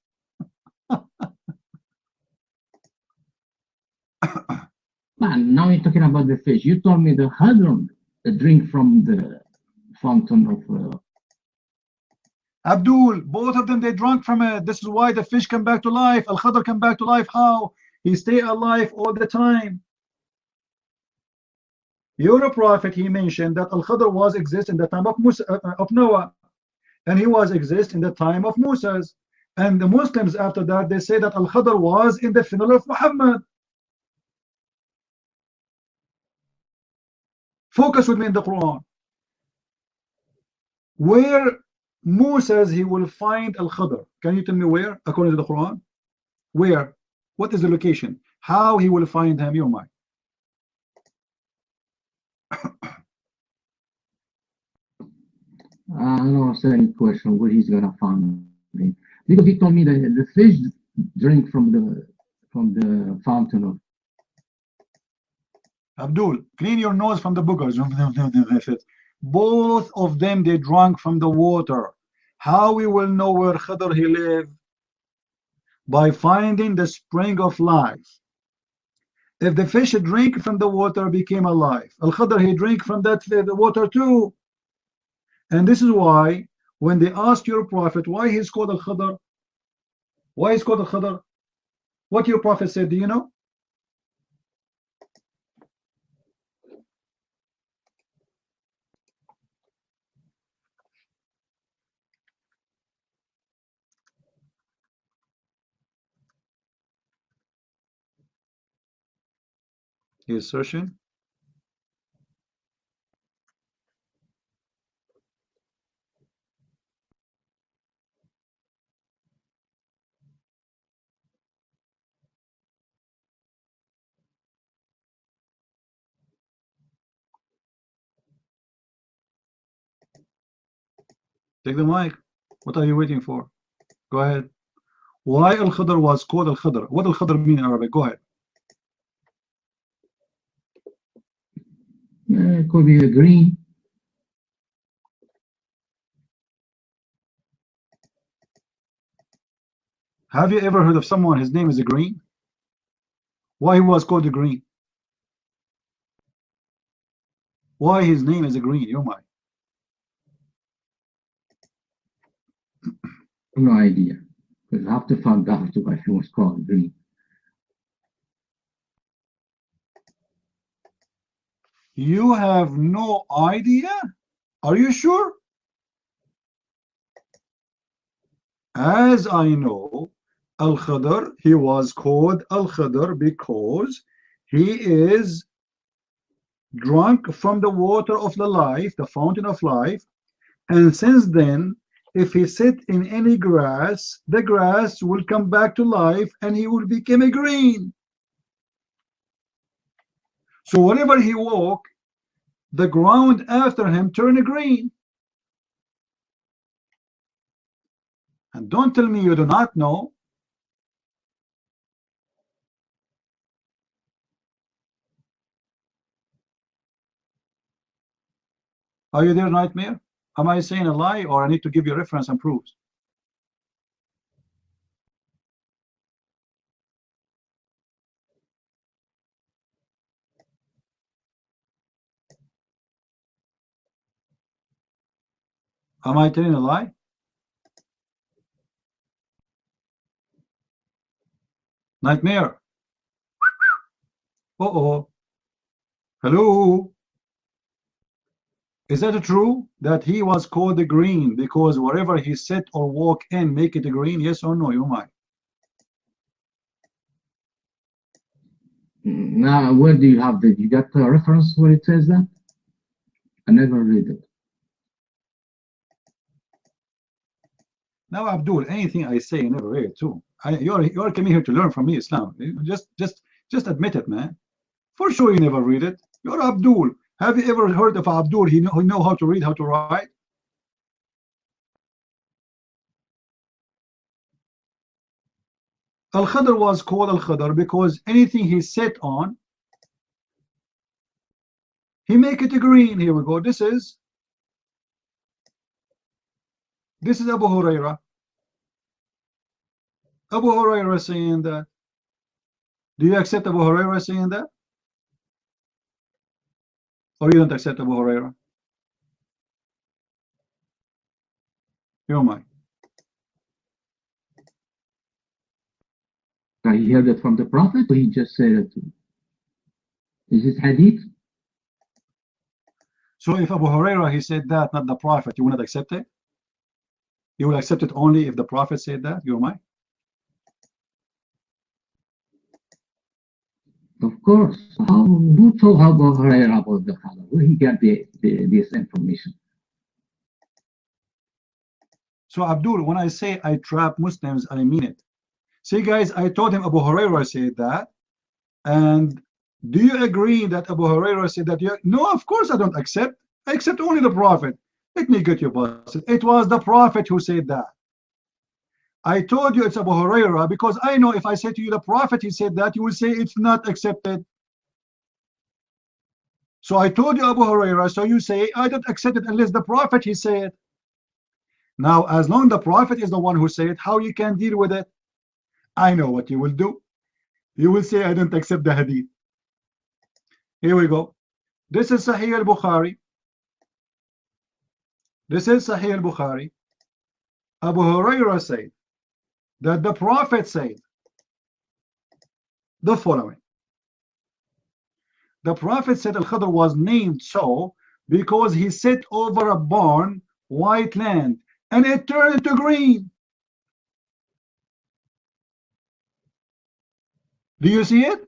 Man, now you're talking about the fish. You told me the Khadr drink from the fountain of... Abdul, both of them, they drank from it. This is why the fish come back to life. Al-Khadr come back to life. How? He stay alive all the time. You're a prophet, he mentioned that Al-Khadr was exist in the time of Noah. And he was exist in the time of Moses. And the Muslims after that, they say that Al-Khadr was in the funeral of Muhammad. Focus with me in the Quran. Where Moses he will find Al-Khadr. Can you tell me where, according to the Quran? Where? What is the location? How he will find him? Your mind. I don't understand the question where he's gonna find me, because he told me that the fish drink from the fountain of... Abdul, clean your nose from the boogers. Both of them they drank from the water. How we will know where Khadr he lived? By finding the spring of life. If the fish drink from the water, became alive. Al-Khadr he drink from that the water too. And this is why when they ask your prophet why he's called Al-Khadr, why he's called Al-Khadr, what your prophet said, do you know? He's searching. Take the mic. What are you waiting for? Go ahead. Why Al-Khadr was called Al-Khadr? What Al-Khadr mean in Arabic? Go ahead. It could be a green. Have you ever heard of someone, his name is a green? Why he was called a green? Why his name is a green? You're mine. No idea. Because I have to find out why he was called green. You have no idea? Are you sure? As I know, Al-Khadr, he was called Al-Khadr because he is drunk from the water of the life, the fountain of life, and since then, if he sit in any grass, the grass will come back to life and he will become a green. So whenever he walk, the ground after him turn green. And don't tell me you do not know. Are you there, Nightmare? Am I saying a lie or I need to give you reference and proofs? Am I telling a lie? Nightmare. Uh-oh. Hello. Is that true that he was called the green because wherever he sit or walk in, make it green? Yes or no, you might. Now, where do you have that? You got a reference where it says that? I never read it. Now, Abdul, anything I say, you never read it too. You're coming here to learn from me Islam. Just admit it, man. For sure you never read it. You're Abdul. Have you ever heard of Abdul? He know how to read, how to write? Al-Khadr was called Al-Khadr because anything he sat on, he make it green. Here we go. This is Abu Huraira. Abu Huraira saying that. Do you accept Abu Huraira saying that? Or you don't accept Abu Huraira? You're mine. He heard it from the Prophet, or he just said it? Is it hadith? So if Abu Huraira, he said that, not the Prophet, you will not accept it? You will accept it only if the Prophet said that? You're mine. Of course. Who told Abu Huraira about the Qadr? Where he got this information? So Abdul, when I say I trap Muslims, I mean it. See guys, I told him Abu Huraira said that. And do you agree that Abu Huraira said that? No, of course I don't accept. I accept only the Prophet. Let me get you busted. It was the Prophet who said that. I told you it's Abu Huraira because I know if I say to you the Prophet he said that, you will say it's not accepted. So I told you Abu Huraira, so you say I don't accept it unless the Prophet he said. Now as long as the Prophet is the one who said, how you can deal with it? I know what you will do. You will say I don't accept the hadith. Here we go. This is Sahih al-Bukhari. This is Sahih al-Bukhari. Abu Huraira said that the Prophet said the following. The Prophet said Al-Khadr was named so because he sat over a barn, white land, and it turned into green. Do you see it?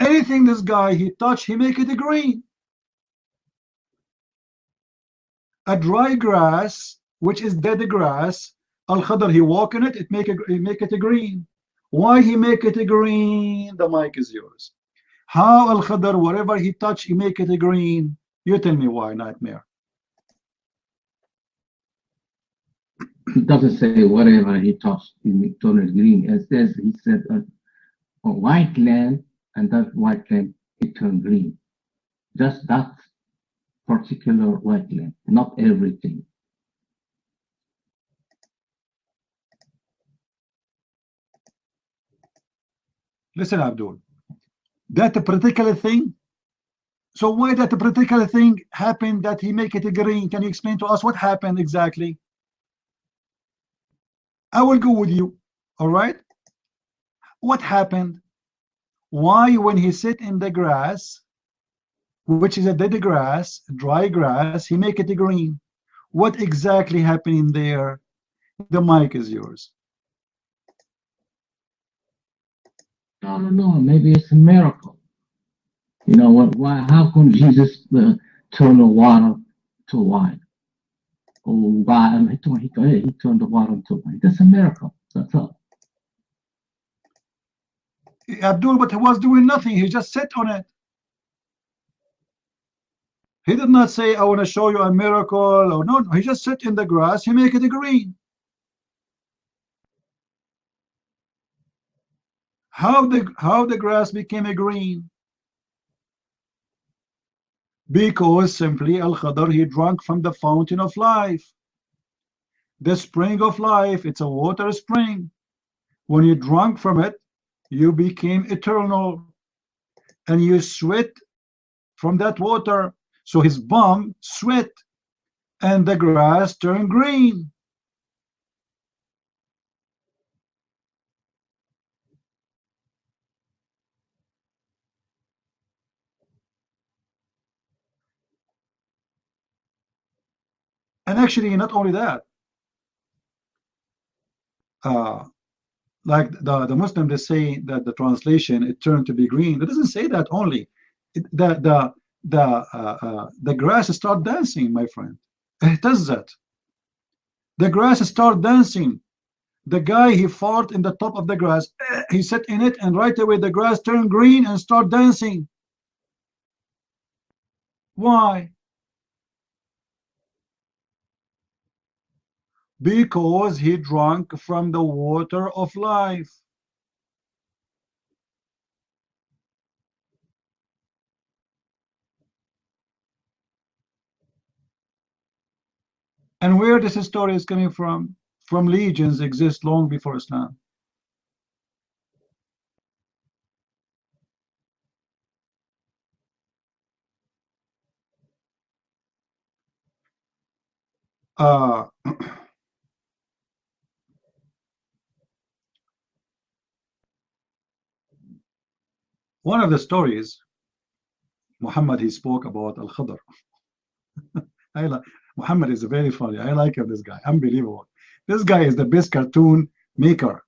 Anything this guy he touch, he make it green. A dry grass, which is dead grass, Al-Khadr he walk in it, it make it green. Why he make it green? The mic is yours. How Al-Khadr, whatever he touch, he make it green? You tell me why, Nightmare. It doesn't say whatever he touched, he turned it green. It says he said a white land, and that white land it turned green. Just that particular white land, not everything. Listen, Abdul, that particular thing. So why that particular thing happened that he make it green? Can you explain to us what happened exactly? I will go with you. All right. What happened? Why when he sit in the grass, which is a dead grass, dry grass, he make it green? What exactly happened in there? The mic is yours. I don't know. Maybe it's a miracle. You know what? Why? How come Jesus turn the water to wine? Oh, why? He turned the water to wine. That's a miracle. That's all. Abdul, but he was doing nothing. He just sat on it. He did not say, I want to show you a miracle, or no. He just sat in the grass. He make it green. How the grass became a green? Because simply Al-Khadr, he drank from the fountain of life. The spring of life, it's a water spring. When you drank from it, you became eternal. And you sweat from that water. So his bum sweat and the grass turned green. And actually, not only that, like the Muslim, they say that the translation, it turned to be green. It doesn't say that only. The grass start dancing, my friend. It does that. The grass start dancing. The guy, he fought in the top of the grass. He sat in it, and right away the grass turned green and start dancing. Why? Because he drank from the water of life. And where this story is coming from legends exist long before Islam. One of the stories, Muhammad, he spoke about Al-Khadr. Muhammad is very funny. I like him, this guy. Unbelievable. This guy is the best cartoon maker.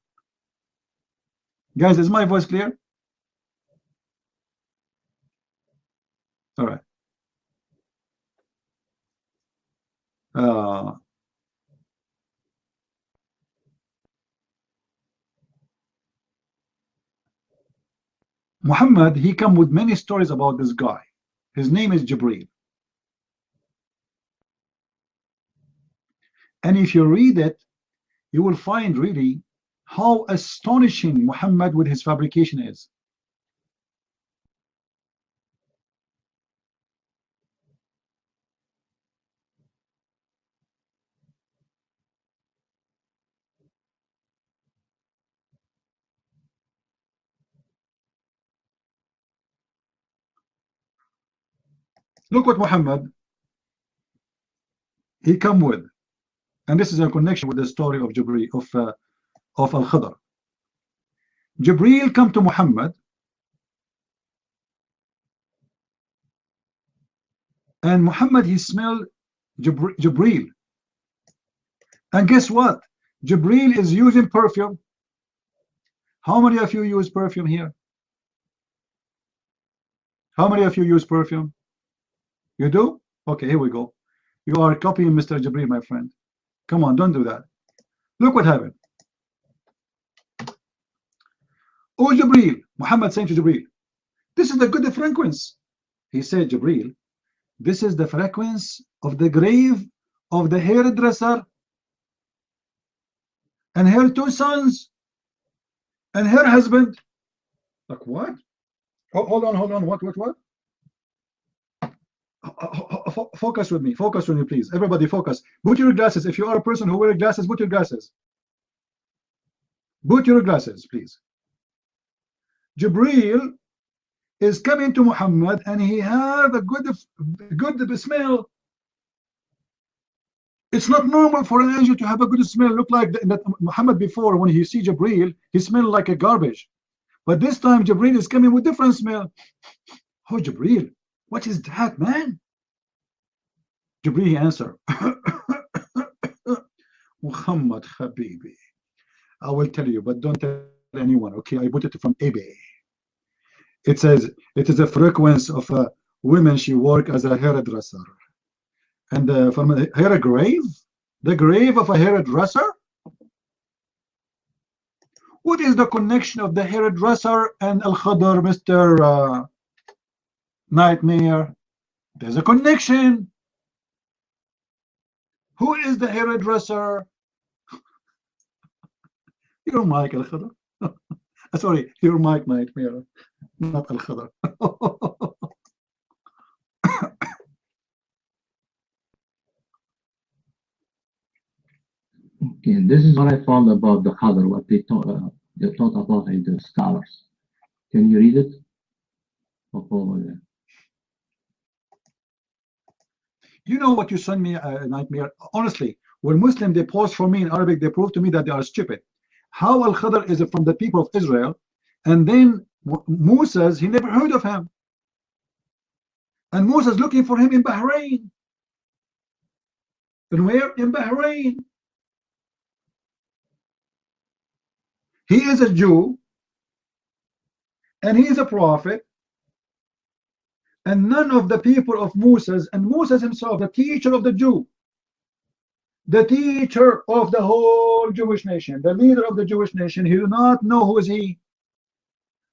Guys, is my voice clear? All right. Muhammad, he come with many stories about this guy. His name is Jibreel. And if you read it, you will find really how astonishing Muhammad with his fabrication is. Look what Muhammad, he come with. And this is a connection with the story of Jibreel, of Al-Khadr. Jibreel come to Muhammad, and Muhammad, he smelled Jibreel. And guess what? Jibreel is using perfume. How many of you use perfume here? How many of you use perfume? You do? Okay, here we go. You are copying Mr. Jibreel, my friend. Come on, don't do that. Look what happened. Oh, Jibreel, Muhammad saying to Jibreel, this is the good frequency. He said, Jibreel, this is the frequency of the grave of the hairdresser and her two sons and her husband. Like what? Oh, hold on. What? Focus with me, please. Everybody focus. Put your glasses. If you are a person who wears glasses, put your glasses. Put your glasses, please. Jibreel is coming to Muhammad, and he have a good smell. It's not normal for an angel to have a good smell. Look like that Muhammad before, when he see Jibreel, he smelled like a garbage. But this time Jibreel is coming with different smell. Oh, Jibreel, what is that, man? Jibreel answered, Muhammad Habibi, I will tell you, but don't tell anyone, okay? I put it from eBay. It says it is a frequency of a woman, she work as a hairdresser. And from a hair grave? The grave of a hairdresser? What is the connection of the hairdresser and Al-Khadr, Mr. Nightmare? There's a connection. Who is the hairdresser? Your mic, Al-Khadr. Sorry, your mic, Nightmare, not Al-Khadr. Okay, this is what I found about the Khadr, what they taught about in the scholars. Can you read it? You know what you send me, Nightmare? Honestly, when Muslim they post for me in Arabic, they prove to me that they are stupid. How Al-Khadr is from the people of Israel, and then Moses, he never heard of him. And Moses looking for him in Bahrain. And where? In Bahrain. He is a Jew, and he is a prophet, and none of the people of Moses, and Moses himself, the teacher of the Jew, the teacher of the whole Jewish nation, the leader of the Jewish nation, he do not know who is he.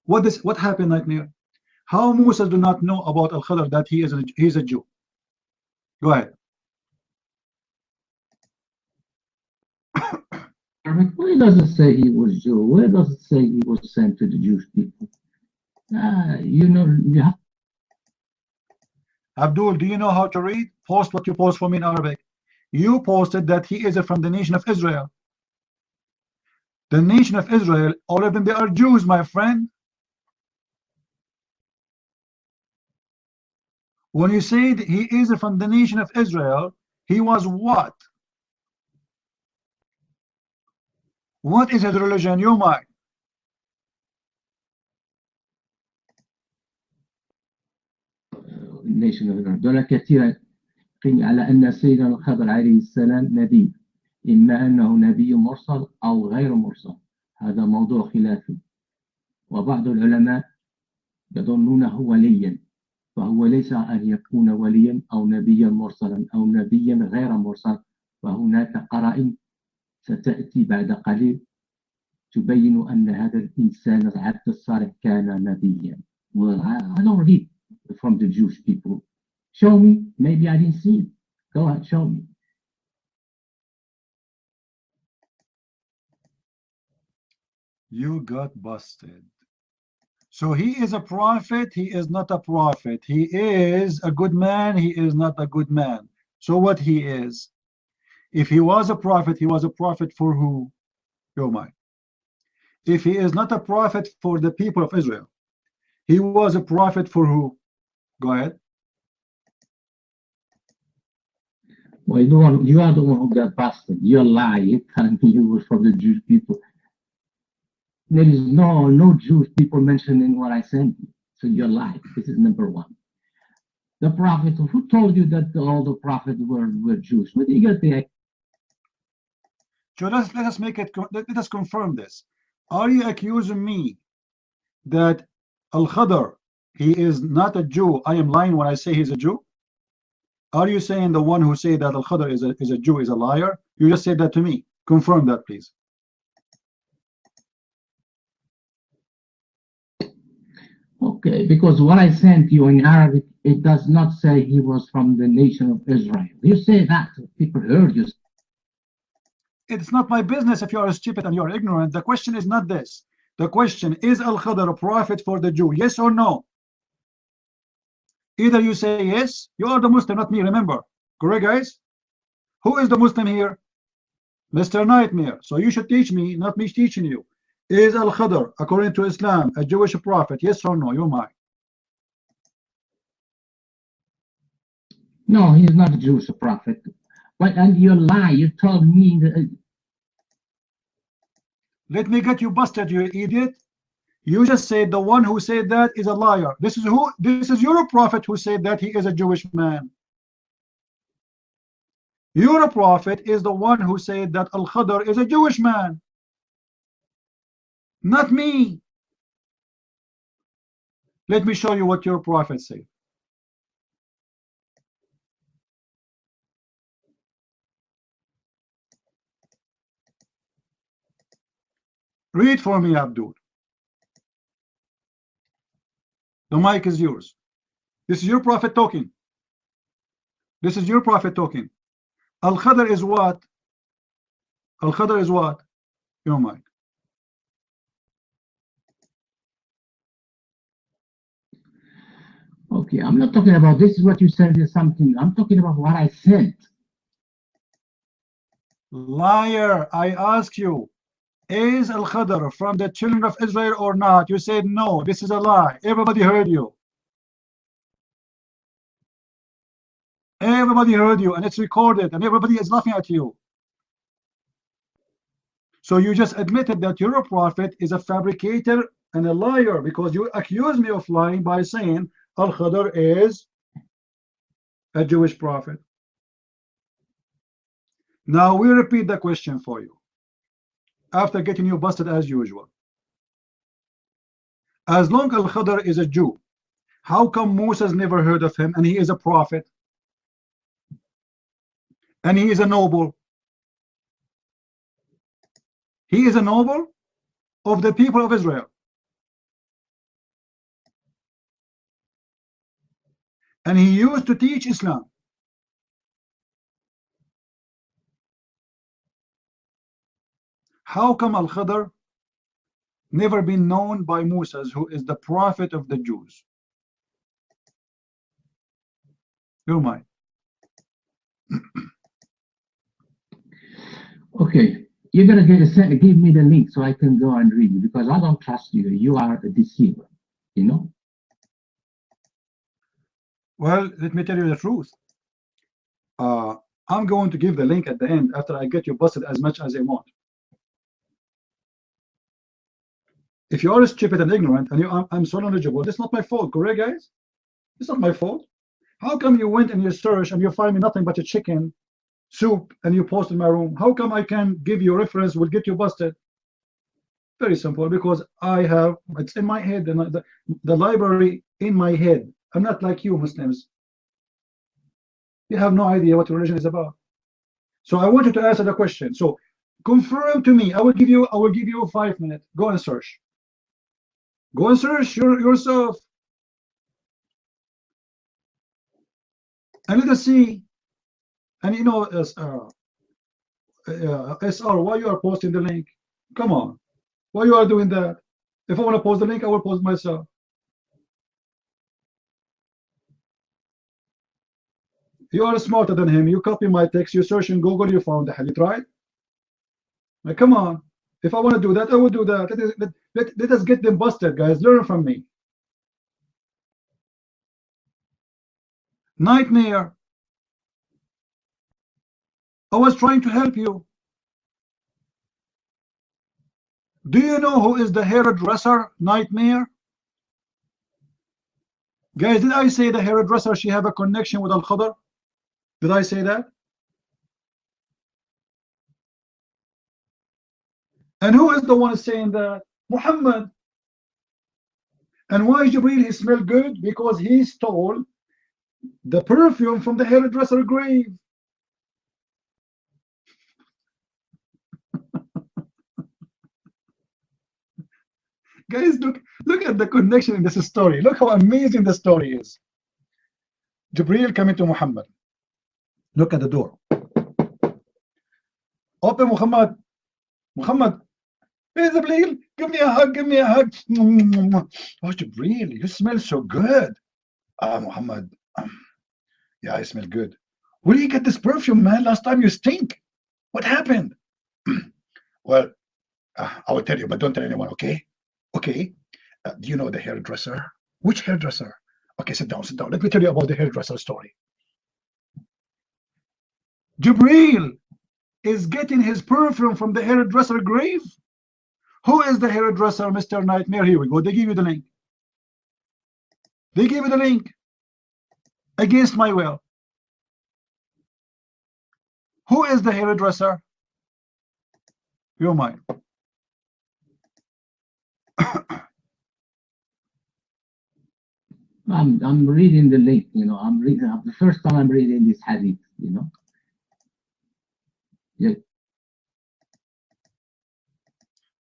What happened, Nightmare? How Moses do not know about Al-Khadr that he is a Jew? Go ahead. Where does it say he was Jew? Where does it say he was sent to the Jewish people? You know, yeah. Abdul, do you know how to read? Post what you post for me in Arabic. You posted that he is from the nation of Israel. The nation of Israel, all of them, they are Jews, my friend. When you said he is from the nation of Israel, he was what? What is his religion? You might. nation of Israel. دول كثيرا قيل على أن سيدنا الخضر عليه السلام نبي، إما أنه نبي مرسل أو غير مرسل، هذا موضوع خلافي. وبعض العلماء يظنونه وليا، فهو ليس أن يكون وليا أو نبيا مرسلا أو نبيا غير مرسل، وهناك قرائن ستأتي بعد قليل تبين أن هذا الإنسان العبد الصالح كان نبيا. Well, I don't read from the Jewish people. Show me. Maybe I didn't see it. Go ahead, show me. You got busted. So he is a prophet, he is not a prophet. He is a good man, he is not a good man. So what he is? If he was a prophet, he was a prophet for who? Your mind. If he is not a prophet for the people of Israel, he was a prophet for who? Go ahead. Well, you are the one who got busted. You're lying. Telling me you were from the Jewish people. There is no Jewish people mentioned in what I sent you. So you're lying. This is number one. The prophet, who told you that all the prophets were Jews? Where did you get the? So let us make it. Let us confirm this. Are you accusing me that Al-Khadr, he is not a Jew? I am lying when I say he's a Jew? Are you saying the one who said that Al-Khadr is a Jew is a liar? You just said that to me. Confirm that, please. Okay, because what I sent you in Arabic, it does not say he was from the nation of Israel. You say that, people heard you. It's not my business if you are stupid and you are ignorant. The question is not this. The question is Al-Khadr a prophet for the Jew? Yes or no? Either you say yes, you are the Muslim, not me, remember. Correct, guys? Who is the Muslim here? Mr. Nightmare. So you should teach me, not me teaching you. Is Al-Khadr, according to Islam, a Jewish prophet? Yes or no? You might. No, he's not a Jewish prophet. But and you lie. You told me that. Let me get you busted, you idiot. You just said the one who said that is a liar. This is who? This is your prophet who said that he is a Jewish man. Your prophet is the one who said that Al-Khadr is a Jewish man. Not me. Let me show you what your prophet said. Read for me, Abdul. The mic is yours. This is your prophet talking. This is your prophet talking. Al-Khadr is what? Al-Khadr is what? Your mic. Okay, I'm not talking about this is what you said is something. I'm talking about what I sent. Liar, I ask you, is Al-Khadr from the children of Israel or not? You said no, this is a lie. Everybody heard you. Everybody heard you, and it's recorded, and everybody is laughing at you. So you just admitted that your prophet is a fabricator and a liar, because you accuse me of lying by saying Al-Khadr is a Jewish prophet. Now we repeat the question for you, after getting you busted as usual. As long as Al-Khadr is a Jew, how come Moses never heard of him, and he is a prophet, and he is a noble? He is a noble of the people of Israel. And he used to teach Islam. How come Al-Khadr never been known by Moses, who is the prophet of the Jews? You're mine. Okay, you're gonna give me the link so I can go and read it, because I don't trust you. You are a deceiver, you know. Well, let me tell you the truth. I'm going to give the link at the end after I get you busted as much as I want. If you are stupid and ignorant and I'm so knowledgeable, that's not my fault, correct, guys? It's not my fault. How come you went and you search and you find me nothing but a chicken soup and you post in my room? How come I can give you a reference, will get you busted? Very simple, because I have, it's in my head, and the library in my head. I'm not like you Muslims. You have no idea what religion is about. So I want you to answer the question. So confirm to me. I will give you 5 minutes. Go and search. Go and search yourself. And let us see. And you know, SR, why you are posting the link? Come on. Why you are doing that? If I want to post the link, I will post myself. You are smarter than him. You copy my text, you search in Google, you found the hadith, right? Now, come on. If I want to do that, I will do that. Let us get them busted, guys. Learn from me. Nightmare. I was trying to help you. Do you know who is the hairdresser, Nightmare? Guys, did I say the hairdresser, she have a connection with Al-Khadr? Did I say that? And who is the one saying that? Muhammad. And why Jibreel, he smelled good? Because he stole the perfume from the hairdresser grave. Guys, look at the connection in this story. Look how amazing the story is. Jibreel coming to Muhammad. Look at the door. Open, Muhammad. Muhammad. Hey, Jibreel, give me a hug, give me a hug. Oh, Jibreel, you smell so good. Muhammad, yeah, I smell good. Where do you get this perfume, man? Last time you stink. What happened? Well, I will tell you, but don't tell anyone, okay? Okay. Do you know the hairdresser? Which hairdresser? Okay, sit down, sit down. Let me tell you about the hairdresser story. Jibreel is getting his perfume from the hairdresser grave. Who is the hairdresser, Mr. Nightmare? Here we go. They give you the link. They gave you the link. Against my will. Who is the hairdresser? You're mine. I'm reading the link, you know. I'm reading the first time I'm reading this hadith, you know. Yeah.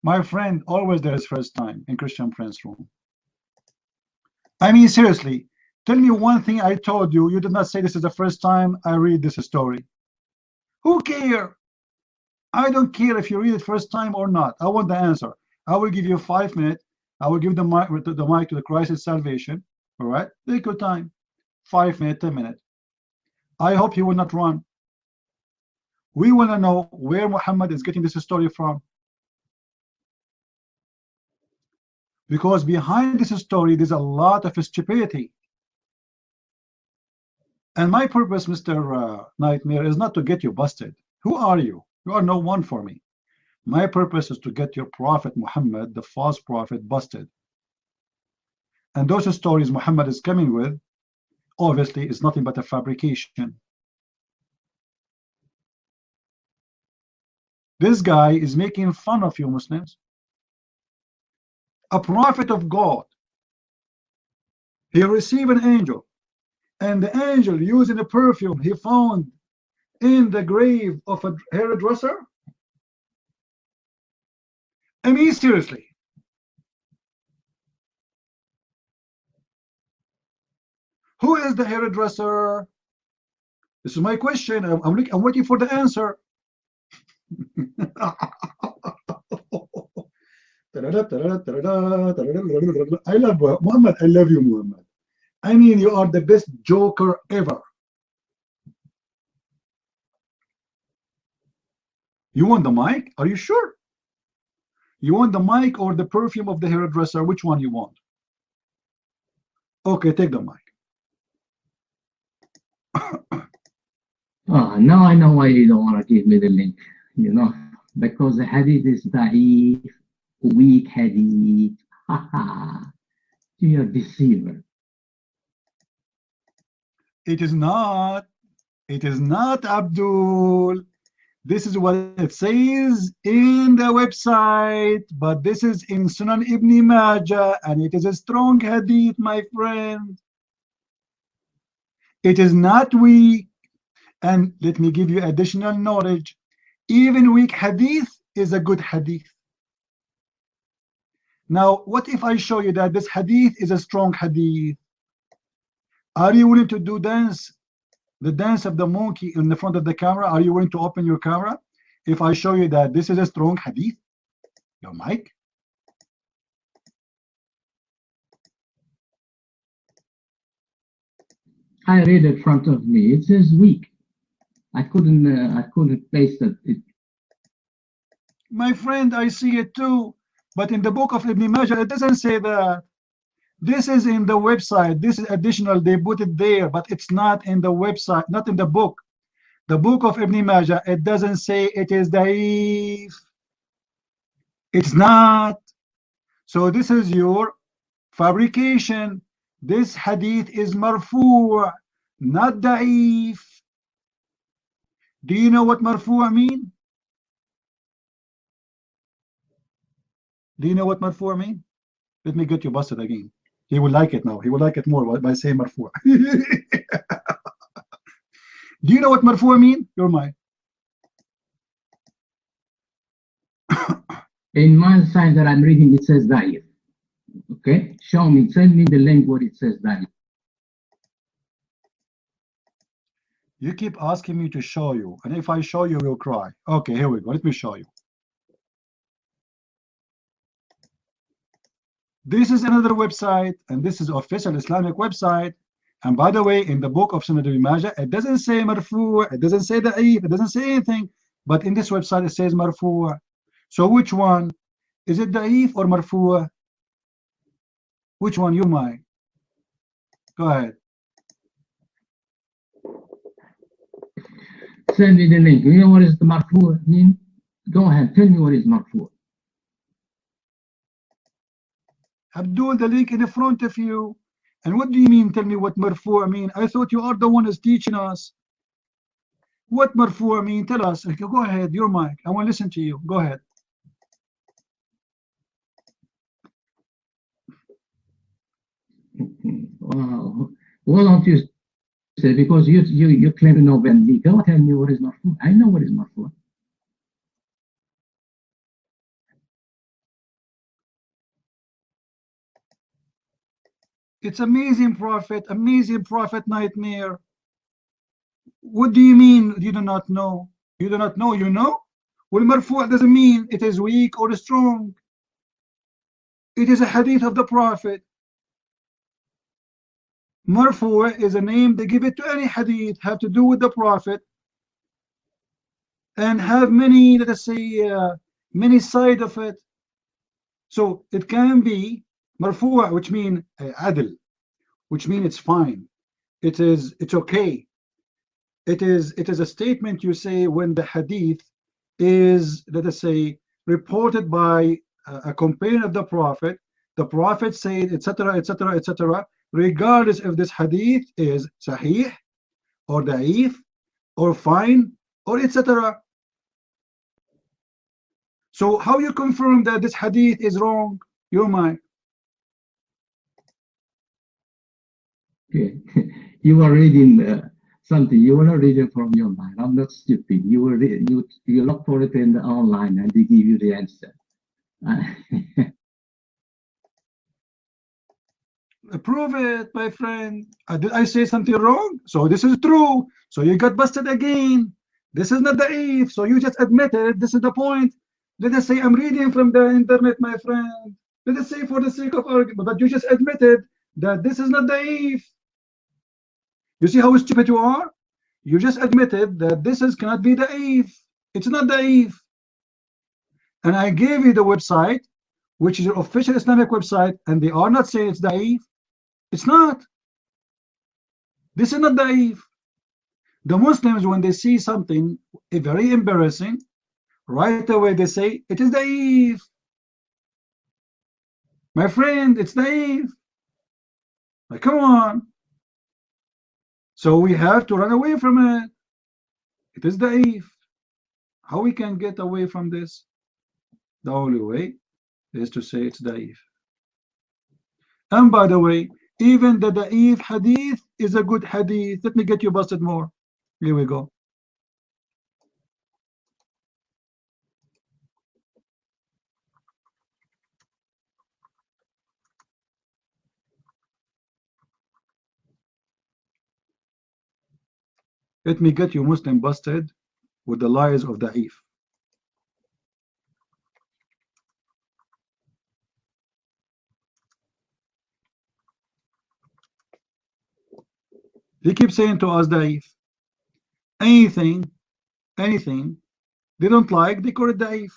My friend, always there is first time in Christian Prince room. I mean, seriously, tell me one thing I told you. You did not say this is the first time I read this story. Who cares? I don't care if you read it first time or not. I want the answer. I will give you 5 minutes. I will give the mic to the Crisis Salvation. All right, take your time. 5 minutes, 10 minutes. I hope you will not run. We want to know where Muhammad is getting this story from. Because behind this story, there's a lot of stupidity. And my purpose, Mr. Nightmare, is not to get you busted. Who are you? You are no one for me. My purpose is to get your prophet Muhammad, the false prophet, busted. And those stories Muhammad is coming with, obviously, is nothing but a fabrication. This guy is making fun of you Muslims. A prophet of God. He received an angel, and the angel using a perfume he found in the grave of a hairdresser. I mean, seriously. Who is the hairdresser? This is my question. I'm waiting for the answer. I love Muhammad. I love you, Muhammad. I mean, you are the best joker ever. You want the mic? Are you sure? You want the mic or the perfume of the hairdresser? Which one you want? Okay, take the mic. Now I know why you don't want to give me the link, you know, because the hadith is da'if, weak hadith. You're a deceiver. It is not. It is not, Abdul. This is what it says in the website, but this is in Sunan Ibn Majah, and it is a strong hadith, my friend. It is not weak. And let me give you additional knowledge. Even weak hadith is a good hadith. Now, what if I show you that this hadith is a strong hadith? Are you willing to do the dance of the monkey in the front of the camera? Are you willing to open your camera if I show you that this is a strong hadith? Your mic? I read it in front of me. It says weak. I couldn't place that. My friend, I see it too. But in the book of Ibn Majah, it doesn't say that. This is in the website. This is additional. They put it there, but it's not in the website, not in the book. The book of Ibn Majah, it doesn't say it is da'if. It's not. So this is your fabrication. This hadith is marfu', not da'if. Do you know what marfu' mean? Do you know what marfu' mean? Let me get you busted again. He will like it now. He will like it more by saying marfu'. Do you know what marfu' mean? You're mine. In my side that I'm reading, it says da'if. Okay? Show me, send me the link where it says da'if. You keep asking me to show you, and if I show you, you'll cry. Okay, here we go. Let me show you. This is another website, and this is official Islamic website. And by the way, in the book of Sunan Ibn Majah, it doesn't say marfu', it doesn't say da'if, it doesn't say anything. But in this website, it says marfu'. So which one? Is it da'if or marfu'? Which one? You might. Go ahead. Send me the link. You know what is the marfu' mean? Go ahead, tell me what is marfu'. Abdul, the link in front of you. And what do you mean? Tell me what marfu' mean. I thought you are the one who's teaching us. What marfu' mean? Tell us. Okay, go ahead. Your mic. I want to listen to you. Go ahead. Wow. Why don't you say, because you claim to know Bendy. Go tell me what is marfu'. I know what is marfu'. It's amazing prophet nightmare. What do you mean you do not know? You do not know, you know? Well, marfu' doesn't mean it is weak or strong. It is a hadith of the prophet. Marfu' is a name they give it to any hadith, have to do with the prophet, and have many, let us say, many side of it. So it can be marfu', which mean adl, which means it's fine. It's okay. it is a statement you say when the hadith is, let us say, reported by a companion of the Prophet. The Prophet said, etc., etc., etc., regardless if this hadith is sahih or da'if or fine or etc. So how you confirm that this hadith is wrong? Your mind. Okay. You are reading something. You are not reading from your mind. I'm not stupid. You will you look for it in the online and they give you the answer. Prove it, my friend. Did I say something wrong? So this is true. So you got busted again. This is not da'if. So you just admitted. This is the point. Let us say I'm reading from the internet, my friend. Let us say for the sake of argument, but you just admitted that this is not da'if. You see how stupid you are? You just admitted that this cannot be da'if. It's not da'if. And I gave you the website, which is your official Islamic website, and they are not saying it's da'if. It's not. This is not da'if. The Muslims, when they see something very embarrassing, right away they say it is da'if. My friend, it's da'if. Like, come on. So we have to run away from it. It is da'if. How we can get away from this? The only way is to say it's da'if. And by the way, even the da'if hadith is a good hadith. Let me get you busted more. Here we go. Let me get you Muslim busted with the lies of da'if. They keep saying to us da'if. Anything they don't like, they call it da'if.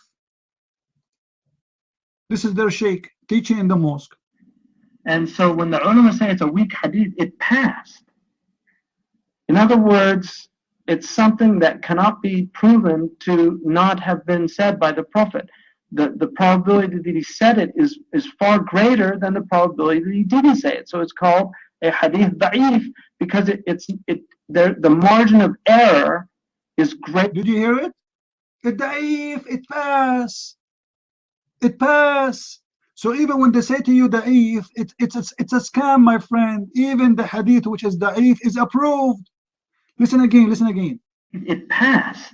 This is their sheikh teaching in the mosque. And so when the ulama say it's a weak hadith, it passed. In other words, it's something that cannot be proven to not have been said by the Prophet. The probability that he said it is far greater than the probability that he didn't say it. So it's called a hadith da'if because the margin of error is great. Did you hear it? It da'if, it pass. It pass. So even when they say to you da'if, it's a scam, my friend. Even the hadith which is da'if is approved. Listen again, listen again. It passed.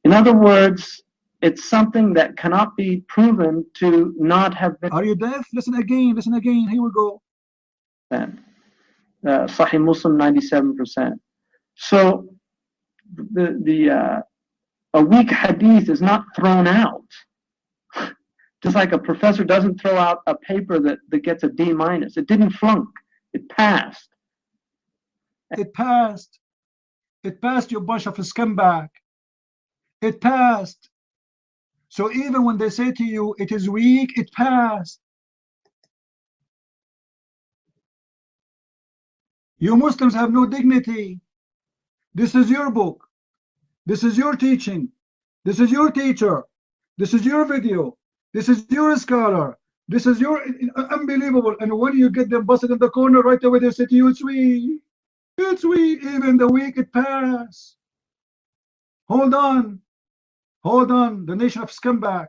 In other words, it's something that cannot be proven to not have been. Are you deaf? Listen again, listen again. Here we go. Sahih Muslim 97%. So a weak hadith is not thrown out. Just like a professor doesn't throw out a paper that gets a D-. It didn't flunk. It passed. It passed. It passed, you bunch of scumbag. It passed. So even when they say to you it is weak, it passed. You Muslims have no dignity. This is your book. This is your teaching. This is your teacher. This is your video. This is your scholar. This is your unbelievable. And when you get them busted in the corner, right away they say to you, it's weak. It's weak. Even the weak, it passed. Hold on. Hold on. The nation of scumbag.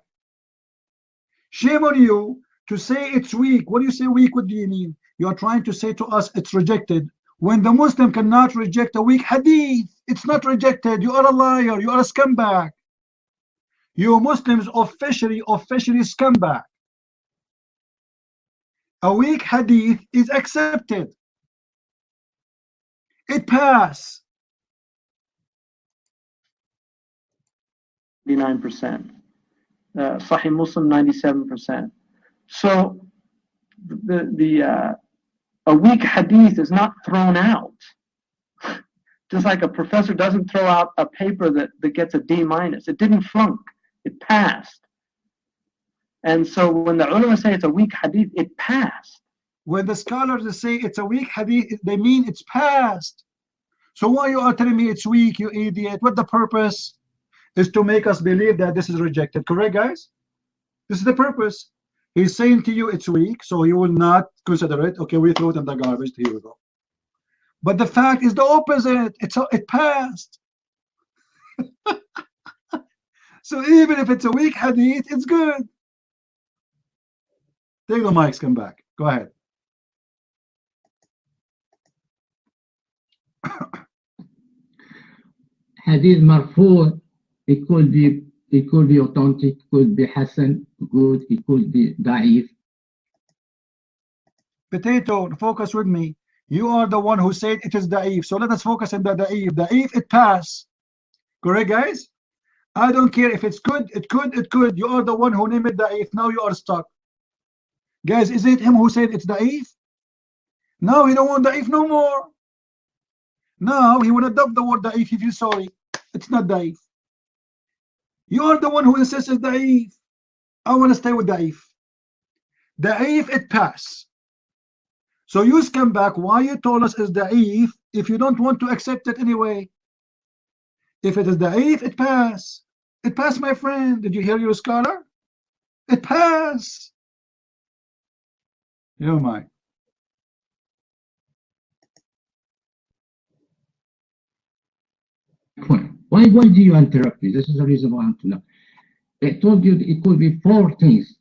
Shame on you to say it's weak. When you say weak, what do you mean? You are trying to say to us it's rejected. When the Muslim cannot reject a weak hadith, it's not rejected. You are a liar. You are a scumbag. You Muslims officially scumbag. A weak hadith is accepted. It passed. 99%. Sahih Muslim 97%. So a weak hadith is not thrown out. Just like a professor doesn't throw out a paper that gets a D-. It didn't flunk. It passed. And so when the ulama say it's a weak hadith, it passed. When the scholars say it's a weak hadith, they mean it's passed. So why you are telling me it's weak, you idiot? What the purpose is to make us believe that this is rejected, correct, guys? This is the purpose. He's saying to you it's weak, so you will not consider it. Okay, we throw it in the garbage. Here we go. But the fact is the opposite. It passed. So even if it's a weak hadith, it's good. Take the mics, come back. Go ahead. Hadith marfu, it could be authentic, could be hasan, good, it could be da'if. Potato, focus with me. You are the one who said it is da'if. So let us focus on the da'if. Da'if, it pass. Correct, guys? I don't care if it's good, it could. You are the one who named it da'if. Now you are stuck. Guys, is it him who said it's da'if? Now he don't want da'if no more. Now he will adopt the word da'if if you're sorry. It's not da'if. You are the one who insists it's da'if. I want to stay with da'if. Da'if, it pass. So you come back why you told us it's da'if if you don't want to accept it anyway. If it is da'if, it pass. It passed, my friend. Did you hear your scholar? It passed. You mind. Why do you interrupt me? This is the reason why I want to know. I told you it could be 4 things.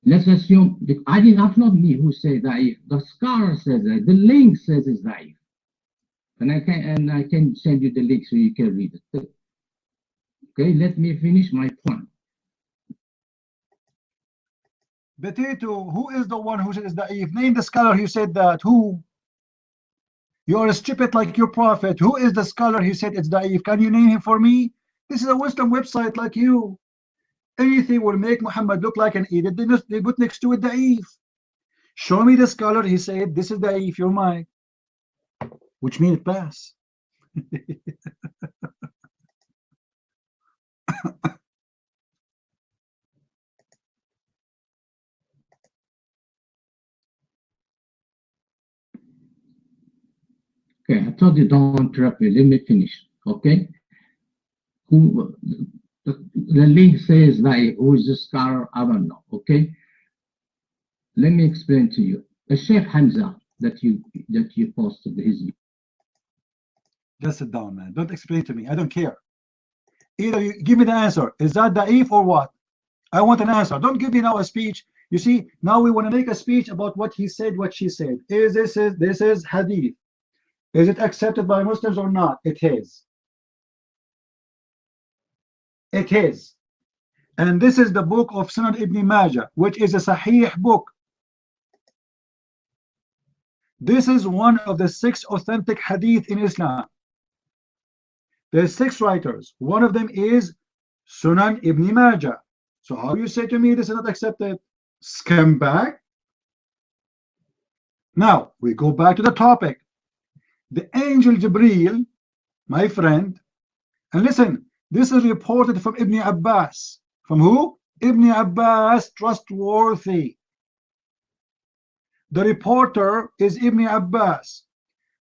Let's assume I've not me who say da'if. The scholar says that. The link says it's da'if. And I can send you the link so you can read it. Okay, let me finish my point. Potato, who is the one who said it's da'if? Name the scholar who said that. Who? You are stupid like your prophet. Who is the scholar who said it's da'if? Can you name him for me? This is a Western website like you. Anything will make Muhammad look like an idiot. They put next to it da'if. Show me the scholar he said this is da'if. You're mine. Which means it pass. Okay, I told you don't interrupt me. Let me finish. Okay. The link says that who is the scholar? I don't know. Okay. Let me explain to you. The Sheikh Hamza that you posted his. Just sit down, man. Don't explain to me. I don't care. Either you give me the answer. Is that da'if or what? I want an answer. Don't give me now a speech. You see, now we want to make a speech about what he said, what she said. This is hadith. Is it accepted by Muslims or not? It is. It is. And this is the book of Sunan Ibn Majah, which is a Sahih book. This is one of the 6 authentic hadith in Islam. There's 6 writers. One of them is Sunan Ibn Majah. So how you say to me this is not accepted? Scumbag. Now we go back to the topic. The angel Jibreel, my friend, and listen, this is reported from Ibn Abbas. From who? Ibn Abbas, trustworthy. The reporter is Ibn Abbas,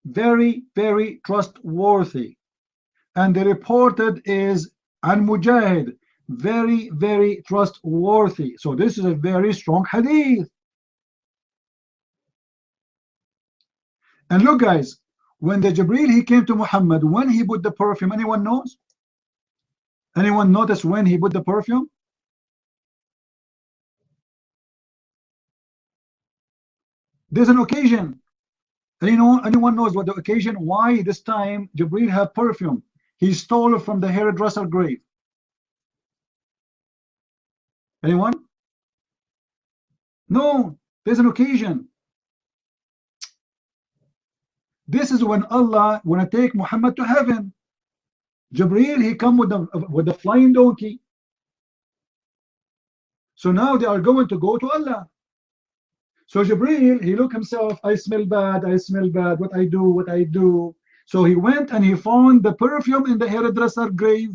very, very trustworthy. And the reported is An Mujahid, very, very trustworthy. So this is a very strong hadith. And look, guys, when the Jibreel he came to Muhammad, when he put the perfume, anyone knows? Anyone notice when he put the perfume? There's an occasion. Anyone knows what the occasion? Why this time Jibreel had perfume? He stole it from the hairdresser grave. Anyone? No, there's an occasion. This is when Allah want to take Muhammad to heaven. Jibreel, he come with the flying donkey. So now they are going to go to Allah. So Jibreel, he look himself, I smell bad, what I do. So he went and he found the perfume in the hairdresser grave.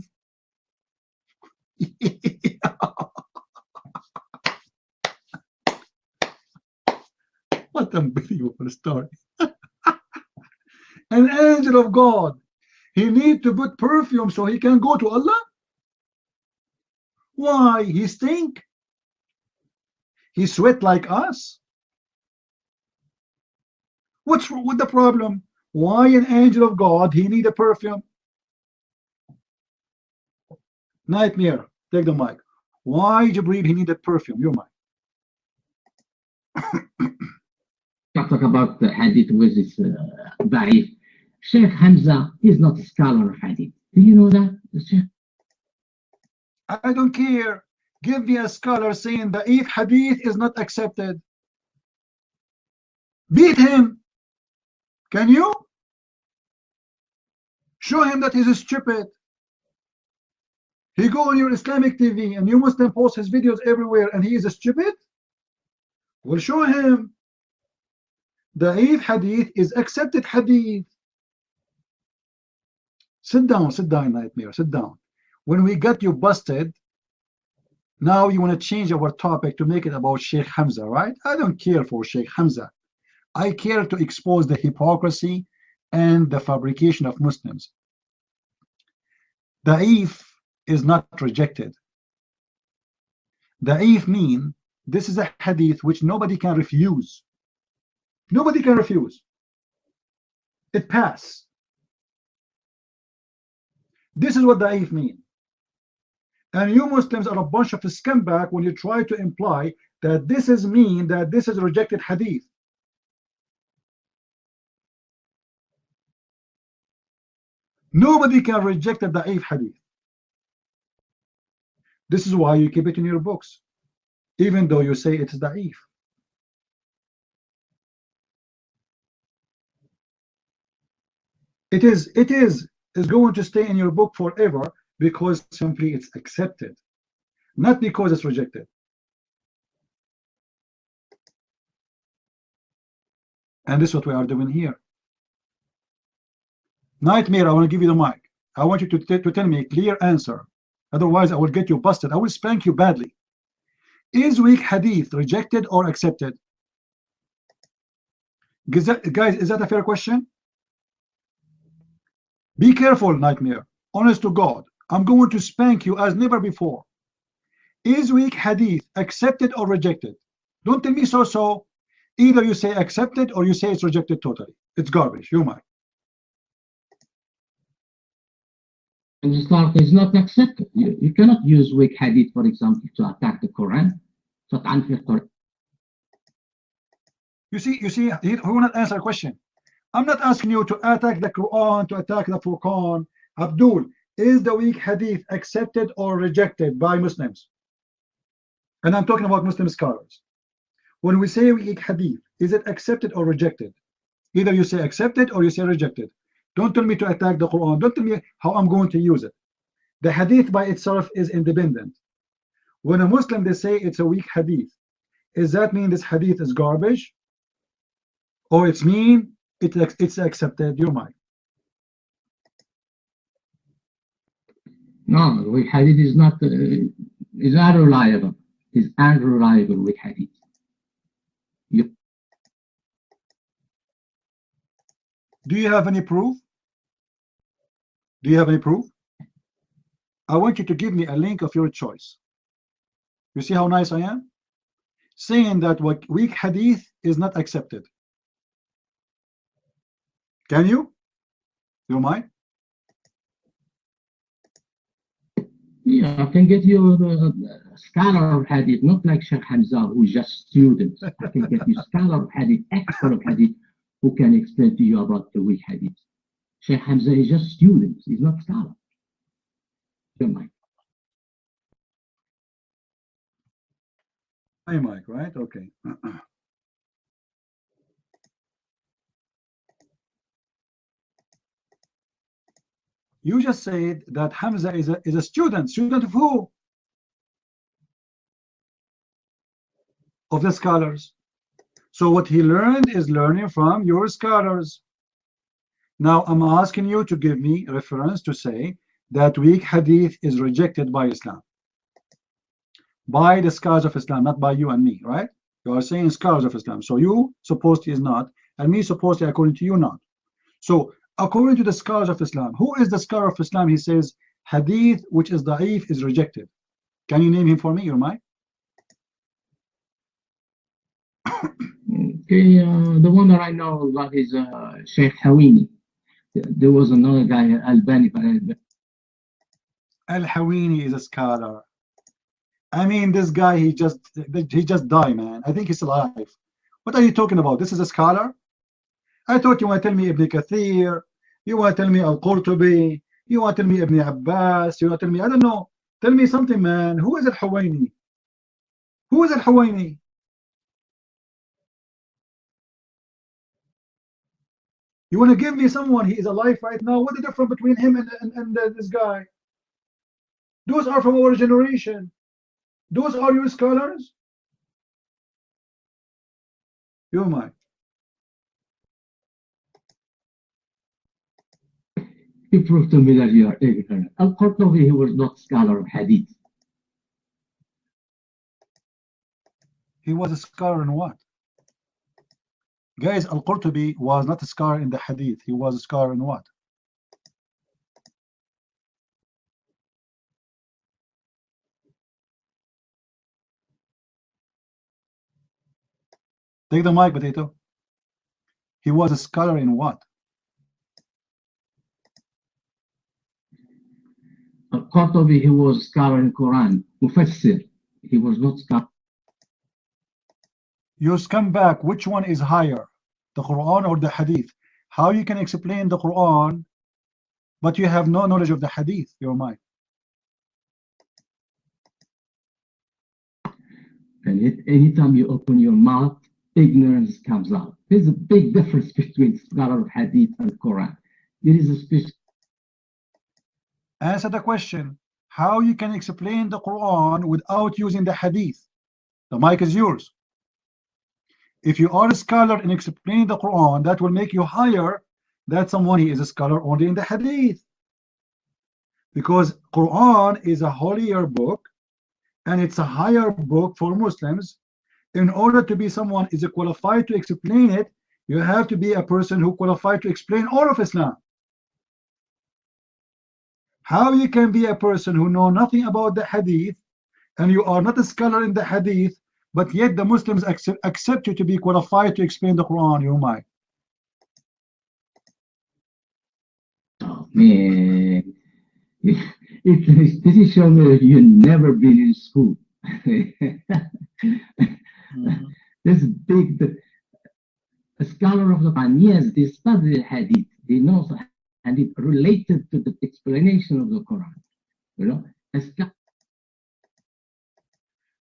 What an unbelievable story. An angel of God, he need to put perfume so he can go to Allah? Why? He stink? He sweat like us? What's wrong with the problem? Why an angel of God, he need a perfume? Nightmare, take the mic. Why Jibreel, he needed perfume? Your mic. Talk about the hadith with this da'if. Sheikh Hamza is not a scholar of hadith. Do you know that, Sheikh? I don't care. Give me a scholar saying the if hadith is not accepted. Beat him. Can you? Show him that he's stupid. He go on your Islamic TV and you Muslim post his videos everywhere and he is stupid? Well, show him. The if hadith is accepted hadith. Sit down, Nightmare, sit down. When we got you busted, now you want to change our topic to make it about Sheikh Hamza, right? I don't care for Sheikh Hamza. I care to expose the hypocrisy and the fabrication of Muslims. Da'if is not rejected. Da'if mean this is a hadith which nobody can refuse. Nobody can refuse. It passed. This is what da'if mean. And you Muslims are a bunch of scumbag when you try to imply that this is mean that this is rejected hadith. Nobody can reject the da'if hadith. This is why you keep it in your books, even though you say it's da'if. It is going to stay in your book forever because simply it's accepted, not because it's rejected. And this is what we are doing here. Nightmare, I want to give you the mic. I want you to tell me a clear answer. Otherwise, I will get you busted. I will spank you badly. Is weak hadith rejected or accepted? Guys, is that a fair question? Be careful, Nightmare. Honest to God, I'm going to spank you as never before. Is weak hadith accepted or rejected? Don't tell me so. Either you say accepted or you say it's rejected totally. It's garbage. You might. Islam is not accepted. You cannot use weak hadith, for example, to attack the Quran. You see, we will not answer a question. I'm not asking you to attack the Quran, to attack the Furqan. Abdul, is the weak hadith accepted or rejected by Muslims? And I'm talking about Muslim scholars. When we say weak hadith, is it accepted or rejected? Either you say accepted or you say rejected. Don't tell me to attack the Quran. Don't tell me how I'm going to use it. The hadith by itself is independent. When a Muslim, they say it's a weak hadith, does that mean this hadith is garbage? Or it's mean, it's accepted? Your mind. No, weak hadith is not, is unreliable. It's unreliable weak hadith. Do you have any proof? Do you have any proof? I want you to give me a link of your choice. You see how nice I am? Saying that what weak hadith is not accepted. Can you? You mind? Yeah, I can get you the scholar of hadith, not like Sheikh Hamza, who is just student. I can get you scholar of hadith, expert of hadith, who can explain to you about the weak hadith. Sheikh Hamza is just student, he's not scholar. Your mic. My mic, right? Okay. You just said that Hamza is a student. Student of who? Of the scholars. So what he learned is learning from your scholars. Now I'm asking you to give me reference to say that weak hadith is rejected by Islam. By the scholars of Islam, not by you and me, right? You are saying scholars of Islam. So you supposedly is not, and me supposedly according to you not. So according to the scholars of Islam, who is the scholar of Islam? He says hadith which is da'if is rejected. Can you name him for me, your mic? Okay, the one that I know about is Sheikh Hawini. There was another guy, Albani. Al-Hawini is a scholar. I mean, this guy, he just died, man. I think he's alive. What are you talking about? This is a scholar? I thought you want to tell me Ibn Kathir, you want to tell me Al-Qurtubi, you want to tell me Ibn Abbas, you want to tell me, I don't know. Tell me something, man. Who is Al-Hawini? Who is Al-Hawini? You want to give me someone, he is alive right now? What's the difference between him and this guy? Those are from our generation. Those are your scholars? You might. You prove to me that you are ignorant. Al-Qurtubi, he was not scholar of hadith. He was a scholar in what? Guys, Al-Qurtubi was not a scholar in the hadith. He was a scholar in what? Take the mic, Potato. He was a scholar in what? Al-Qurtubi, he was a scholar in Quran. Mufassir. He was not scholar. You scumbag, which one is higher? The Quran or the hadith? How you can explain the Quran, but you have no knowledge of the hadith, your mind? And anytime you open your mouth, ignorance comes out. There's a big difference between scholar of hadith and Quran. There is a special. Answer the question. How you can explain the Quran without using the hadith? The mic is yours. If you are a scholar in explaining the Quran, that will make you higher than someone who is a scholar only in the hadith. Because Quran is a holier book and it's a higher book for Muslims. In order to be someone is qualified to explain it, you have to be a person who qualified to explain all of Islam. How you can be a person who know nothing about the hadith and you are not a scholar in the hadith, but yet the Muslims accept you to be qualified to explain the Quran, you might. Oh man, this is showing me that you've never been in school. This big, a scholar of the Quran, yes, they study the hadith, they know the hadith related to the explanation of the Quran. You know,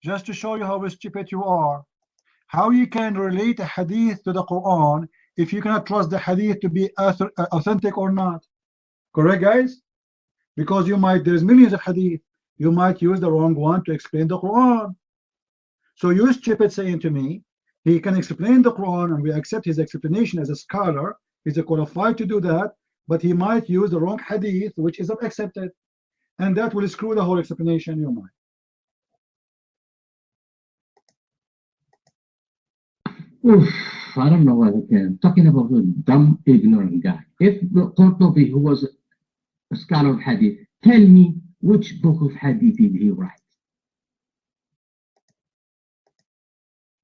just to show you how stupid you are, how you can relate a hadith to the Quran if you cannot trust the hadith to be authentic or not. Correct, guys? Because you might, there's millions of hadith, you might use the wrong one to explain the Quran. So you stupid saying to me, he can explain the Quran and we accept his explanation as a scholar, he's qualified to do that, but he might use the wrong hadith which is not accepted, and that will screw the whole explanation, you might. Oof, I don't know what I can. Talking about a dumb, ignorant guy. If Qurtubi, who was a scholar of hadith, tell me which book of hadith did he write?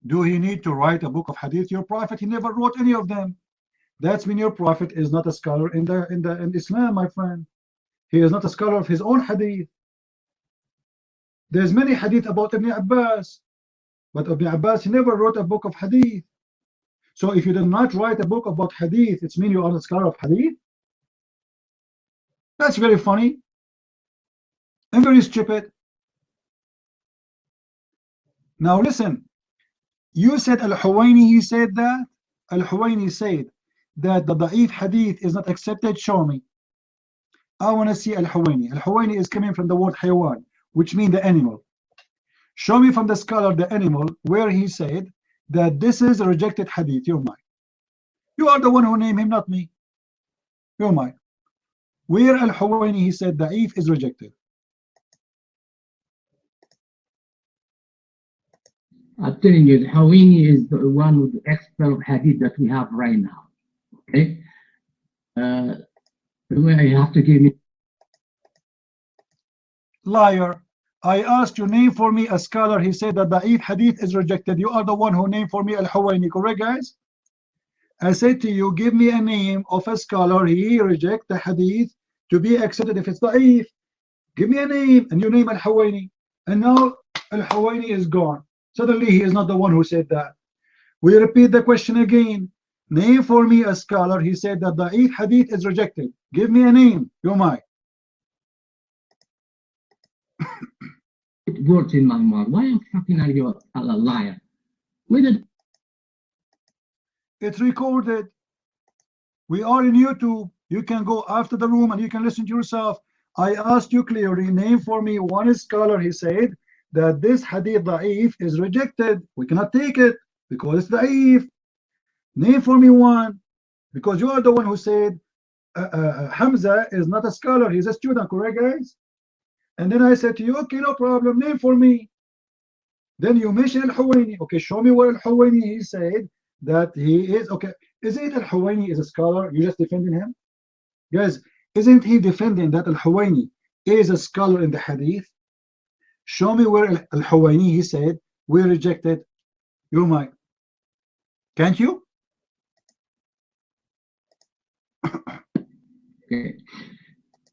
Do he need to write a book of hadith? Your prophet, he never wrote any of them. That's when your prophet is not a scholar in Islam, my friend. He is not a scholar of his own hadith. There's many hadith about Ibn Abbas, but Ibn Abbas, he never wrote a book of hadith. So if you did not write a book about hadith, it means you are a scholar of hadith? That's very funny and very stupid. Now listen, you said Al-Huwaini, he said that. Al-Huwaini said that the da'if hadith is not accepted. Show me. I want to see Al-Huwaini. Al-Huwaini is coming from the word haywan, which means the animal. Show me from the scholar the animal where he said that this is a rejected hadith. You're mine. You are the one who named him, not me. You're mine. Where Al-Huwaini he said da'if is rejected. I'm telling you, Hawini is the one with the expert of hadith that we have right now. Okay? You have to give me. Liar. I asked you, name for me a scholar. He said that Da'if hadith is rejected. You are the one who named for me Al-Huwaini. Correct, guys? I said to you, give me a name of a scholar. He reject the hadith to be accepted if it's Da'if. Give me a name. And you name Al-Huwaini. And now Al-Huwaini is gone. Suddenly he is not the one who said that. We repeat the question again. Name for me a scholar. He said that Da'if hadith is rejected. Give me a name. Yomai. Words in my mouth. Why fucking are you a liar? It's recorded. We are in YouTube. You can go after the room and you can listen to yourself. I asked you clearly, name for me one scholar. He said that this hadith da'if is rejected. We cannot take it because it's da'if. Name for me one, because you are the one who said Hamza is not a scholar, he's a student, correct, guys? And then I said to you, okay, no problem, name for me. Then you mentioned Al-Huwaini. Okay, show me where Al-Huwaini he said that he is. Okay, is it Al-Huwaini is a scholar? You just defending him? Guys, isn't he defending that Al-Huwaini is a scholar in the hadith? Show me where Al-Huwaini he said we rejected your mic. Can't you? Okay.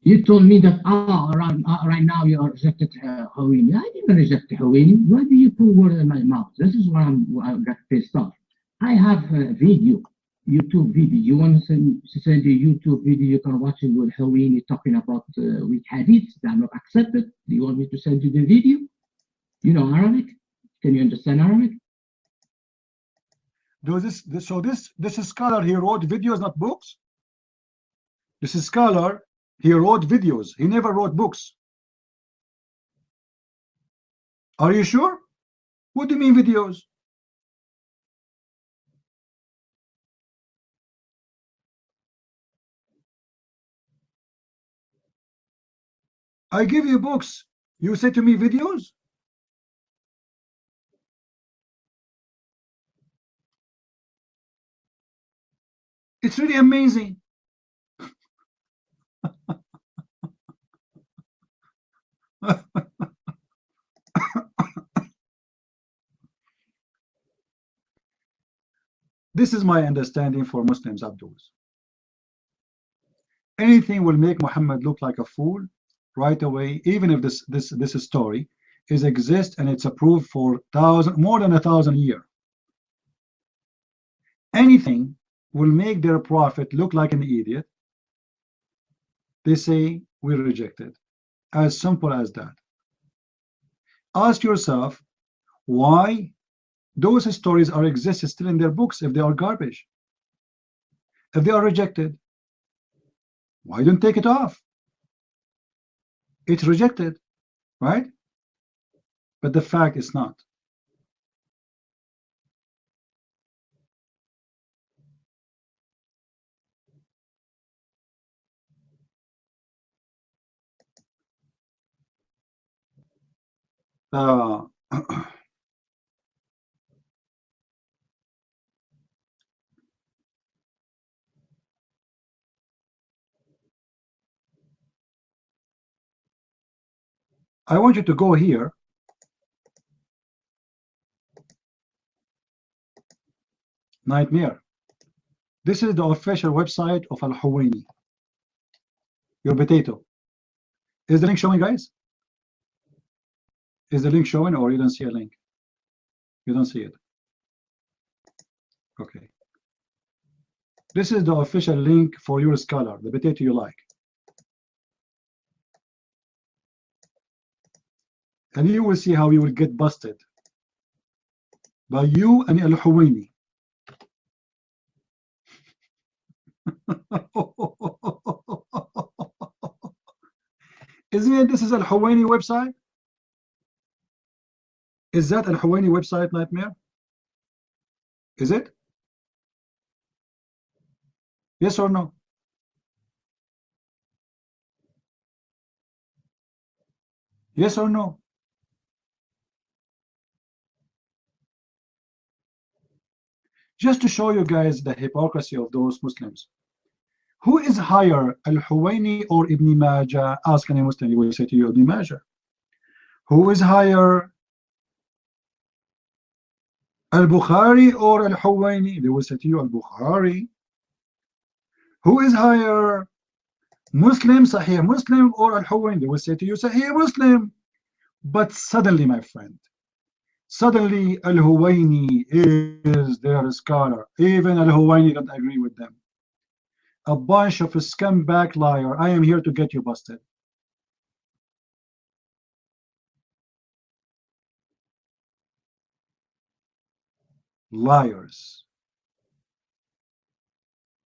You told me that right now you are rejected Huwaini. I didn't reject Huwaini. Why do you put words in my mouth? This is why I got pissed off. I have a video, YouTube video. You want to send a YouTube video? You can watch it with Huwaini talking about weak hadiths that are not accepted. Do you want me to send you the video? You know Arabic? Can you understand Arabic? So this scholar, he wrote videos, not books. This is scholar. He wrote videos. He never wrote books. Are you sure? What do you mean videos? I give you books. You say to me videos? It's really amazing. This is my understanding for Muslims, Abdus. Anything will make Muhammad look like a fool right away, even if this story exists and it's approved for more than 1,000 years. Anything will make their prophet look like an idiot. They say we reject it. As simple as that. Ask yourself why those stories exist still in their books if they are garbage. If they are rejected, why don't take it off? It's rejected, right? But the fact is not. I want you to go here. Nightmare. This is the official website of Al-Huwaini. Your potato. Is the link showing, guys? Is the link showing, or you don't see a link? You don't see it. Okay. This is the official link for your scholar, the potato you like. And you will see how you will get busted by you and Al-Huwaini. Isn't it this is Al-Huwaini website? Is that Al-Huwaini website, Nightmare? Is it? Yes or no? Yes or no? Just to show you guys the hypocrisy of those Muslims Who is higher, Al-Huwaini or Ibn Majah? Ask any Muslim, he will say to you Ibn Majah. Who is higher, Al-Bukhari or Al-Huwaini? They will say to you Al-Bukhari. Who is higher, Muslim, Sahih Muslim or Al-Huwaini? They will say to you Sahih Muslim. But suddenly, my friend, suddenly Al-Huwaini is their scholar. Even Al-Huwaini don't agree with them. A bunch of scumbag liar. I am here to get you busted. Liars.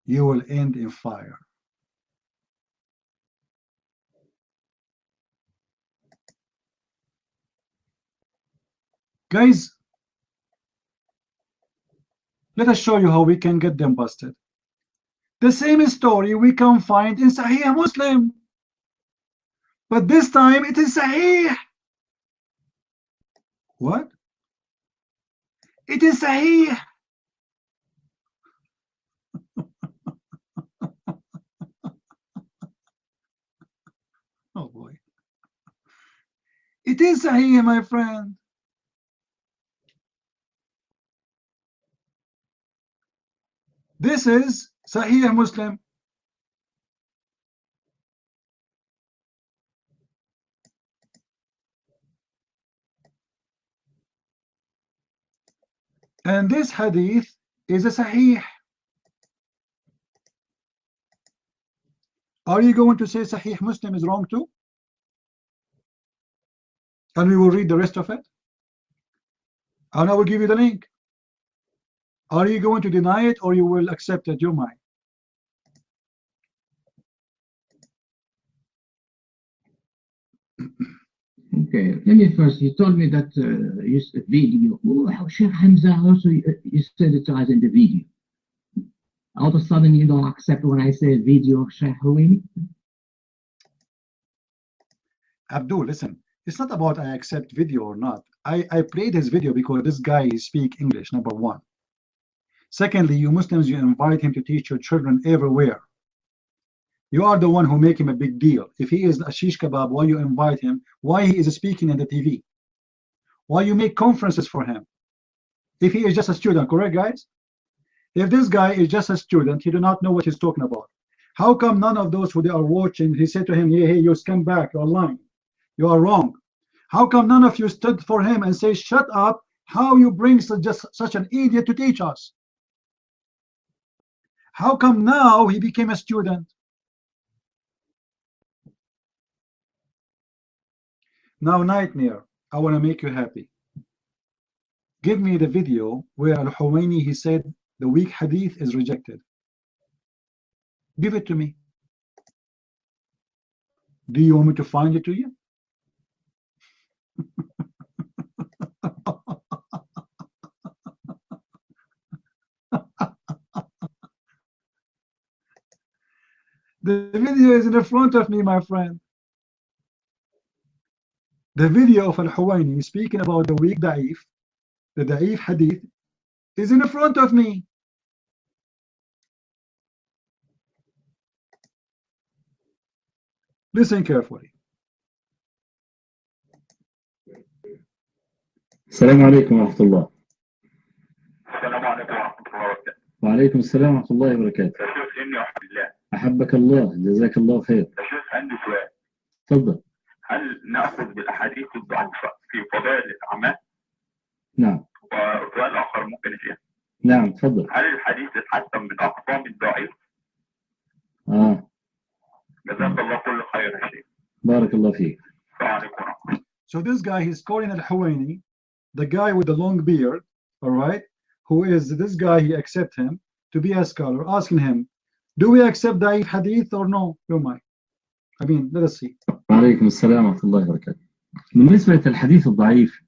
You will end in fire. Guys, let us show you how we can get them busted. The same story we can find in Sahih Muslim. But this time it is Sahih. What? It is Sahih. Oh boy. It is Sahih, my friend. This is Sahih Muslim. And this hadith is a Sahih. Are you going to say Sahih Muslim is wrong too? And we will read the rest of it. And I will give you the link. Are you going to deny it or you will accept it? Your mind. Okay, let me first, you told me that you said video. Oh, Sheikh Hamza also, you said it as in the video. All of a sudden you don't accept when I say video of Sheikh Huwaini? Abdul, listen, it's not about I accept video or not. I played his video because this guy speaks English, number one. Secondly, you Muslims, you invite him to teach your children everywhere. You are the one who make him a big deal. If he is a shish kebab, why you invite him? Why he is speaking in the TV? Why you make conferences for him? If he is just a student, correct, guys? If this guy is just a student, he do not know what he's talking about. How come none of those who they are watching, he said to him, hey, you scum back, you're lying. You are wrong. How come none of you stood for him and say, shut up, how you bring such an idiot to teach us? How come now he became a student? Now, Nightmare, I want to make you happy. Give me the video where Al-Huwaini, he said the weak hadith is rejected. Give it to me. Do you want me to find it to you? The video is in the front of me, my friend. The video of Al-Huwaini speaking about the weak da'if, the da'if hadith, is in the front of me. Listen carefully. السلام عليكم ورحمة الله. السلام عليكم ورحمة الله وبركاته. وعليكم السلام ورحمة الله وبركاته. شوف إني أحب الله. أحبك الله، جزاك الله خير. شوف عندي سؤال. تفضل. هل نأخذ بالأحاديث الضعيفة في فضائل الأعمال؟ نعم. وسؤال آخر ممكن فيها. نعم تفضل. هل الحديث يتحسن من أقسام الضعيف؟ جزاك الله كل خير يا شيخ. بارك الله فيك. السلام عليكم ورحمة الله. So this guy, he's calling Al-Huwaini, the guy with the long beard, all right, who is this guy, he accept him to be a scholar, asking him, do we accept da'if hadith or no? You might. I mean, let us see. وعليكم السلام ورحمة الله وبركاته. بالنسبة للحديث الضعيف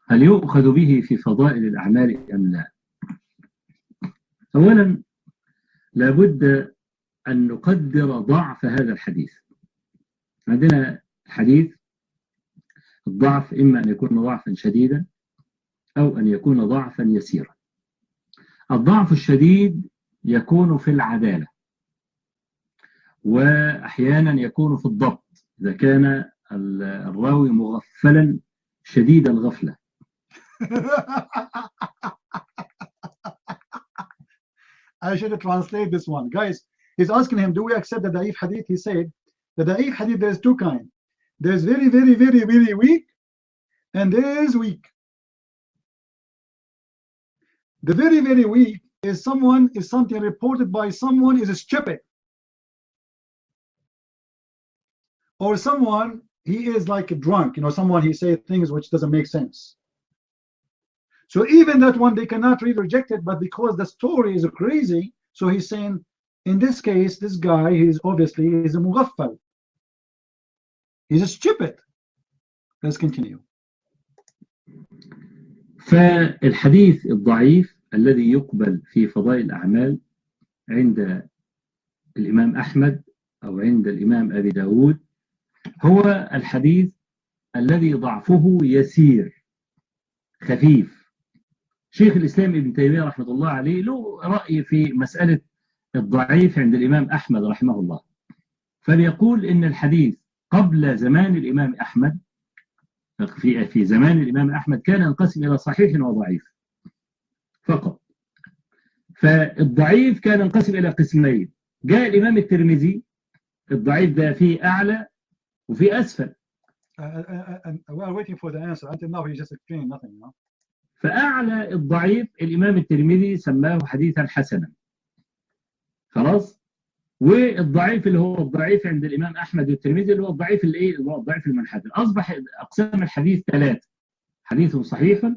هل يؤخذ به في فضائل الأعمال أم لا؟ أولا لابد أن نقدر ضعف هذا الحديث. عندنا حديث الضعف إما أن يكون ضعفا شديدا أو أن يكون ضعفا يسيرا. الضعف الشديد يكون في العدالة، وأحيانا يكون في الضبط إذا كان الراوي مغفلا شديد الغفلة. I should translate this one. Guys, he's asking him, do we accept the da'if hadith? He said, the da'if hadith, there's two kinds. There's very, very, very, very weak, and there is weak. The very, very weak is something reported by someone is stupid. Or someone, he is like a drunk, someone he says things which doesn't make sense. So even that one, they cannot really reject it, but because the story is crazy, so he's saying, in this case, this guy, he's obviously is a mughaffal. He's a stupid. Let's continue. فالحديث الضعيف الذي يقبل في فضائل الأعمال عند الإمام أحمد أو عند الإمام أبي داود هو الحديث الذي ضعفه يسير خفيف. شيخ الإسلام ابن تيمية رحمة الله عليه له رأي في مسألة الضعيف عند الإمام أحمد رحمه الله، فبيقول إن الحديث قبل زمان الإمام أحمد في زمان الإمام أحمد كان ينقسم إلى صحيح وضعيف فقط. فالضعيف كان ينقسم إلى قسمين. جاء الإمام الترمذي الضعيف ده فيه أعلى وفيه أسفل. We are waiting for the answer. Until now he just explained nothing. فأعلى الضعيف الإمام الترمذي سماه حديثا حسنا. خلاص؟ والضعيف اللي هو الضعيف عند الإمام أحمد والترمذي اللي هو الضعيف اللي هو الضعيف المنحدر. أصبح أقسام الحديث ثلاثة: حديث صحيح،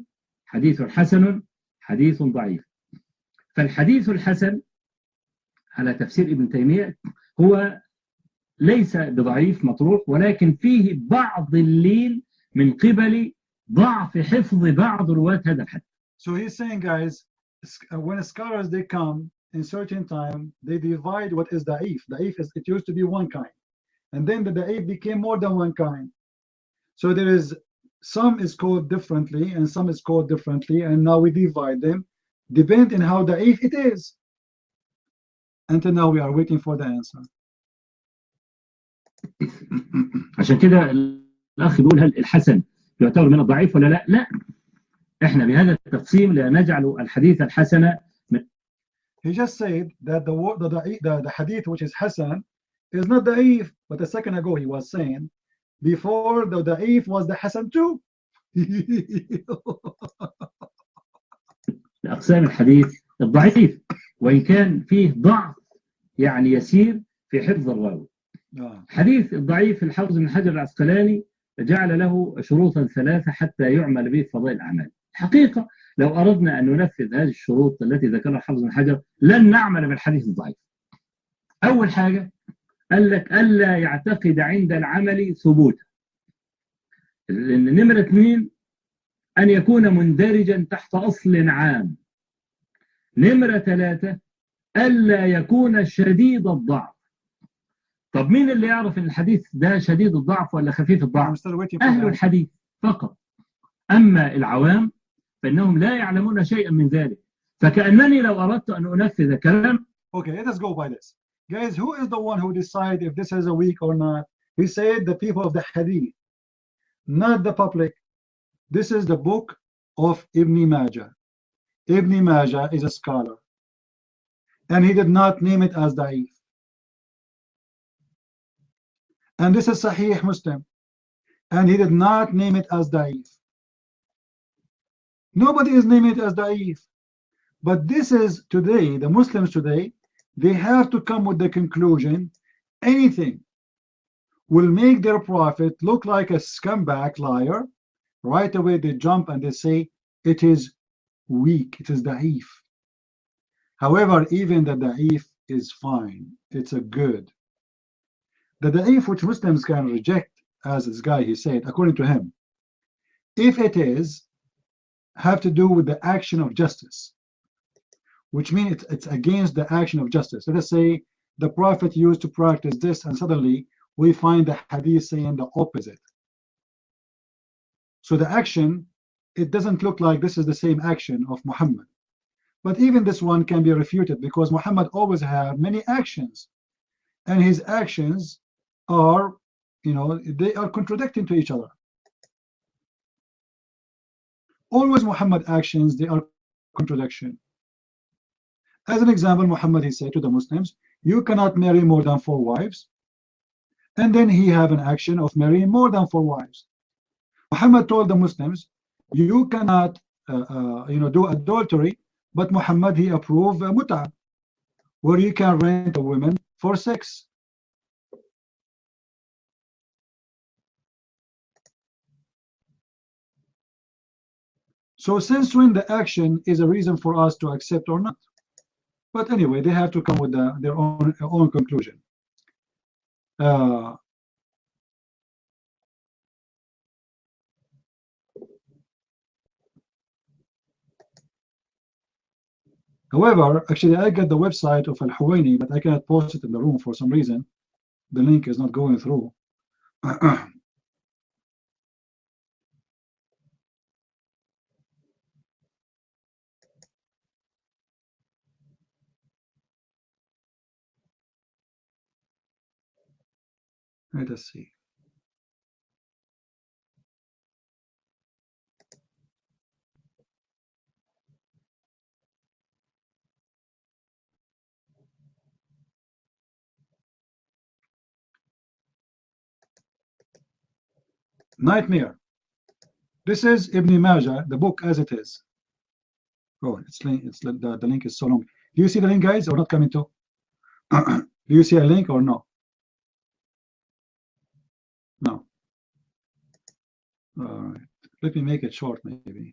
حديث حسن، حديث ضعيف. فالحديث الحسن على تفسير ابن تيمية هو ليس بضعيف مطروح، ولكن فيه بعض اللين من قبل ضعف حفظ بعض رواة هذا الحديث. So he's saying, guys, when scholars they come in certain time, they divide what is da'if. Da'if is, it used to be one kind, and then the da'if became more than one kind. So there is some is called differently and some is called differently, and now we divide them depending on how da'if it is. Until now we are waiting for the answer. عشان كده الأخ بيقول هل الحسن يعتبر من الضعيف ولا لا؟ لا، احنا بهذا التقسيم لا نجعل الحديث الحسن. He just said that the hadith which is Hasan is not da'if, but a second ago he was saying before the da'if was the Hasan too. أقسام الحديث الضعيف وإن كان فيه ضعف يعني يسير في حفظ الراوي. حديث الضعيف الحافظ بن حجر العسقلاني جعل له شروطا ثلاثة حتى يعمل به في فضائل الأعمال. حقيقة لو أردنا أن ننفذ هذه الشروط التي ذكرها الحافظ بن حجر لن نعمل بالحديث الضعيف. أول حاجة قال لك ألا يعتقد عند العمل ثبوتا. نمرة 2 أن يكون مندرجا تحت أصل عام. نمرة 3 ألا يكون شديد الضعف. طب مين اللي يعرف ان الحديث ده شديد الضعف ولا خفيف الضعف؟ أهل الحديث فقط. أما العوام فإنهم لا يعلمون شيئا من ذلك. فكأنني لو أردت أن أنفذ كلام. Okay, let us go by this. Guys, who is the one who decide if this is a weak or not? He said the people of the hadith, not the public. This is the book of Ibn Majah. Ibn Majah is a scholar, and he did not name it as da'if. And this is Sahih Muslim, and he did not name it as da'if. Nobody is naming it as da'if. But this is today, the Muslims today, they have to come with the conclusion, anything will make their prophet look like a scumbag liar. Right away they jump and they say it is weak, it is da'if. However, even the da'if is fine, it's a good. The da'if which Muslims can reject, as this guy he said, according to him, if it is have to do with the action of justice, which means it's against the action of justice. Let us say the prophet used to practice this and suddenly we find the hadith saying the opposite. So the action, it doesn't look like this is the same action of Muhammad. But even this one can be refuted because Muhammad always had many actions. and his actions are, they are contradicting to each other. Always Muhammad actions, they are contradiction. As an example, Muhammad, he said to the Muslims, you cannot marry more than 4 wives. And then he have an action of marrying more than 4 wives. Muhammad told the Muslims, you cannot do adultery, but Muhammad, he approved mut'ah, where you can rent a woman for sex. So since when the action is a reason for us to accept or not? But anyway, they have to come with their own conclusion. However, actually, I got the website of Al-Huwaini, but I cannot post it in the room for some reason. The link is not going through. Let us see. Nightmare. This is Ibn Majah, the book as it is. Oh, the link is so long. Do you see the link, guys, or not coming to? Do you see a link or no? No. All right. Let me make it short, maybe.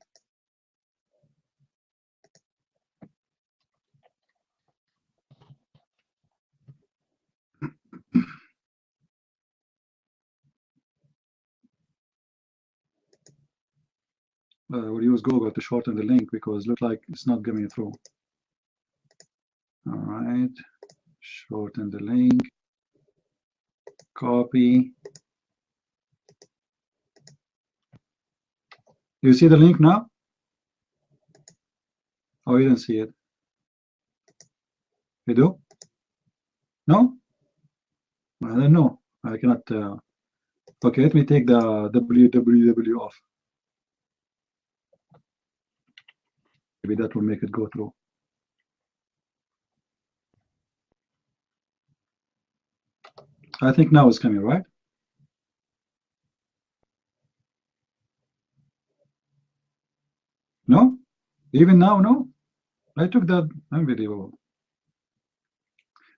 We'll use Google to shorten the link because it looks like it's not coming through. All right, shorten the link, copy. Do you see the link now? Oh, you didn't see it. You do? No? I don't know. I cannot. Okay, let me take the www off. Maybe that will make it go through. I think now it's coming, right? No? Even now, no? I took that. Unbelievable.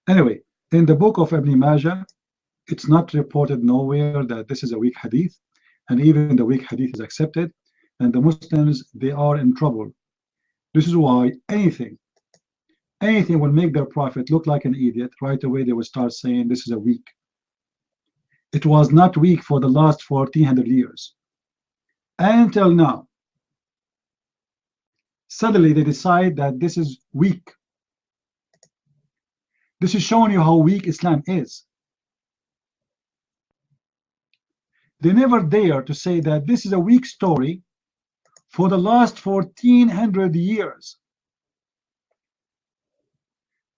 Anyway, in the book of Ibn Majah, it's not reported nowhere that this is a weak hadith, and even the weak hadith is accepted, and the Muslims, they are in trouble. This is why anything will make their prophet look like an idiot. Right away they will start saying this is a weak. It was not weak for the last 1400 years until now. Suddenly they decide that this is weak. This is showing you how weak Islam is. They never dare to say that this is a weak story for the last 1400 years.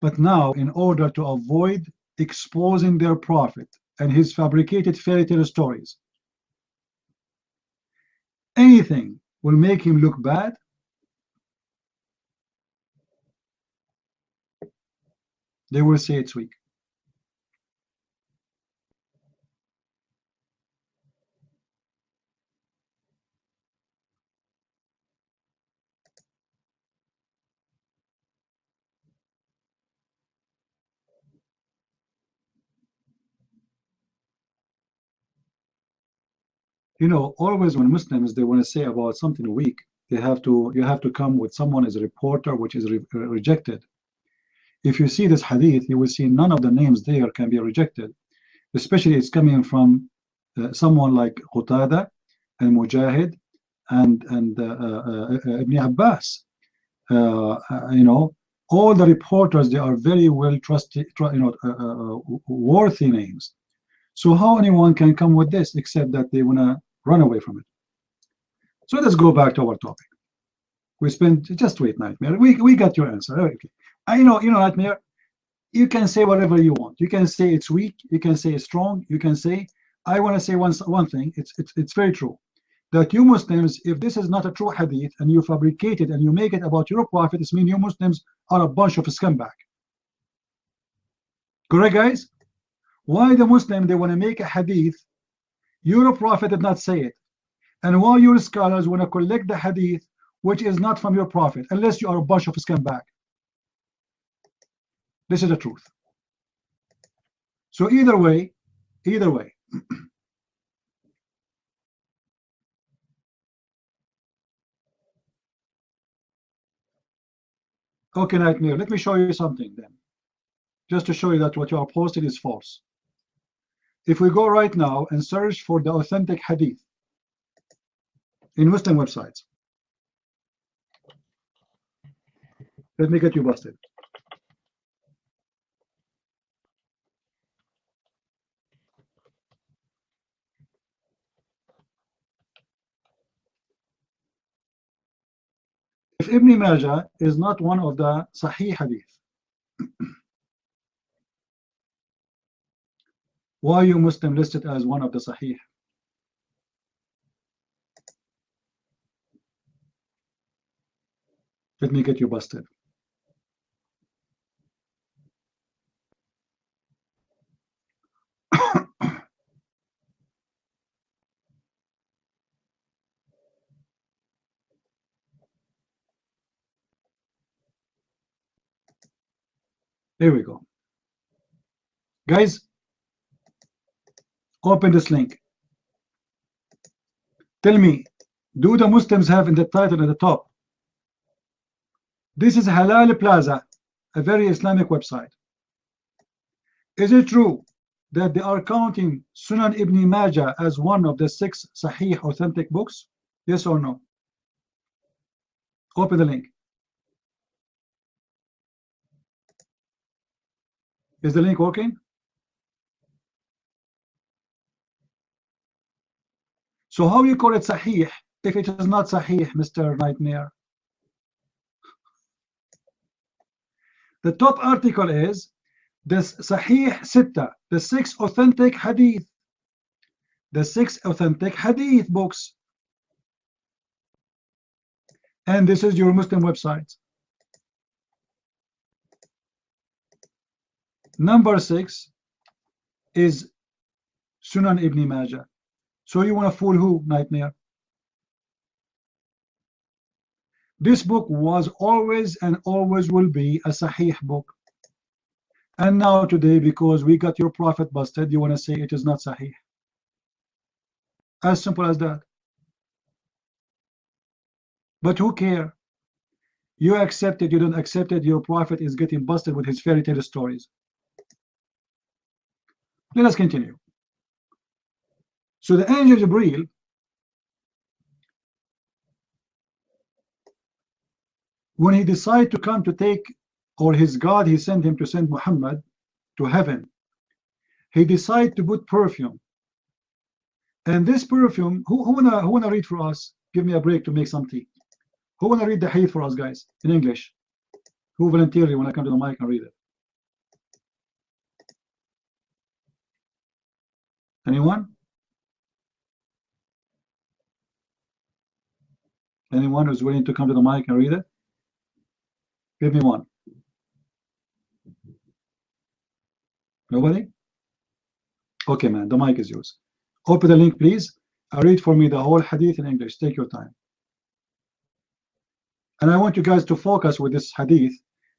But now, in order to avoid exposing their prophet and his fabricated fairy tale stories, anything will make him look bad. They will say it's weak. You know, always when Muslims, they want to say about something weak, you have to come with someone as a reporter, which is rejected. If you see this hadith, you will see none of the names there can be rejected, especially it's coming from someone like Qatada and Mujahid and Ibn Abbas. You know, all the reporters, they are very well trusted, worthy names. So how anyone can come with this except that they want to run away from it? So let's go back to our topic. We spent, just wait, Nightmare. We got your answer. Okay. You know, Nightmare, You can say whatever you want. You can say it's weak. You can say it's strong. You can say, I want to say one thing. It's very true that you Muslims, if this is not a true hadith and you fabricate it and you make it about your prophet, it means you Muslims are a bunch of scumbag. Correct, guys? Why the Muslim, they want to make a hadith, your prophet did not say it. And why your scholars want to collect the hadith which is not from your prophet, unless you are a bunch of scumbag. This is the truth. So either way, okay, Nightmare, let me show you something then, just to show you that what you are posting is false. If we go right now and search for the authentic hadith in Muslim websites, let me get you busted. If Ibn Majah is not one of the Sahih hadith, why you Muslim listed as one of the Sahih? Let me get you busted. Here we go. Guys, open this link. Tell me, do the Muslims have in the title at the top? This is Halal Plaza, a very Islamic website. Is it true that they are counting Sunan Ibn Majah as one of the 6 Sahih authentic books? Yes or no? Open the link. Is the link working? So how you call it Sahih if it is not Sahih, Mr. Nightmare? The top article is this Sahih Sitta, the 6 authentic hadith. The 6 authentic hadith books. And this is your Muslim website. Number 6 is Sunan Ibn Majah. So you want to fool who, Nightmare? This book was always and always will be a Sahih book. And now today, because we got your prophet busted, you want to say it is not Sahih. As simple as that. But who care? You accept it, you don't accept it, your prophet is getting busted with his fairy tale stories. Let us continue. So the angel Jibreel when he decided to come to take, or his God, he sent him to send Muhammad to heaven, he decided to put perfume. And this perfume, who wanna read for us? Give me a break to make some tea. Who wanna read the hadith for us, guys, in English? Who voluntarily when I come to the mic and read it? Anyone? Anyone who's willing to come to the mic and read it? Give me one. Nobody? Okay, man, the mic is yours. Open the link, please. Read for me the whole hadith in English. Take your time. And I want you guys to focus with this hadith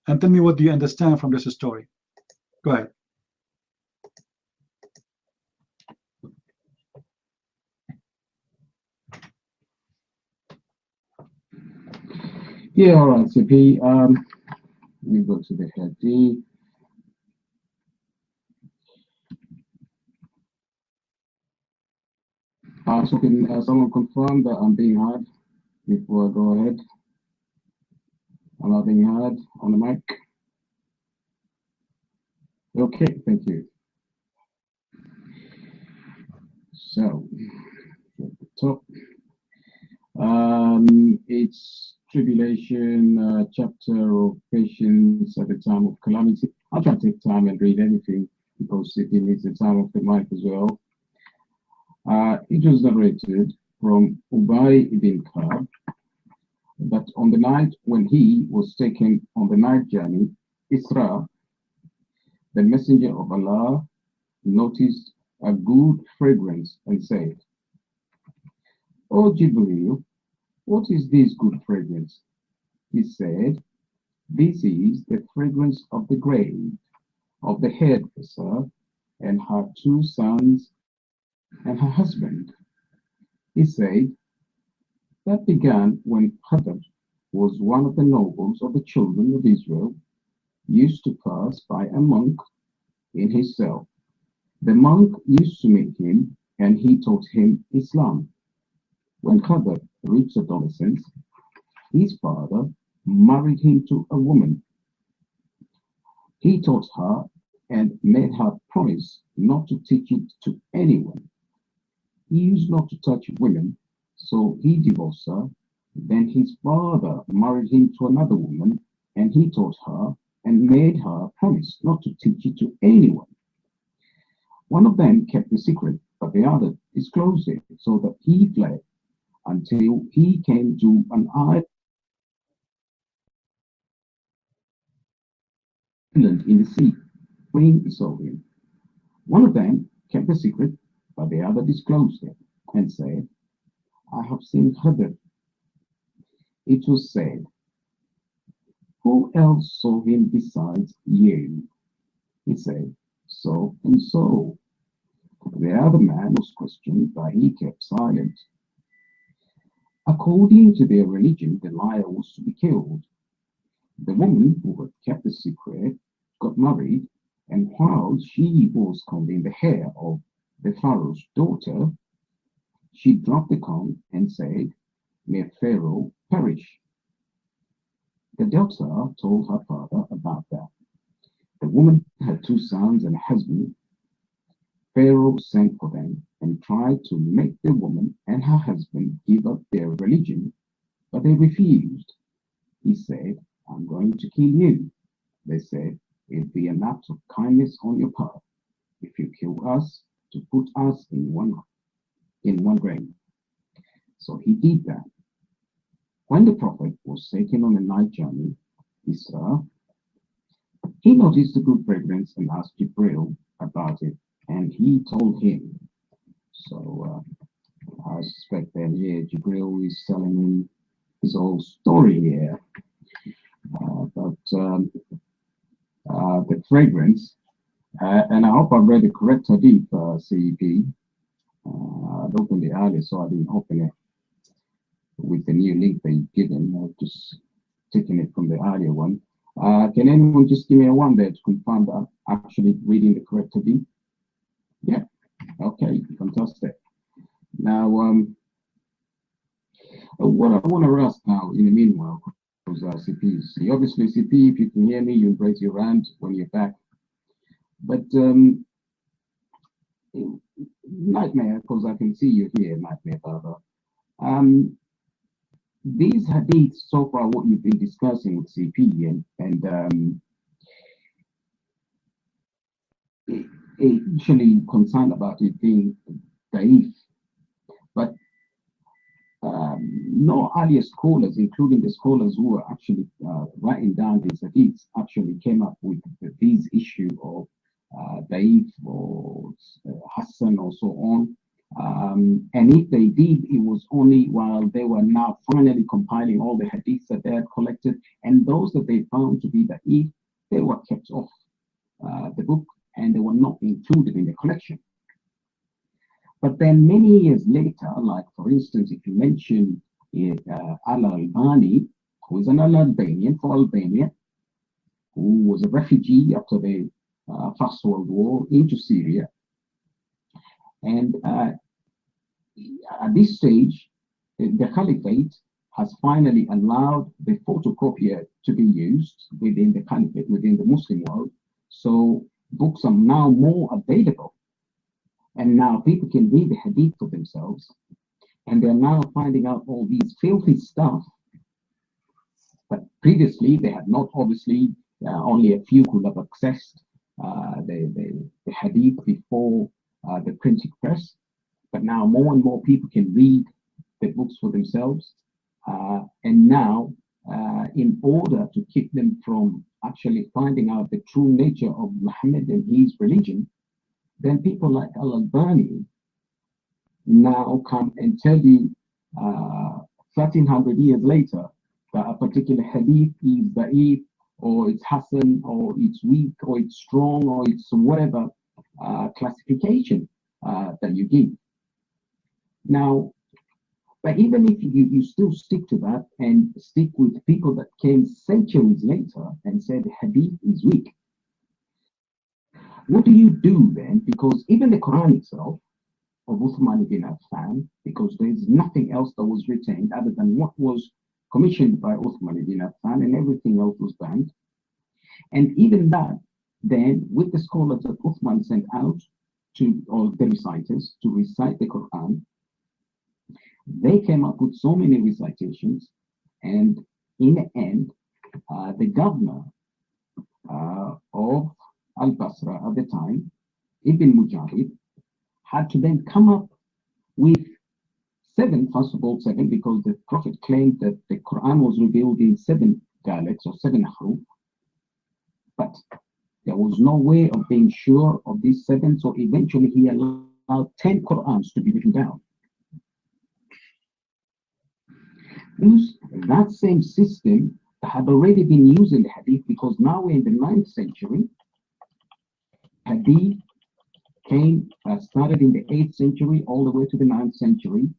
and tell me what do you understand from this story. Go ahead. Yeah, all right, CP. We go to the hadith. So can someone confirm that I'm being heard before I go ahead? Am I being heard on the mic? Okay, thank you. So, at the top, it's tribulation, chapter of patience at the time of calamity. I'll try to take time and read anything because it needs the time of the mic as well. It was narrated from Ubay ibn Ka'b that on the night when he was taken on the night journey, Isra, the messenger of Allah noticed a good fragrance and said, "O Jibreel, what is this good fragrance?" He said, "This is the fragrance of the grave of the hairdresser and her 2 sons and her husband." He said, "That began when Khadr was one of the nobles of the children of Israel, used to pass by a monk in his cell. The monk used to meet him and he taught him Islam. When Khadr reached adolescence, his father married him to a woman. He taught her and made her promise not to teach it to anyone. He used not to touch women, so he divorced her. Then his father married him to another woman, and he taught her and made her promise not to teach it to anyone. One of them kept the secret, but the other disclosed it, so that he fled until he came to an island in the sea. When he saw him, one of them kept the secret, but the other disclosed it and said, 'I have seen Khadr.' It was said, 'Who else saw him besides you?' He said, 'So and so.' The other man was questioned, but he kept silent. According to their religion, the liar was to be killed. The woman who had kept the secret got married, and while she was combing the hair of the Pharaoh's daughter, she dropped the comb and said, 'May Pharaoh perish.' The daughter told her father about that. The woman had 2 sons and a husband. Pharaoh sent for them and tried to make the woman and her husband give up their religion, but they refused. He said, 'I'm going to kill you.' They said, 'It'd be an act of kindness on your part if you kill us to put us in one grave.' So he did that. When the Prophet was taken on a night journey, Isra, he noticed the good fragrance and asked Jibril about it, and he told him. So I suspect that here Jibril is telling him his whole story here. But the fragrance, and I hope I read the correct hadith, CEP. I'd opened it earlier, so I didn't open it with the new link that you've given. I've just taken it from the earlier one. Can anyone just give me a one there to confirm that I'm actually reading the correct hadith? Yeah. Okay. Fantastic. Now, what I want to ask now, in the meanwhile, was CP. Obviously, CP, if you can hear me, you raise your hand when you're back. But Nightmare, because I can see you here, Nightmare Baba. These hadiths so far, what you've been discussing with CP, and actually concerned about it being daif, but no earlier scholars, including the scholars who were actually writing down these hadiths, actually came up with these issue of daif or Hassan or so on. And if they did, it was only while they were now finally compiling all the hadiths that they had collected, and those that they found to be daif, they were kept off the book and they were not included in the collection. But then many years later, like for instance, if you mention Al-Albani, who is an Albanian for Albania, who was a refugee after the First World War into Syria. And at this stage, the Caliphate has finally allowed the photocopier to be used within the Caliphate, within the Muslim world. So books are now more available. And now people can read the hadith for themselves. And they're now finding out all these filthy stuff. But previously, they had not obviously only a few could have accessed the hadith before the printing press. But now more and more people can read the books for themselves. And now, in order to keep them from actually finding out the true nature of Muhammad and his religion, then people like Al-Albani now come and tell you 1300 years later that a particular hadith is da'if, or it's Hassan, or it's weak, or it's strong, or it's whatever classification that you give. Now, but even if you still stick to that and stick with people that came centuries later and said hadith is weak, what do you do then? Because even the Quran itself of Uthman ibn Affan, because there's nothing else that was retained other than what was commissioned by Uthman ibn Affan, and everything else was banned. And even that, then, with the scholars that Uthman sent out to, or the reciters, to recite the Quran, they came up with so many recitations, and in the end, the governor of Al-Basra at the time, Ibn Mujahid, had to then come up with seven, first of all, seven, because the Prophet claimed that the Quran was revealed in 7 dialects or 7 haruf, but there was no way of being sure of these 7, so eventually he allowed 10 Qurans to be written down. That same system had already been used in the Hadith, because now we're in the 9th century. Hadith started in the 8th century all the way to the 9th century.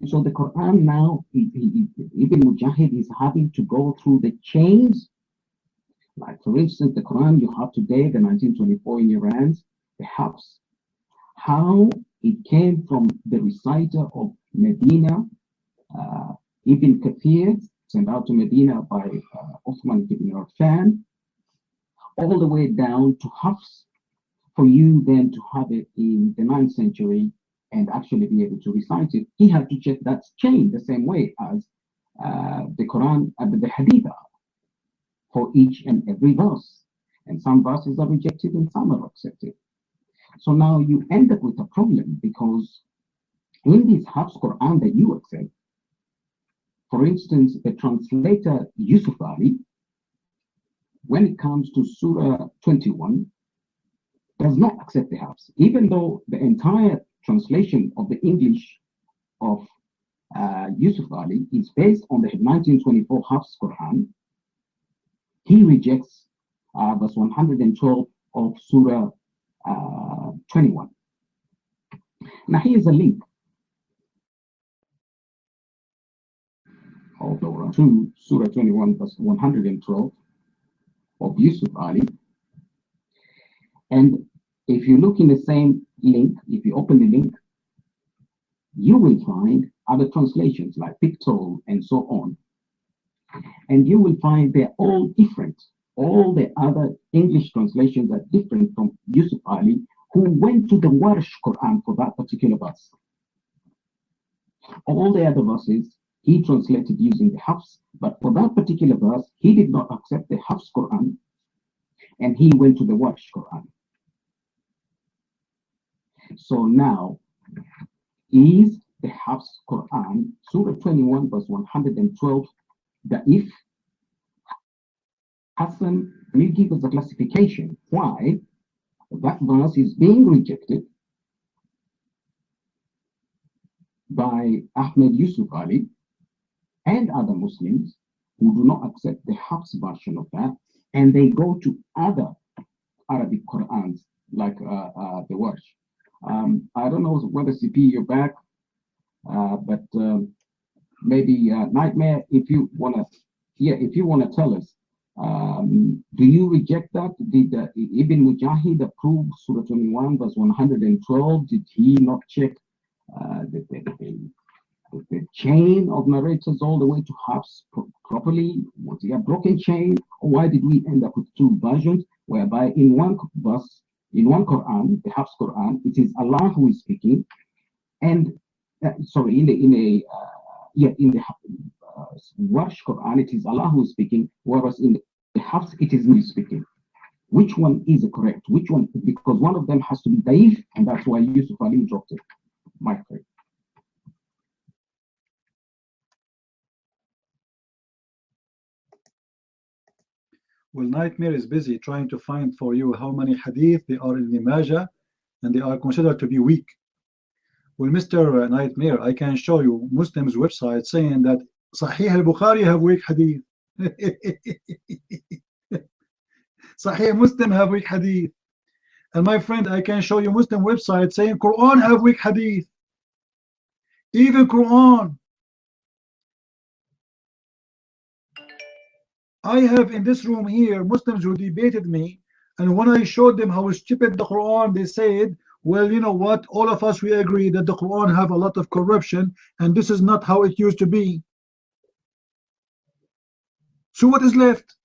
And so the Quran now, Ibn Mujahid is having to go through the chains. Like, for instance, the Quran you have today, the 1924 in Iran, the Hafs, how it came from the reciter of Medina, Ibn Kathir, sent out to Medina by Uthman ibn Affan, all the way down to Hafs, for you then to have it in the 9th century and actually be able to recite it. He had to check that chain the same way as the Quran and the Hadith are, for each and every verse. And some verses are rejected and some are accepted. So now you end up with a problem, because in this Hafs Quran that you accept, for instance, the translator Yusuf Ali, when it comes to Surah 21, does not accept the Hafs, even though the entire translation of the English of Yusuf Ali is based on the 1924 Hafs Quran. He rejects verse 112 of Surah 21. Now here's a link to Surah 21 verse 112 of Yusuf Ali. And if you look in the same link, if you open the link, you will find other translations like Pictorial and so on. And you will find they're all different. All the other English translations are different from Yusuf Ali, who went to the Warsh Quran for that particular verse. All the other verses he translated using the Hafs, but for that particular verse, he did not accept the Hafs Quran, and he went to the Warsh Quran. So now, is the Hafs Quran, Surah 21, verse 112, Da'if? Hassan, can you give us a classification why that verse is being rejected by Ahmed Yusuf Ali and other Muslims who do not accept the Hafs version of that, and they go to other Arabic Qurans like the Warsh? I don't know whether CP you're back, but maybe Nightmare, if you wanna tell us, do you reject that? Did Ibn Mujahid approve Surah 21 verse 112? Did he not check the chain of narrators all the way to Hafs properly? Was he a broken chain? Or why did we end up with two versions, whereby in one verse, in one Quran, the Hafs Quran, it is Allah who is speaking, and in the Warsh Quran, it is Allah who is speaking, whereas in perhaps it is me speaking. Which one is correct? Which one? Because one of them has to be Daif, and that's why Yusuf Ali dropped it. My fault. Well, Nightmare is busy trying to find for you how many hadith they are in the Majah and they are considered to be weak. Well, Mr. Nightmare, I can show you Muslims' website saying that Sahih al-Bukhari have weak hadith. Sahih Muslim have weak hadith. And my friend, I can show you Muslim website saying Quran have weak hadith. Even Quran. I have in this room here Muslims who debated me, and when I showed them how stupid the Quran, they said, well, you know what, all of us, we agree that the Quran have a lot of corruption, and this is not how it used to be. So what is left?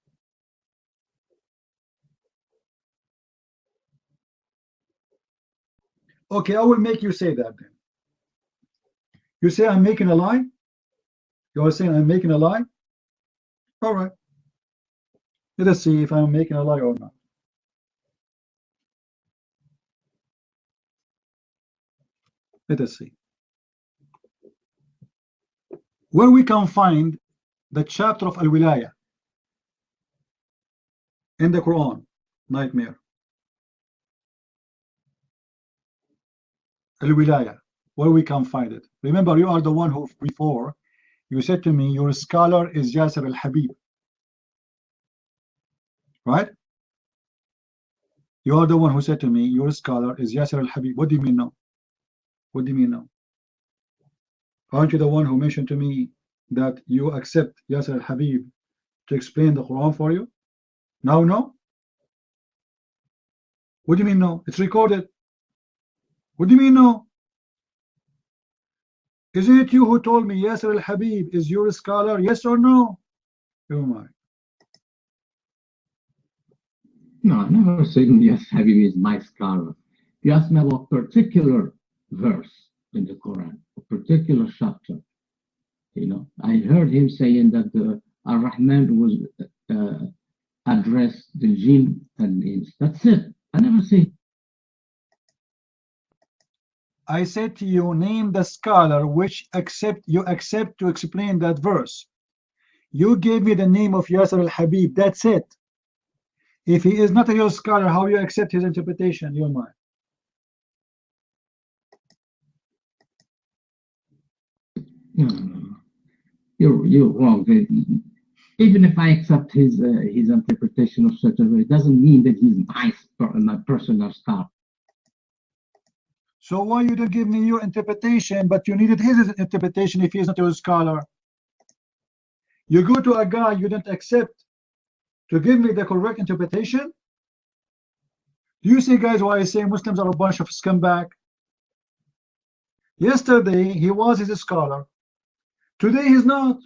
Okay, I will make you say that then. You say I'm making a lie? You are saying I'm making a lie? All right. Let us see if I'm making a lie or not. Let us see. Where we can find the chapter of Al-Wilaya in the Quran, Nightmare. Al-Wilaya, where we can find it. Remember, you are the one who before you said to me, your scholar is Yasser al-Habib. Right? You are the one who said to me, your scholar is Yasser al-Habib. What do you mean now? What do you mean now? Aren't you the one who mentioned to me that you accept Yasser al-Habib to explain the Quran for you? Now, no? What do you mean no? It's recorded. What do you mean no? Isn't it you who told me Yasser al-Habib is your scholar? Yes or no? Oh my. No, I never said yes, Habib is my scholar. You asked me about a particular verse in the Quran, a particular chapter. You know, I heard him saying that the Ar-Rahman was addressed the jinn and ins. That's it. I never said. I said to you, name the scholar which you accept to explain that verse. You gave me the name of Yasser al-Habib. That's it. If he is not a real scholar, how you accept his interpretation? You're mine. No. You're wrong. Even if I accept his interpretation of certain way, it doesn't mean that he's my personal scholar. So why you don't give me your interpretation, but you needed his interpretation if he is not your scholar? You go to a guy you don't accept to give me the correct interpretation? Do you see, guys, why I say Muslims are a bunch of scumbag? Yesterday, he was his scholar. Today, he's not.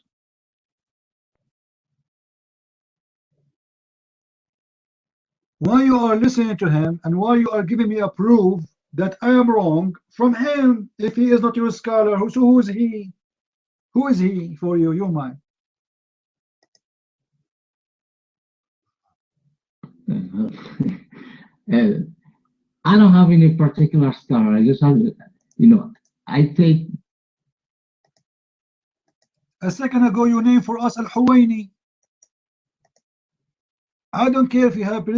Why you are listening to him and why you are giving me a proof that I am wrong from him if he is not your scholar? So who is he? Who is he for you? You're mine. I don't have any particular scholar. I just have, you know, I take. A second ago, you named for us Al-Huwaini. I don't care if you have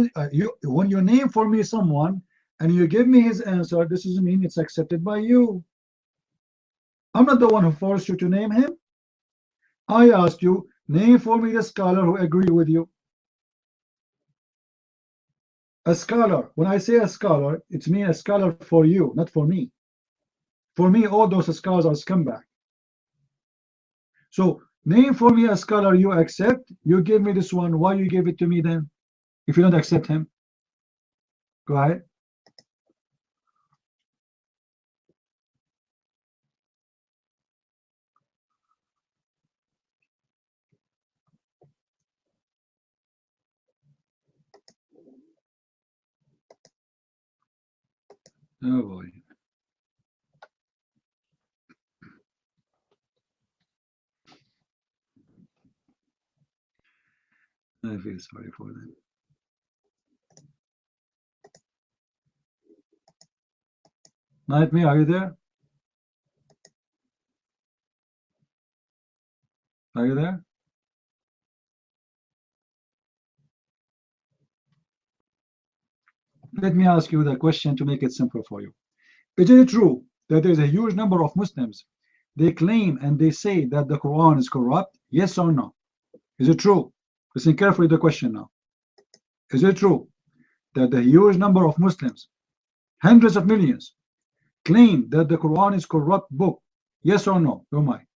when you name for me someone and you give me his answer, this doesn't mean it's accepted by you. I'm not the one who forced you to name him. I asked you, name for me the scholar who agree with you. A scholar, when I say a scholar, it's mean a scholar for you, not for me. For me, all those scholars are scumbag. So name for me a scholar you accept. You give me this one. Why you give it to me then? If you don't accept him, go ahead. Oh boy. I feel sorry for them. Nightmare, are you there? Are you there? Let me ask you the question to make it simple for you. Is it true that there is a huge number of Muslims, they claim and they say that the Quran is corrupt? Yes or no? Is it true? Listen carefully to the question now. Is it true that a huge number of Muslims, hundreds of millions, claim that the Quran is corrupt book? Yes or no? Your mind.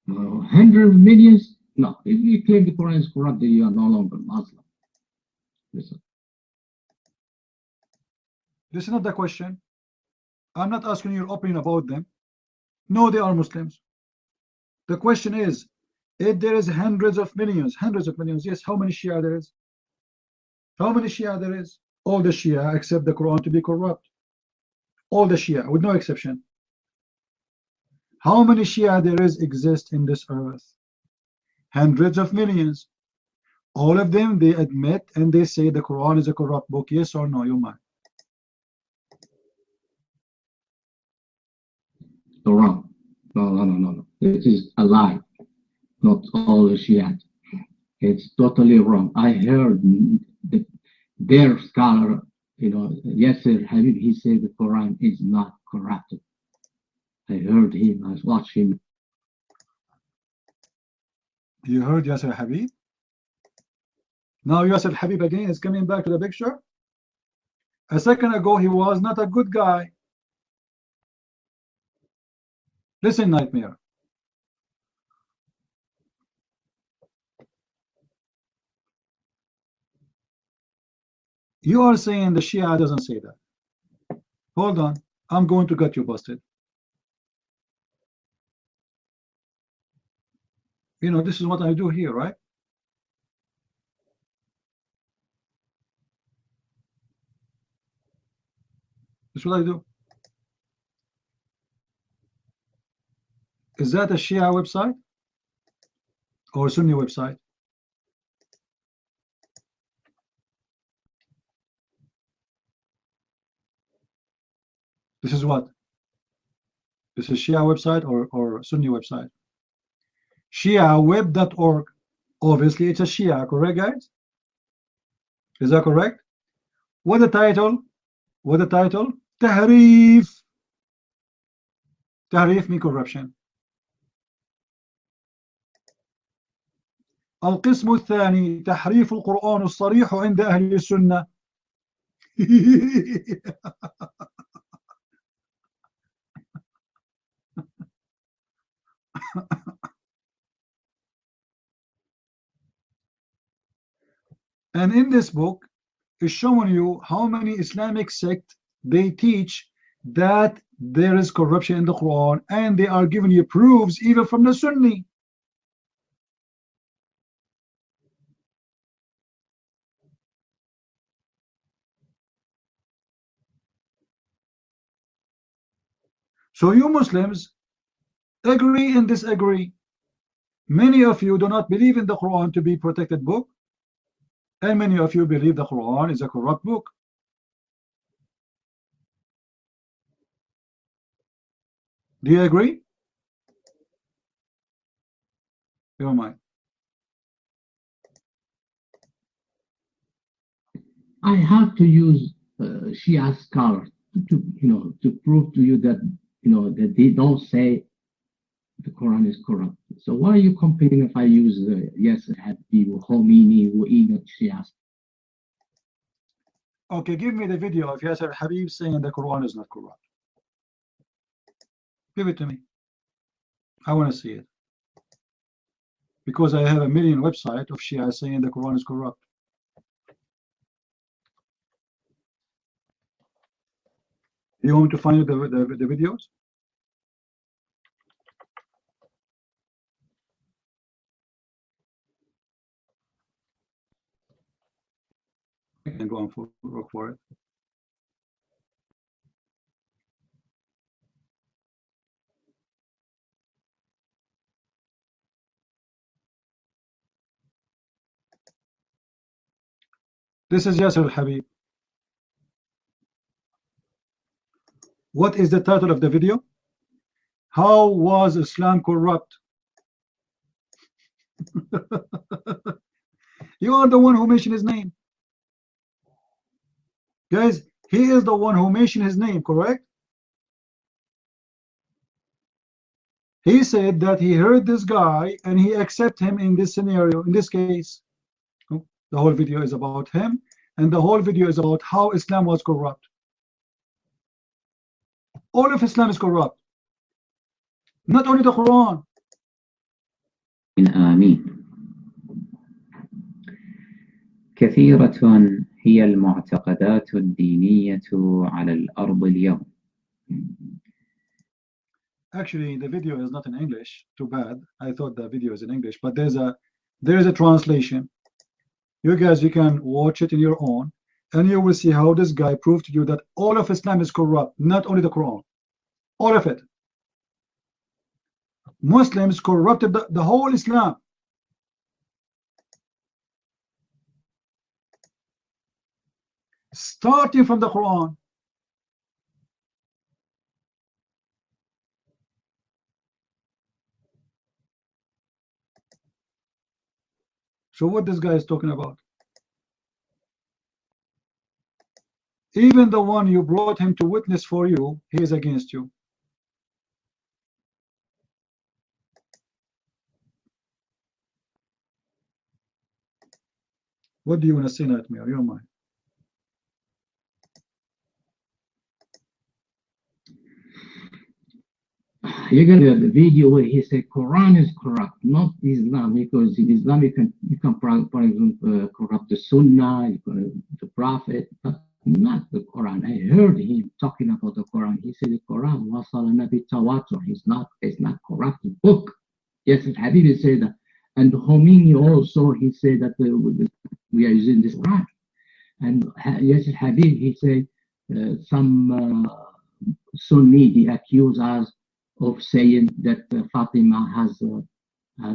100 millions? No. If you claim the Quran is corrupt, then you are no longer Muslim. Listen. This is not the question. I'm not asking your opinion about them. No, they are Muslims. The question is, if there is hundreds of millions, yes, how many Shia there is? How many Shia there is? All the Shia accept the Quran to be corrupt. All the Shia, with no exception. How many Shia there is exist in this earth? Hundreds of millions. All of them, they admit and they say the Quran is a corrupt book. Yes or no, you mind? Wrong. No. It is a lie. Not all the Shia. It's totally wrong. I heard their scholar, Yasser Habib, he said the Quran is not corrupted. I heard him, I watched him. You heard Yasser Habib? Now Yasser Habib again is coming back to the picture. A second ago he was not a good guy. Listen, Nightmare. You are saying the Shia doesn't say that. Hold on. I'm going to get you busted. You know, this is what I do here, right? This is what I do. Is that a Shia website or a Sunni website? This is what? This is Shia website or Sunni website? ShiaWeb.org. Obviously, it's a Shia, correct, guys? Is that correct? What the title? What the title? Tahrif. Tahrif means corruption. القسم الثاني تحريف القرآن الصريح عند أهل السنة. And in this book is showing you how many Islamic sects they teach that there is corruption in the Quran, and they are giving you proofs even from the Sunni. So you Muslims agree and disagree. Many of you do not believe in the Quran to be a protected book, and many of you believe the Quran is a corrupt book. Do you agree? Never mind. I have to use Shia scholars to prove to you that that they don't say the Quran is corrupt. So why are you complaining if I use Yasser Habib, Khomeini, or Enoch Shia? Okay, give me the video of Yasser Habib saying the Quran is not corrupt. Give it to me. I want to see it. Because I have a million websites of Shia saying the Quran is corrupt. You want me to find the videos? I can go and look for it. This is Yasser al-Habib. What is the title of the video? How was Islam corrupt? You are the one who mentioned his name. Guys, he is the one who mentioned his name, correct? He said that he heard this guy and he accepted him in this scenario, in this case. The whole video is about him, and the whole video is about how Islam was corrupt. All of Islam is corrupt. Not only the Quran. آمين. كثيرة هي المعتقدات الدينية على الأرض اليوم. Actually, the video is not in English. Too bad. I thought the video is in English, but there is a translation. You guys, you can watch it in your own, and you will see how this guy proved to you that all of Islam is corrupt, not only the Quran. All of it. Muslims corrupted the whole Islam. Starting from the Quran. So what this guy is talking about? Even the one you brought him to witness for you, he is against you. What do you want to say, Nightmare? You're mine. You get the video where he said Quran is corrupt, not Islam, because in Islam you can for example corrupt the Sunnah, the Prophet, but not the Quran. I heard him talking about the Quran. He said the Quran wasal nabi tawatur. It's not corrupted book. Yes, Habibi said that, and Khomeini also he said that we are using this Quran. And yes, Habib he said some Sunni they accuse us of saying that Fatima has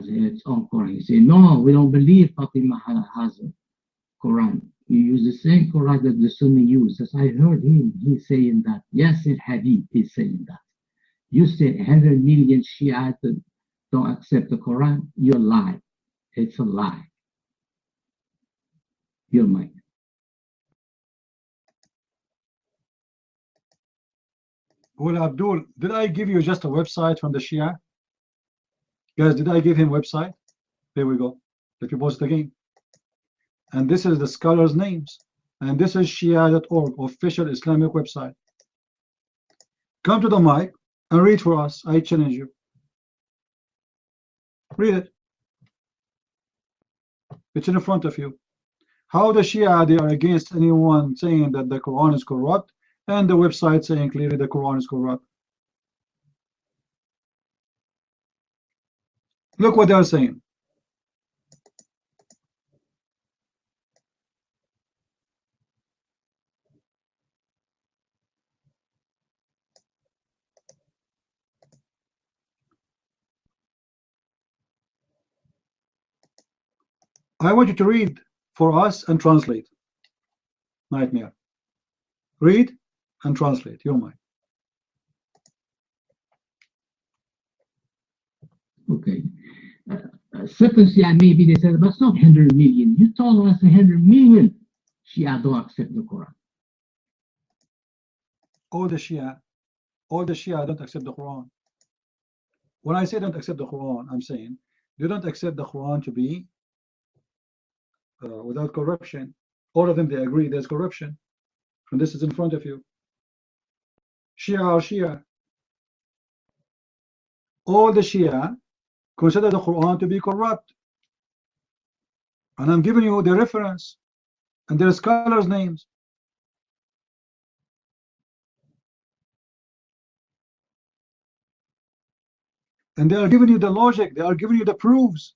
its own Quran. He said, no, we don't believe Fatima has a Quran. You use the same Quran that the Sunni uses. I heard him, he's saying that. Yes, Hadith is saying that. You say 100 million Shia don't accept the Quran, you lie. It's a lie. You're mine. Well, Abdul, did I give you just a website from the Shia? Guys, did I give him website? There we go. Let me post it again. And this is the scholars' names. And this is Shia.org, official Islamic website. Come to the mic and read for us. I challenge you. Read it. It's in front of you. How the Shia, they are against anyone saying that the Quran is corrupt, and the website saying clearly the Quran is corrupt. Look what they are saying. I want you to read for us and translate. Nightmare. Read and translate. You're mine. Okay. Certain Shia maybe they said, but it's not 100 million. You told us 100 million Shia don't accept the Quran. All the Shia don't accept the Quran. When I say don't accept the Quran, I'm saying they don't accept the Quran to be without corruption. All of them, they agree there's corruption. And this is in front of you. Shia are Shia. All the Shia consider the Quran to be corrupt. And I'm giving you the reference and their scholars' names. And they are giving you the logic, they are giving you the proofs.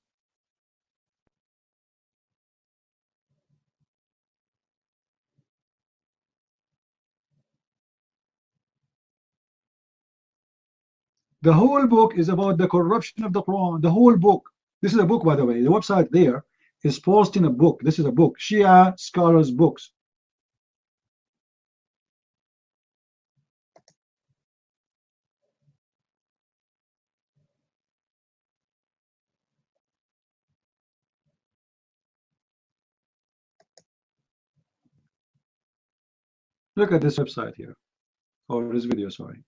The whole book is about the corruption of the Quran. The whole book. This is a book, by the way. The website there is posting a book. This is a book, Shia scholars books. Look at this website here, or this video, sorry.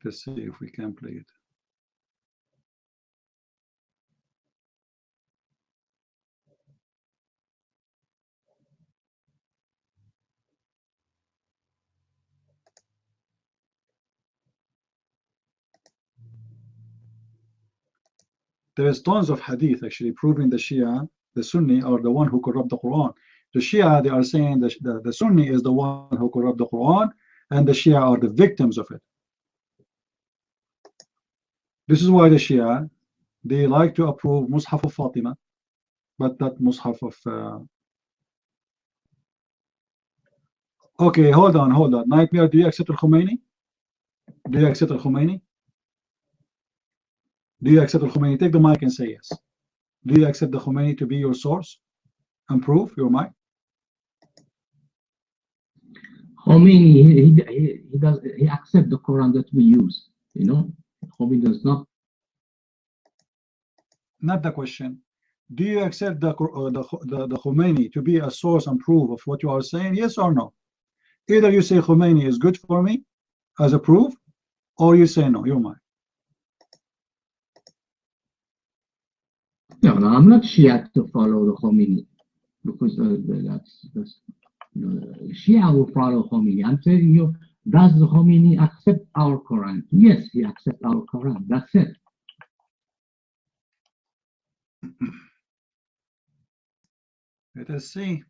Let's see if we can play it. There is tons of hadith actually proving the Shia, the Sunni, are the one who corrupt the Quran. The Shia, they are saying that the Sunni is the one who corrupt the Quran, and the Shia are the victims of it. This is why the Shia, they like to approve Mus'haf of Fatima, but not Mus'haf of... Okay, hold on. Nightmare, do you accept Al-Khomeini? Do you accept Al-Khomeini? Do you accept Al-Khomeini? Take the mic and say yes. Do you accept the Khomeini to be your source and proof? Your mic? Khomeini, he accepts the Quran that we use. You know, Khomeini does not. Not the question. Do you accept the Khomeini to be a source and proof of what you are saying? Yes or no? Either you say Khomeini is good for me as a proof, or you say no. Your mic. No, I'm not Shia to follow the Khomeini, because that's Shia will follow Khomeini. I'm telling you, does the Khomeini accept our Quran? Yes, he accepts our Quran. That's it. Let us see.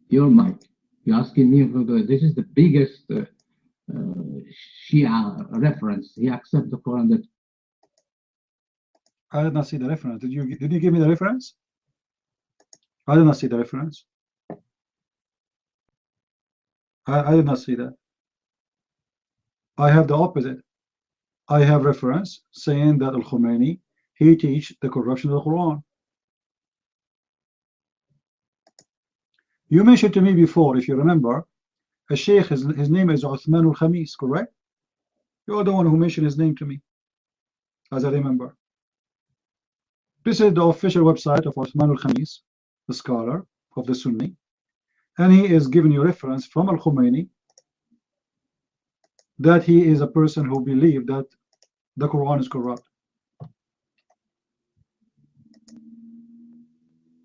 Your mic. You're asking me for this is the biggest Shia reference. He accepts the Quran that. I did not see the reference. Did you give me the reference? I did not see the reference. I did not see that. I have the opposite. I have reference saying that Al-Khomeini, he teach the corruption of the Quran. You mentioned to me before, if you remember, a sheikh, his name is Uthman al-Khamis, correct? You are the one who mentioned his name to me, as I remember. This is the official website of Uthman al-Khamis, the scholar of the Sunni, and he is giving you reference from Al-Khomeini that he is a person who believed that the Quran is corrupt.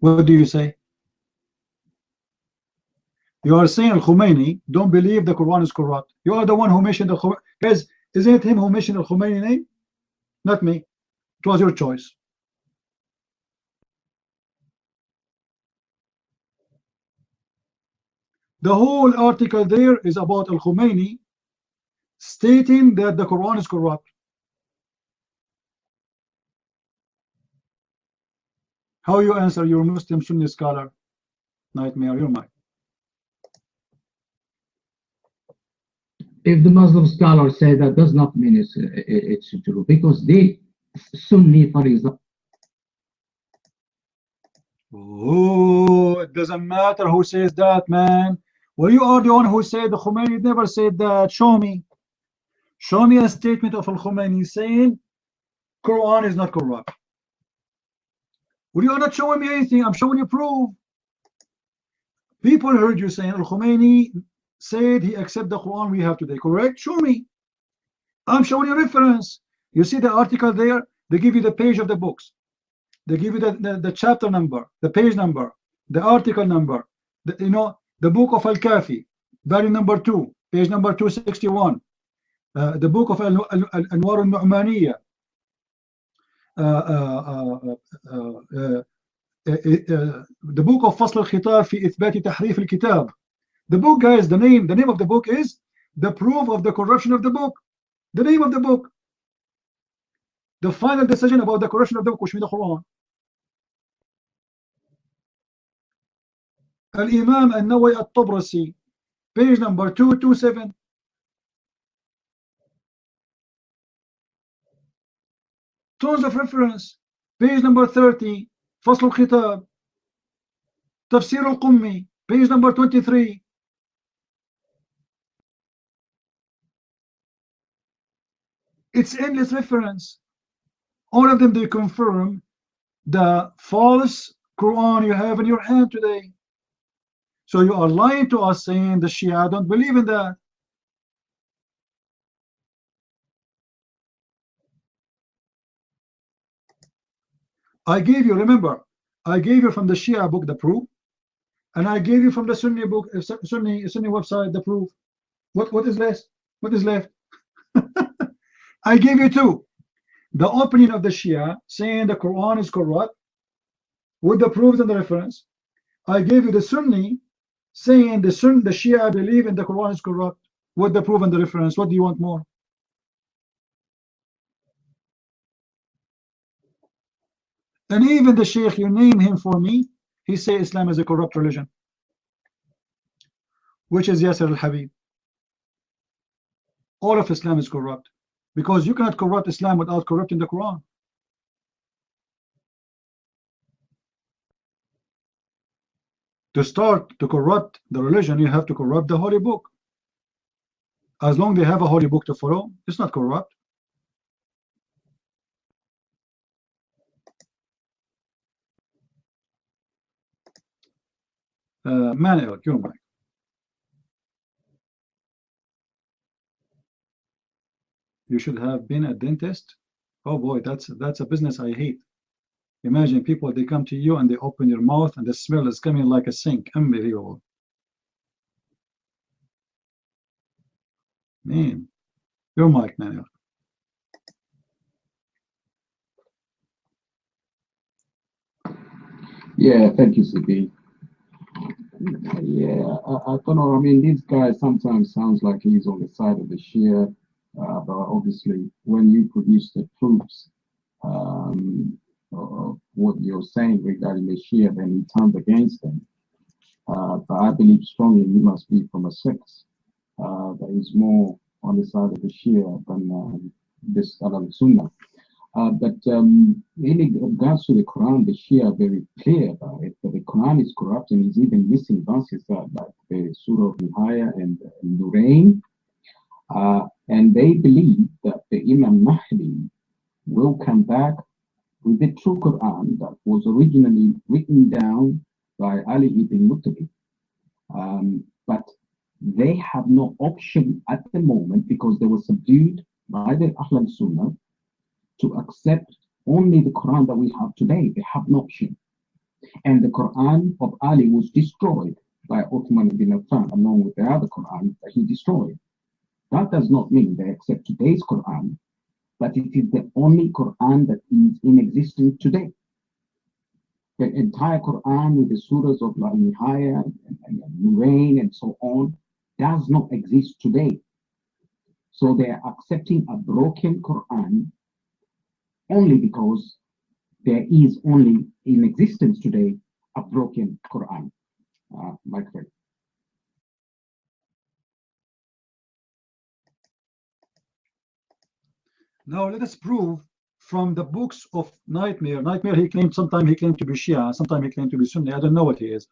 What do you say? You are saying Al-Khomeini don't believe the Quran is corrupt. You are the one who mentioned the Khomeini. Guys, isn't it him who mentioned Al-Khomeini name? Not me. It was your choice. The whole article there is about Al-Khomeini stating that the Quran is corrupt. How you answer your Muslim Sunni scholar? Nightmare, your mind. If the Muslim scholars say that, does not mean it's true, because they Sunni, for example. Oh, it doesn't matter who says that, man. Well, you are the one who said the Khomeini never said that. Show me. Show me a statement of Al-Khomeini saying Quran is not corrupt. Well, you are not showing me anything. I'm showing you proof. People heard you saying Al-Khomeini said he accepts the Quran we have today. Correct? Show me. I'm showing you reference. You see the article there? They give you the page of the books. They give you the chapter number, the page number, the article number. The book of Al-Kafi, volume number 2, page number 261. The book of Anwar al-Nu'maniyya. The book of Fasl al-Khitab fi Ithbati Tahrif al-Kitab. The book, guys, the name of the book is The Proof of the Corruption of the Book. The name of the book. The final decision about the corruption of the book, which means the Quran. Al-Imam An-Nawawi At-Tabrasi, page number 227. Tons of reference. Page number 30, فصل الخطاب. تفسير القمي, page number 23. It's endless reference. All of them, they confirm the false Quran you have in your hand today. So you are lying to us saying the Shia don't believe in that. I gave you, remember, I gave you from the Shia book the proof, and I gave you from the Sunni book, Sunni website the proof. What is left? What is left? I gave you two. The opinion of the Shia saying the Quran is corrupt with the proofs and the reference. I gave you the Sunni saying the Shia believe in the Quran is corrupt with the proof and the reference. What do you want more? And even the Sheikh, you name him for me, he say Islam is a corrupt religion, which is Yasser al-Habib. All of Islam is corrupt, because you cannot corrupt Islam without corrupting the Quran. To start to corrupt the religion, you have to corrupt the holy book. As long as they have a holy book to follow, it's not corrupt. Manuel, you're right. You should have been a dentist. Oh boy, that's a business I hate. Imagine people, they come to you and they open your mouth and the smell is coming like a sink. Unbelievable. Man, your mic, Manuel. Yeah, thank you, CP. Yeah, I don't know. I mean, this guy sometimes sounds like he's on the side of the Shia, but obviously, when you produce the proofs of what you're saying regarding the Shia, then he turns against them. But I believe strongly he must be from a sect that is more on the side of the Shia than this Sunnah. But in regards to the Quran, the Shia are very clear about it, that the Quran is corrupt and is even missing verses like the Surah of Nihaya and Nurain. And they believe that the Imam Mahdi will come back with the true Quran that was originally written down by Ali ibn Muttalib. But they have no option at the moment because they were subdued by the Ahl Sunnah to accept only the Quran that we have today. They have no option. And the Quran of Ali was destroyed by Uthman ibn Affan along with the other Quran that he destroyed. That does not mean they accept today's Quran, but it is the only Quran that is in existence today. The entire Quran with the surahs of Nihaya and Nurain and so on does not exist today. So they are accepting a broken Quran only because there is only in existence today a broken Quran. My friend. Now let us prove from the books of Nightmare. Nightmare, he claimed, sometimes he claimed to be Shia, sometimes he claimed to be Sunni. I don't know what he is.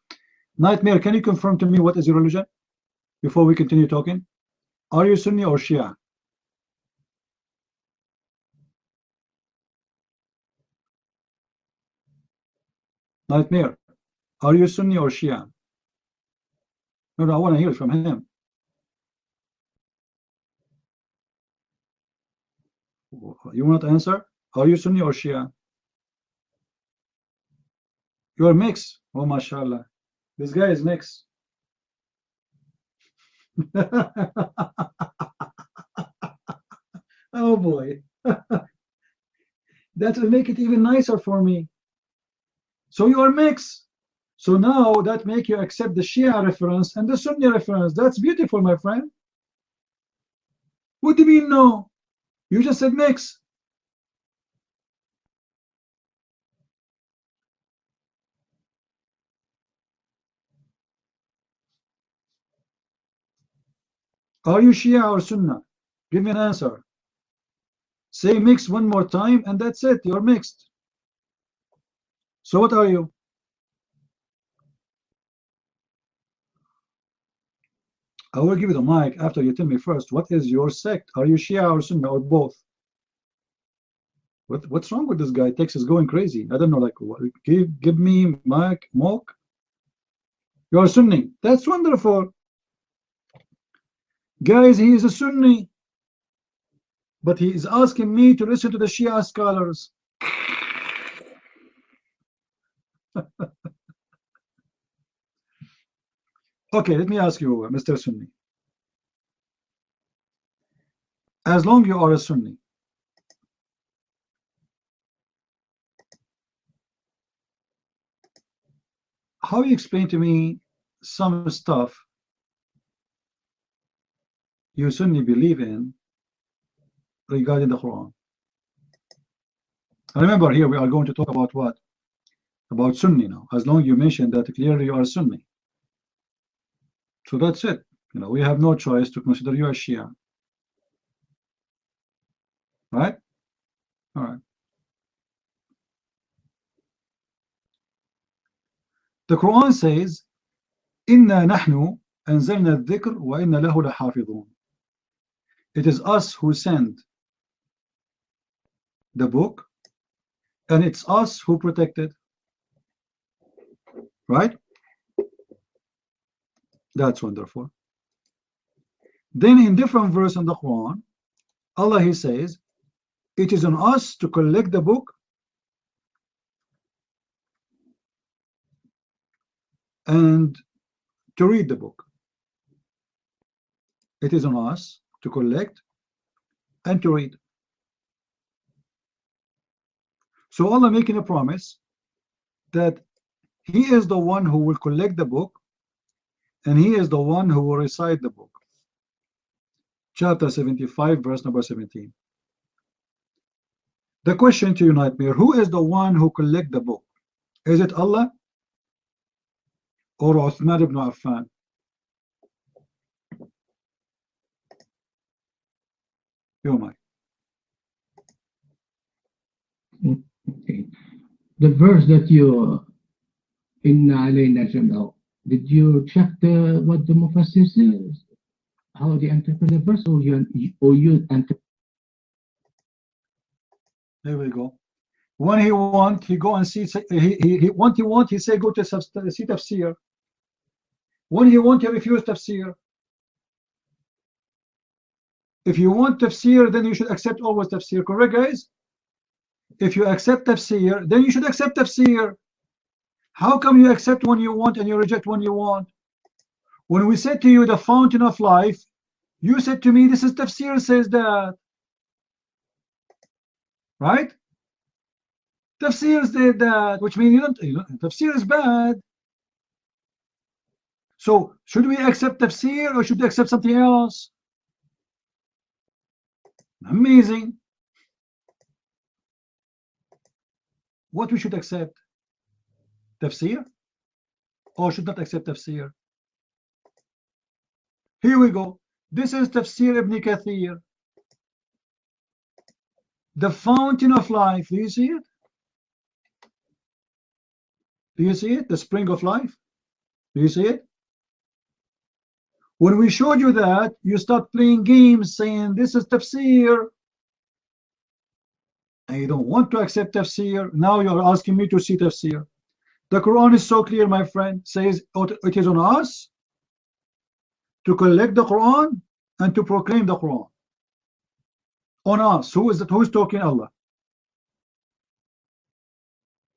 Nightmare, can you confirm to me what is your religion before we continue talking? Are you Sunni or Shia? Nightmare, are you Sunni or Shia? No, I want to hear it from him. You want to answer? Are you Sunni or Shia? You are mixed. Oh, mashallah. This guy is mixed. Oh boy. That will make it even nicer for me. So you are mixed. So now that make you accept the Shia reference and the Sunni reference. That's beautiful, my friend. What do you mean no? You just said mix. Are you Shia or Sunnah? Give me an answer. Say mixed one more time and that's it. You're mixed. So what are you? I will give you the mic after you tell me first. What is your sect? Are you Shia or Sunnah or both? What's wrong with this guy? Tex is going crazy. I don't know. Like, what, give me mic, Mok. You are Sunni. That's wonderful. Guys, he is a Sunni. But he is asking me to listen to the Shia scholars. Okay, let me ask you, Mr. Sunni. As long you are a Sunni, how you explain to me some stuff you Sunni believe in regarding the Quran? And remember, here we are going to talk about what? About Sunni now. As long you mention that clearly you are Sunni. So that's it. You know, we have no choice to consider you a Shia. Right? All right. The Quran says, "Inna nahnu anzalna al-dhikr wa inna lahu lahafidhun." It is us who send the book, and it's us who protect it. Right? That's wonderful. Then in different verse in the Quran, Allah, he says, it is on us to collect the book and to read the book. It is on us to collect and to read. So Allah making a promise that He is the one who will collect the book and He is the one who will recite the book. Chapter 75, verse number 17. The question to you, Nightmare, who is the one who collect the book? Is it Allah or Uthman ibn Affan? Your mic. Okay. The verse that you Inna alayna jam'ahu, did you check what the Mufassir says? How they interpret the verse, or you interpret? There we go. When he want, he go and see. He say go to see tafsir. When he want, he refuse tafsir. If you want tafsir, then you should accept always tafsir. Correct, guys? If you accept tafsir, then you should accept tafsir. How come you accept when you want and you reject when you want? When we said to you the fountain of life, you said to me, this is tafsir says that. Right? Tafsir said that, which means you don't tafsir is bad. So should we accept tafsir or should we accept something else? Amazing. What we should accept? Tafsir or should not accept tafsir? Here we go. This is Tafsir Ibn Kathir, the fountain of life. Do you see it? Do you see it? The spring of life. Do you see it? When we showed you that, you start playing games saying this is tafsir and you don't want to accept tafsir. Now you're asking me to see tafsir. The Quran is so clear, my friend. Says it is on us to collect the Quran and to proclaim the Quran. On us. Who is that? Who is talking? Allah.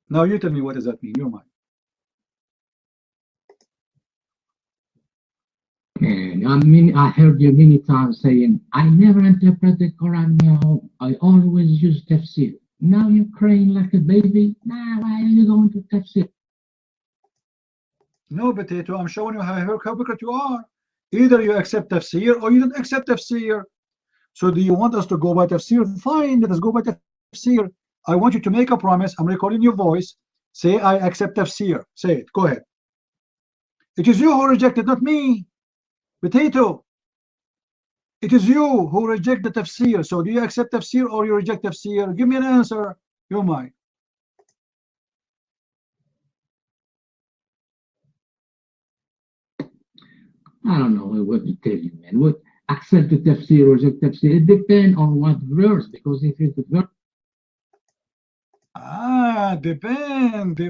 Now you tell me, what does that mean? Your mind. I mean, I heard you many times saying, I never interpret the Quran now. I always use tafsir. Now you're crying like a baby. Now why are you going to tafsir? No, Potato, I'm showing you how hypocrite you are. Either you accept tafsir or you don't accept tafsir. So do you want us to go by tafsir? Fine, let us go by tafsir. I want you to make a promise. I'm recording your voice. Say, I accept tafsir. Say it. Go ahead. It is you who rejected, not me. Potato. It is you who reject the tafsir. So do you accept tafsir or you reject tafsir? Give me an answer. You might. I don't know what to tell you, man. What accept the tafsir or reject tafsir? It depends on what verse, because if it's the verse. Depend.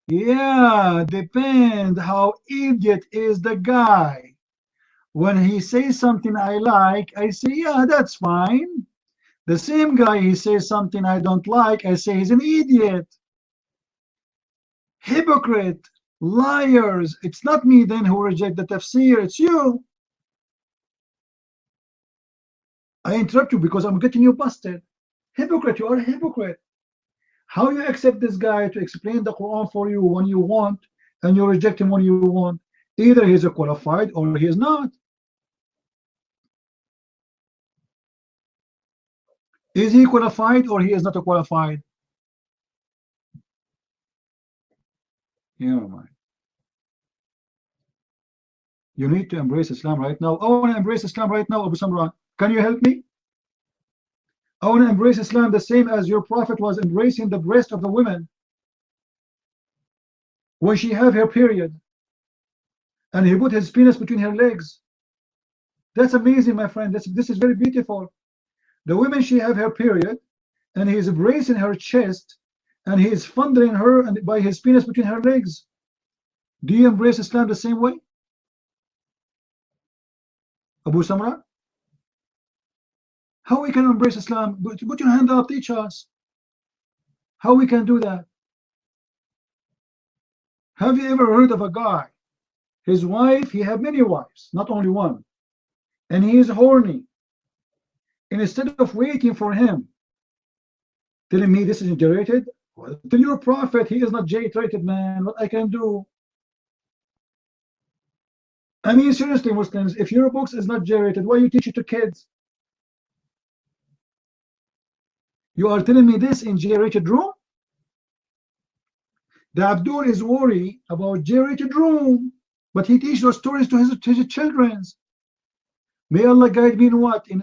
Yeah, depend how idiot is the guy. When he says something I like, I say, yeah, that's fine. The same guy, he says something I don't like, I say he's an idiot. Hypocrite, liars. It's not me then who reject the tafsir, it's you. I interrupt you because I'm getting you busted. Hypocrite, you are a hypocrite. How you accept this guy to explain the Quran for you when you want, and you reject him when you want? Either he's a qualified or he is not. Is he qualified or he is not a qualified? Yeah, man. You need to embrace Islam right now. I want to embrace Islam right now, Abu Samra. Can you help me? I want to embrace Islam the same as your prophet was embracing the breast of the women when she have her period, and he put his penis between her legs. That's amazing, my friend. This is very beautiful. The women, she have her period, and he is embracing her chest, and he is fondling her and by his penis between her legs. Do you embrace Islam the same way, Abu Samra? How we can embrace Islam? Put your hand up, teach us. How we can do that? Have you ever heard of a guy? His wife, he had many wives, not only one, and he is horny. And instead of waiting for him, telling me this is J-rated, well, tell your prophet he is not J-rated, man. What I can do? I mean, seriously, Muslims, if your books is not J-rated, why you teach it to kids? You are telling me this in J-rated room? The Abdul is worried about J-rated room, but he teaches those stories to his children. May Allah guide me in what? In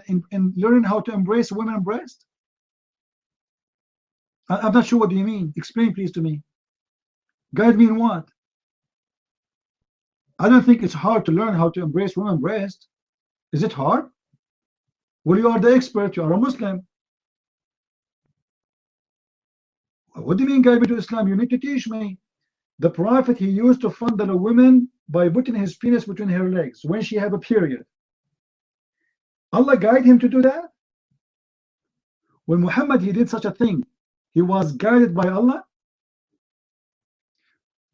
learning how to embrace women breast? I'm not sure what do you mean. Explain please to me. Guide me in what? I don't think it's hard to learn how to embrace women breast. Is it hard? Well, you are the expert. You are a Muslim. What do you mean guide me to Islam? You need to teach me. The Prophet, he used to fondle a woman by putting his penis between her legs when she had a period. Allah guide him to do that? When Muhammad, he did such a thing, he was guided by Allah?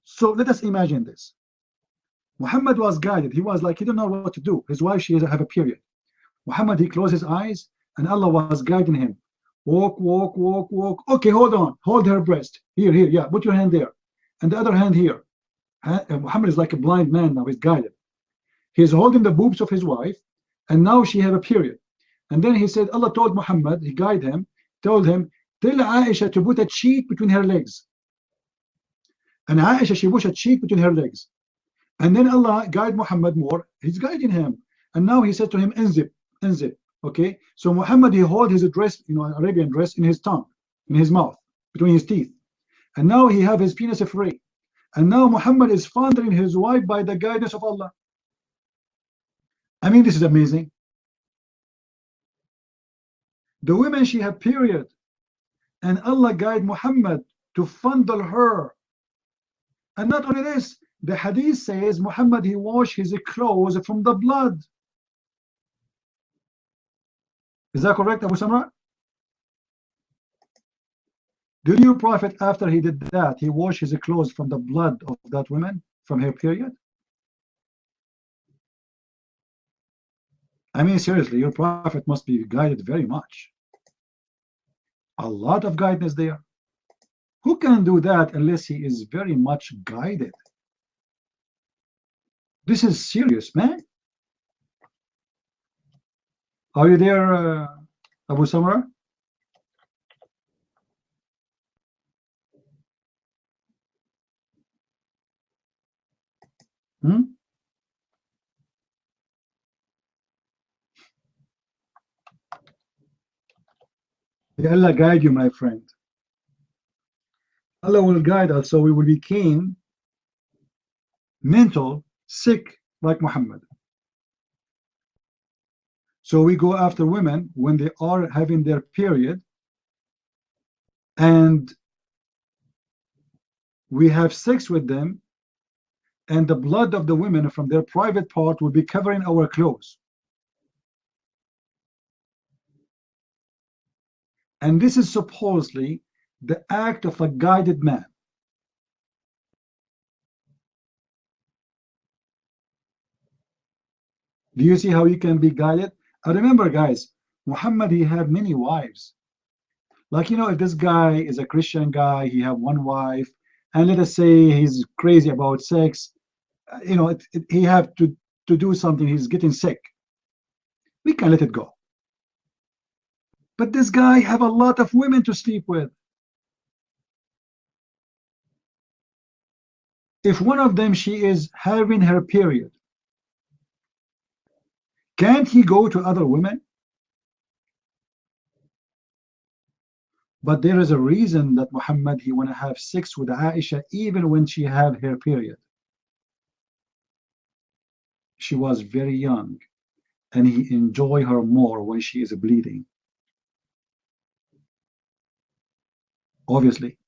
So let us imagine this. Muhammad was guided. He was like, he don't know what to do. His wife, she have a period. Muhammad, he closed his eyes and Allah was guiding him. Walk, walk, walk, walk. Okay, hold on. Hold her breast. Here, yeah. Put your hand there. And the other hand here. Muhammad is like a blind man now. He's guided. He's holding the boobs of his wife, and now she have a period. And then he said, Allah told Muhammad, he guided him, told him, tell Aisha to put a cheek between her legs. And Aisha, she pushed a cheek between her legs. And then Allah guided Muhammad more. He's guiding him. And now he said to him, unzip. Okay? So Muhammad, he hold his dress, Arabian dress, in his tongue, in his mouth, between his teeth. And now he have his penis free. And now Muhammad is fondling his wife by the guidance of Allah. I mean, this is amazing. The women, she have period. And Allah guide Muhammad to fondle her. And not only this, the hadith says Muhammad, he washed his clothes from the blood. Is that correct, Abu Samra? Did your prophet, after he did that, he washed his clothes from the blood of that woman, from her period? I mean, seriously, your prophet must be guided very much. A lot of guidance there. Who can do that unless he is very much guided? This is serious, man. Are you there, Abu Samra? May Allah guide you, my friend. Allah will guide us so we will become mental sick like Muhammad. So we go after women when they are having their period, and we have sex with them, and the blood of the women from their private part will be covering our clothes. And this is supposedly the act of a guided man. Do you see how you can be guided? Remember, guys, Muhammad, he had many wives. Like, you know, if this guy is a Christian guy, he have one wife, and let us say he's crazy about sex, you know, he have to do something, he's getting sick. We can let it go. But this guy have a lot of women to sleep with. If one of them, she is having her period, can't he go to other women? But there is a reason that Muhammad, he want to have sex with Aisha even when she had her period. She was very young, and he enjoy her more when she is bleeding. Obviously.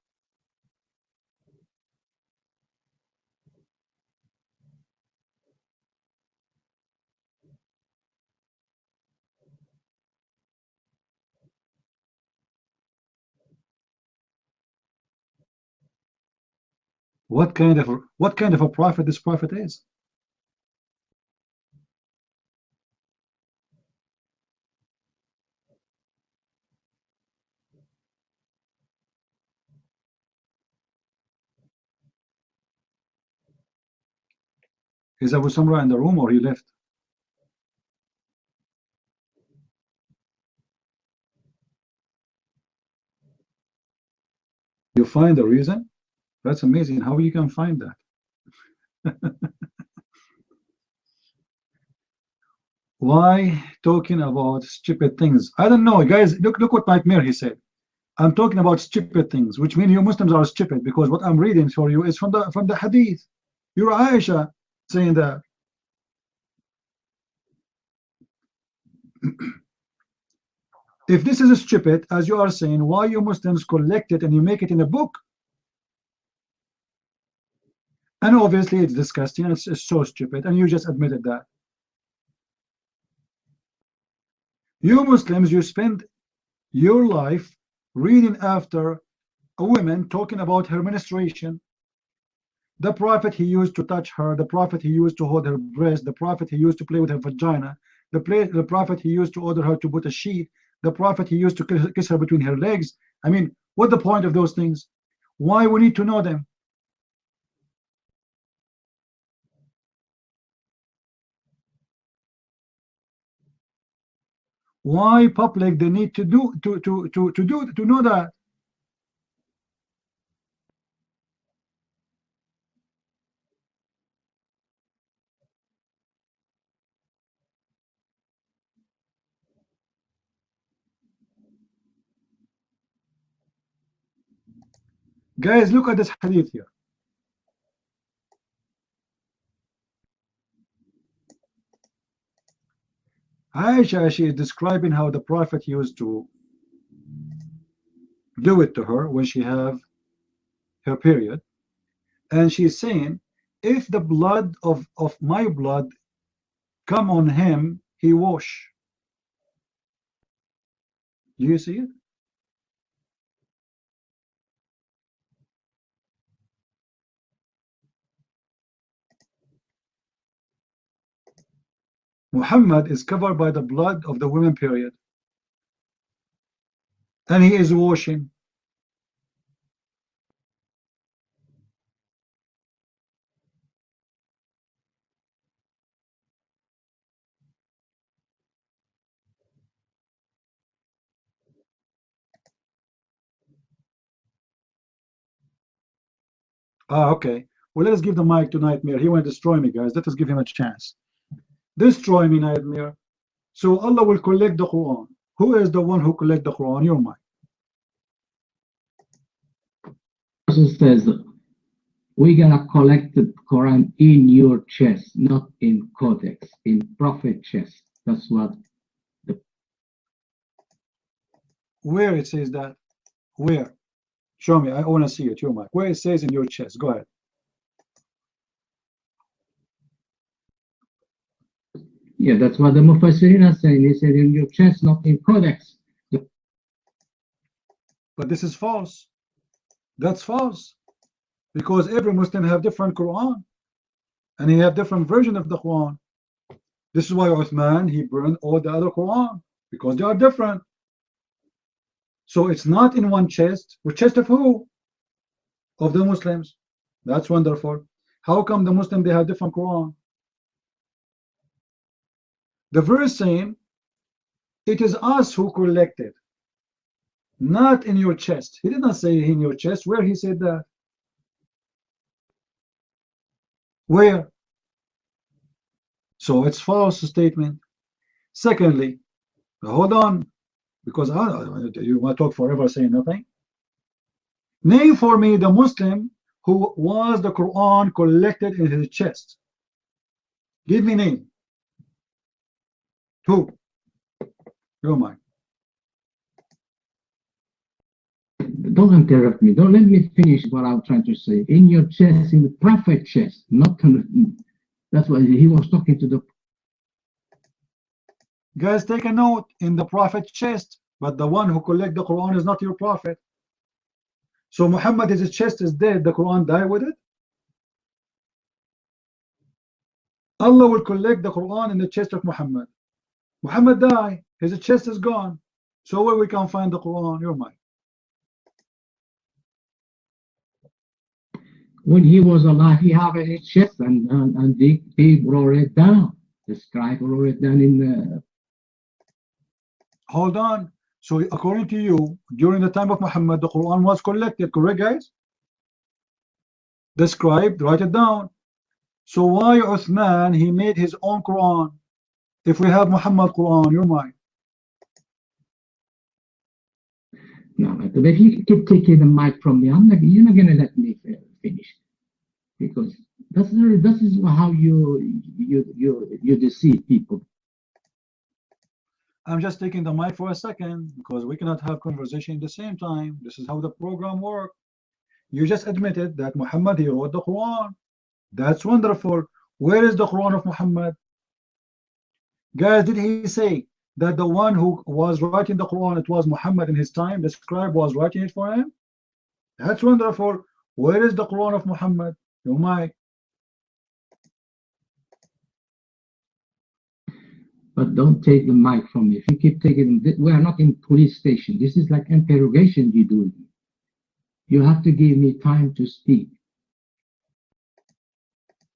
What kind of a prophet this prophet is? Is Abu Samra in the room, or he left? You find the reason? That's amazing how you can find that. Why talking about stupid things? I don't know, guys. Look what Nightmare he said. I'm talking about stupid things, which means you Muslims are stupid, because what I'm reading for you is from the hadith. You're Aisha saying that. If this is stupid, as you are saying, why you Muslims collect it and you make it in a book? And obviously it's disgusting, and it's so stupid, and you just admitted that. You Muslims, you spend your life reading after a woman talking about her menstruation, the prophet he used to touch her, the prophet he used to hold her breast, the prophet he used to play with her vagina, the prophet he used to order her to put a sheet, the prophet he used to kiss her between her legs. I mean, what's the point of those things? Why we need to know them? Why public they need to know that? Guys, look at this hadith here. Aisha, she is describing how the prophet used to do it to her when she have her period, and she's saying, if the blood of my blood come on him, he wash. Do you see it? Muhammad is covered by the blood of the women period, and he is washing. Okay. Well, let us give the mic to Nightmare. He want to destroy me, guys. Let us give him a chance. Destroy me, Nightmare. So Allah will collect the Quran. Who is the one who collect the Quran? Your mic. Rasul says, we're gonna collect the Quran in your chest, not in codex, in prophet chest. That's what. Where it says that? Where? Show me. I want to see it. Your mic. Where it says in your chest. Go ahead. Yeah, that's what the Mufassirin are saying. They said in your chest, not in codex. But this is false. That's false. Because every Muslim have different Quran. And he have different version of the Quran. This is why Uthman, he burned all the other Quran. Because they are different. So it's not in one chest. Which chest of who? Of the Muslims. That's wonderful. How come the Muslim, they have different Quran? The verse saying, it is us who collected. Not in your chest. He did not say in your chest. Where he said that? Where? So it's false statement. Secondly, hold on. Because you want to talk forever saying nothing. Name for me the Muslim who was the Quran collected in his chest. Give me name. Who? Your mind. Don't interrupt me. Don't let me finish what I'm trying to say. In your chest, in the prophet chest, not. That's why he was talking to the. Guys, take a note, in the prophet chest, but the one who collect the Quran is not your prophet. So Muhammad, his chest is dead, the Quran died with it? Allah will collect the Quran in the chest of Muhammad. Muhammad died, his chest is gone. So where we can find the Quran? Your mind. When he was alive, he had a chest, and they wrote it down. The scribe wrote it down in the. Hold on. So according to you, during the time of Muhammad, the Quran was collected, correct, guys? The scribe write it down. So why Uthman, he made his own Quran? If we have Muhammad Quran, your mind. No, but if you keep taking the mic from me, you're not going to let me finish, because this is how you deceive people. I'm just taking the mic for a second because we cannot have conversation at the same time. This is how the program works. You just admitted that Muhammad, he wrote the Quran. That's wonderful. Where is the Quran of Muhammad? Guys, did he say that the one who was writing the Quran, it was Muhammad in his time, the scribe was writing it for him? That's wonderful. Where is the Quran of Muhammad? Your mic. But don't take the mic from me. If you keep taking, we are not in police station. This is like interrogation you do. You have to give me time to speak.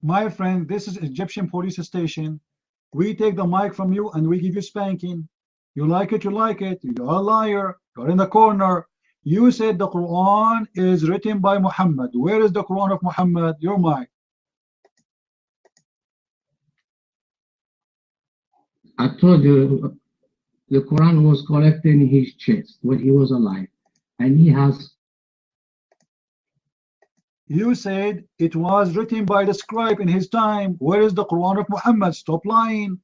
My friend, this is Egyptian police station. We take the mic from you and we give you spanking. You like it, you like it. You're a liar. You're in the corner. You said the Quran is written by Muhammad. Where is the Quran of Muhammad? Your mic. I told you the Quran was collected in his chest when he was alive, and he has. You said it was written by the scribe in his time. Where is the Quran of Muhammad? Stop lying.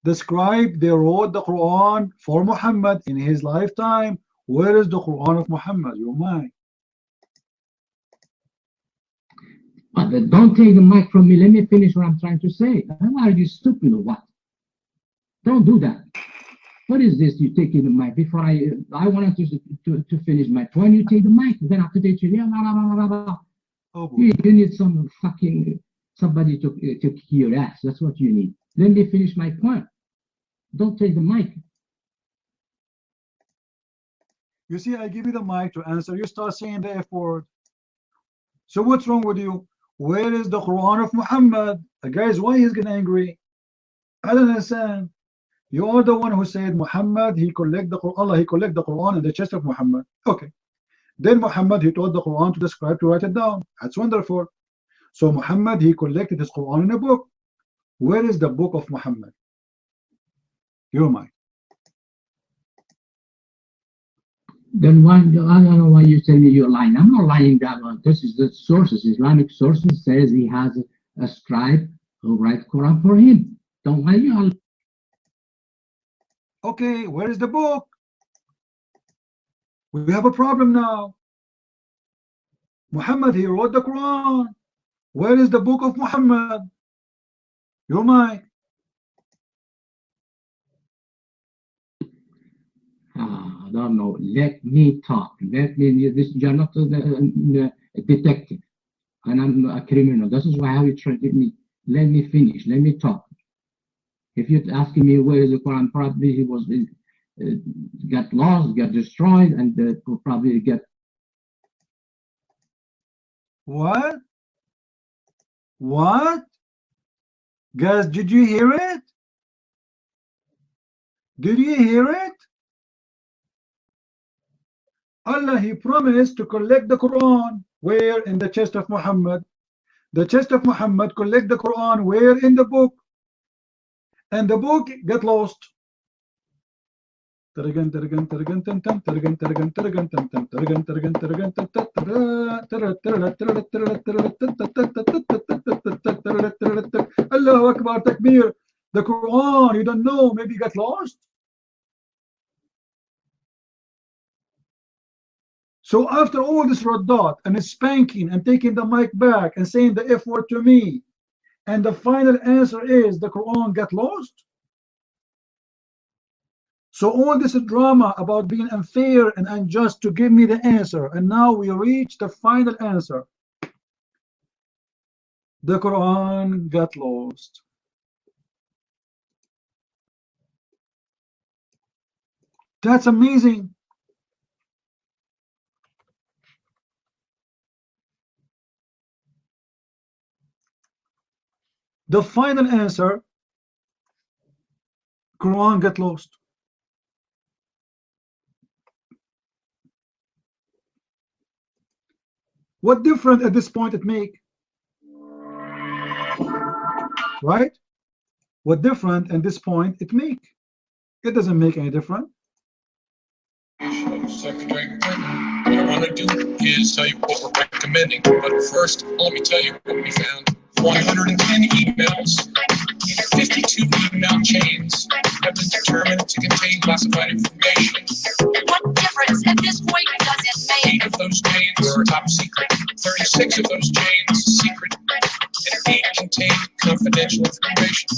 The scribe, they wrote the Quran for Muhammad in his lifetime. Where is the Quran of Muhammad? Your mind. But don't take the mic from me. Let me finish what I'm trying to say. Are you stupid or what? Don't do that. What is this? You taking the mic before I wanted to finish my point. You take the mic, then after that you you need some fucking somebody to kick your ass. That's what you need. Let me finish my point. Don't take the mic. You see, I give you the mic to answer. You start saying the F word. So what's wrong with you? Where is the Quran of Muhammad? Guys, why he's getting angry? I don't understand. You are the one who said Muhammad, he collect the Quran, Allah, he collect the Quran in the chest of Muhammad. Okay. Then Muhammad, he told the Quran to the scribe to write it down. That's wonderful. So Muhammad, he collected his Quran in a book. Where is the book of Muhammad? Your mind. Then why, I don't know why you tell me you're lying. I'm not lying. This is the sources. Islamic sources says he has a scribe who writes Quran for him. Don't lie. You. Okay, where is the book? We have a problem now. Muhammad, he wrote the Quran. Where is the book of Muhammad? Your mic. I don't know. Let me talk. Let me. This you're not a detective, and I'm a criminal. This is why you treated me. Let me finish. Let me talk. If you're asking me where is the Quran, probably he was got lost, got destroyed, and probably get. What? What? Guys, did you hear it? Did you hear it? Allah, he promised to collect the Quran. Where? In the chest of Muhammad. The chest of Muhammad collect the Quran. Where? In the book. And the book get lost. Allahu Akbar, Takbir. The Quran, you don't know, maybe got lost. So after all this Radat and spanking and taking the mic back and saying the F word to me, and the final answer is the Quran got lost. So all this drama about being unfair and unjust to give me the answer, and now we reach the final answer. The Quran got lost. That's amazing. The final answer, Quran got lost. What difference at this point it make? Right? What different at this point it make? It doesn't make any difference. Secretary Clinton, what I want to do is tell you what we're recommending. But first, let me tell you what we found. 110 emails, 52 email chains have been determined to contain classified information. What difference at this point does it make? 8 of those chains are top secret, 36 of those chains secret, and 8 contain confidential information.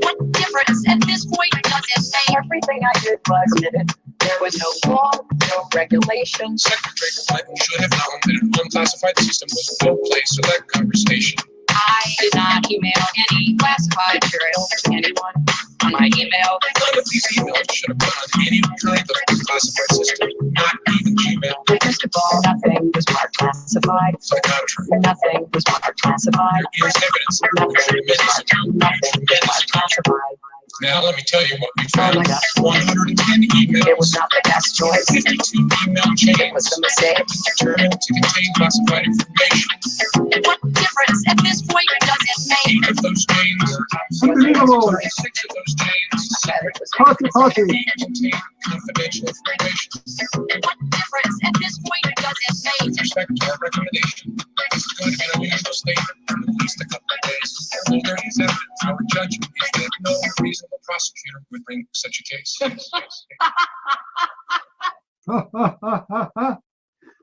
What difference at this point does it make? Everything I did was admitted. There was no law, no regulation. Secretary Clinton should have known that an unclassified system was no place for that conversation. I did not email any classified material to anyone on my email. None of these emails should have been on any kind of classified system, not even Gmail. First of all, nothing was marked classified. To the contrary, Nothing was marked classified. there is evidence of Nothing was marked classified. Now let me tell you what we found. Oh my God. 110 emails. It was not the best choice. 52 email chains. It was a mistake. Determined to contain classified information. What difference at this point does it make? 8 of those chains are top secret. Unbelievable. 36 of those chains secret. Party. 8 contain confidential information. What difference at this point does it make? With respect to our recommendation, this is going to be an unusual statement for at least a couple of days. Although there is evidence, our judgment is that no reasonable prosecutor would bring such a case.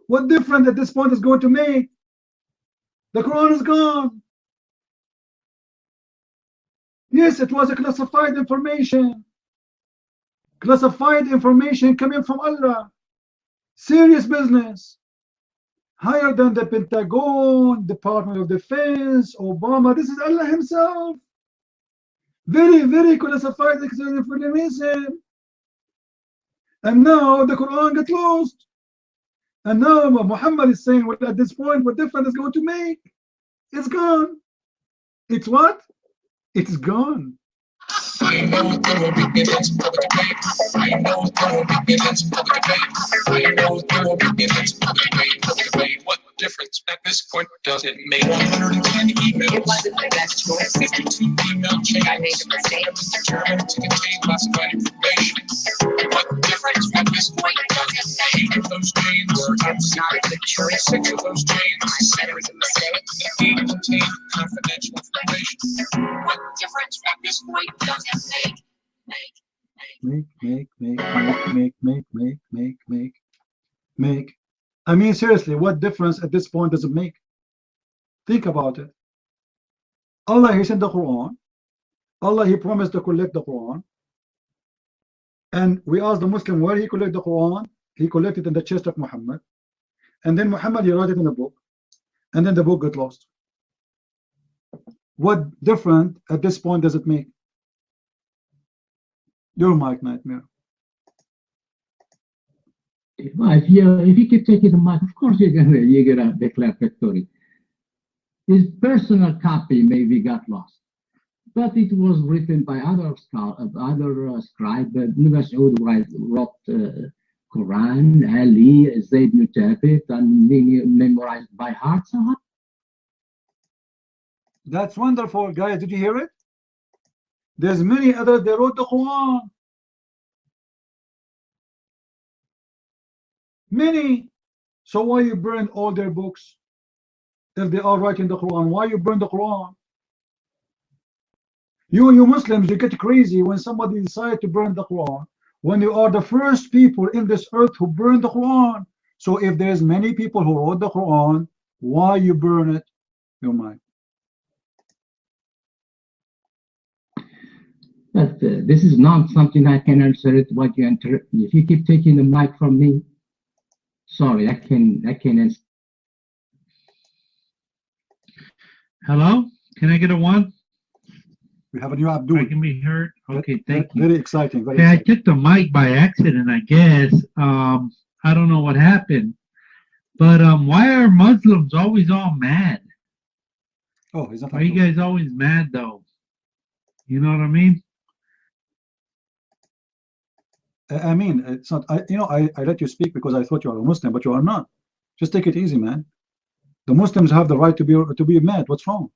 What difference at this point is going to make? The Quran is gone. Yes, it was a classified information. Classified information coming from Allah. Serious business. Higher than the Pentagon, Department of Defense, Obama. This is Allah himself. Very, very classified information. And now the Quran got lost. And now Muhammad is saying, well, at this point, what difference is going to make? It's gone. It's what? It's gone. I know there will be intense public debate. I know there will be intense public debate. I know there will be intense public debate. What difference at this point does it make? 110 emails. It wasn't the best choice. 52 email chains. I made a mistake. Determined to contain classified information. What difference difference at this point doesn't make? 8 of those chains were It's not a good choice. 6 of those chains I said it was a mistake. contained confidential information. What difference at this point does it make? Make. I mean, seriously, what difference at this point does it make? Think about it. Allah, He sent the Quran. Allah, He promised to collect the Quran. And we asked the Muslim where he collected the Quran. He collected in the chest of Muhammad. And then Muhammad, he wrote it in a book. And then the book got lost. What different at this point does it make? Your mic, Nightmare. Well, if you keep taking the mic, of course you're gonna declare victory. His personal copy maybe got lost, but it was written by other scribe. Ibn Mas'ud wrote Quran, Ali, Zayd ibn Thabit, and memorized by heart. So that's wonderful, guys. Did you hear it? There's many others. They wrote the Quran. Many. So why you burn all their books? If they are writing the Quran, why you burn the Quran? You Muslims, you get crazy when somebody decides to burn the Quran, when you are the first people in this earth who burn the Quran. So if there's many people who wrote the Quran, why you burn it? Your mind. But this is not something I can answer it. What you enter, if you keep taking the mic from me, sorry, I can answer. Hello, can I get a 1? We have a new Abdul. I can be heard. Okay, thank you. Very exciting. Very I exciting. took the mic by accident, I guess. I don't know what happened, but why are Muslims always all mad? Oh, he's not. Why are you guys always mad though? You know what I mean? I mean, it's not. I let you speak because I thought you are a Muslim, but you are not. Just take it easy, man. The Muslims have the right to be mad. What's wrong?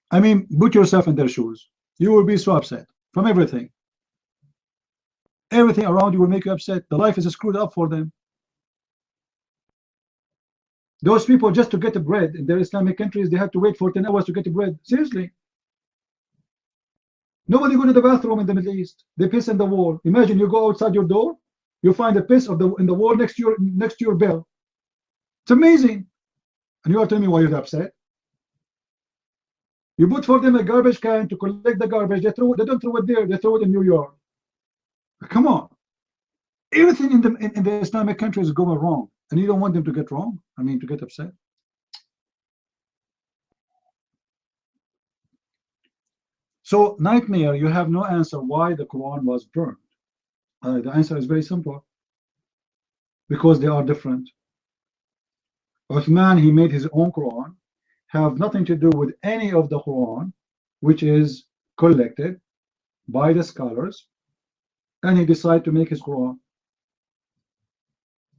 I mean, put yourself in their shoes. You will be so upset from everything. Everything around you will make you upset. The life is screwed up for them. Those people, just to get bread in their Islamic countries, they have to wait for 10 hours to get bread. Seriously. Nobody go to the bathroom in the Middle East. They piss in the wall. Imagine you go outside your door, you find a piss in the wall next to your bell. It's amazing. And you are telling me why you're upset? You put for them a garbage can to collect the garbage. They don't throw it there. They throw it in New York. Come on. Everything in the Islamic countries is going wrong, and you don't want them to get wrong. I mean, to get upset. So, Nightmare, you have no answer why the Quran was burned. The answer is very simple. Because they are different. Uthman, he made his own Quran, have nothing to do with any of the Quran, which is collected by the scholars, and he decided to make his Quran.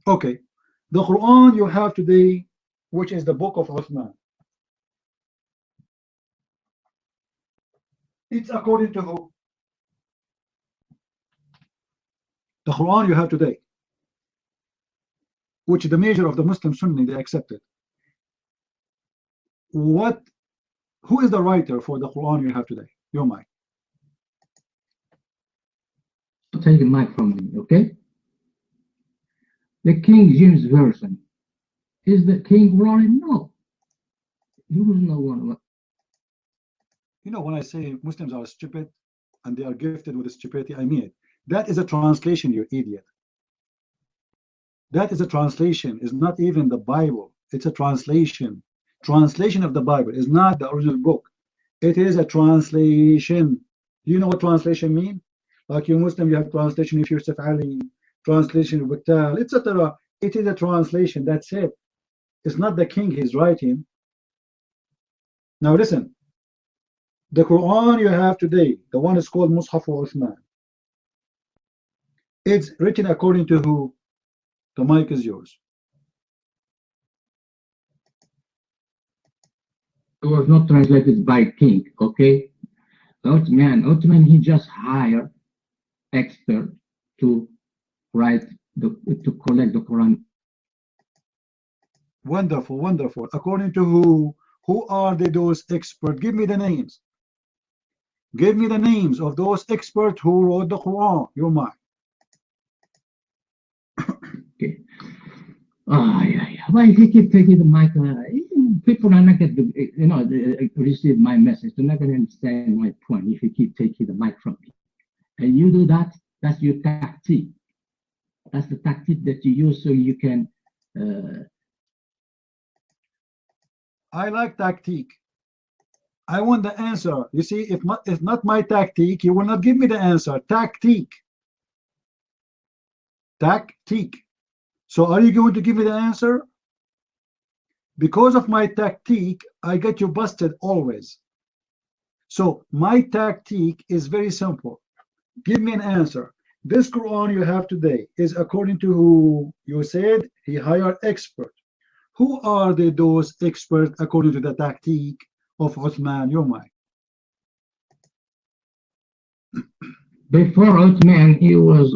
Okay, the Quran you have today, which is the book of Uthman, it's according to who? The Quran you have today, which the major of the Muslim Sunni, they accepted. Who is the writer for the Quran you have today? Your mic. Take the mic from me, okay? The King James Version. Is the King wrote it? No. He was no one. You know, when I say Muslims are stupid and they are gifted with stupidity, I mean it. That is a translation, you idiot. That is a translation. It's not even the Bible. It's a translation. Translation of the Bible is not the original book. It is a translation. You know what translation means? Like you Muslim, you have translation of Yusuf Ali, translation of Buktal, etc. It is a translation. That's it. It's not the king he's writing. Now listen. The Quran you have today, the one is called Mushaf Uthman. It's written according to who? The mic is yours. It was not translated by king, okay? Uthman, he just hired expert to write to collect the Quran? Wonderful, wonderful. According to who? Who are those experts? Give me the names. Give me the names of those experts who wrote the Quran. You're mine. Okay. Yeah. Well, if you keep taking the mic, people are not going to, receive my message. They're not going to understand my point if you keep taking the mic from me. And you do that, that's your tactic. That's the tactic that you use so you can. I like tactic. I want the answer. You see, if not my tactic, you will not give me the answer. Tactic. Tactic. So are you going to give me the answer? Because of my tactic, I get you busted always. So my tactic is very simple. Give me an answer. This Quran you have today is according to who? You said he hired expert. Who are those experts according to the tactic of Uthman? You're mine. Before Uthman, he was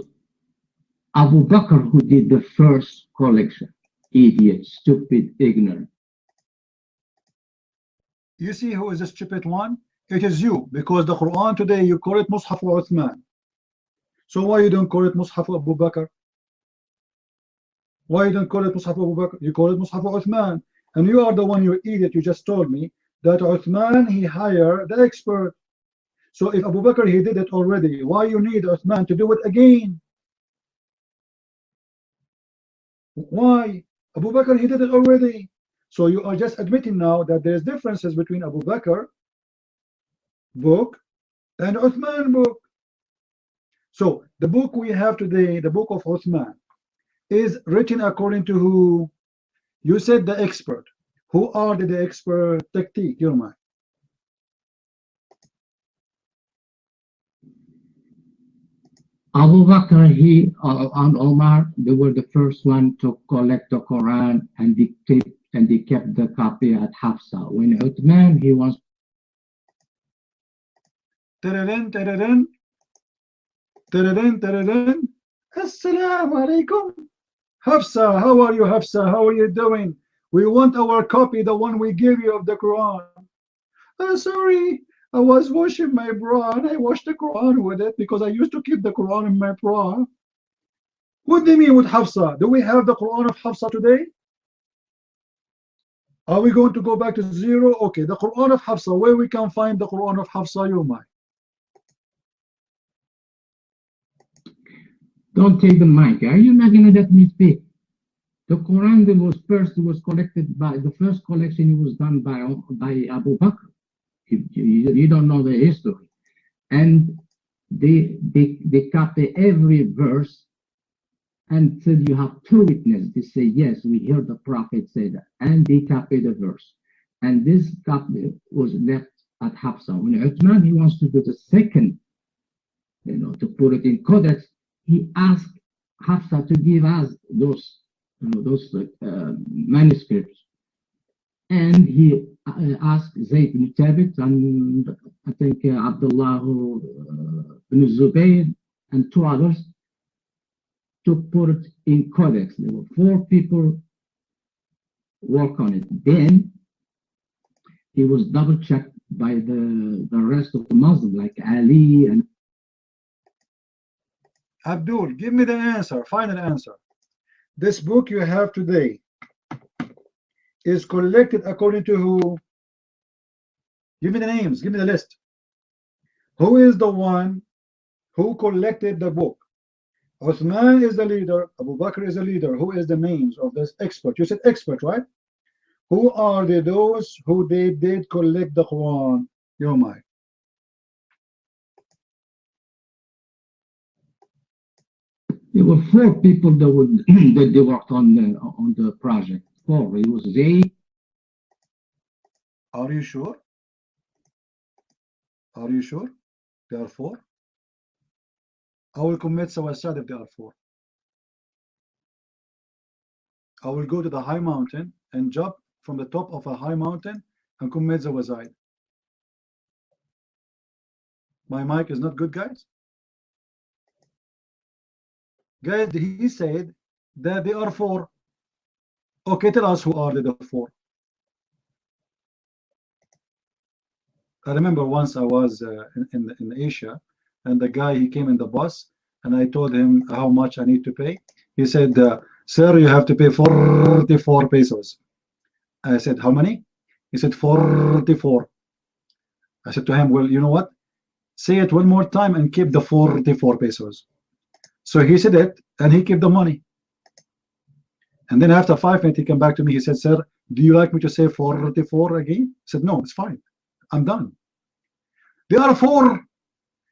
Abu Bakr who did the first collection. Idiot, stupid, ignorant. You see who is the stupid one? It is you, because the Quran today you call it Mus'haf Uthman. So why you don't call it Mus'haf Abu Bakr? Why you don't call it Mus'haf Abu Bakr? You call it Mus'haf Uthman. And you are the one, you idiot, you just told me that Uthman, he hired the expert. So if Abu Bakr, he did it already, why you need Uthman to do it again? Why? Abu Bakr, he did it already. So you are just admitting now that there's differences between Abu Bakr book and Uthman book. So the book we have today, the book of Uthman, is written according to who? You said the expert. Who are the expert? Tactic, you're mine. Abu Bakr, and Omar, they were the first one to collect the Quran, and they kept the copy at Hafsa. When Uthman, he was. Assalamu alaikum. Hafsa, how are you, Hafsa? How are you doing? We want our copy, the one we give you of the Quran. Sorry, I was washing my bra and I washed the Quran with it because I used to keep the Quran in my bra. What do you mean with Hafsa? Do we have the Quran of Hafsa today? Are we going to go back to zero? Okay, the Quran of Hafsa, where we can find the Quran of Hafsa, you might. Don't take the mic. Are you not going to let me speak? The Quran that was collected by, the first collection was done by Abu Bakr. You don't know the history. And they copy every verse until you have two witnesses. They say, yes, we heard the Prophet say that. And they copy the verse. And this copy was left at Hafsa. When Uthman, he wants to do the second, to put it in codex, he asked Hafsa to give us those manuscripts. And he asked Zayd ibn Thabit and I think Abdullah ibn Zubayr and two others to put it in codex. There were 4 people work on it. Then he was double checked by the rest of the Muslims like Ali and Abdul, give me the answer, final answer. This book you have today is collected according to who? Give me the names, give me the list. Who is the one who collected the book? Uthman is the leader, Abu Bakr is the leader. Who is the names of this expert? You said expert, right? Who are those who they did collect the Quran? You're mine. There were 4 people that they worked on the project. 4. It was Zayd. Are you sure? Are you sure? There are 4. I will commit suicide if there are 4. I will go to the high mountain and jump from the top of a high mountain and commit suicide. My mic is not good, guys. Guys, he said that they are four. Okay, tell us who are the four. I remember once I was in Asia, and the guy, he came in the bus, and I told him how much I need to pay. He said, sir, you have to pay 44 pesos. I said, how many? He said, 44. I said to him, well, you know what? Say it one more time and keep the 44 pesos. So he said it, and he kept the money. And then after 5 minutes, he came back to me. He said, sir, do you like me to say 44 again? I said, no, it's fine. I'm done. There are four.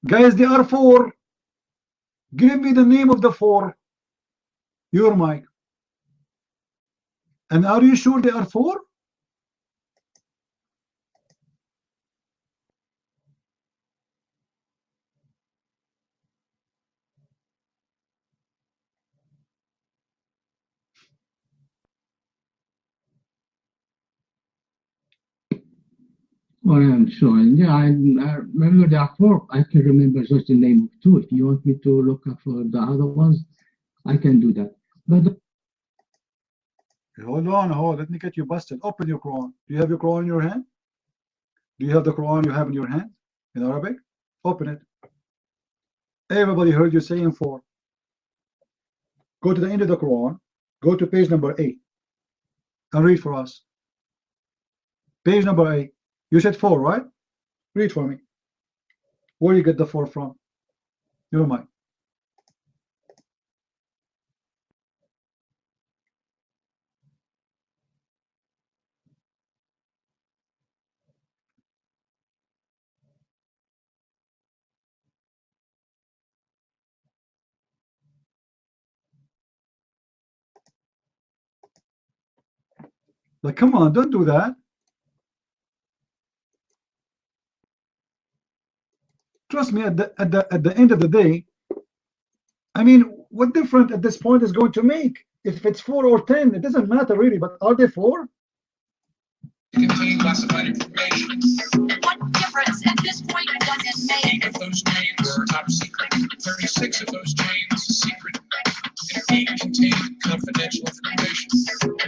Guys, there are four. Give me the name of the four. Your mic. And are you sure there are four? Well, I'm sure. Yeah, I remember there are four. I can remember just the name of two. If you want me to look up for the other ones, I can do that. But hold on, let me get you busted. Open your Quran. Do you have your Quran in your hand? Do you have the Quran you have in your hand in Arabic? Open it. Everybody heard you saying four. Go to the end of the Quran. Go to page number 8 and read for us. Page number 8. You said four, right? Read for me. Where you get the four from? Your mind. Like, come on, don't do that. Trust me, at the end of the day, I mean, what difference at this point is going to make? If it's 4 or 10, it doesn't matter really, but are they 4? Contain classified information. What difference at this point does it make? 8 of those chains are top secret. 36 of those chains secret. And 8 contain confidential information.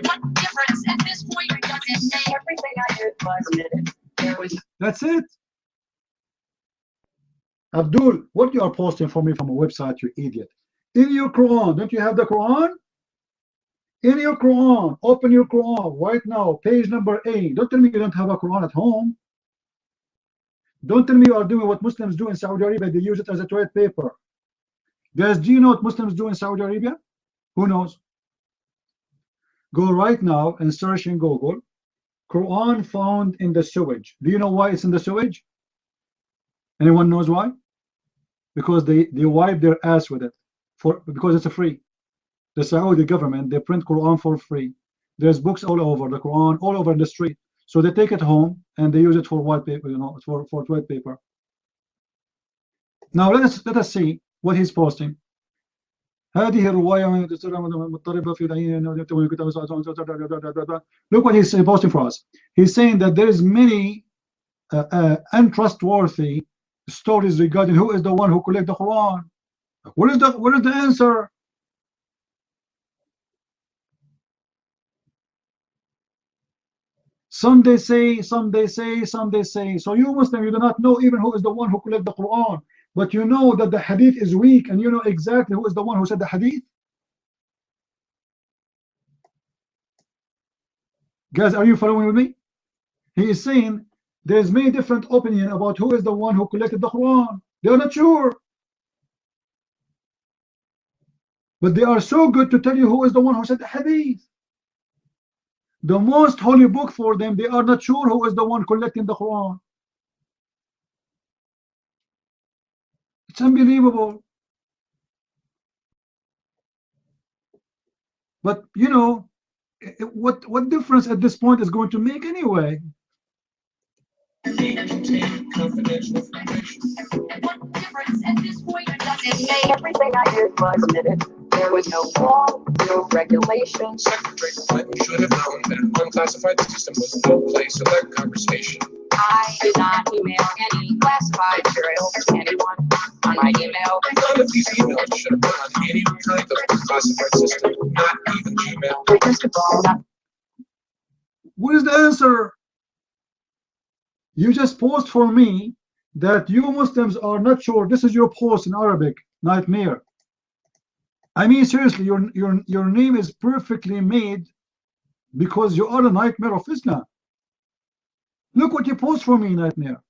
What difference at this point does it make? Everything I did was admitted. There was That's it. Abdul, what you are posting for me from a website, you idiot. In your Quran, don't you have the Quran? In your Quran, open your Quran right now, page number 8. Don't tell me you don't have a Quran at home. Don't tell me you are doing what Muslims do in Saudi Arabia. They use it as a toilet paper. Guys, do you know what Muslims do in Saudi Arabia? Who knows? Go right now and search in Google, Quran found in the sewage. Do you know why it's in the sewage? Anyone knows why? Because they wipe their ass with it, because it's a free. The Saudi government, they print Quran for free. There's books all over the Quran, all over the street. So they take it home and they use it for white paper, for toilet paper. Now let us see what he's posting. Look what he's posting for us. He's saying that there is many untrustworthy stories regarding who is the one who collected the Quran. What is the answer? Some they say, some they say, some they say. So you Muslim, you do not know even who is the one who collected the Quran, but you know that the hadith is weak, and you know exactly who is the one who said the hadith. Guys, are you following with me? He is saying there's many different opinions about who is the one who collected the Quran. They are not sure, but they are so good to tell you who is the one who said the hadith. The most holy book for them, they are not sure who is the one collecting the Quran. It's unbelievable. But you know, what difference at this point is going to make anyway? Confidential information. What difference at this point does it make? everything I did was admitted. There was no law, no regulations. Secretary Clinton should have known that an unclassified system was no place for that conversation. I did not email any classified material to anyone on my email. None of these emails should have been on any kind of classified system, not even Gmail. First of all, What is the answer? You just post for me that you Muslims are not sure. This is your post in Arabic. Nightmare. I mean, seriously, your name is perfectly made because you are a nightmare of Islam. Look what you post for me, nightmare.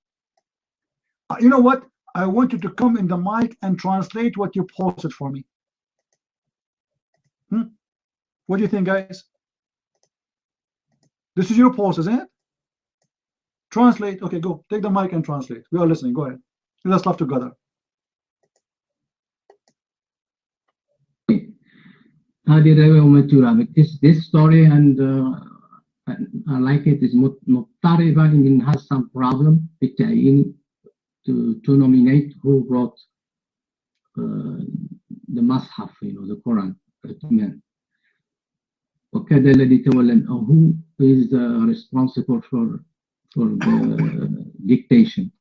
You know what? I want you to come in the mic and translate what you posted for me. What do you think, guys? This is your post, isn't it? Translate. Okay, go. Take the mic and translate. We are listening. Go ahead. Let's laugh together. This story and I like it is مضطربة and has some problem بالتعيين to nominate who wrote the Mus'haf, the Quran. وكذا الذي تولى who is responsible for the dictation.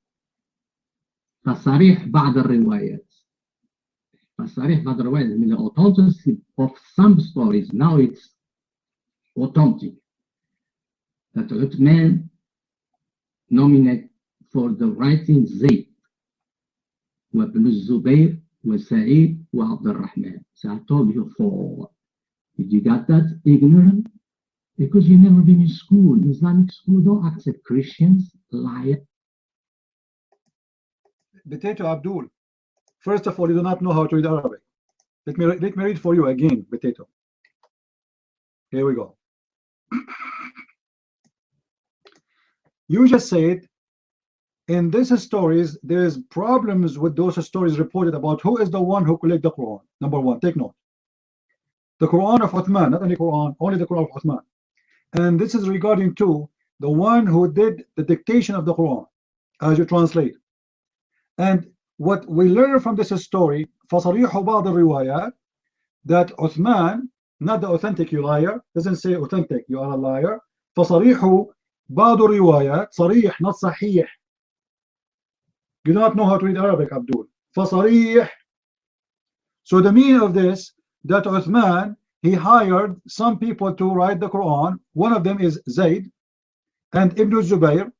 فصريح بعض الروايات من the authenticity of some stories. Now it's authentic that Uthman nominate for the writing Zayd وابن الزبير وسعيد وعبد الرحمن. So I told you for. Did you get that? Ignorant? Because you never been in school. Islamic school don't accept Christians, liar. Potato Abdul. First of all, you do not know how to read Arabic. Let me read for you again, Potato. Here we go. You just said in these stories there is problems with those stories reported about who is the one who collected the Quran. Number one, take note. The Quran of Uthman, not any Quran, only the Quran of Uthman. And this is regarding to the one who did the dictation of the Quran, as you translate. And what we learn from this story, فَصَرِيحُ بَعْضِ الرِّوَايَات, that Uthman, not the authentic, you liar, doesn't say authentic, you are a liar. فَصَرِيحُ بَعْضِ الرِّوَايَات, صريح, not صحيح. You do not know how to read Arabic, Abdul. فَصَرِيح. So the meaning of this, that Uthman, he hired some people to write the Quran. One of them is Zayd and Ibn Zubayr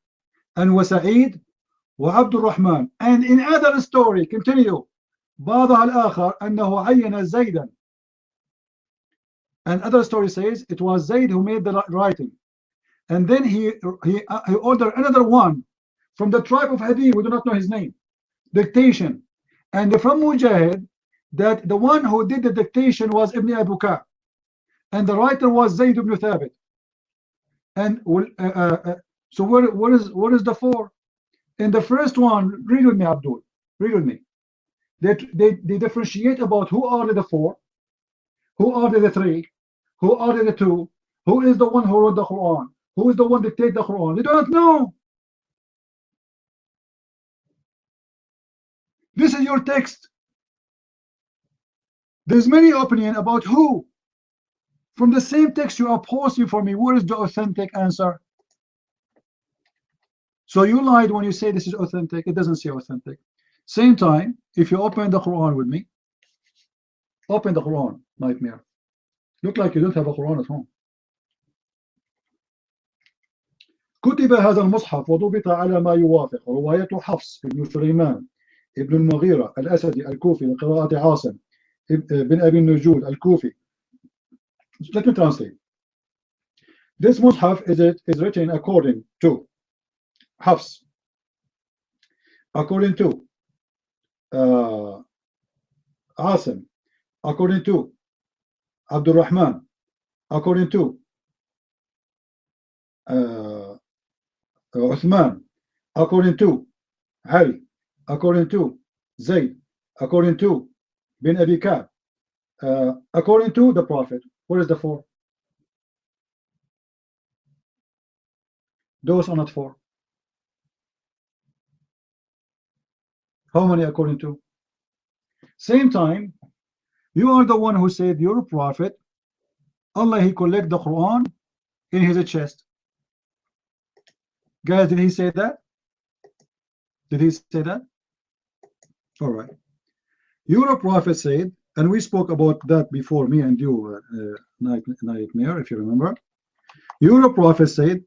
and Sa'id wa Abdul Rahman. And in other story, continue, بعضها الآخر أنه عين زيدا. And other story says it was Zayd who made the writing. And then he ordered another one from the tribe of Hadith, we do not know his name, dictation. And from Mujahid, that the one who did the dictation was Ibn Abu Ka'b, and the writer was Zayd ibn Thabit. And so what is the four? In the first one, read with me, Abdul, read with me. They differentiate about who are the four, who are the three, who are the two, who is the one who wrote the Quran, who is the one that dictated the Quran. They do not know. This is your text. There's many opinion about who. From the same text you are posting for me, where is the authentic answer? So you lied when you say this is authentic. It doesn't say authentic. Same time, if you open the Quran with me, open the Quran, nightmare. Look like you don't have a Quran at home. كتب هذا المصحف وضبط على ما يوافق رواية حفص بن سليمان ابن المغيرة الأسدي الكوفي لقراءة عاصم بن أبي النجود الكوفي. Let me translate. This Mus'haf is written according to Hafs, according to Asim, according to Abdul Rahman, according to Uthman, according to Ali, according to Zayd, according to bin Abi Ka'b, according to the Prophet. What is the four? Those are not four. How many according to? Same time, you are the one who said your Prophet, Allah, he collect the Quran in his chest. Guys, did he say that? Did he say that? All right. Your prophet said, and we spoke about that before, me and you, Nightmare, if you remember. Your prophet said,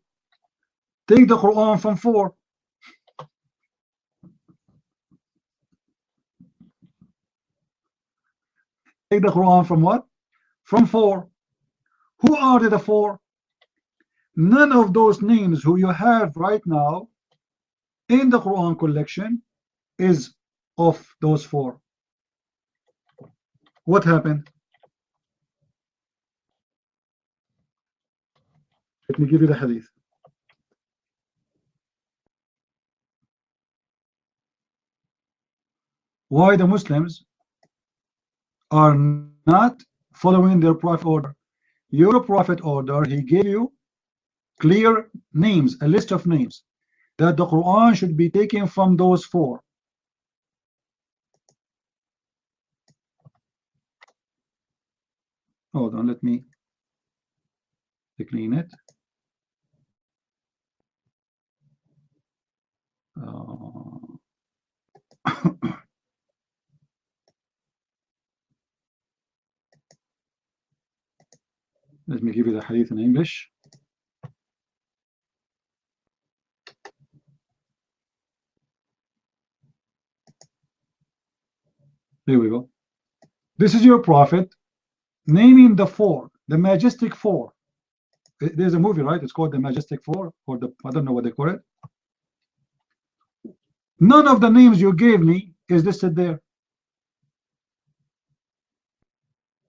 take the Quran from 4. Take the Quran from what? From 4. Who are the 4? None of those names who you have right now in the Quran collection is of those 4. What happened? Let me give you the hadith. Why the Muslims are not following their prophet order? Your prophet order, he gave you clear names, a list of names, that the Quran should be taken from those 4. Hold on, let me clean it. Let me give you the hadith in English. Here we go. This is your prophet naming the 4, the majestic 4. There's a movie, right? It's called The Majestic 4, or the, I don't know what they call it. None of the names you gave me is listed there.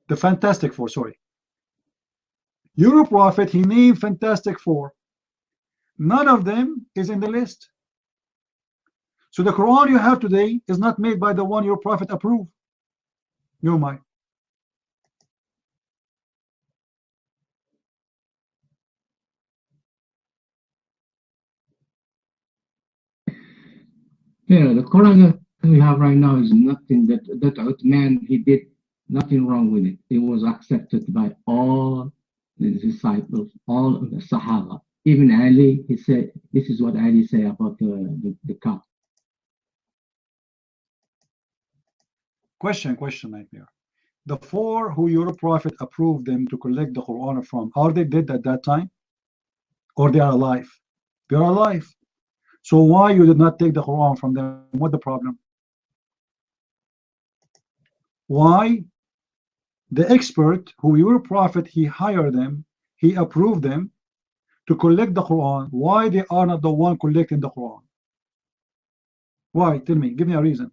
The Fantastic 4, sorry. Your prophet, he named Fantastic 4. None of them is in the list. So the Quran you have today is not made by the one your prophet approved. No, my. Yeah, the Quran that we have right now is nothing that Uthman, he did nothing wrong with it. It was accepted by all the disciples, all of the Sahaba. Even Ali, he said, this is what Ali said about the cup. Question right there. The 4 who your prophet approved them to collect the Quran from, are they dead at that time? Or they are alive? They are alive. So why you did not take the Quran from them? What the problem? Why the expert who your prophet, he hired them, he approved them to collect the Quran, why they are not the one collecting the Quran? Why? Tell me, give me a reason.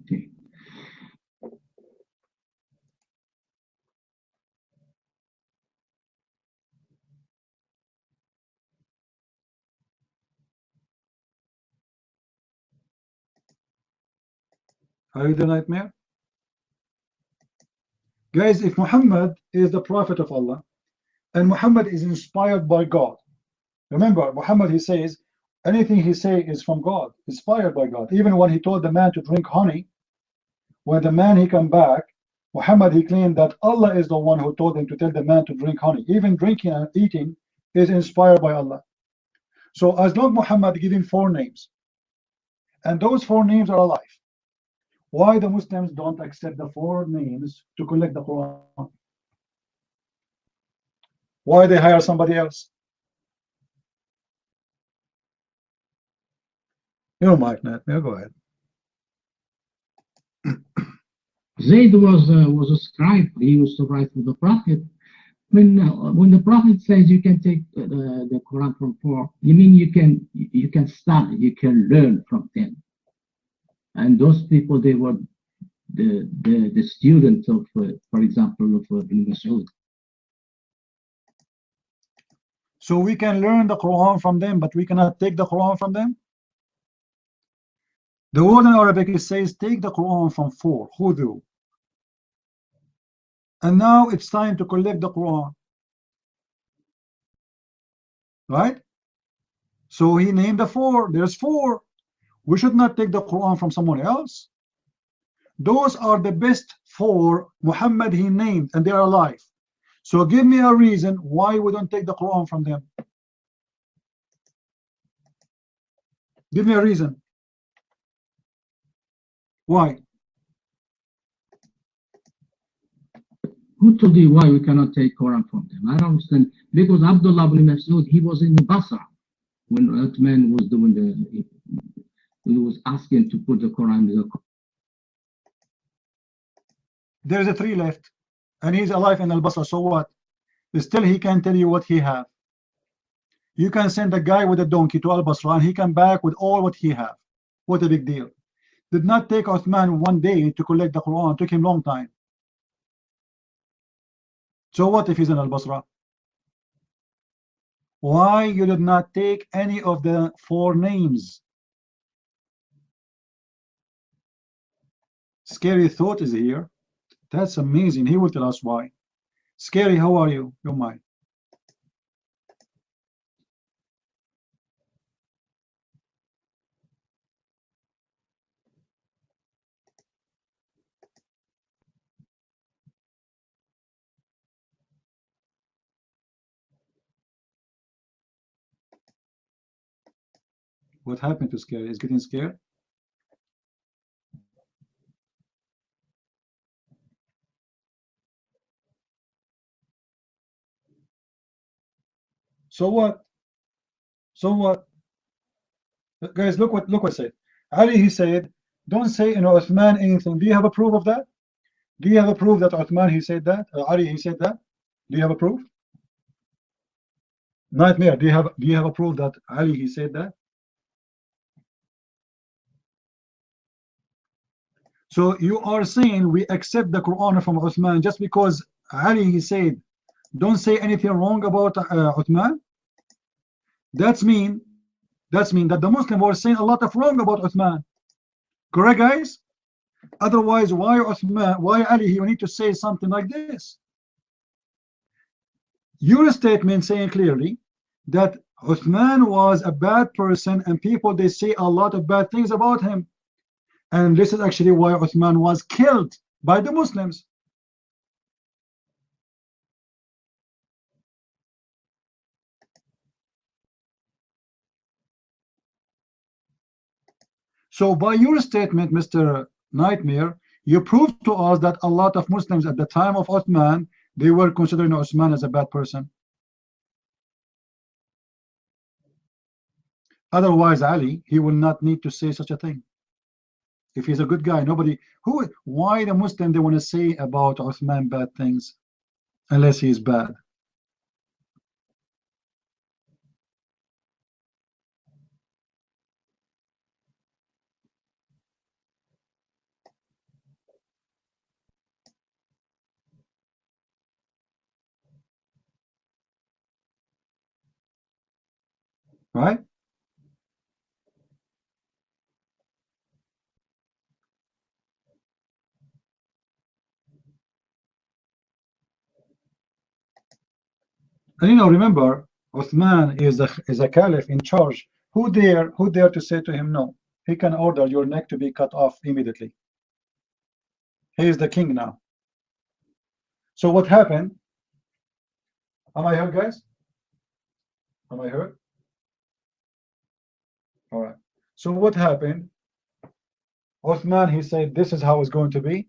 Okay. Are you the Nightmare? Guys, if Muhammad is the prophet of Allah, and Muhammad is inspired by God, remember, Muhammad, he says, anything he say is from God, inspired by God. Even when he told the man to drink honey, when the man he come back, Muhammad, he claimed that Allah is the one who told him to tell the man to drink honey. Even drinking and eating is inspired by Allah. So as long Muhammad giving 4 names, and those 4 names are alive, why the Muslims don't accept the 4 names to collect the Quran? Why they hire somebody else? You know, Mike, Nightmare, go ahead. Zayd was a scribe. He used to write for the Prophet. When the Prophet says you can take the Quran from 4, you mean you can study, you can learn from them. And those people, they were the students of, for example, of Ibn Mas'ud. So we can learn the Quran from them, but we cannot take the Quran from them? The word in Arabic, it says, take the Quran from 4, Khudu. And now it's time to collect the Quran. Right? So he named the 4. There's 4. We should not take the Quran from someone else. Those are the best 4 Muhammad he named, and they are alive. So give me a reason why we don't take the Quran from them. Give me a reason. Why? Who told you why we cannot take Quran from them? I don't understand. Because Abdullah ibn Mas'ud, he was in Basra when Uthman was doing he was asking to put the Quran in the. There is a 3 left, and he's alive in Al-Basra. So what? Still, he can tell you what he have. You can send a guy with a donkey to Al-Basra, and he come back with all what he have. What a big deal. Did not take Uthman 1 day to collect the Quran. It took him long time. So what if he's in Al-Basra? Why you did not take any of the 4 names? Scary Thought is here. That's amazing. He will tell us why. Scary, how are you? You're mine. What happened to Scary? Is getting scared? So what? So what? Guys, look what said. Ali, he said, don't say in Uthman anything. Do you have a proof of that? Do you have a proof that Uthman he said that? Ali he said that? Do you have a proof? Nightmare, do you have a proof that Ali he said that? So you are saying we accept the Quran from Uthman just because Ali he said don't say anything wrong about Uthman? That's mean that the Muslim were saying a lot of wrong about Uthman. Correct, guys? Otherwise, why Uthman, why Ali, you need to say something like this? Your statement saying clearly that Uthman was a bad person and people, they say a lot of bad things about him. And this is actually why Uthman was killed by the Muslims. So by your statement, Mr. Nightmare, you proved to us that a lot of Muslims at the time of Uthman, they were considering Uthman as a bad person. Otherwise, Ali, he will not need to say such a thing. If he's a good guy, why the Muslim they want to say about Uthman bad things unless he's bad? Right? And remember, Uthman is a caliph in charge. Who dare to say to him no? He can order your neck to be cut off immediately. He is the king now. So what happened? Am I heard, guys? Am I heard? All right. So what happened? Uthman, he said, this is how it's going to be.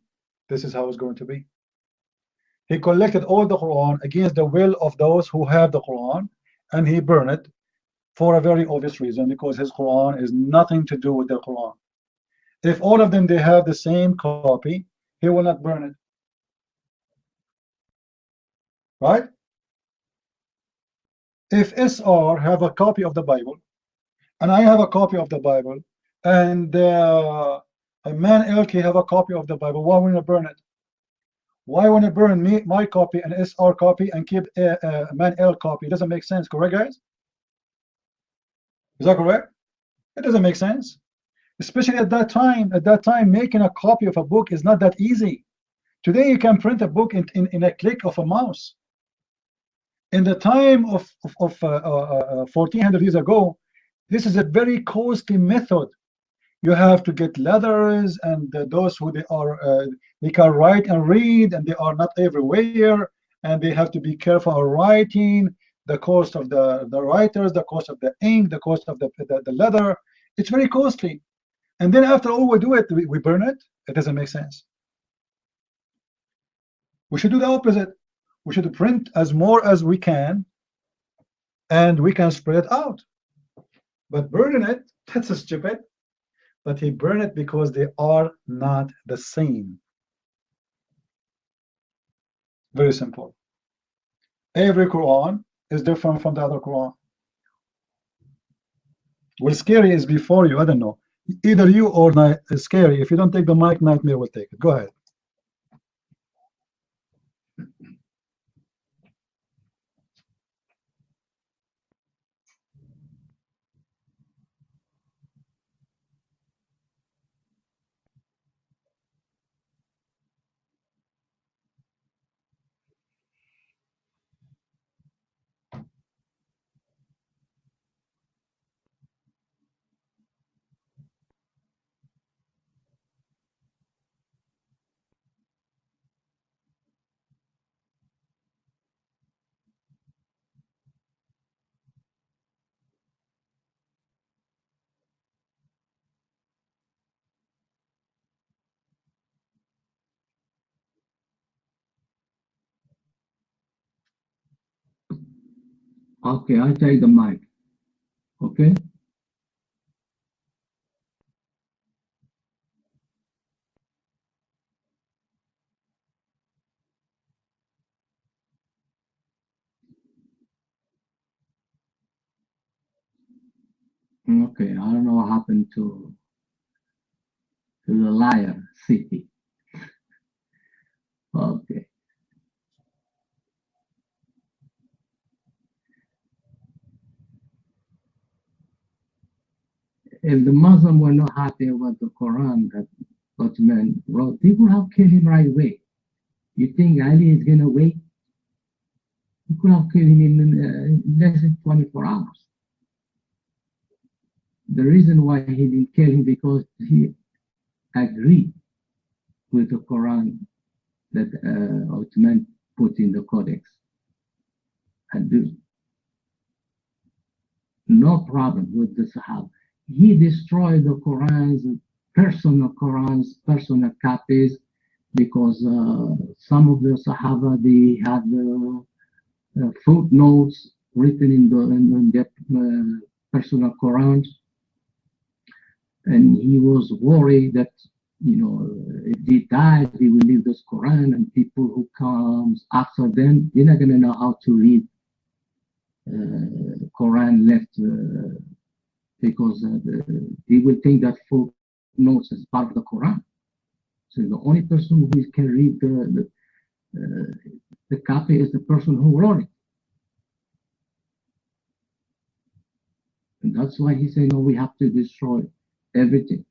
This is how it's going to be. He collected all the Quran against the will of those who have the Quran, and he burned it for a very obvious reason, because his Quran is nothing to do with their Quran. If all of them they have the same copy, he will not burn it. Right? If SR have a copy of the Bible, and I have a copy of the Bible, and a man LK have a copy of the Bible, why wouldn't I burn it? Why want to burn my copy and SR copy and keep a man L copy? It doesn't make sense, correct, guys? Is that correct? It doesn't make sense. Especially at that time. At that time, making a copy of a book is not that easy. Today, you can print a book in a click of a mouse. In the time of 1400 years ago, this is a very costly method. You have to get letters, and those who they can write and read, and they are not everywhere, and they have to be careful on writing. The cost of the writers, the cost of the ink, the cost of the leather. It's very costly. And then after all we do it, we burn it. It doesn't make sense. We should do the opposite. We should print as more as we can, and we can spread it out. But burning it, that's stupid. But he burned it because they are not the same. Very simple. Every Quran is different from the other Quran. Well, scary is before you. I don't know. Either you or scary. If you don't take the mic, Nightmare will take it. Go ahead. Okay, I take the mic. Okay. Okay, I don't know what happened to the liar city. Okay. If the Muslims were not happy about the Quran that Ottoman wrote, they would have killed him right away. You think Ali is going to wait? He could have killed him in less than 24 hours. The reason why he didn't kill him because he agreed with the Quran that Ottoman put in the Codex. And do no problem with the Sahaba. He destroyed the Qurans, personal copies, because some of the Sahaba, they had footnotes written in their personal Qurans. And he was worried that, if they died, they will leave this Quran, and people who comes after them, they're not going to know how to read Quran left, because they will think that footnotes is part of the Quran. So the only person who can read the copy is the person who wrote it. And that's why he said, no, we have to destroy everything.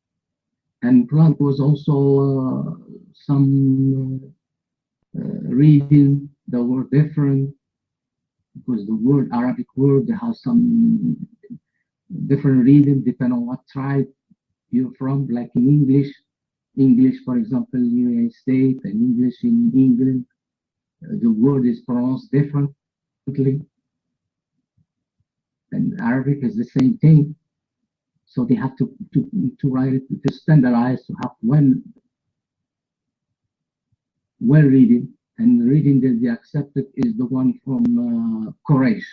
And Plant was also some reading that were different, because the Arabic word, they have some different reading depending on what tribe you're from. Like in English, for example, in the United States, and English in England, the word is pronounced differently. And Arabic is the same thing. So they have to write it, to standardize, to have one reading. And the reading that they accepted is the one from Quraysh,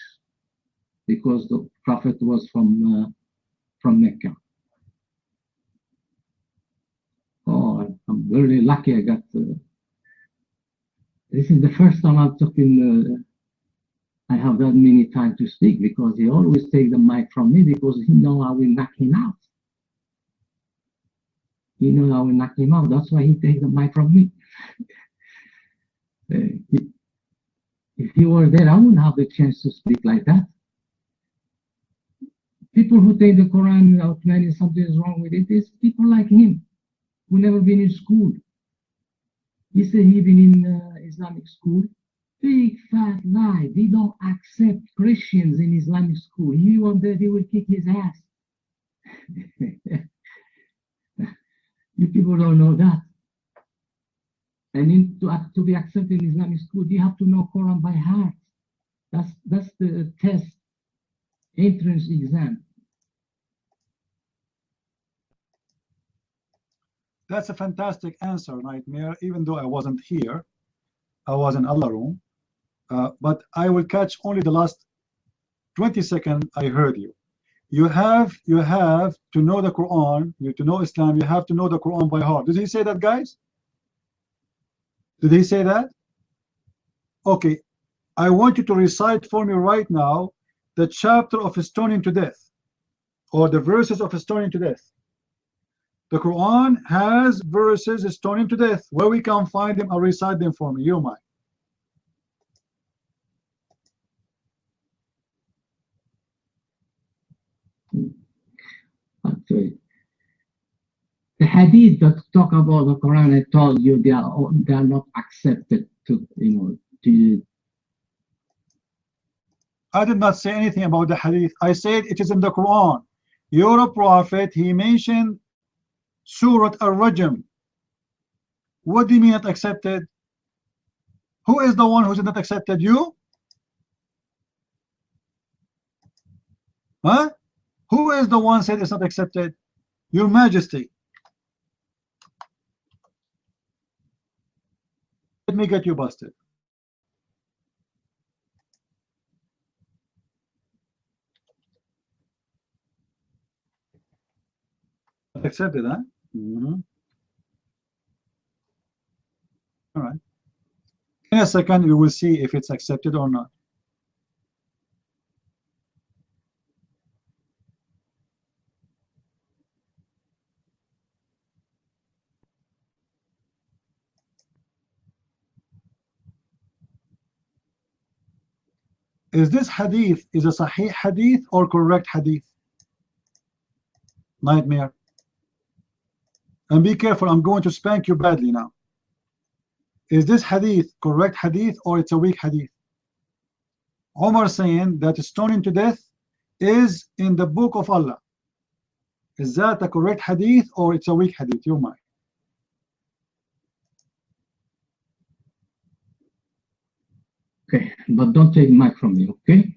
because the Prophet was from Mecca. Oh, I'm very lucky I got. This is the first time I've taken. I have that many time to speak, because he always take the mic from me, because he know I will knock him out. He know I will knock him out. That's why he take the mic from me. If he were there, I wouldn't have the chance to speak like that. People who take the Quran out, man, something is wrong with it, is people like him, who never been in school. He said he been in Islamic school. Big fat lie. They don't accept Christians in Islamic school. He went there, they will kick his ass. You people don't know that. And to be accepted in Islamic school, you have to know Quran by heart. That's the test, entrance exam. That's a fantastic answer, Nightmare. Even though I wasn't here, I was in Allah room. But I will catch only the last 20 seconds I heard you. You have to know the Quran, to know Islam, you have to know the Quran by heart. Did he say that, guys? Did he say that? Okay. I want you to recite for me right now the chapter of stoning to death, or the verses of stoning to death. The Quran has verses stoning to death. Where we can find them, I'll recite them for me. You might. The hadith that talk about the Quran, I told you they are not accepted to I did not say anything about the hadith. I said it is in the Quran. Your prophet, he mentioned Surah Al-Rajm. What do you mean not accepted? Who is the one who's not accepted? You? Huh? Who is the one said it's not accepted? Your Majesty. Let me get you busted. Accepted, huh? All right. In a second, we will see if it's accepted or not. Is this hadith is a sahih hadith or correct hadith? Nightmare. And be careful, I'm going to spank you badly now. Is this hadith correct hadith or it's a weak hadith? Omar saying that stoning to death is in the book of Allah. Is that a correct hadith or it's a weak hadith? You might. Okay, but don't take mic from me, okay?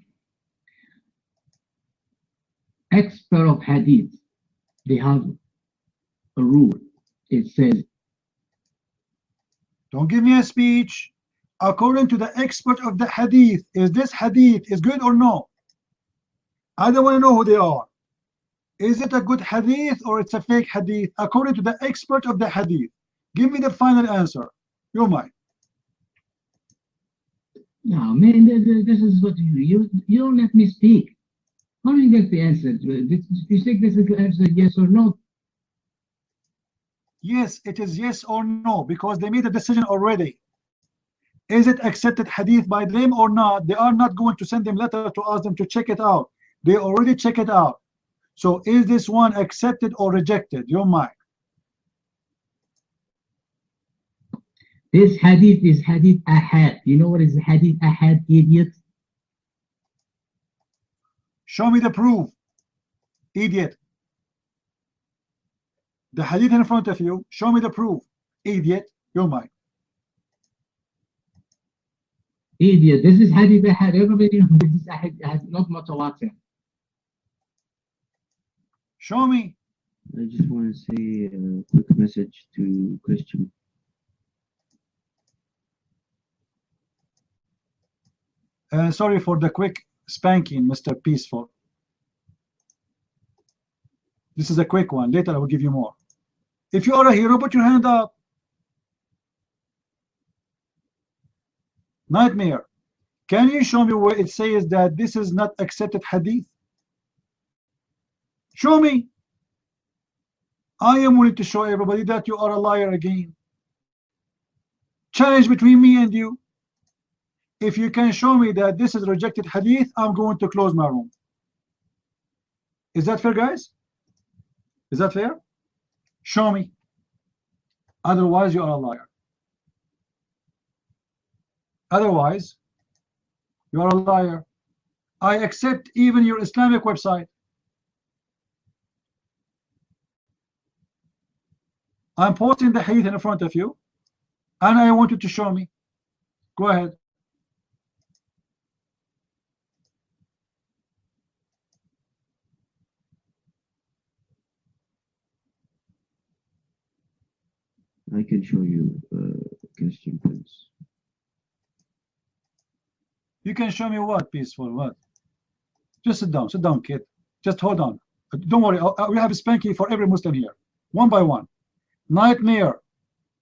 Expert of hadith, they have a rule. It says, don't give me a speech. According to the expert of the hadith, is this hadith is good or no? I don't want to know who they are. Is it a good hadith or it's a fake hadith? According to the expert of the hadith, give me the final answer. You might. No, man, this is what you don't let me speak. How do you get the answer? Do you think this is the answer, yes or no? Yes, it is yes or no, because they made a decision already. Is it accepted hadith by them or not? They are not going to send them letter to ask them to check it out. They already check it out. So is this one accepted or rejected? Your mic. This hadith is hadith ahad. You know what is hadith ahad, idiot? Show me the proof, idiot. The hadith in front of you, show me the proof, idiot. Your mic. Idiot, this is hadith ahad. Everybody knows this is ahad, not mutawatir. Show me. I just want to say a quick message to Christian. Sorry for the quick spanking, Mr. Peaceful. This is a quick one. Later I will give you more. If you are a hero, put your hand up. Nightmare. Can you show me where it says that this is not accepted hadith? Show me. I am willing to show everybody that you are a liar again. Challenge between me and you. If you can show me that this is rejected hadith, I'm going to close my room. Is that fair, guys? Is that fair? Show me. Otherwise, you are a liar. Otherwise, you are a liar. I accept even your Islamic website. I'm posting the hadith in front of you, and I want you to show me. Go ahead. I can show you Christian Prince. You can show me what, peaceful, what? Just sit down, kid. Just hold on. Don't worry, we have a spanky for every Muslim here, one by one. Nightmare,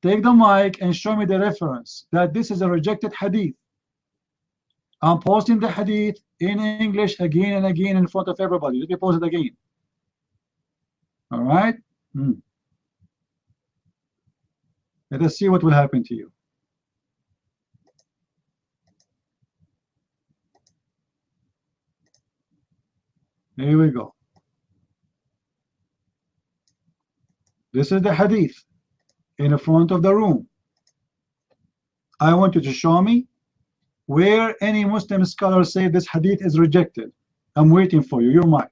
take the mic and show me the reference that this is a rejected hadith. I'm posting the hadith in English again and again in front of everybody. Let me post it again. All right? Let us see what will happen to you. Here we go. This is the hadith in the front of the room. I want you to show me where any Muslim scholar say this hadith is rejected. I'm waiting for you. You're mine.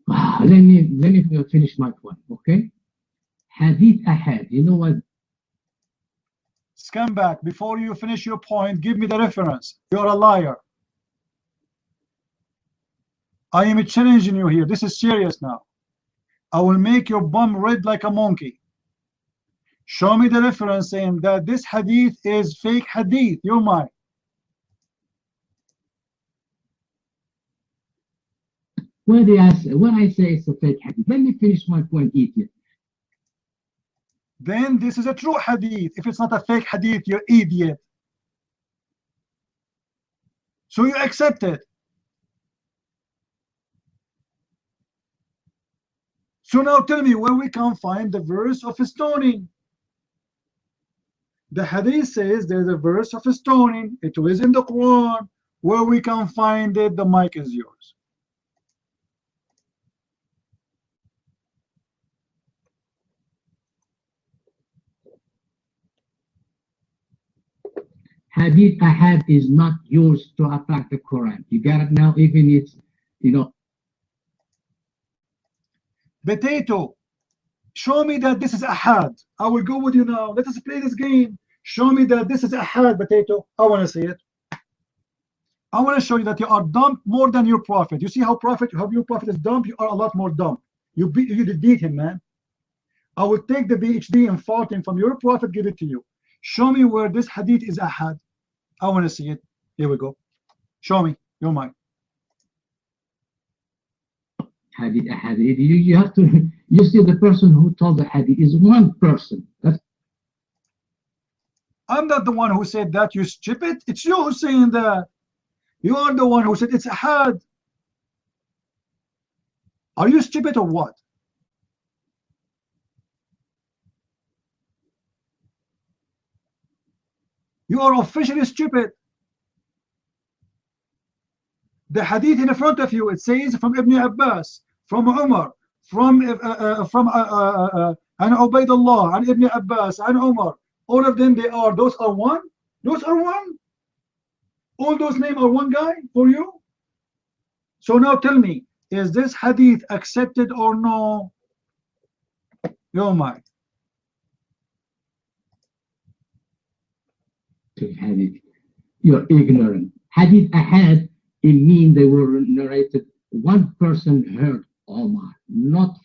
Let me finish my point, okay? Hadith ahad. You know what? Scumbag, before you finish your point, give me the reference. You're a liar. I am challenging you here. This is serious now. I will make your bum red like a monkey. Show me the reference saying that this hadith is fake hadith. You're mine. When I say it's a fake hadith, let me finish my point, idiot. Then this is a true hadith. If it's not a fake hadith, you're idiot. So you accept it. So now tell me where we can find the verse of stoning. The hadith says there's a verse of stoning. It was in the Quran. Where we can find it, the mic is yours. Hadith ahad is not used to attack the Quran. You got it now, even it's, Potato, show me that this is ahad. I will go with you now. Let us play this game. Show me that this is ahad, Potato. I want to see it. I want to show you that you are dumb more than your prophet. You see how your prophet is dumb? You are a lot more dumb. You beat him, man. I will take the PhD in farting from your prophet, give it to you. Show me where this hadith is ahad. I want to see it. Here we go. Show me. You're mine. Hadith ahad. You have to. You see, the person who told the hadith is one person. I'm not the one who said that. You stupid. It's you who's saying that. You are the one who said it's ahad. Are you stupid or what? You are officially stupid. The hadith in front of you, it says from Ibn Abbas, from Umar, from Ubaydullah, and Ibn Abbas, and Umar. All of them, those are one? Those are one? All those names are one guy for you? So now tell me, is this hadith accepted or no? You're mine. Hadith. You're ignorant. Hadith ahad, it means they were narrated. One person heard Omar, not.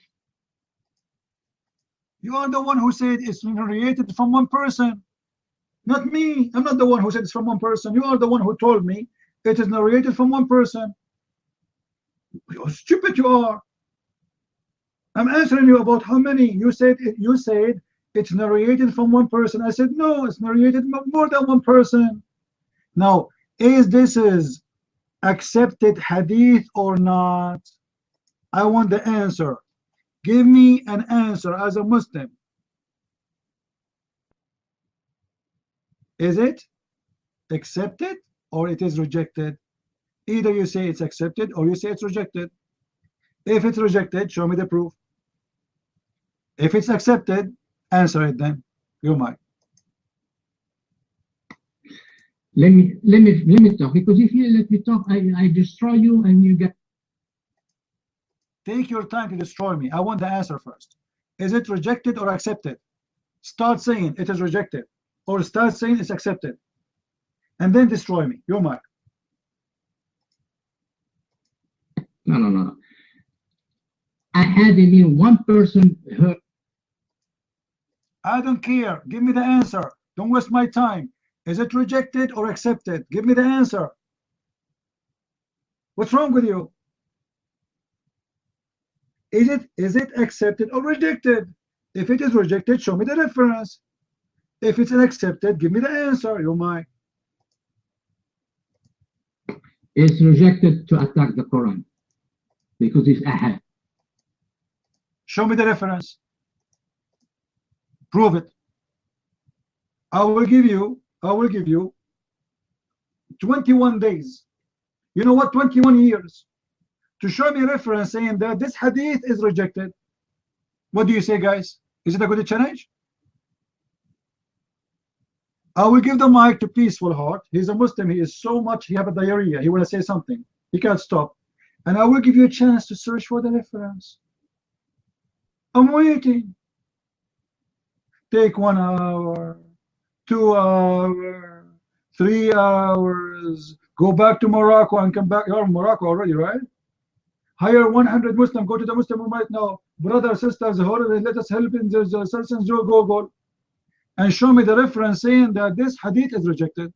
You are the one who said it's narrated from one person, not me. I'm not the one who said it's from one person. You are the one who told me it is narrated from one person. How stupid you are. I'm answering you about how many. You said it's narrated from one person. I said no, it's narrated more than one person. Now, is this accepted hadith or not? I want the answer. Give me an answer as a Muslim. Is it accepted or it is rejected? Either you say it's accepted or you say it's rejected. If it's rejected, show me the proof. If it's accepted, answer it then. You're mine. Let me talk, because if you let me talk, I destroy you and you get. Take your time to destroy me. I want the answer first. Is it rejected or accepted? Start saying it is rejected, or start saying it's accepted, and then destroy me. Your mic. No. I had in me one person heard. I don't care. Give me the answer. Don't waste my time. Is it rejected or accepted? Give me the answer. What's wrong with you? Is it accepted or rejected? If it is rejected, show me the reference. If it's accepted, give me the answer. You're mine. It's rejected to attack the Quran because it's ahad. Show me the reference. Prove it. I will give you 21 days. You know what? 21 years to show me a reference saying that this hadith is rejected. What do you say, guys? Is it a good challenge? I will give the mic to Peaceful Heart. He's a Muslim. He is so much. He have a diarrhea. He want to say something. He can't stop. And I will give you a chance to search for the reference. I'm waiting. Take 1 hour, 2 hours, 3 hours. Go back to Morocco and come back. You're in Morocco already, right? Hire 100 Muslims. Go to the Muslim room right now. Brothers, sisters, let us help in this citizens. Go. And show me the reference saying that this hadith is rejected.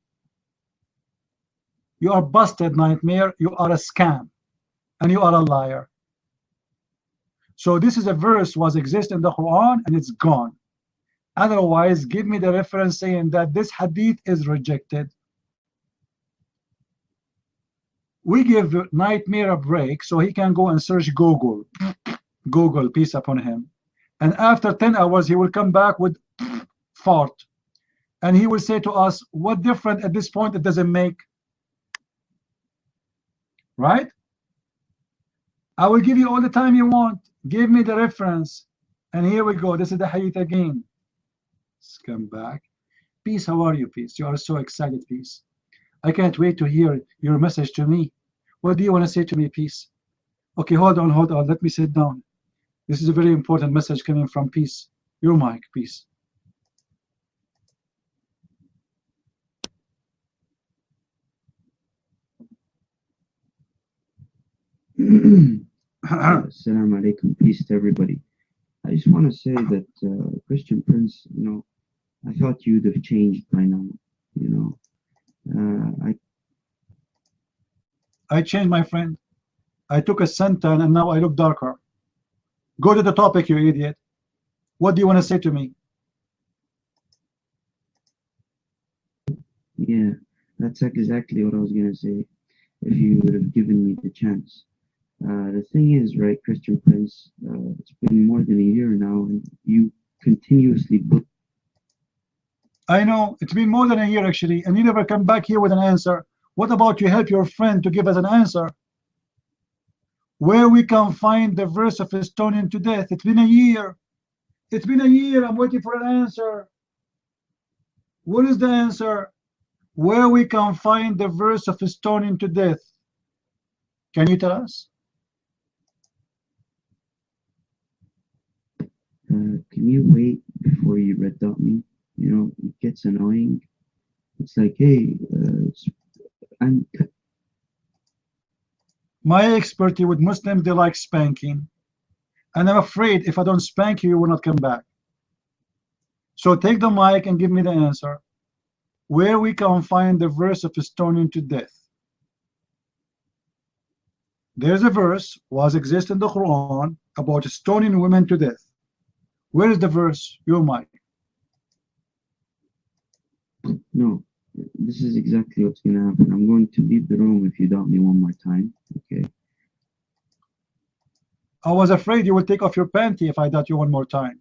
You are busted, Nightmare. You are a scam. And you are a liar. So this is a verse was exist in the Quran and it's gone. Otherwise, give me the reference saying that this hadith is rejected. We give Nightmare a break so he can go and search Google. Google, peace upon him. And after 10 hours, he will come back with fart. And he will say to us, what different at this point it doesn't make? Right? I will give you all the time you want. Give me the reference. And here we go. This is the hadith again. Let's come back. Peace, how are you, Peace? You are so excited, Peace. I can't wait to hear your message to me. What do you want to say to me, Peace? Okay, hold on. Let me sit down. This is a very important message coming from Peace. Your mic, Peace. Assalamu alaikum, peace to everybody. I just want to say that Christian Prince, I thought you'd have changed by now. I changed, my friend. I took a suntan and now I look darker. Go to the topic, you idiot. What do you want to say to me? Yeah, that's exactly what I was going to say if you would have given me the chance. The thing is, right, Christian Prince, it's been more than a year now, and you continuously book. I know, it's been more than a year actually, and you never come back here with an answer. What about you help your friend to give us an answer? Where we can find the verse of stoning to death? It's been a year. It's been a year, I'm waiting for an answer. What is the answer? Where we can find the verse of stoning to death? Can you tell us? Can you wait before you red dot me? It gets annoying. It's like, hey, my expertise with Muslims, they like spanking. And I'm afraid if I don't spank you, you will not come back. So take the mic and give me the answer. Where we can find the verse of stoning to death? There's a verse was exist in the Quran about stoning women to death. Where is the verse? Your mic. No, this is exactly what's going to happen. I'm going to leave the room if you doubt me one more time. Okay. I was afraid you would take off your panty if I doubt you one more time.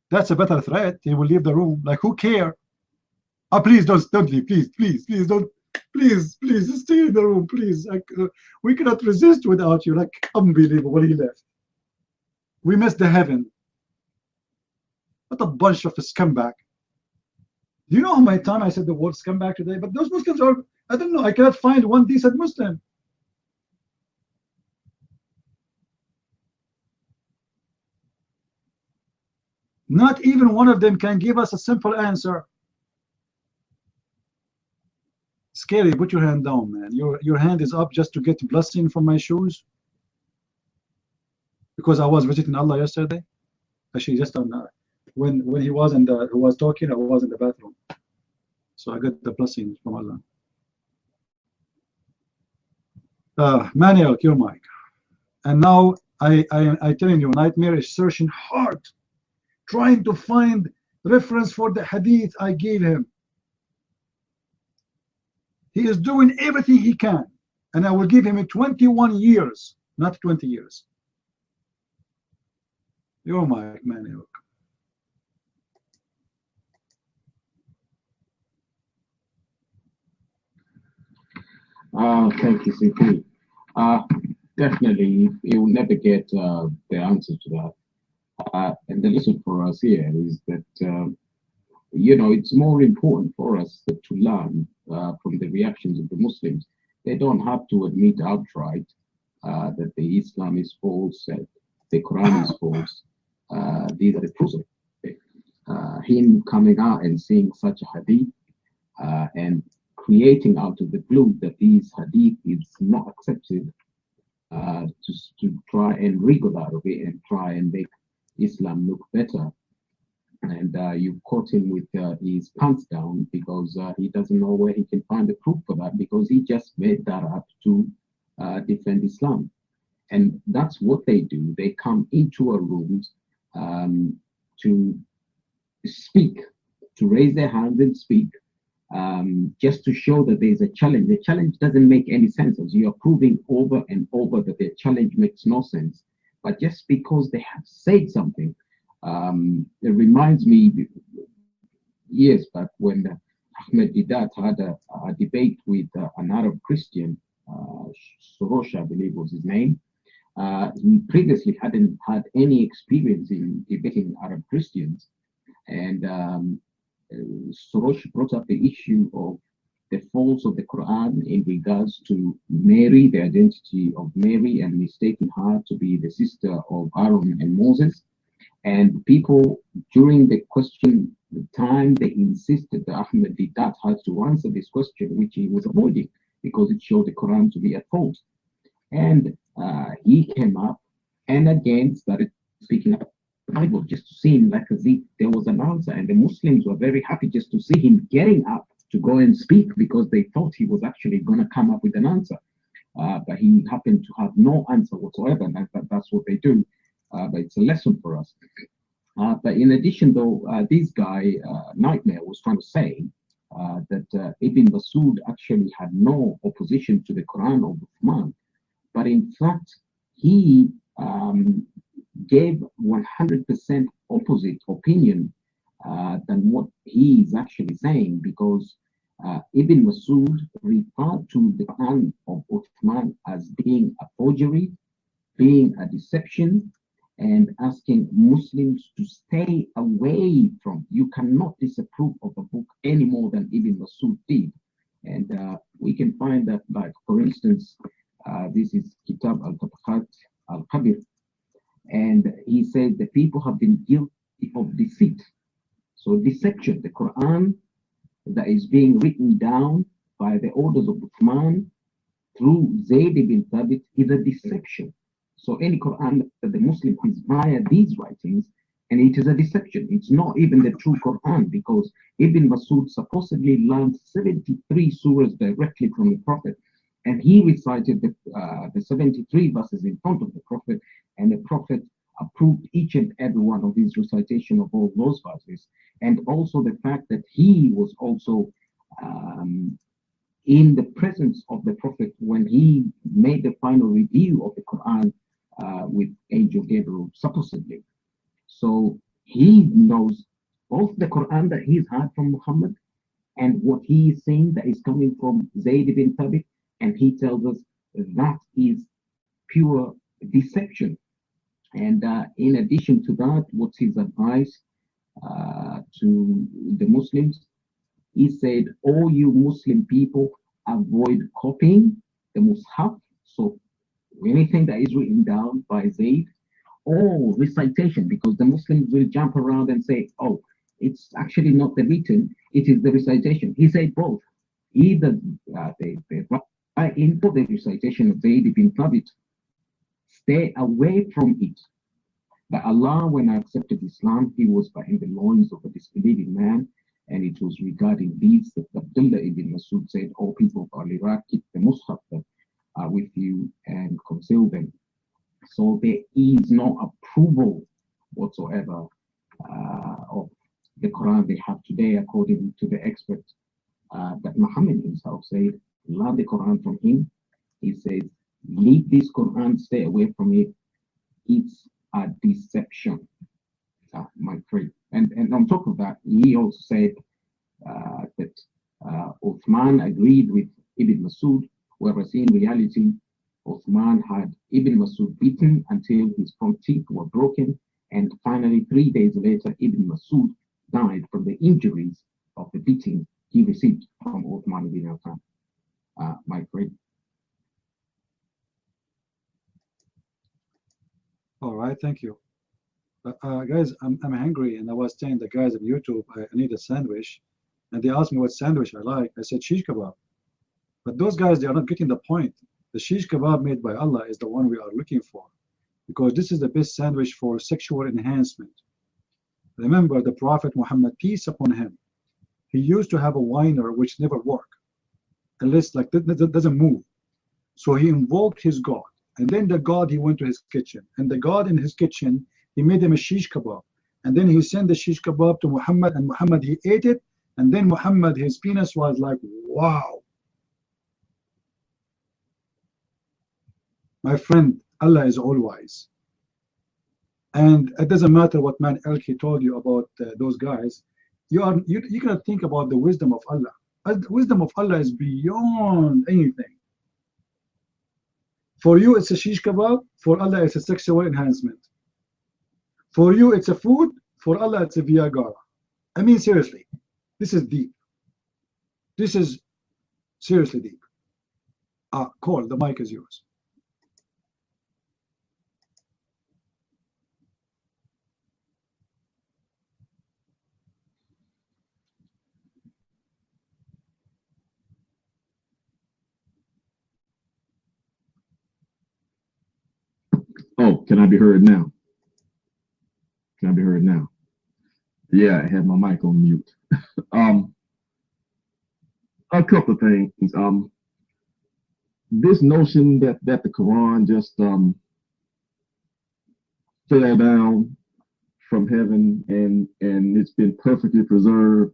That's a better threat. He will leave the room. Like, who care? Please don't leave. Please don't. Please stay in the room. Please. We cannot resist without you. Like, unbelievable. He left. We missed the heaven. What a bunch of a scumbag. Do you know how many times I said the word scumbag today? But those Muslims are, I don't know, I cannot find one decent Muslim. Not even one of them can give us a simple answer. Scary, put your hand down, man. Your hand is up just to get blessing from my shoes. Because I was visiting Allah yesterday. Actually, just on when he was talking, I was in the bathroom. So I got the blessing from Allah. Manuel, your mic. And now I telling you, Nightmare is searching hard, trying to find reference for the hadith I gave him. He is doing everything he can, and I will give him 21 years, not 20 years. Your mic, Manuel. Thank you, CP. Definitely, you will never get the answer to that. And the lesson for us here is that, you know, it's more important for us to learn from the reactions of the Muslims. They don't have to admit outright that the Islam is false, that the Quran is false. These are the proofs of it. Him coming out and saying such a hadith and creating out of the blue that these hadith is not accepted, to try and wriggle out of it and try and make Islam look better. And you caught him with his pants down because he doesn't know where he can find the proof for that, because he just made that up to defend Islam. And that's what they do. They come into a room to speak, to raise their hands and speak, just to show that there's a challenge. The challenge doesn't make any sense, as you are proving over and over that the challenge makes no sense. But just because they have said something, it reminds me years back when Ahmed Didat had a debate with an Arab Christian, Soros, I believe was his name. He previously hadn't had any experience in debating Arab Christians, and Soros brought up the issue of the faults of the Quran in regards to Mary, the identity of Mary, and mistaking her to be the sister of Aaron and Moses. And people, during the question time, they insisted that Ahmed Didat had to answer this question, which he was avoiding because it showed the Quran to be at fault. And he came up and again started speaking up the Bible, just to seem like as if there was an answer. And the Muslims were very happy just to see him getting up to go and speak, because they thought he was actually going to come up with an answer. But he happened to have no answer whatsoever, and that's what they do. But it's a lesson for us. But in addition, though, this guy, Nightmare, was trying to say that Ibn Masud actually had no opposition to the Quran or Uthman. But in fact, he gave 100% opposite opinion than what he is actually saying, because Ibn Masud referred to the Quran of Uthman as being a forgery, being a deception, and asking Muslims to stay away from. You cannot disapprove of a book any more than Ibn Masud did. And we can find that, like, for instance, this is Kitab al-Tabaqat al-Kabir, and he said the people have been guilty of deceit. So deception, the Quran that is being written down by the orders of Uthman through Zayd ibn Thabit is a deception. So any Quran that the Muslim is via these writings, and it is a deception. It's not even the true Quran, because Ibn Masud supposedly learned 73 surahs directly from the Prophet, and he recited the 73 verses in front of the Prophet, and the Prophet approved each and every one of his recitation of all those verses. And also the fact that he was also in the presence of the Prophet when he made the final review of the Quran with Angel Gabriel, supposedly. So he knows both the Quran that he's heard from Muhammad and what he is saying that is coming from Zayd ibn Thabit, and he tells us that is pure deception. And in addition to that, what's his advice to the Muslims? He said, all you Muslim people avoid copying the Mus'haf. So anything that is written down by Zayd or recitation, because the Muslims will jump around and say, oh, it's actually not the written, it is the recitation. He said both. Either the writing or the recitation of Zayd ibn Thabit, stay away from it. But Allah, when I accepted Islam, he was in the loins of a disbelieving man, and it was regarding these that Abdullah ibn Masud said, "O people of Al-Iraq, keep the Mus'haf that are with you and conceal them." So there is no approval whatsoever of the Quran they have today, according to the experts that Muhammad himself said, "Love the Quran from him." He says, "Leave this Quran, stay away from it. It's a deception, my friend." And on top of that, he also said that Uthman agreed with Ibn Masud, whereas in reality, Uthman had Ibn Masud beaten until his front teeth were broken, and finally, 3 days later, Ibn Masud died from the injuries of the beating he received from Uthman ibn Affan, my friend. All right, thank you. Guys, I'm hungry, and I was telling the guys on YouTube I need a sandwich, and they asked me what sandwich I like. I said shish kebab. But those guys, they are not getting the point. The shish kebab made by Allah is the one we are looking for, because this is the best sandwich for sexual enhancement. Remember the Prophet Muhammad, peace upon him, he used to have a whiner which never worked, unless like that doesn't move. So he invoked his God, and then the God, he went to his kitchen, and the God in his kitchen, he made him a shish kebab, and then he sent the shish kebab to Muhammad, and Muhammad, he ate it, and then Muhammad, his penis was like, wow. My friend, Allah is all wise, and it doesn't matter what man Elki told you about those guys. You cannot think about the wisdom of Allah. The wisdom of Allah is beyond anything. For you, it's a shish kebab. For Allah, it's a sexual enhancement. For you, it's a food. For Allah, it's a Viagra. I mean, seriously, this is deep. This is seriously deep. Cole, the mic is yours. Oh, can I be heard now? Can I be heard now? Yeah, I had my mic on mute. A couple of things. This notion that the Quran just fell down from heaven and it's been perfectly preserved,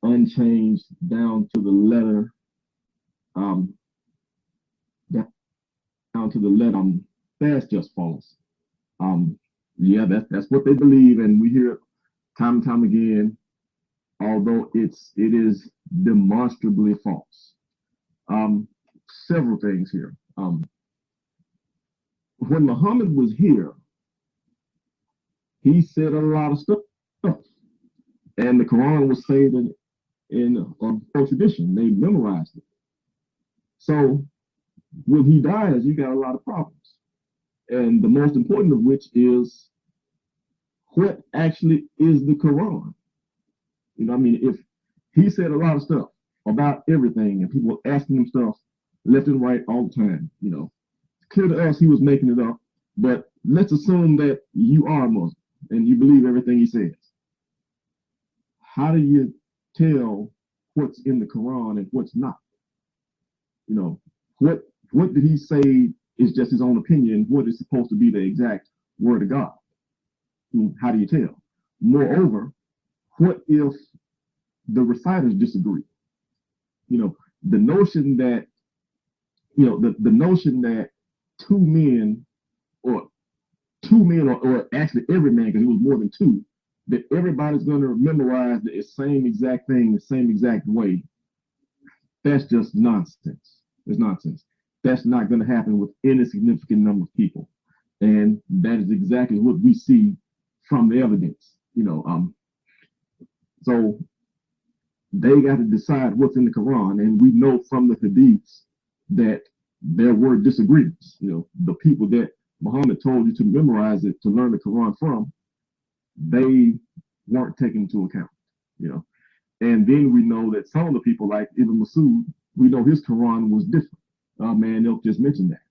unchanged down to the letter, that's just false. Yeah, that's what they believe, and we hear it time and time again, although it is demonstrably false. Several things here. When Muhammad was here, he said a lot of stuff, and the Quran was saved in oral tradition. They memorized it. So when he dies, you got a lot of problems. And the most important of which is what actually is the Quran. You know, I mean, if he said a lot of stuff about everything and people were asking him stuff left and right all the time, you know, it's clear to us he was making it up, but let's assume that you are a Muslim and you believe everything he says. How do you tell what's in the Quran and what's not? You know, what did he say is just his own opinion? What is supposed to be the exact word of God? How do you tell? Moreover, what if the reciters disagree? You know, the notion that, the notion that two men or actually every man, because it was more than two, that everybody's going to memorize the same exact thing, the same exact way, that's just nonsense. It's nonsense. That's not going to happen with any significant number of people. And that is exactly what we see from the evidence. So they got to decide what's in the Quran. And we know from the Hadiths that there were disagreements. The people that Muhammad told you to memorize it, to learn the Quran from, they weren't taken into account. And then we know that some of the people, like Ibn Masud, we know his Quran was different. Man, they'll just mention that,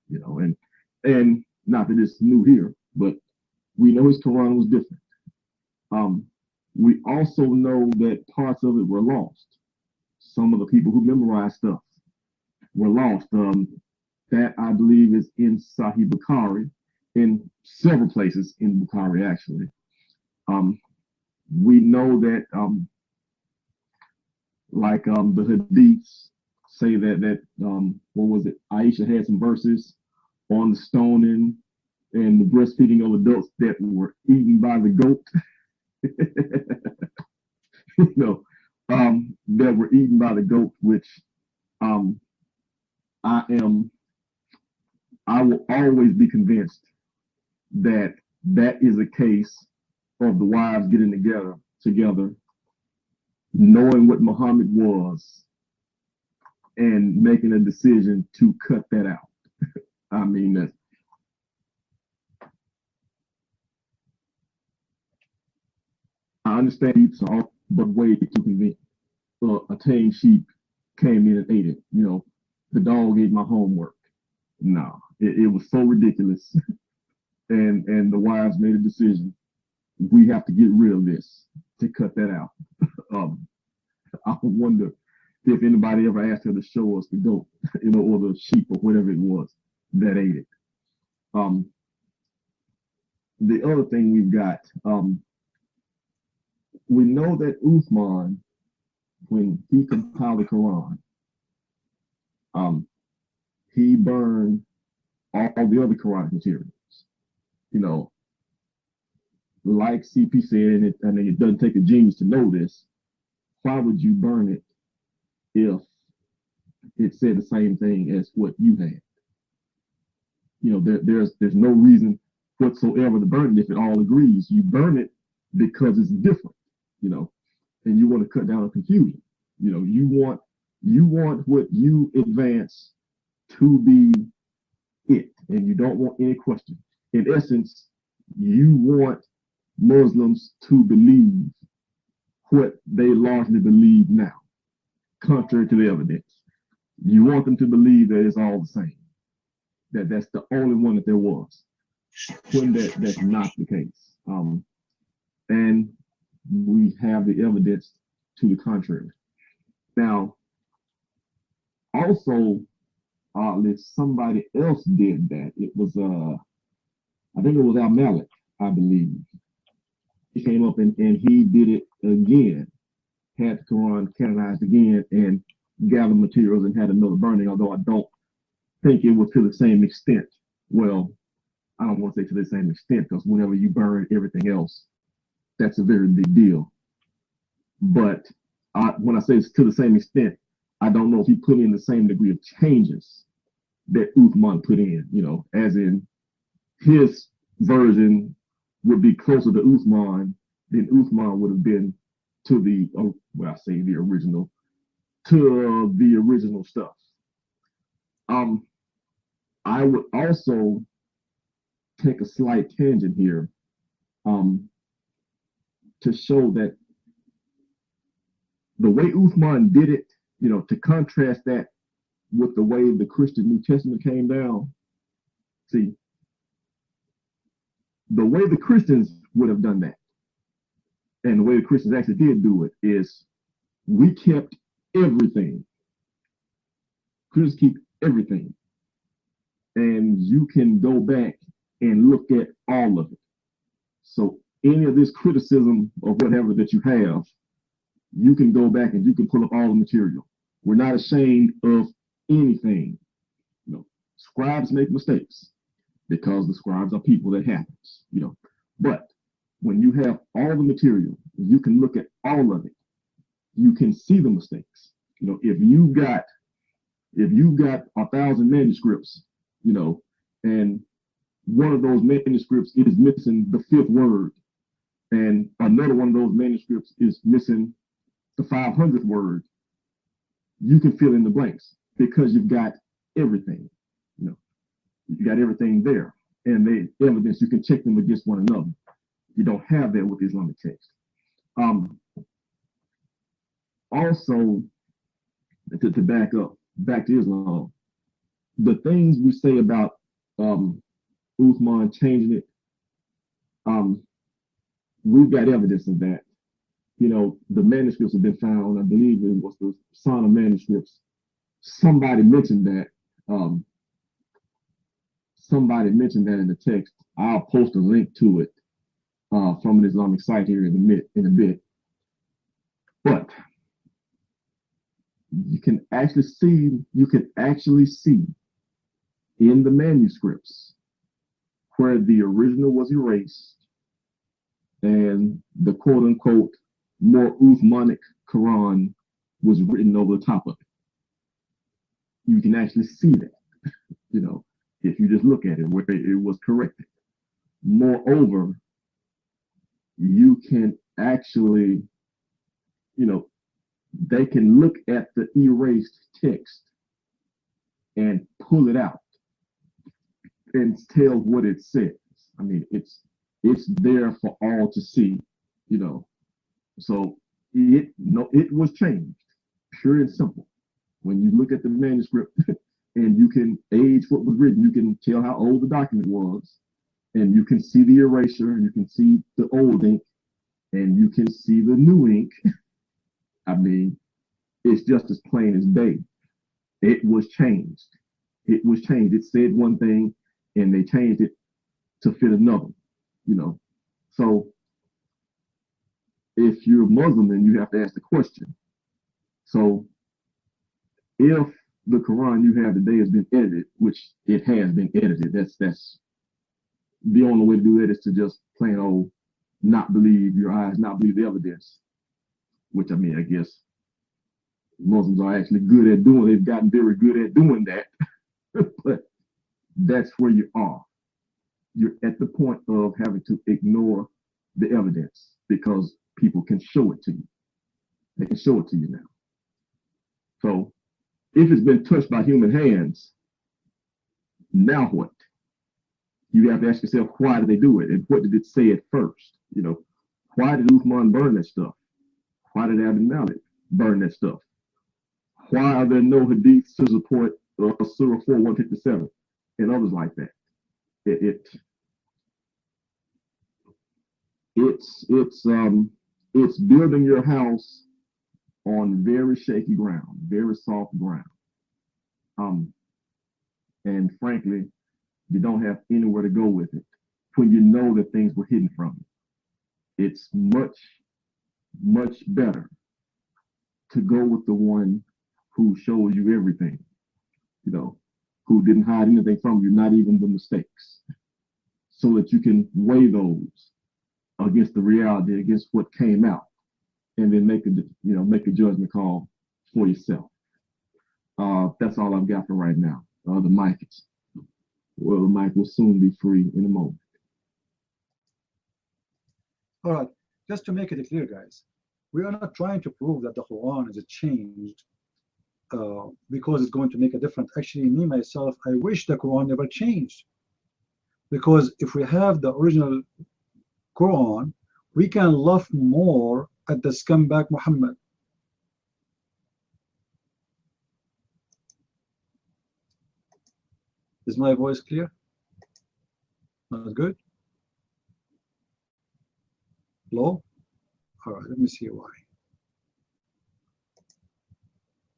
and not that it's new here, but we know his Quran was different. We also know that parts of it were lost. Some of the people who memorized stuff were lost. That I believe is in Sahih Bukhari, in several places in Bukhari actually. We know that the Hadiths say that what was it? Aisha had some verses on the stoning and the breastfeeding of adults that were eaten by the goat. That were eaten by the goat, which I will always be convinced that that is a case of the wives getting together, knowing what Muhammad was, and making a decision to cut that out. I mean, I understand it's all but way too convenient. A tame sheep came in and ate it. The dog ate my homework. No, it was so ridiculous. and the wives made a decision. We have to get rid of this, to cut that out. I wonder if anybody ever asked her to show us the goat, or the sheep or whatever it was that ate it. The other thing we've got, we know that Uthman, when he compiled the Quran, he burned all the other Quranic materials. Like CP said, and it doesn't take a genius to know this, why would you burn it if it said the same thing as what you had? There's no reason whatsoever to burn it if it all agrees. You burn it because it's different, and you want to cut down on confusion. You want what you advance to be it, and you don't want any question. In essence, you want Muslims to believe what they largely believe now, contrary to the evidence. You want them to believe that it's all the same, that that's the only one that there was, when that's not the case. And we have the evidence to the contrary. Now, also, oddly, somebody else did that. It was, I think it was Al-Malik, I believe. He came up and he did it again, had the Quran canonized again, and gathered materials and had another burning, although I don't think it was to the same extent. Well, I don't want to say to the same extent, because whenever you burn everything else, that's a very big deal. But when I say it's to the same extent, I don't know if he put in the same degree of changes that Uthman put in, as in his version would be closer to Uthman than Uthman would have been to the, the original, to the original stuff. I would also take a slight tangent here to show that the way Uthman did it, to contrast that with the way the Christian New Testament came down. See, the way the Christians would have done that, and the way the Christians actually did do it, is we kept everything. Christians keep everything. And you can go back and look at all of it. So any of this criticism or whatever that you have, you can go back and you can pull up all the material. We're not ashamed of anything. Scribes make mistakes because the scribes are people, that happens, But when you have all the material, you can look at all of it. You can see the mistakes. If you got 1,000 manuscripts, and one of those manuscripts is missing the fifth word, and another one of those manuscripts is missing the 500th word, you can fill in the blanks because you've got everything. You know, you got everything there, and the evidence, you can check them against one another. You don't have that with Islamic text. Also, to back to Islam, the things we say about Uthman changing it, we've got evidence of that. You know, the manuscripts have been found. I believe it was the Sana manuscripts. Somebody mentioned that. Somebody mentioned that in the text. I'll post a link to it from an Islamic site here in a bit. But you can actually see in the manuscripts where the original was erased and the quote unquote more Uthmanic Quran was written over the top of it. You can actually see that, you know, if you just look at it where it was corrected. Moreover, you can actually, you know, they can look at the erased text and pull it out and tell what it says. I mean, it's there for all to see, you know. So it was changed, pure and simple. When you look at the manuscript and you can age what was written, you can tell how old the document was, and you can see the erasure, and you can see the old ink, and you can see the new ink. I mean, it's just as plain as day. It was changed. It was changed. It said one thing, and they changed it to fit another, you know. So if you're Muslim, then you have to ask the question. So if the Quran you have today has been edited, which it has been edited, that's the only way to do that is to just plain old not believe your eyes, not believe the evidence, which, I mean, I guess Muslims are actually good at doing. They've gotten very good at doing that. But that's where you are. You're at the point of having to ignore the evidence because people can show it to you. They can show it to you now. So if it's been touched by human hands, now what? You have to ask yourself, why did they do it? And what did it say at first? You know, why did Uthman burn that stuff? Why did Abd Malik burn that stuff? Why are there no hadiths to support Surah 4:157 and others like that? It's building your house on very shaky ground, very soft ground. And frankly, you don't have anywhere to go with it when you know that things were hidden from you. It's much, much better to go with the one who shows you everything, you know, who didn't hide anything from you, not even the mistakes, so that you can weigh those against the reality, against what came out, and then make a judgment call for yourself. That's all I've got for right now. The mic will soon be free in a moment. All right, just to make it clear, guys, we are not trying to prove that the Quran is changed because it's going to make a difference. Actually, me, myself, I wish the Quran never changed. Because if we have the original Quran, we can laugh more at the scumbag Muhammad. Is my voice clear? Not good? Low? All right, let me see why.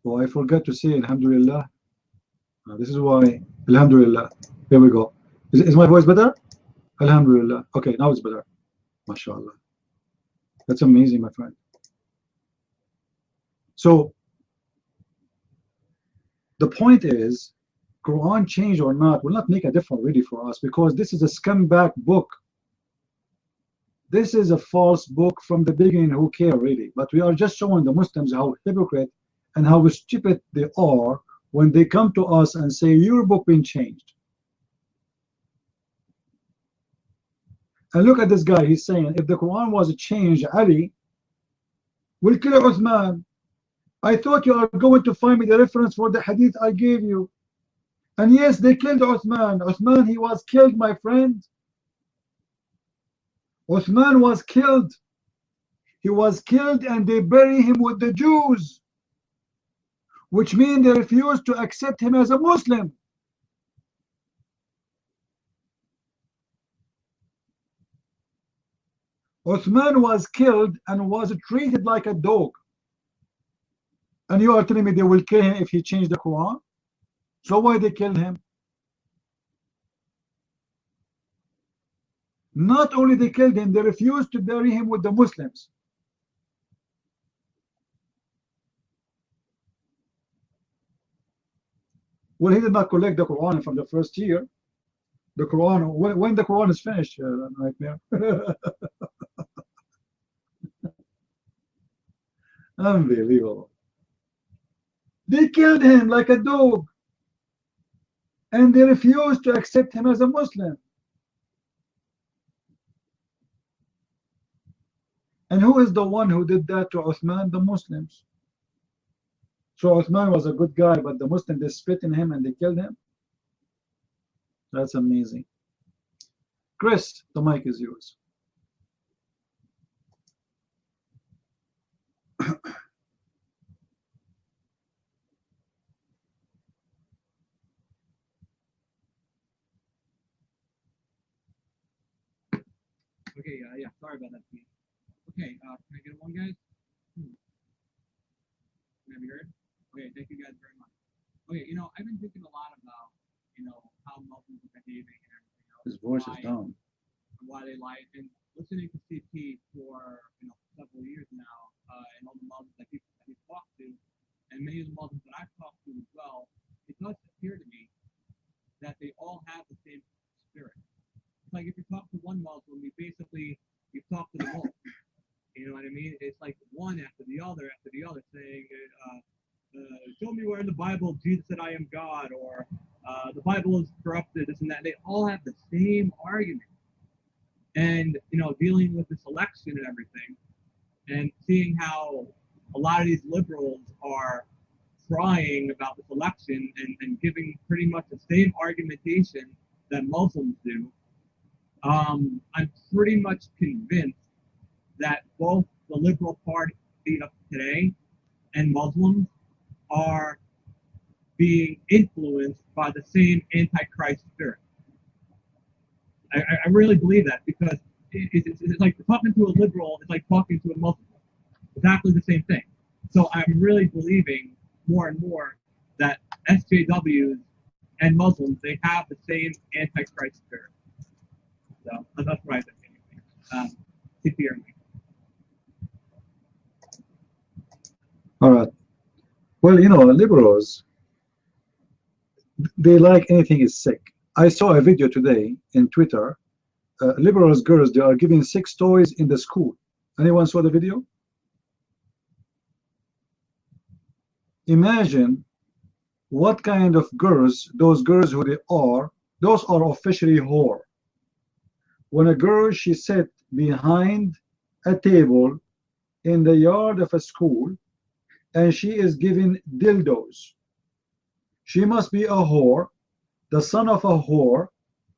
Oh, I forgot to say Alhamdulillah. This is why. Alhamdulillah. Here we go. Is my voice better? Alhamdulillah. Okay, now it's better. MashaAllah. That's amazing, my friend. So, the point is, Quran change or not will not make a difference really for us, because this is a scumbag book. This is a false book from the beginning. Who care really? But we are just showing the Muslims how hypocrite and how stupid they are when they come to us and say your book been changed. And look at this guy. He's saying if the Quran was changed, Ali will kill Uthman. I thought you are going to find me the reference for the hadith I gave you. And yes, they killed Uthman. Uthman, he was killed, my friend. Uthman was killed. He was killed and they bury him with the Jews, which means they refused to accept him as a Muslim. Uthman was killed and was treated like a dog. And you are telling me they will kill him if he changed the Quran? So why they killed him? Not only they killed him, they refused to bury him with the Muslims. Well, he did not collect the Quran from the first year. The Quran, when the Quran is finished, nightmare. Unbelievable. They killed him like a dog, and they refused to accept him as a Muslim. And who is the one who did that to Uthman? The Muslims. So Uthman was a good guy, but the Muslims, they spit in him and they killed him. That's amazing. Chris, the mic is yours. Okay, yeah, sorry about that. Okay, can I get one, guys? Can I be heard? Okay, thank you guys very much. Okay, I've been thinking a lot about, how Muslims are behaving and everything else. His voice is down. Why they lie. And listening to CP for, several years now, and all the Muslims that he's talked to, and many of the Muslims that I've talked to as well, it does appear to me that they all have the same spirit. It's like if you talk to one Muslim, you talk to them all. You know what I mean? It's like one after the other saying, show me where in the Bible Jesus said I am God, or the Bible is corrupted, this and that. They all have the same argument. And, dealing with this election and everything, and seeing how a lot of these liberals are crying about this election and giving pretty much the same argumentation that Muslims do, I'm pretty much convinced that both the Liberal Party of today and Muslims are being influenced by the same Antichrist spirit. I really believe that, because it's like talking to a liberal, it's like talking to a Muslim. Exactly the same thing. So I'm really believing more and more that SJWs and Muslims, they have the same Antichrist spirit. So that's what I think. CPR. All right. Well, liberals, they like anything is sick. I saw a video today in Twitter. Liberals girls, they are giving sex toys in the school. Anyone saw the video? Imagine what kind of girls, those girls who they are, those are officially whore. When a girl, she sat behind a table in the yard of a school and she is giving dildos. She must be a whore, the son of a whore,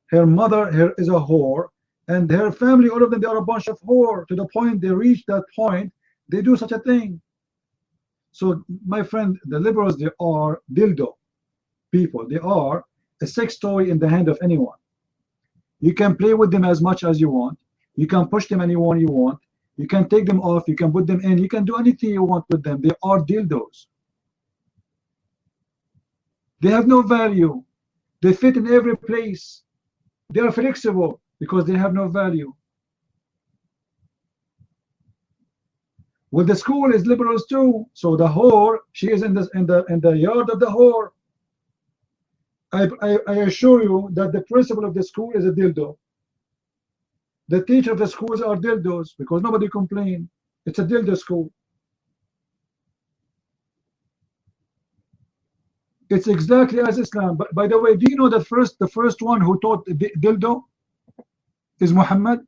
her mother is a whore, and her family, all of them, they are a bunch of whore, to the point they reach that point, they do such a thing. So, my friend, the liberals, they are dildo people. They are a sex toy in the hand of anyone. You can play with them as much as you want. You can push them anyone you want. You can take them off. You can put them in. You can do anything you want with them. They are dildos. They have no value. They fit in every place. They are flexible because they have no value. Well, the school is liberals too. So the whore, she is in the yard of the whore. I assure you that the principal of the school is a dildo. The teacher of the schools are dildos because nobody complained. It's a dildo school. It's exactly as Islam. But by the way, do you know that the first one who taught dildo is Muhammad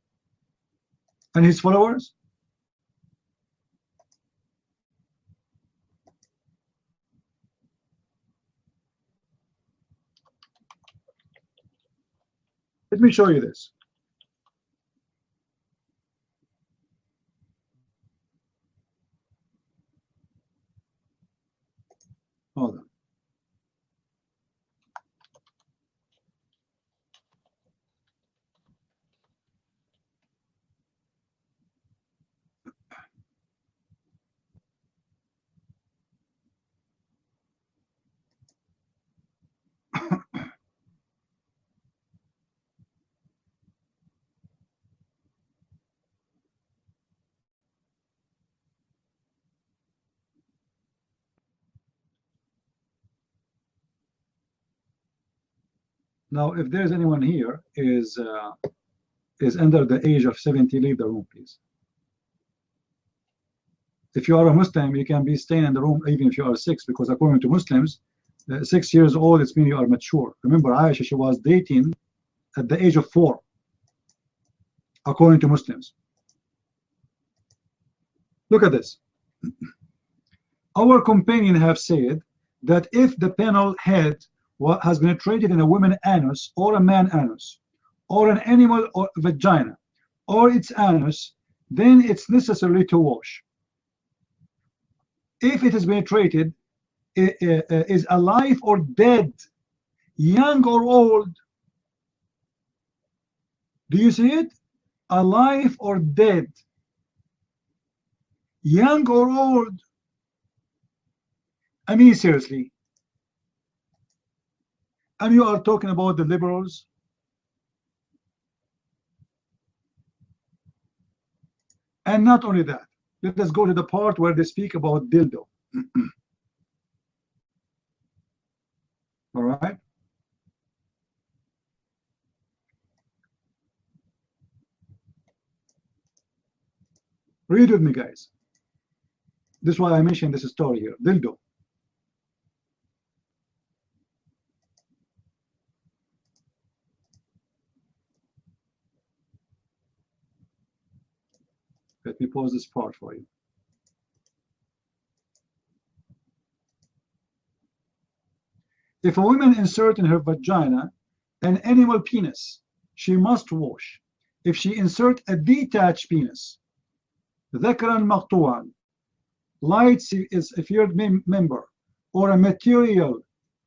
and his followers? Let me show you this. Hold on. Now, if there's anyone here is under the age of 70, leave the room, please. If you are a Muslim, you can be staying in the room even if you are 6, because according to Muslims, 6 years old, it's mean you are mature. Remember, Aisha, she was dating at the age of 4, according to Muslims. Look at this. Our companion have said that if the penal head has penetrated in a woman anus or a man anus or an animal or vagina or its anus, then it's necessary to wash. If it is penetrated, is alive or dead, young or old. Do you see it? Alive or dead, young or old. I mean, seriously. And you are talking about the liberals? And not only that, let us go to the part where they speak about dildo. All right. Read with me, guys. This is why I mentioned this story here. Dildo. Let me pause this part for you. If a woman insert in her vagina an animal penis, she must wash. If she insert a detached penis, ذكرا مقطوعا, light is a feared member, or a material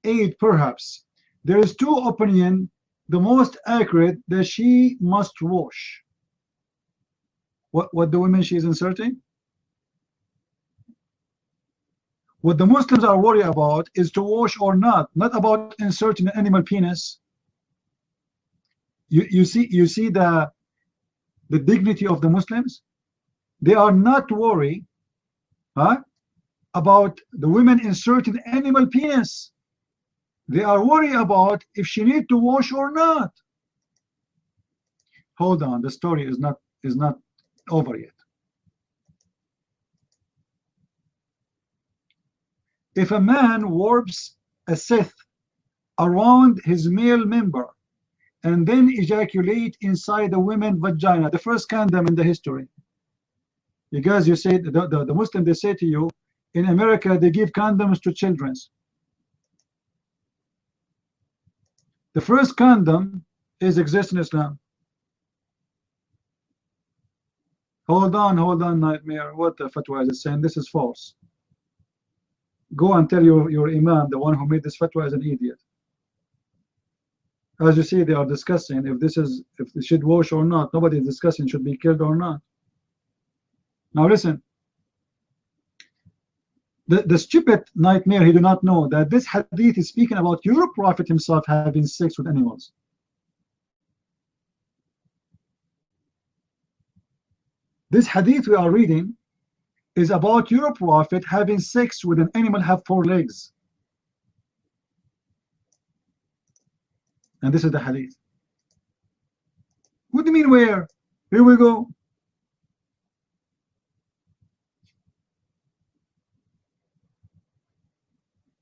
aid perhaps, there is two opinions, the most accurate that she must wash. What the women she is inserting? What the Muslims are worried about is to wash or not about inserting an animal penis. You see the dignity of the Muslims? They are not worried about the women inserting animal penis. They are worried about if she need to wash or not. Hold on, the story is not over yet. If a man warps a scythe around his male member and then ejaculate inside the women's vagina, the first condom in the history. You guys, you say the Muslim, they say to you, in America they give condoms to children. The first condom exists in Islam. Hold on, Nightmare. What the fatwa is it saying? This is false. Go and tell your imam, the one who made this fatwa, is an idiot. As you see, they are discussing if they should wash or not. Nobody is discussing should be killed or not. Now listen. The stupid Nightmare, he do not know that this hadith is speaking about your Prophet himself having sex with animals. This hadith we are reading is about your Prophet having sex with an animal have 4 legs. And this is the hadith. What do you mean where? Here we go.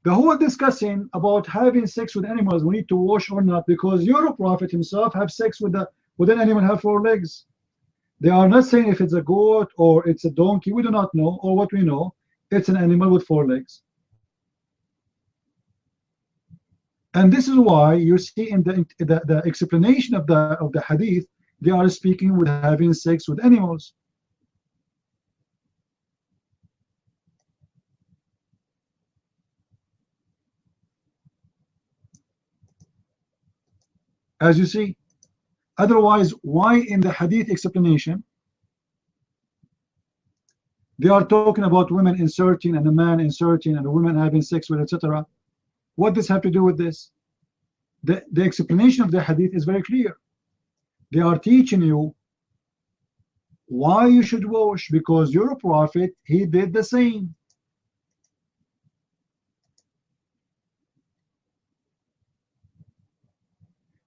The whole discussing about having sex with animals, we need to wash or not, because your Prophet himself have sex with an animal have 4 legs. They are not saying if it's a goat or it's a donkey. We do not know, or what we know, it's an animal with 4 legs. And this is why you see in the explanation of the hadith, they are speaking with having sex with animals. As you see, otherwise, why in the hadith explanation they are talking about women inserting and a man inserting and a woman having sex with, etc.? What does have to do with this? The explanation of the hadith is very clear. They are teaching you why you should wash, because your prophet, he did the same.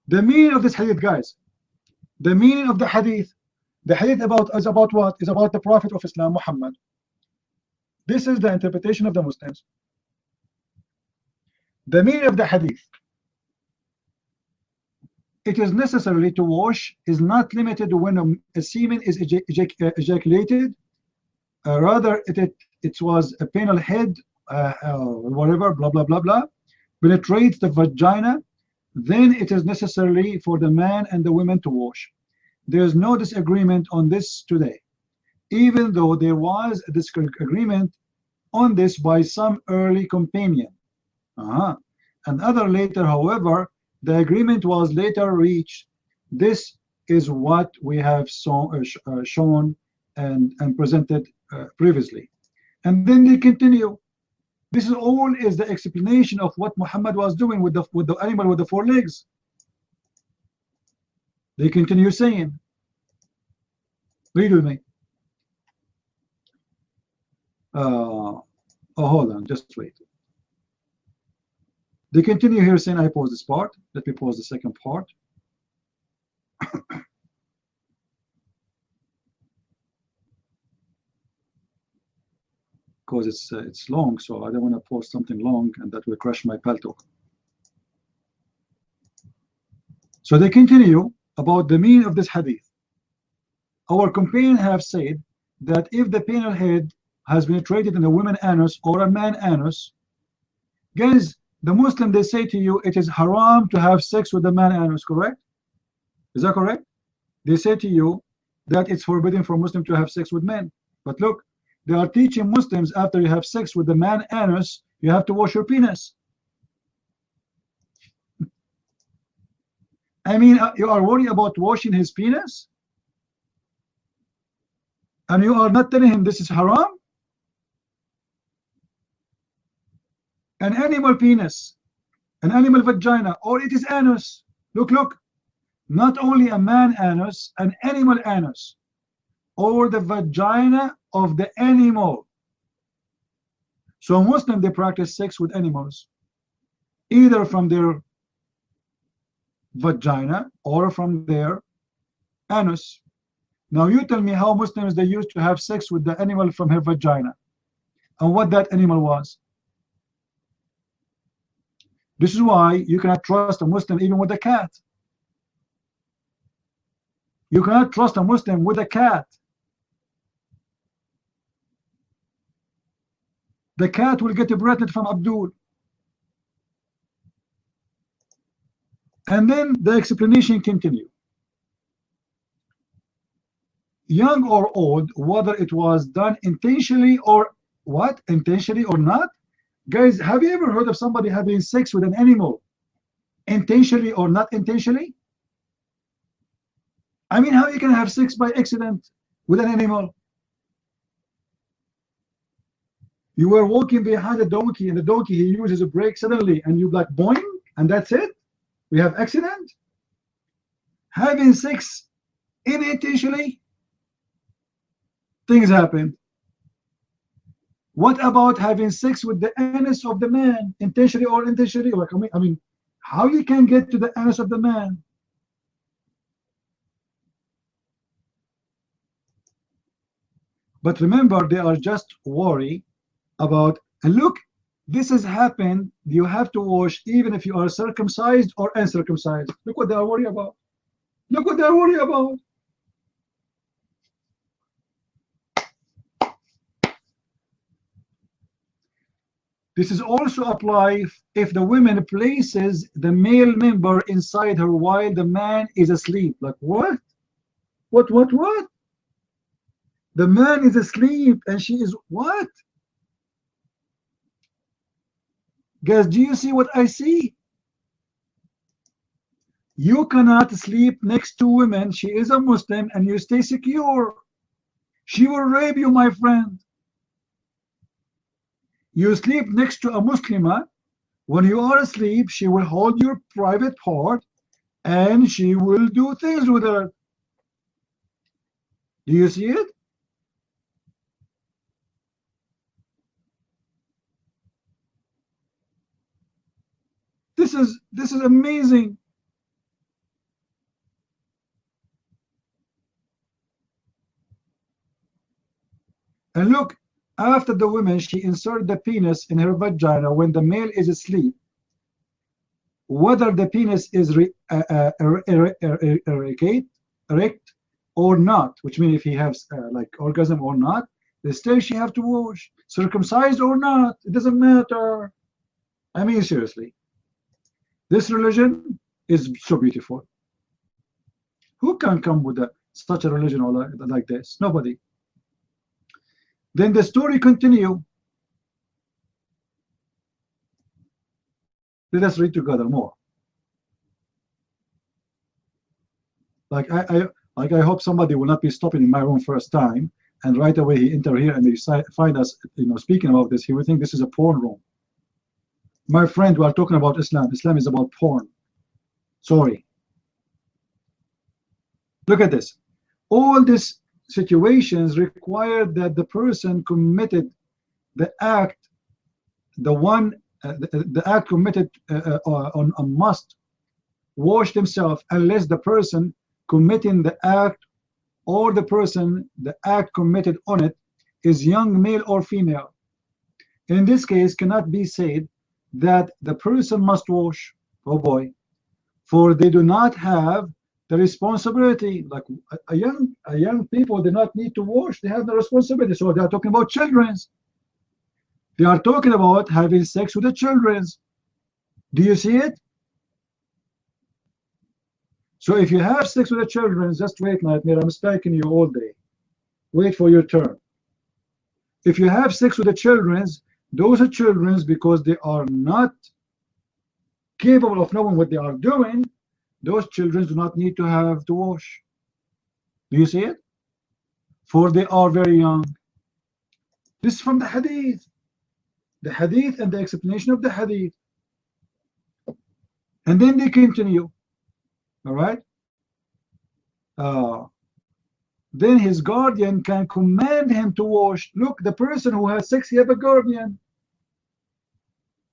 The meaning of this hadith, guys, the meaning of the hadith is about what? Is about the Prophet of Islam, Muhammad. This is the interpretation of the Muslims. The meaning of the hadith, it is necessary to wash, is not limited to when a semen is ejaculated. Rather, it was a penal head, whatever, blah, blah, blah, blah, penetrates the vagina, then it is necessary for the man and the women to wash. There is no disagreement on this today, even though there was a disagreement on this by some early companion. And other later, however, the agreement was later reached. This is what we have shown and presented previously. And then they continue. This is all is the explanation of what Muhammad was doing with the animal with the 4 legs. They continue saying, read with me. Oh, hold on, just wait. They continue here saying, I pause this part. Let me pause the second part. Because it's long, so I don't want to post something long and that will crush my palto. So they continue about the meaning of this hadith. Our companion have said that if the penal head has penetrated in a woman anus or a man anus, guys, the Muslim, they say to you, it is haram to have sex with the man anus, correct? Is that correct? They say to you that it's forbidden for Muslim to have sex with men. But look, they are teaching Muslims after you have sex with the man anus, you have to wash your penis. I mean, you are worried about washing his penis? And you are not telling him this is haram? An animal penis, an animal vagina, or it is anus. Look, look. Not only a man anus, an animal anus, or the vagina of the animal. So Muslims, they practice sex with animals, either from their vagina or from their anus. Now you tell me how Muslims, they used to have sex with the animal from her vagina, and what that animal was. This is why you cannot trust a Muslim even with a cat. You cannot trust a Muslim with a cat. The cat will get pregnant from Abdul. And then the explanation continue. Young or old, whether it was done intentionally or what? Intentionally or not? Guys, have you ever heard of somebody having sex with an animal intentionally or not intentionally? I mean, how you can have sex by accident with an animal? You were walking behind a donkey and the donkey, he uses a brake suddenly and you like boing and that's it? We have accident? Having sex unintentionally? Things happen. What about having sex with the anus of the man, intentionally or unintentionally? Like, I mean, how you can get to the anus of the man? But remember, they are just worried about, and look, this has happened. You have to wash even if you are circumcised or uncircumcised. Look what they are worried about. Look what they are worried about. This is also apply if the woman places the male member inside her while the man is asleep. Like what? What? The man is asleep and she is what? Guys, do you see what I see? You cannot sleep next to women. She is a Muslim and you stay secure. She will rape you, my friend. You sleep next to a Muslimah. When you are asleep, she will hold your private part and she will do things with her. Do you see it? This is amazing. And look, after the woman, she inserted the penis in her vagina when the male is asleep. Whether the penis is erect or not, which means if he has like orgasm or not, still she have to wash. Circumcised or not, it doesn't matter. I mean, seriously. This religion is so beautiful. Who can come with such a religion like this? Nobody. Then the story continue. Let us read together more. Like I hope somebody will not be stopping in my room first time and right away he enter here and they find us, speaking about this. He will think this is a porn room. My friend, we are talking about Islam. Islam is about porn. Sorry. Look at this. All these situations require that the person committed the act, the act committed on must wash themselves unless the person committing the act or the act committed on it is young male or female. In this case, cannot be said that the person must wash. Oh boy, for they do not have the responsibility. Like a young people do not need to wash. They have the responsibility. So they are talking about children's. They are talking about having sex with the children's. Do you see it? So if you have sex with the children, just wait, Nightmare. I'm spanking you all day. Wait for your turn. If you have sex with the children, those are children because they are not capable of knowing what they are doing. Those children do not need to have to wash. Do you see it? For they are very young. This is from the hadith. The hadith and the explanation of the hadith. And then they continue. All right? Then his guardian can command him to wash. Look, the person who has sex, he have a guardian.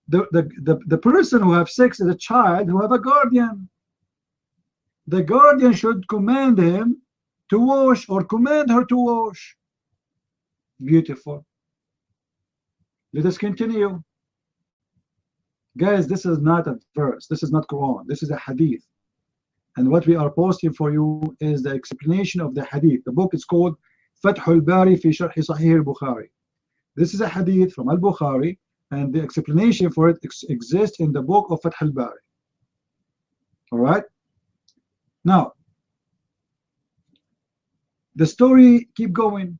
The person who have sex is a child who have a guardian. The guardian should command him to wash or command her to wash. Beautiful. Let us continue. Guys, this is not a verse. This is not Quran. This is a hadith. And what we are posting for you is the explanation of the hadith. The book is called Fath al-Bari fi Sharh Sahih al-Bukhari. This is a hadith from al-Bukhari, and the explanation for it exists in the book of Fath al-Bari. All right? Now, the story keep going.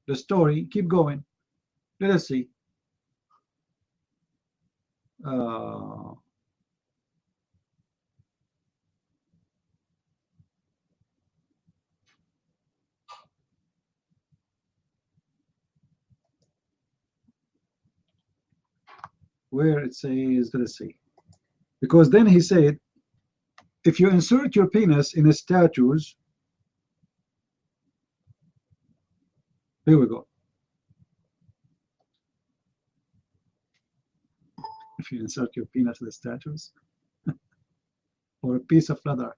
The story keep going. Let us see. Where it says, let us see. Because then he said, if you insert your penis in a statues, here we go. If you insert your penis in the statues, or a piece of leather.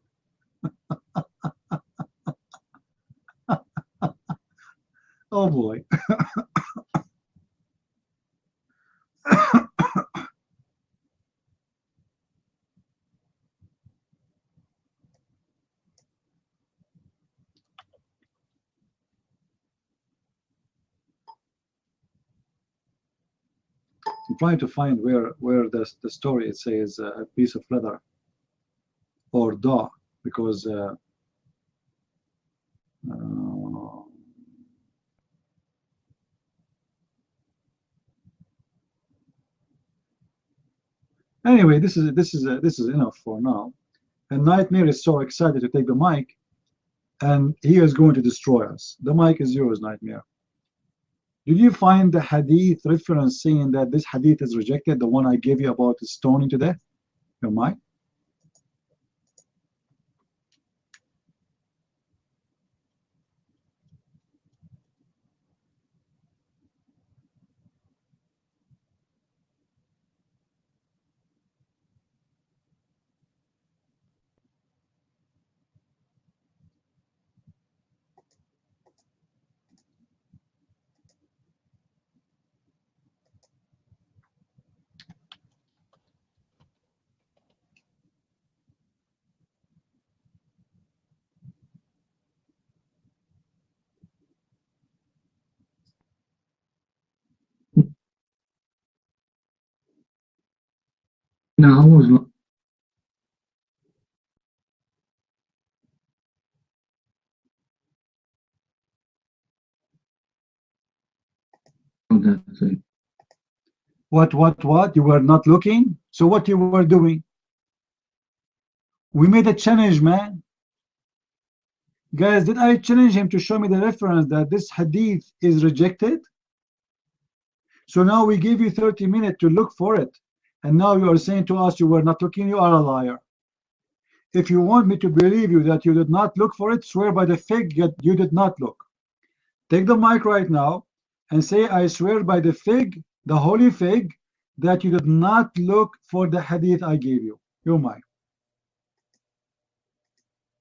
Oh boy. I'm trying to find where the story it says a piece of leather or dog, because anyway, this is enough for now. And Nightmare is so excited to take the mic, and he is going to destroy us. The mic is yours, Nightmare. Did you find the hadith reference saying that this hadith is rejected, the one I gave you about stoning to death? Your mic? No, I was not. That's it. What? You were not looking? So what you were doing? We made a challenge, man. Guys, did I challenge him to show me the reference that this hadith is rejected? So now we gave you 30 minutes to look for it. And now you are saying to us you were not looking, you are a liar. If you want me to believe you that you did not look for it, swear by the fig that you did not look. Take the mic right now and say, I swear by the fig, the holy fig, that you did not look for the hadith I gave you. Your mic.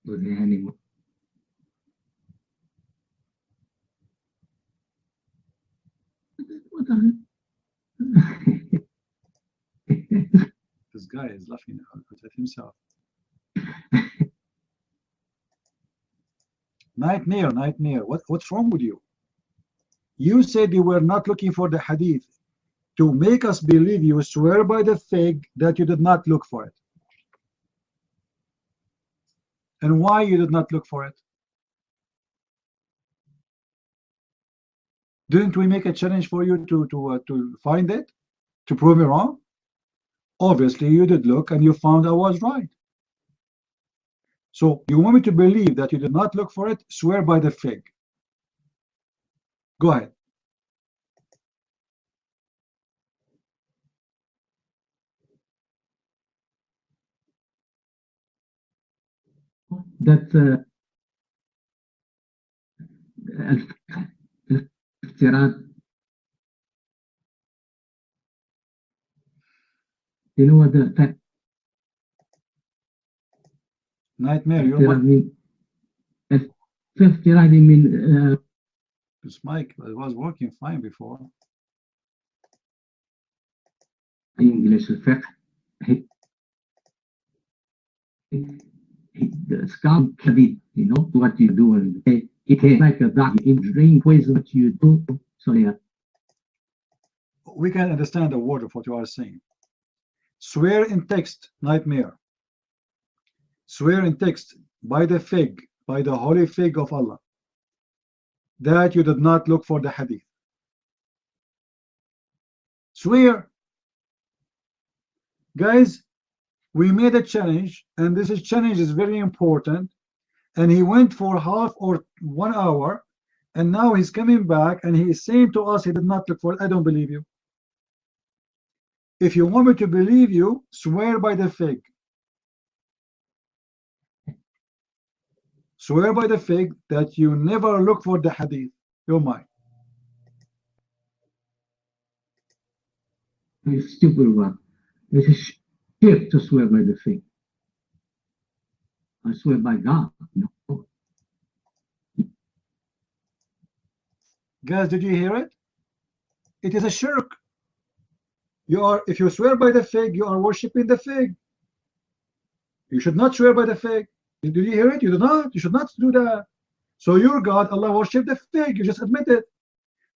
With the animal. What the This guy is laughing at himself. Nightmare, what's wrong with you? You said you were not looking for the hadith. To make us believe you, swear by the fig that you did not look for it. And why you did not look for it? Didn't we make a challenge for you to find it? To prove me wrong? Obviously you did look and you found I was right. So you want me to believe that you did not look for it? Swear by the fig. Go ahead. That's الافتراض. You know what the Nightmare, you افتراض من this mic was working fine before. English الفقه. The scam khabib, you know what you do, and it is like a dark in drink ways what you do. So yeah, we can understand the word of what you are saying. Swear in text, Nightmare. Swear in text by the fig, by the holy fig of Allah, that you did not look for the hadith. Swear. Guys, we made a challenge, and this challenge is very important, and he went for half or 1 hour, and now he's coming back and he is saying to us he did not look for it. I don't believe you. If you want me to believe you, swear by the fig. Swear by the fig that you never look for the hadith. You're mine. you stupid one. It's a shit to swear by the fig. I swear by God. No. Guys, did you hear it? It is a shirk. If you swear by the fig, you are worshipping the fig. You should not swear by the fig. Did you hear it? You do not. You should not do that. So your God, Allah, worship the fig. You just admit it.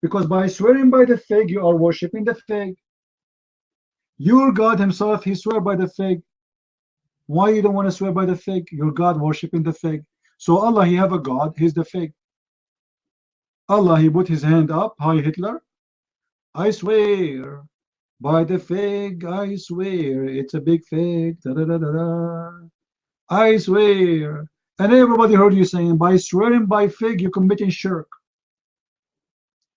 Because by swearing by the fig, you are worshipping the fig. Your God himself, he swear by the fig. Why you don't want to swear by the fig? Your God worshiping the fig. So Allah, he have a God, he's the fig. Allah, he put his hand up, hi Hitler. I swear by the fig, I swear, it's a big fig. Da, da, da, da, da. I swear. And everybody heard you saying, by swearing by fig, you're committing shirk.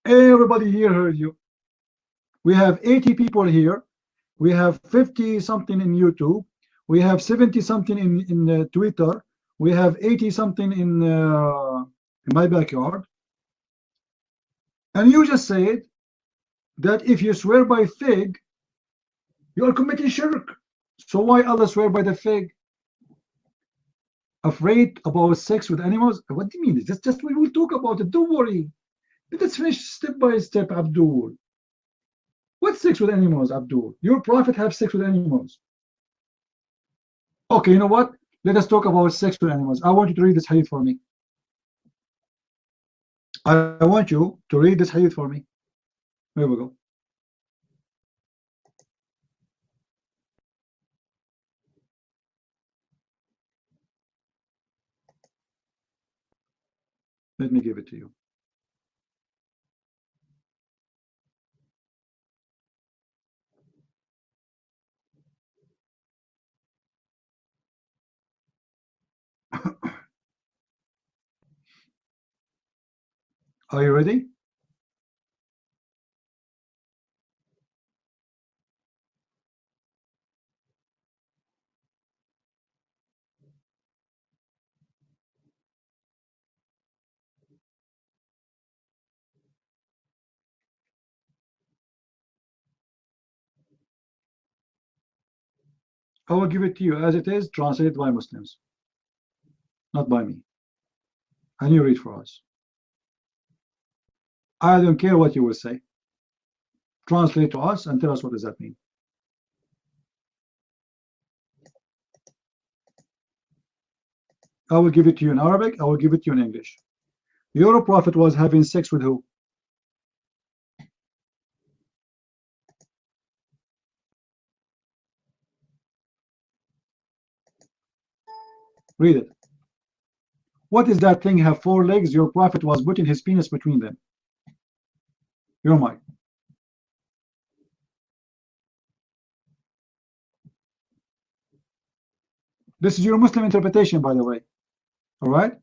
Everybody here heard you. We have 80 people here. We have 50 something in YouTube. We have 70 something in Twitter. We have 80 something in my backyard. And you just said that if you swear by fig, you are committing shirk. So why Allah swear by the fig? Afraid about sex with animals? What do you mean? It's just we will talk about it. Don't worry. Let's finish step by step, Abdul. What sex with animals, Abdul? Your prophet have sex with animals. Okay, you know what? Let us talk about sex with animals. I want you to read this hadith for me. I want you to read this hadith for me. Here we go. Let me give it to you. Are you ready? I will give it to you as it is, translated by Muslims, not by me. And you read for us. I don't care what you will say. Translate to us and tell us what does that mean. I will give it to you in Arabic. I will give it to you in English. Your prophet was having sex with who? Read it. What is that thing have 4 legs? Your prophet was putting his penis between them. Your mic. This is your Muslim interpretation, by the way. All right?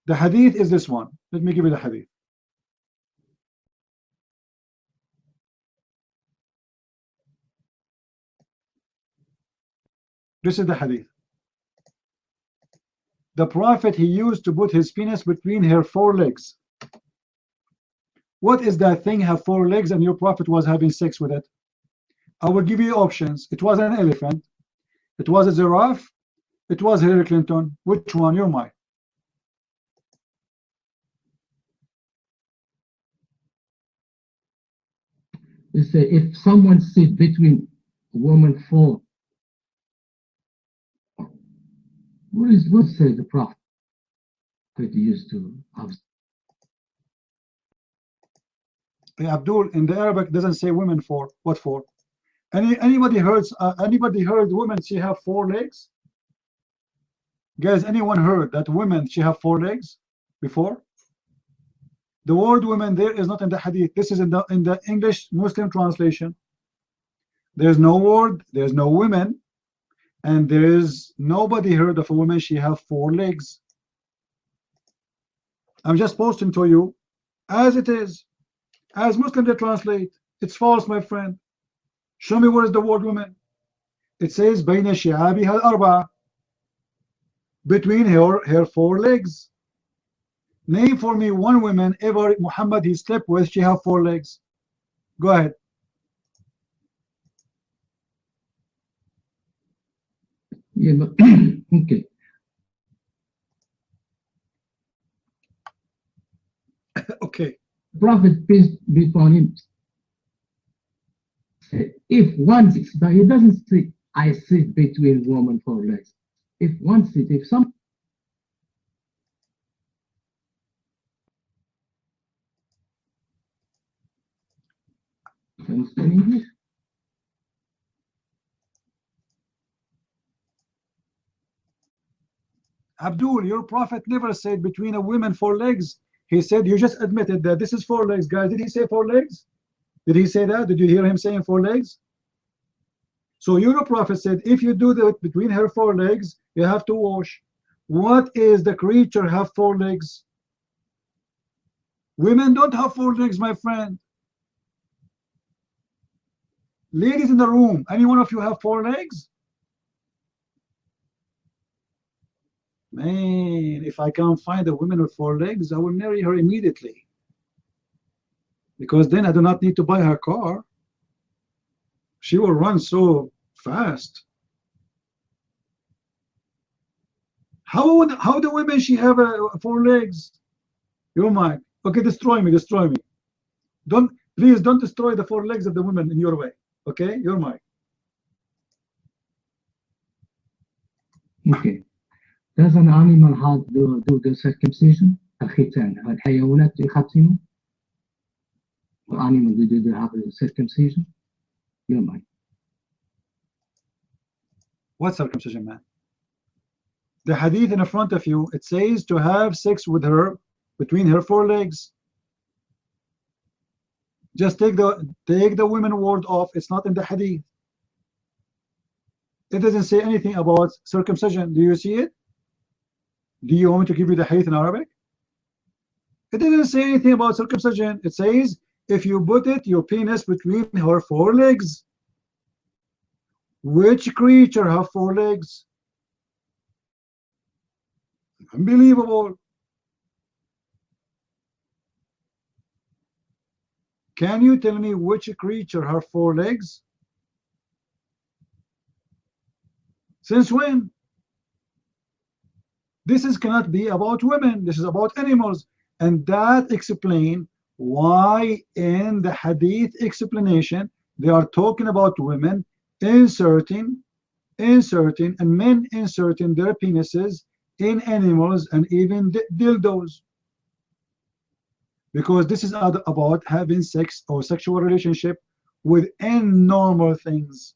The hadith is this one. Let me give you the hadith. This is the hadith. The prophet, he used to put his penis between her 4 legs. What is that thing have 4 legs and your prophet was having sex with it? I will give you options. It was an elephant. It was a giraffe. It was Hillary Clinton. Which one? Your mic. They say if someone sits between a woman 4, what say the prophet used to have? Hey, Abdul, in the Arabic doesn't say women 4. What 4? Anybody heard women she have 4 legs? Guys, anyone heard that women she have 4 legs before? The word women there is not in the hadith. This is in the English Muslim translation. There's no word, there's no women, and there is nobody heard of a woman she have 4 legs. I'm just posting to you as it is, as Muslims they translate. It's false, my friend. Show me where is the word woman. It says بين شعابها الأربعة, between her 4 legs. Name for me one woman ever Muhammad he slept with, she have 4 legs. Go ahead. Yeah, but okay. Okay. Prophet, peace be upon him, if one sits, but he doesn't say, I sit between woman 4 legs. If one sits, if some understand English? Abdul, your prophet never said between a woman 4 legs. He said, you just admitted that this is 4 legs, guys. Did he say 4 legs? Did he say that? Did you hear him saying 4 legs? So your prophet said, if you do that between her 4 legs, you have to wash. What is the creature have 4 legs? Women don't have 4 legs, my friend. Ladies in the room, any one of you have 4 legs? Man, if I can't find a woman with 4 legs, I will marry her immediately. Because then I do not need to buy her car. She will run so fast. How the women she have 4 legs? Your mic. Okay, destroy me. Please don't destroy the 4 legs of the women in your way. Okay, your mic. Okay. Does an animal have do the circumcision? الختان. الحيوانات يختنوا. Animal do they have a circumcision? Your mic. What circumcision, man? The hadith in front of you, it says to have sex with her between her 4 legs. Just take the women word off. It's not in the hadith. It doesn't say anything about circumcision. Do you see it? Do you want me to give you the hadith in Arabic? It doesn't say anything about circumcision. It says if you put your penis between her 4 legs. Which creature have 4 legs? Unbelievable. Can you tell me which creature have 4 legs? Since when? This cannot be about women. This is about animals. And that explains why in the hadith explanation they are talking about women inserting and men inserting their penises in animals and even dildos. Because this is about having sex or sexual relationship within normal things.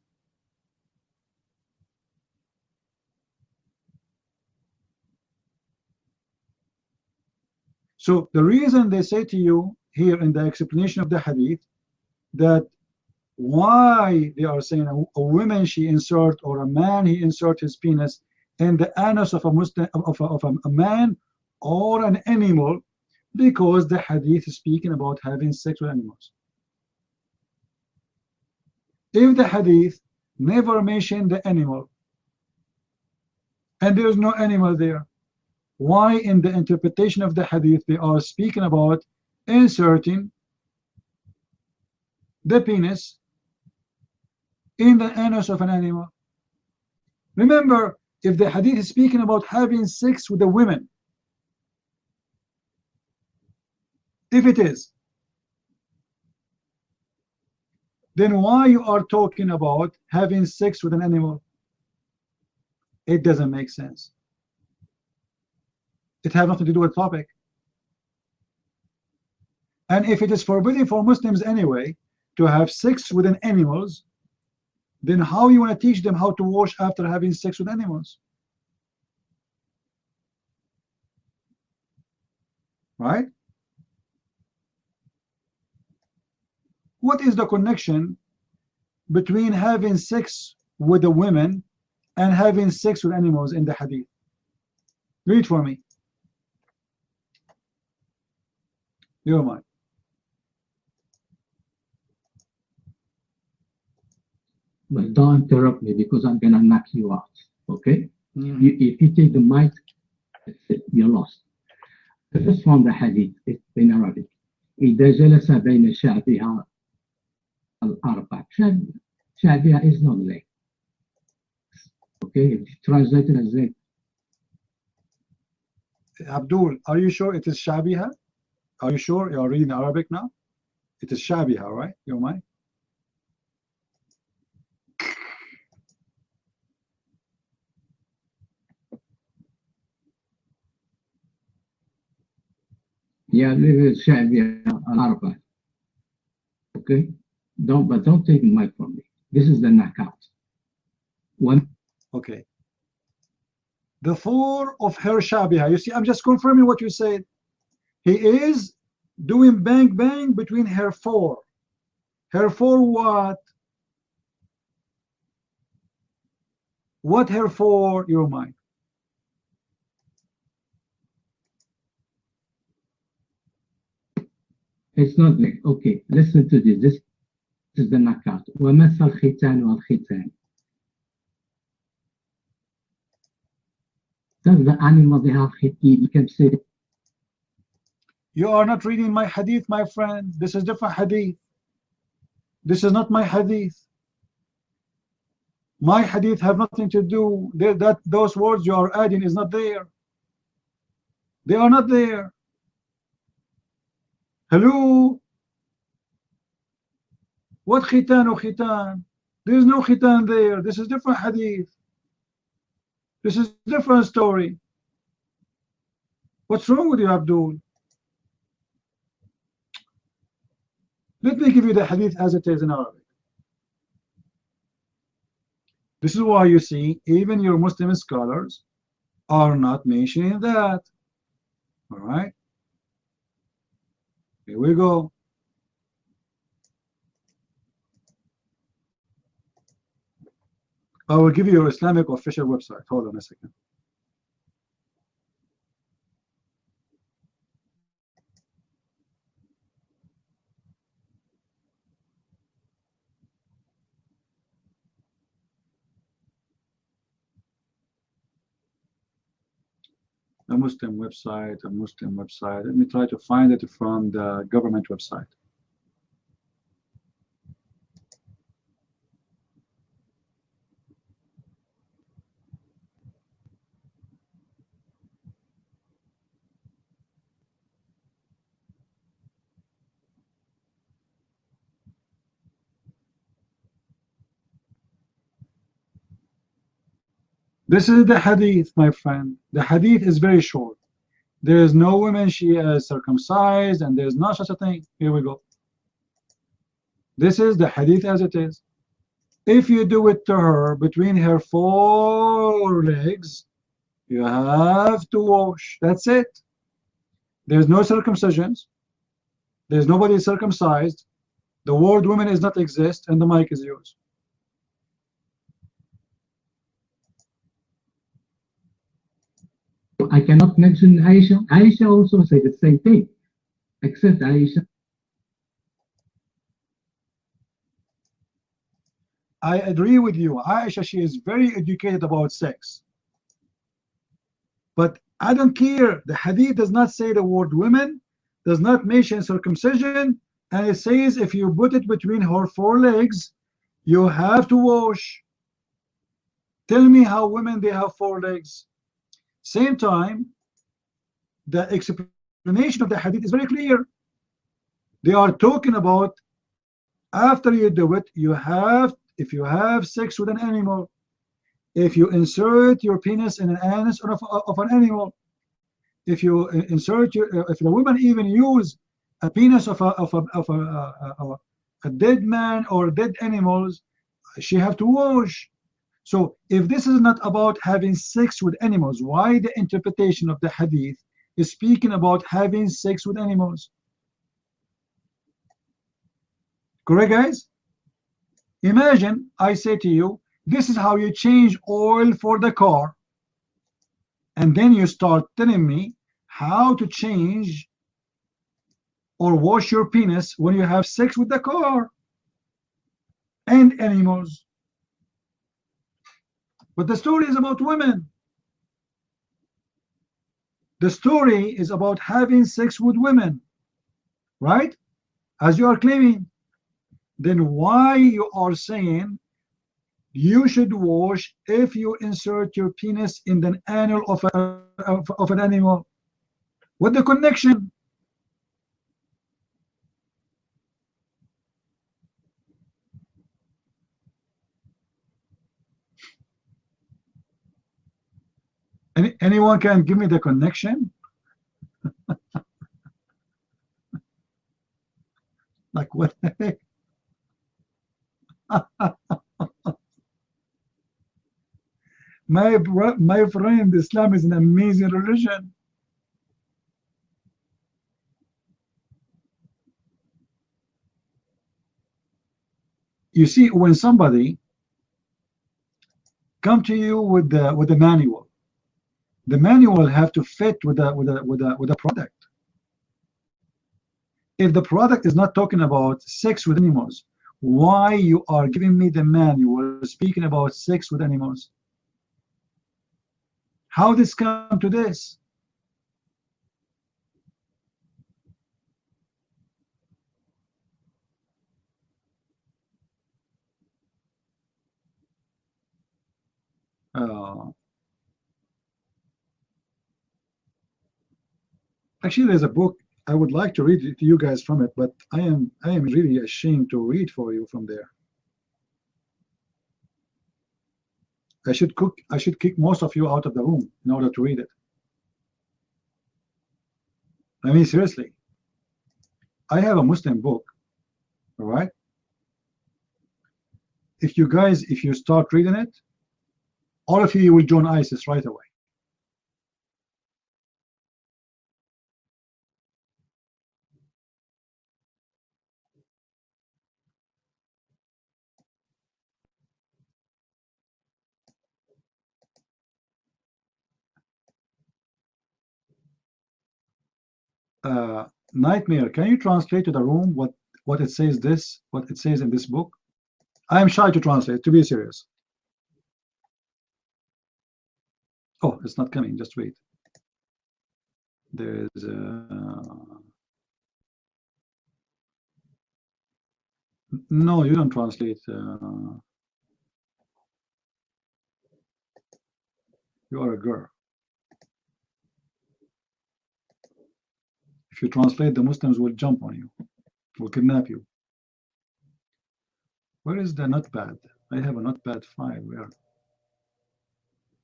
So the reason they say to you here in the explanation of the hadith that why they are saying a woman she insert or a man he insert his penis in the anus of a Muslim of a man or an animal, because the hadith is speaking about having sex with animals. If the hadith never mentioned the animal and there is no animal there, why in the interpretation of the hadith they are speaking about inserting the penis in the anus of an animal? Remember, if the hadith is speaking about having sex with the women, if it is, then why you are talking about having sex with an animal? It doesn't make sense. It has nothing to do with the topic. And if it is forbidden for Muslims anyway to have sex with animals, then how you want to teach them how to wash after having sex with animals? Right? What is the connection between having sex with the women and having sex with animals in the hadith? Read for me. Your mind. But don't interrupt me because I'm gonna knock you out. Okay? If you take the mic, you're lost. The first one, the hadith, it's in Arabic. إذا جلس بين شعبها الأربع. شعبها is not leg. Okay? Translated as leg. Abdul, are you sure it is shabiha? Are you sure you are reading Arabic now? It is shabiha, right? Your mind? Yeah, شعبها الأربع. Okay? Don't take the mic from me. This is the knockout. One. Okay. the four of her shabiha. You see, I'm just confirming what you said. He is doing bang bang between her four. Her four what? What her four, your mind? It's not like, okay, listen to this. This is the nakat. وَمَثَ الْخِتَانُ وَالْخِتَانِ. Does the animal they have you can say it. You are not reading my hadith, my friend. This is different hadith. This is not my hadith. My hadith have nothing to do. Those words you are adding is not there. They are not there. Hello? What khitan or khitan? There is no khitan there. This is different hadith. This is different story. What's wrong with you, Abdul? Let me give you the hadith as it is in Arabic. This is why you see even your Muslim scholars are not mentioning that. All right? Here we go. I will give you your Islamic official website. Hold on a second. A Muslim website, a Muslim website. Let me try to find it from the government website. This is the hadith, my friend. The hadith is very short. There is no woman she is circumcised, and there is no such a thing. Here we go. This is the hadith as it is. If you do it to her between her four legs, you have to wash. That's it. There's no circumcisions. There's nobody circumcised. The word woman is not exist, and the mic is yours. I cannot mention Aisha. Aisha also said the same thing, except Aisha. I agree with you. Aisha, she is very educated about sex. But I don't care. The hadith does not say the word women, does not mention circumcision, and it says if you put it between her four legs, you have to wash. Tell me how women, they have four legs. Same time, the explanation of the hadith is very clear. They are talking about after you do it, you have, if you have sex with an animal, if you insert your penis in an anus of an animal, if you insert your, if the woman even use a penis of a dead man or dead animals, she have to wash. So if this is not about having sex with animals, why the interpretation of the hadith is speaking about having sex with animals? Correct, guys? Imagine I say to you, this is how you change oil for the car, and then you start telling me how to change or wash your penis when you have sex with the car and animals. But the story is about women. The story is about having sex with women, right? As you are claiming. Then why you are saying you should wash if you insert your penis in the anal of an animal? What the connection? Anyone can give me the connection? Like what the heck? My friend, Islam is an amazing religion. You see, when somebody come to you with the manual, the manual have to fit with the product. If the product is not talking about sex with animals, why you are giving me the manual speaking about sex with animals? How this come to this? Actually, there's a book I would like to read to you guys from it, but I am really ashamed to read for you from there. I should kick most of you out of the room in order to read it. I mean, seriously. I have a Muslim book, all right? If you start reading it, all of you will join ISIS right away. Nightmare, can you translate to the room what it says what it says in this book? I am shy to translate, to be serious. Oh, it's not coming, just wait. There's no, you don't translate. You are a girl. If you translate, the Muslims will jump on you, will kidnap you. Where is the notepad? I have a notepad file. Where?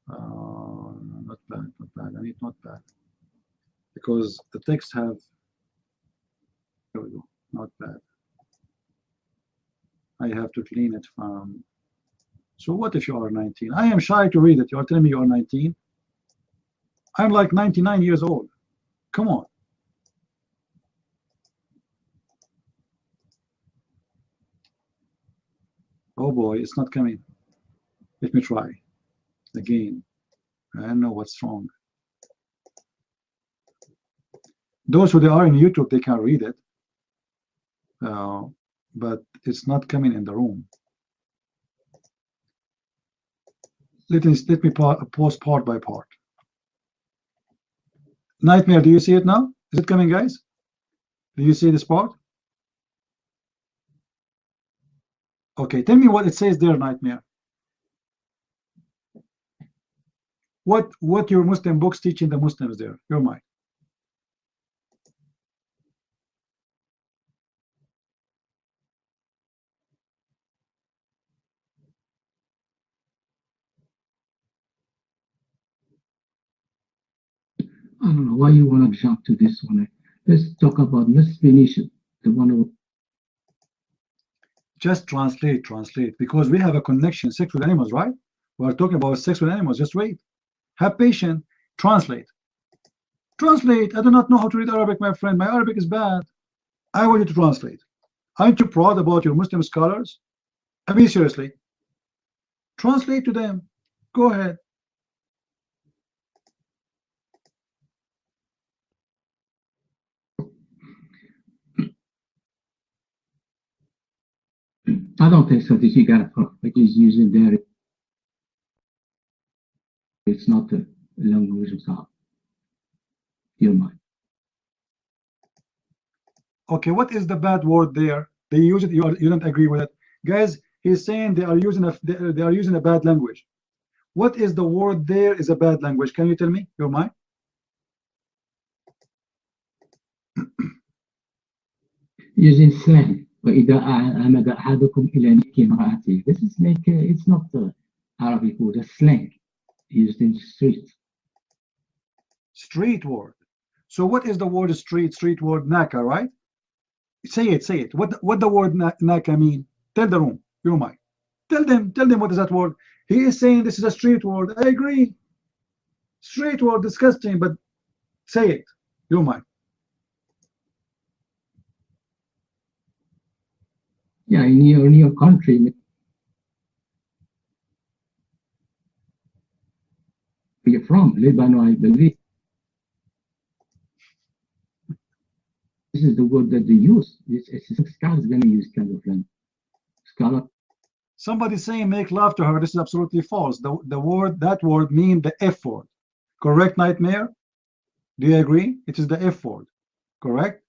Notepad. I need notepad because the text have. There we go. Notepad. I have to clean it from. So what if you are 19? I am shy to read it. You are telling me you are 19? I'm like 99 years old. Come on. Oh boy, it's not coming. Let me try again. I don't know what's wrong. Those who are in YouTube, they can read it, but it's not coming in the room. Let me pause part by part. Nightmare, do you see it now? Is it coming, guys? Do you see this part? Okay, tell me what it says there, Nightmare. What your Muslim books teaching the Muslims there? Your mind. I don't know why you want to jump to this one. Let's talk about misdefinition. The one who just translate, because we have a connection. Sex with animals, right? We are talking about sex with animals. Just wait. Have patience. Translate. Translate. I do not know how to read Arabic, my friend. My Arabic is bad. I want you to translate. Aren't you proud about your Muslim scholars? I mean, seriously. Translate to them. Go ahead. I don't think so. That you got a problem. Like he's using there. It's not the language of God. Your mind. Okay, what is the bad word there? They use it. You don't agree with it, guys. He's saying they are using a bad language. What is the word there is a bad language? Can you tell me? Your mind. Using slang. وإذا أمد أحدكم إلى نك امرأته. This is like it's not Arabic word, it's slang used in street. Street word. So what is the word street? Street word naka, right? Say it. What the word naka mean? Tell the room. Your mind. Tell them what is that word? He is saying this is a street word. I agree. Street word, disgusting, but say it. You might. Yeah, in your country, where you're from, Lebanon, I believe. This is the word that they use. It's scholars going to use kind of language. Scholar. Somebody saying make love to her. This is absolutely false. That word mean the F word. Correct, Nightmare? Do you agree? It is the F word. Correct?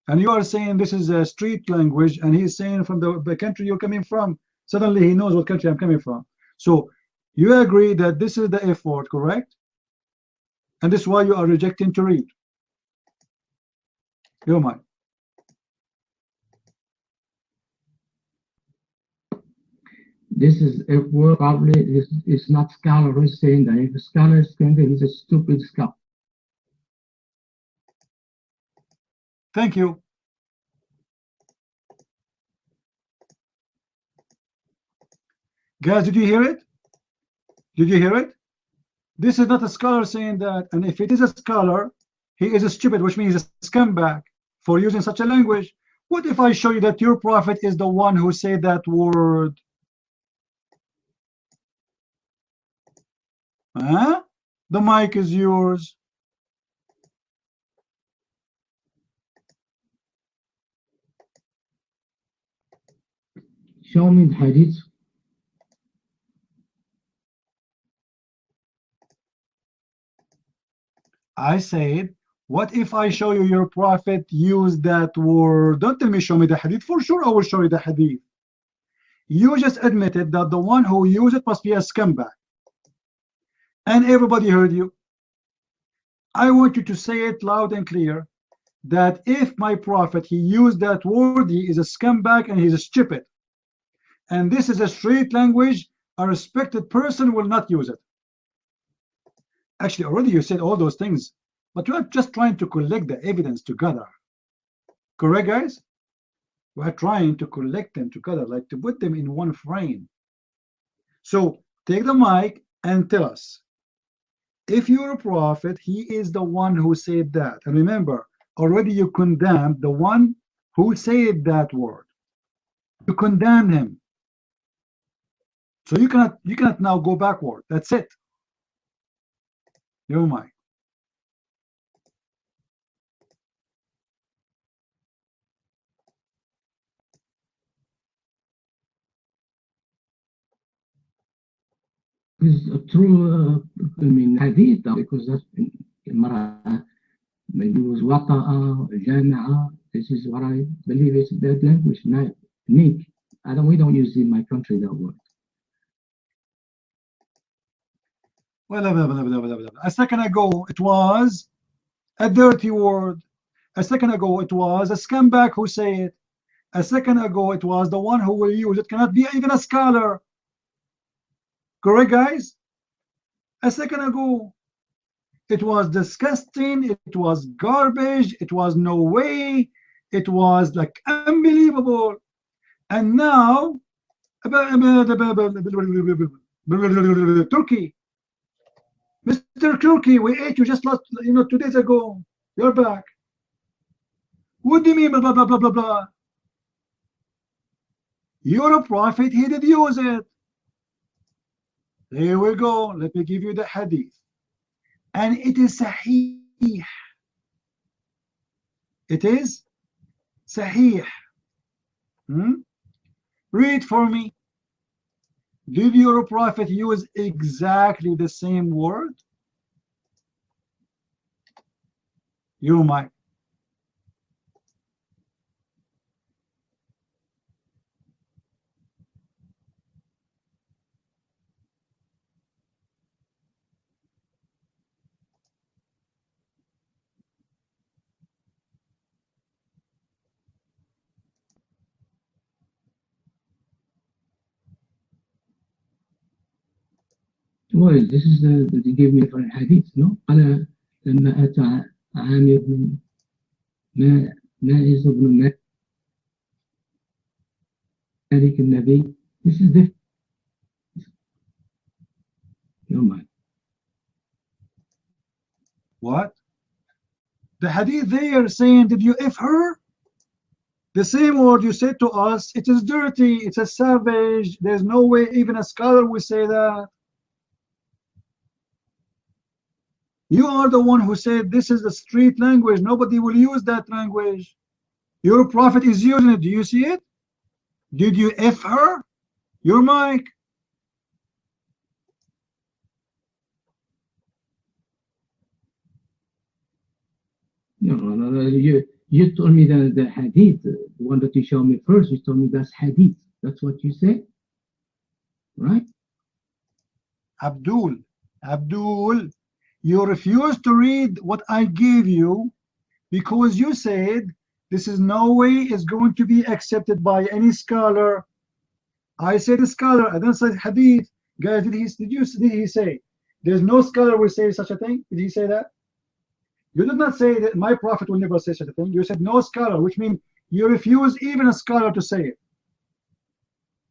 And you are saying this is a street language, and he's saying from the country you're coming from. Suddenly he knows what country I'm coming from. So you agree that this is the F word, correct? And this is why you are rejecting to read. You might. This is a word probably it's not scholar who's saying that. If a scholar is saying that, he's a stupid scholar. Thank you. Guys, did you hear it? Did you hear it? This is not a scholar saying that, and if it is a scholar, he is a stupid, which means a scumbag for using such a language. What if I show you that your prophet is the one who said that word? Huh? The mic is yours. Show me the hadith. I said, what if I show you your prophet used that word? Don't tell me show me the hadith. For sure I will show you the hadith. You just admitted that the one who used it must be a scumbag. And everybody heard you. I want you to say it loud and clear that if my prophet, he used that word, he is a scumbag and he's a stupid. And this is a street language, a respected person will not use it. Actually, already you said all those things, but you are just trying to collect the evidence together. Correct, guys? We are trying to collect them together, like to put them in one frame. So take the mic and tell us, if you're a prophet, he is the one who said that. And remember, already you condemned the one who said that word. You condemned him. So you cannot now go backward. That's it. Your mic. This is a true, I mean, hadith, because that's المرأة maybe was wata'a, jama'a. This is what I believe is that language. Nick, we don't use in my country that word. Well, a second ago it was a dirty word. A second ago it was a scumbag who said it. A second ago it was the one who will use it cannot be even a scholar. Correct, guys? A second ago it was disgusting, it was garbage, it was no way, it was like unbelievable. And now Turkey, Mr. Turkey, we ate you just 2 days ago. You're back. What do you mean blah blah blah blah blah blah? You're a prophet, he did use it. Here we go. Let me give you the hadith. And it is sahih. It is sahih. Read for me. Did your prophet use exactly the same word? You might. Well, this is they gave me for hadith, no? قال لما أتى عامر بن مائز بن مالك النبي. This is different. Your mind. What? The hadith there saying, did you F her? The same word you said to us, it is dirty, it's a savage, there's no way even a scholar will say that. You are the one who said this is the street language, nobody will use that language. Your prophet is using it, do you see it? Did you F her? Your mic. No, you told me that the hadith, the one that you showed me first, you told me that's hadith. That's what you said, right? Abdul, you refused to read what I gave you because you said this is no way is going to be accepted by any scholar. I said a scholar, I don't say hadith. Guys, did he say there's no scholar will say such a thing? Did he say that? You did not say that my prophet will never say such a thing. You said no scholar, which means you refuse even a scholar to say it.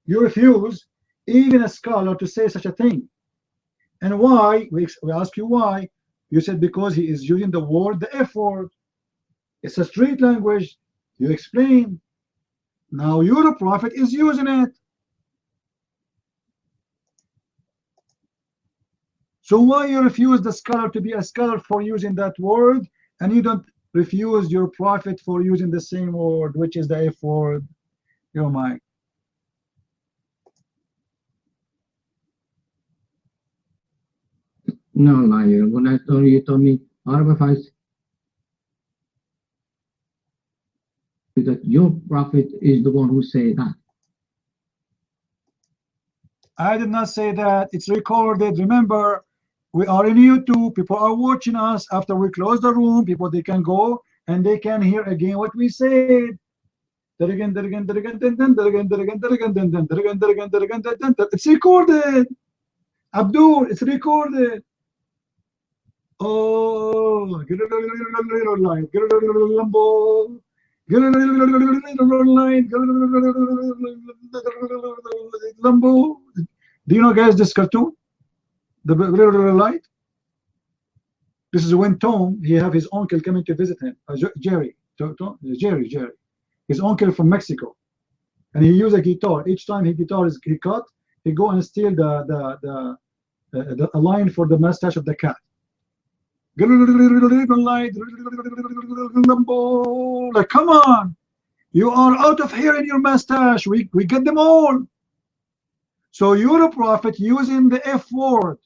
You refuse even a scholar to say such a thing. And why? We ask you why. You said because he is using the word, the F word. It's a street language. You explain. Now your prophet is using it. So why you refuse the scholar to be a scholar for using that word, and you don't refuse your prophet for using the same word, which is the F word? Your mic. No, liar. When I told you told me, otherwise, that your prophet is the one who said that. I did not say that. It's recorded. Remember, we are in YouTube. People are watching us. After we close the room, people, they can go and they can hear again what we said. It's recorded. Abdul, it's recorded. Oh, get a little line. Get a little lambo. Get a little line. Lambo. Do you know, guys, this cartoon? The little light? This is when Tom, he have his uncle coming to visit him. Jerry. Jerry. His uncle from Mexico. And he use a guitar. Each time his guitar is cut, he go and steal a line for the mustache of the cat. Like, come on, you are out of here in your mustache. We get them all. So you're a prophet using the F word,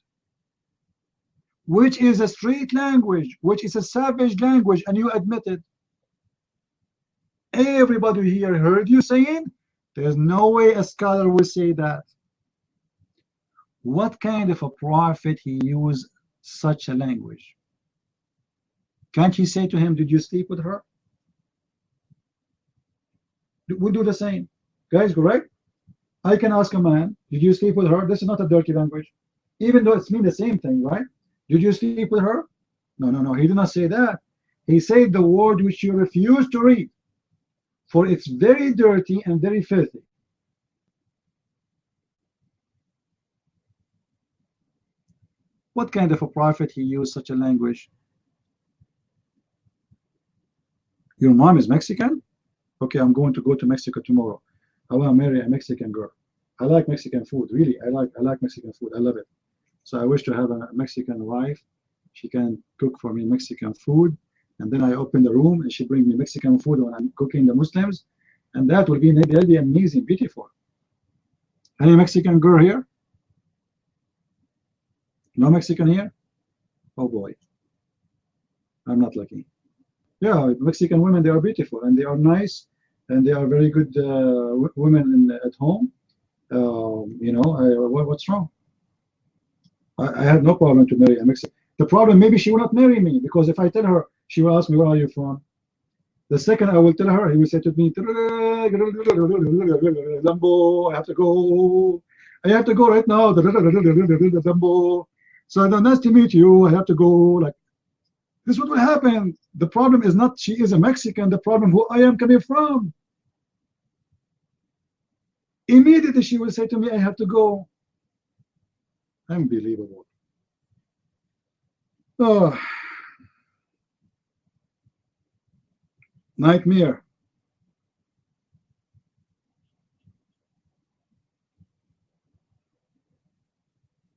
which is a street language, which is a savage language, and you admit it. Everybody here heard you saying, there's no way a scholar will say that. What kind of a prophet he used such a language? Can't he say to him, did you sleep with her? We'll do the same. Guys, correct? I can ask a man, did you sleep with her? This is not a dirty language. Even though it's mean the same thing, right? Did you sleep with her? No. He did not say that. He said the word which you refuse to read, for it's very dirty and very filthy. What kind of a prophet he used such a language? Your mom is Mexican? Okay, I'm going to go to Mexico tomorrow. I want to marry a Mexican girl. I like Mexican food, really. I like Mexican food. I love it. So I wish to have a Mexican wife. She can cook for me Mexican food, and then I open the room and she bring me Mexican food when I'm cooking the Muslims, and that will be amazing, beautiful. Any Mexican girl here? No Mexican here? Oh boy, I'm not lucky. Yeah, Mexican women, they are beautiful and they are nice and they are very good women at home. You know, what's wrong? I had no problem to marry a Mexican. The problem, maybe she will not marry me, because if I tell her, she will ask me, where are you from? The second I will tell her, he will say to me, Lambo, I have to go right now. Lambo. So nice to meet you. I have to go. Like, this is what will happen. The problem is not she is a Mexican. The problem who I am coming from. Immediately she will say to me, I have to go. Unbelievable. Oh, nightmare.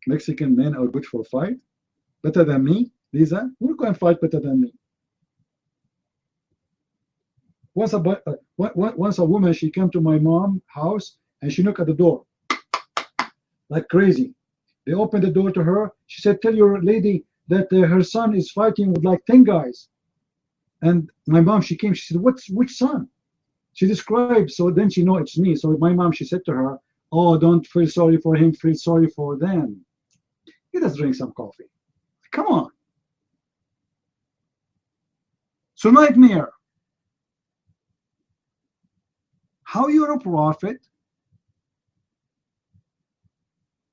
Mexican men are good for fight? Better than me, Lisa? Who can fight better than me? Once a woman, she came to my mom's house and she knocked at the door like crazy. They opened the door to her. She said, tell your lady that her son is fighting with like 10 guys. And my mom, she came, she said, which son? She described, so then she know it's me. So my mom, she said to her, oh, don't feel sorry for him, feel sorry for them. Let us drink some coffee. Come on. So nightmare. How you're a prophet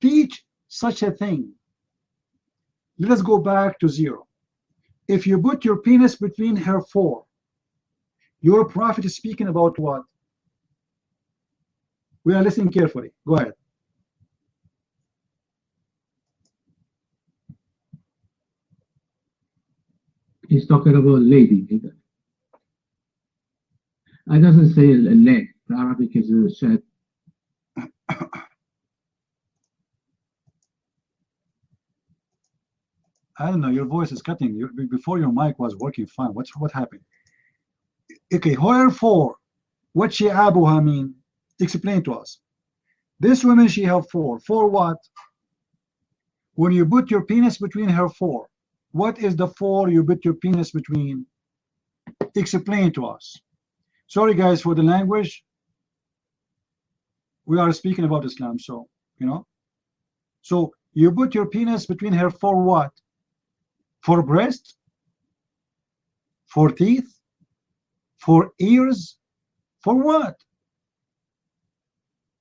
teach such a thing? Let us go back to zero. If you put your penis between her fore, your prophet is speaking about what? We are listening carefully. Go ahead. He's talking about lady. It doesn't say a leg. The Arabic is said. I don't know. Your voice is cutting. Before your mic was working fine. What happened? Okay, her for. What she abuha mean? Explain to us. This woman she have four. For what? When you put your penis between her fore, what is the four you put your penis between? Explain to us. Sorry guys for the language. We are speaking about Islam, so you know. So you put your penis between her for what? For breast? For teeth? For ears? For what?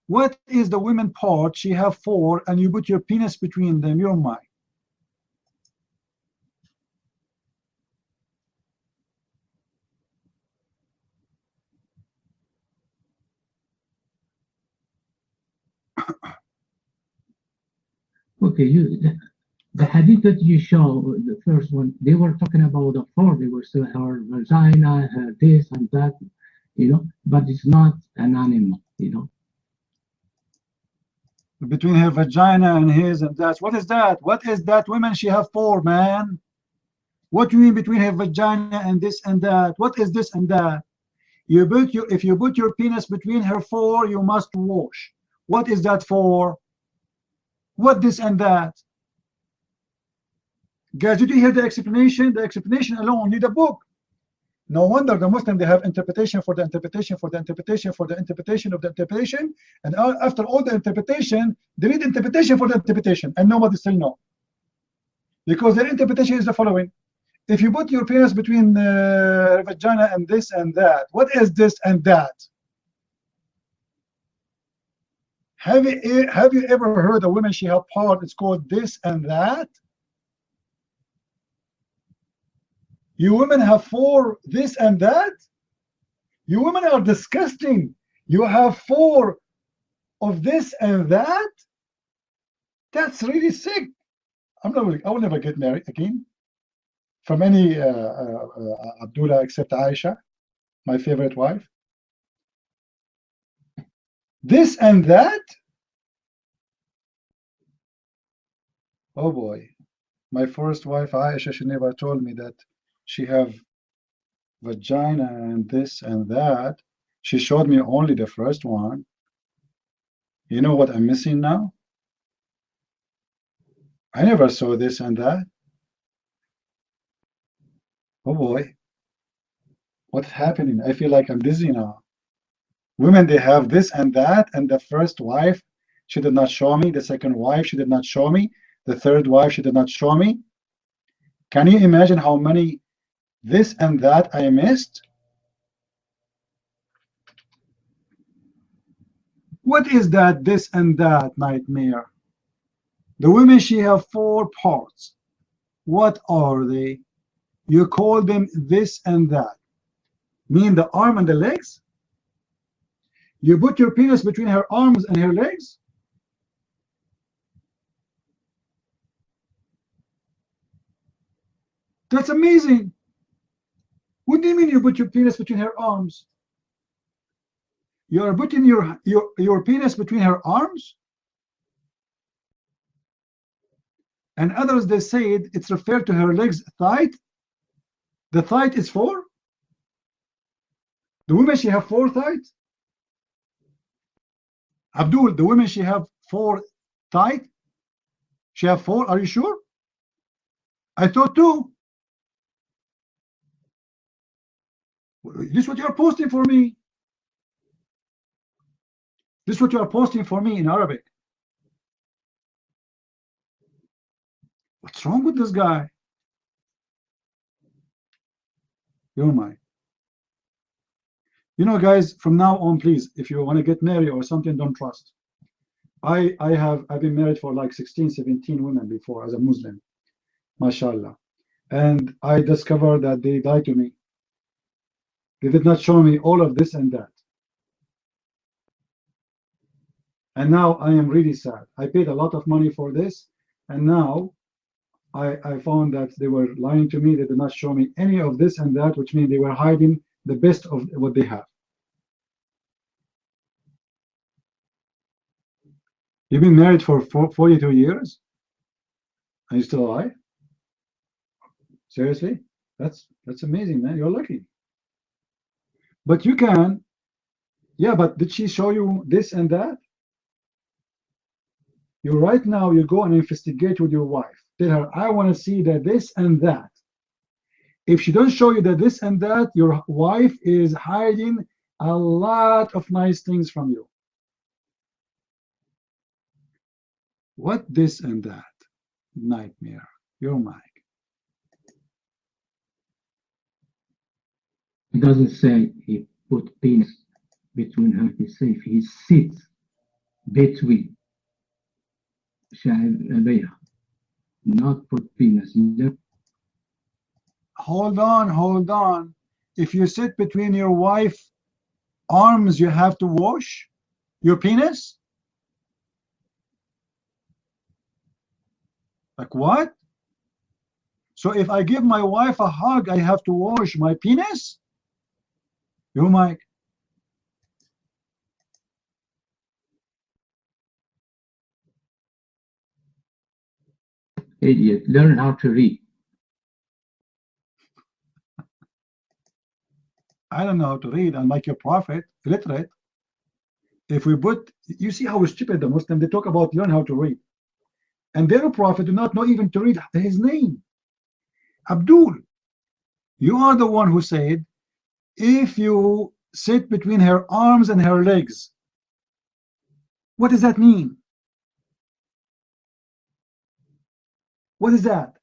What is the women part she have four and you put your penis between them? You're mine. Okay, the hadith that you show, the first one, they were talking about the four. They were saying her vagina, her this and that, you know, but it's not an animal, you know. Between her vagina and his and that. What is that? What is that women she have four, man? What do you mean between her vagina and this and that? What is this and that? If you put your penis between her four, you must wash. What is that for? What this and that? Guys, did you hear the explanation? The explanation alone need a book. No wonder the Muslim, they have interpretation for the interpretation for the interpretation for the interpretation of the interpretation, and after all the interpretation, they need interpretation for the interpretation, and nobody say no. Because their interpretation is the following. If you put your penis between vagina and this and that, what is this and that? Have you ever heard a woman she have part, it's called this and that? You women have four this and that? You women are disgusting. You have four of this and that? That's really sick. I will never get married again from any Abdullah except Aisha, my favorite wife. This and that? Oh boy. My first wife Aisha, she never told me that she have vagina and this and that. She showed me only the first one. You know what I'm missing now? I never saw this and that. Oh boy. What's happening? I feel like I'm dizzy now. Women, they have this and that, and the first wife, she did not show me. The second wife, she did not show me. The third wife, she did not show me. Can you imagine how many this and that I missed? What is that this and that nightmare? The women, she have four parts. What are they? You call them this and that. Mean the arm and the legs? You put your penis between her arms and her legs? That's amazing. What do you mean you put your penis between her arms? You are putting your penis between her arms? And others, they said it's referred to her legs thigh. The thigh is 4. The women, she have 4 thighs. Abdul, the women, she have 4 thighs. She have 4. Are you sure? I thought 2. This is what you are posting for me. This is what you are posting for me in Arabic. What's wrong with this guy? Oh my. You know, guys, from now on, please, if you want to get married or something, don't trust. I've been married for like 16, 17 women before as a Muslim, mashallah. And I discovered that they lied to me. They did not show me all of this and that. And now I am really sad. I paid a lot of money for this, and now I found that they were lying to me. They did not show me any of this and that, which means they were hiding the best of what they have. You've been married for 42 years? Are you still alive? Seriously? That's amazing, man. You're lucky. But you can. Yeah, but did she show you this and that? You right now, you go and investigate with your wife. Tell her, I want to see that this and that. If she don't show you that this and that, your wife is hiding a lot of nice things from you. What this and that? Nightmare. Your mic. It doesn't say he put penis between her. He says he sits between شعبيها, not put penis. Hold on. If you sit between your wife's arms, you have to wash your penis? Like what? So if I give my wife a hug, I have to wash my penis? Your mic. Idiot, learn how to read. I don't know how to read. I'm like your prophet, illiterate. If we put, you see how stupid the Muslim, they talk about learn how to read. And their prophet do not know even to read his name. Abdul, you are the one who said, if you sit between her arms and her legs, what does that mean? What is that?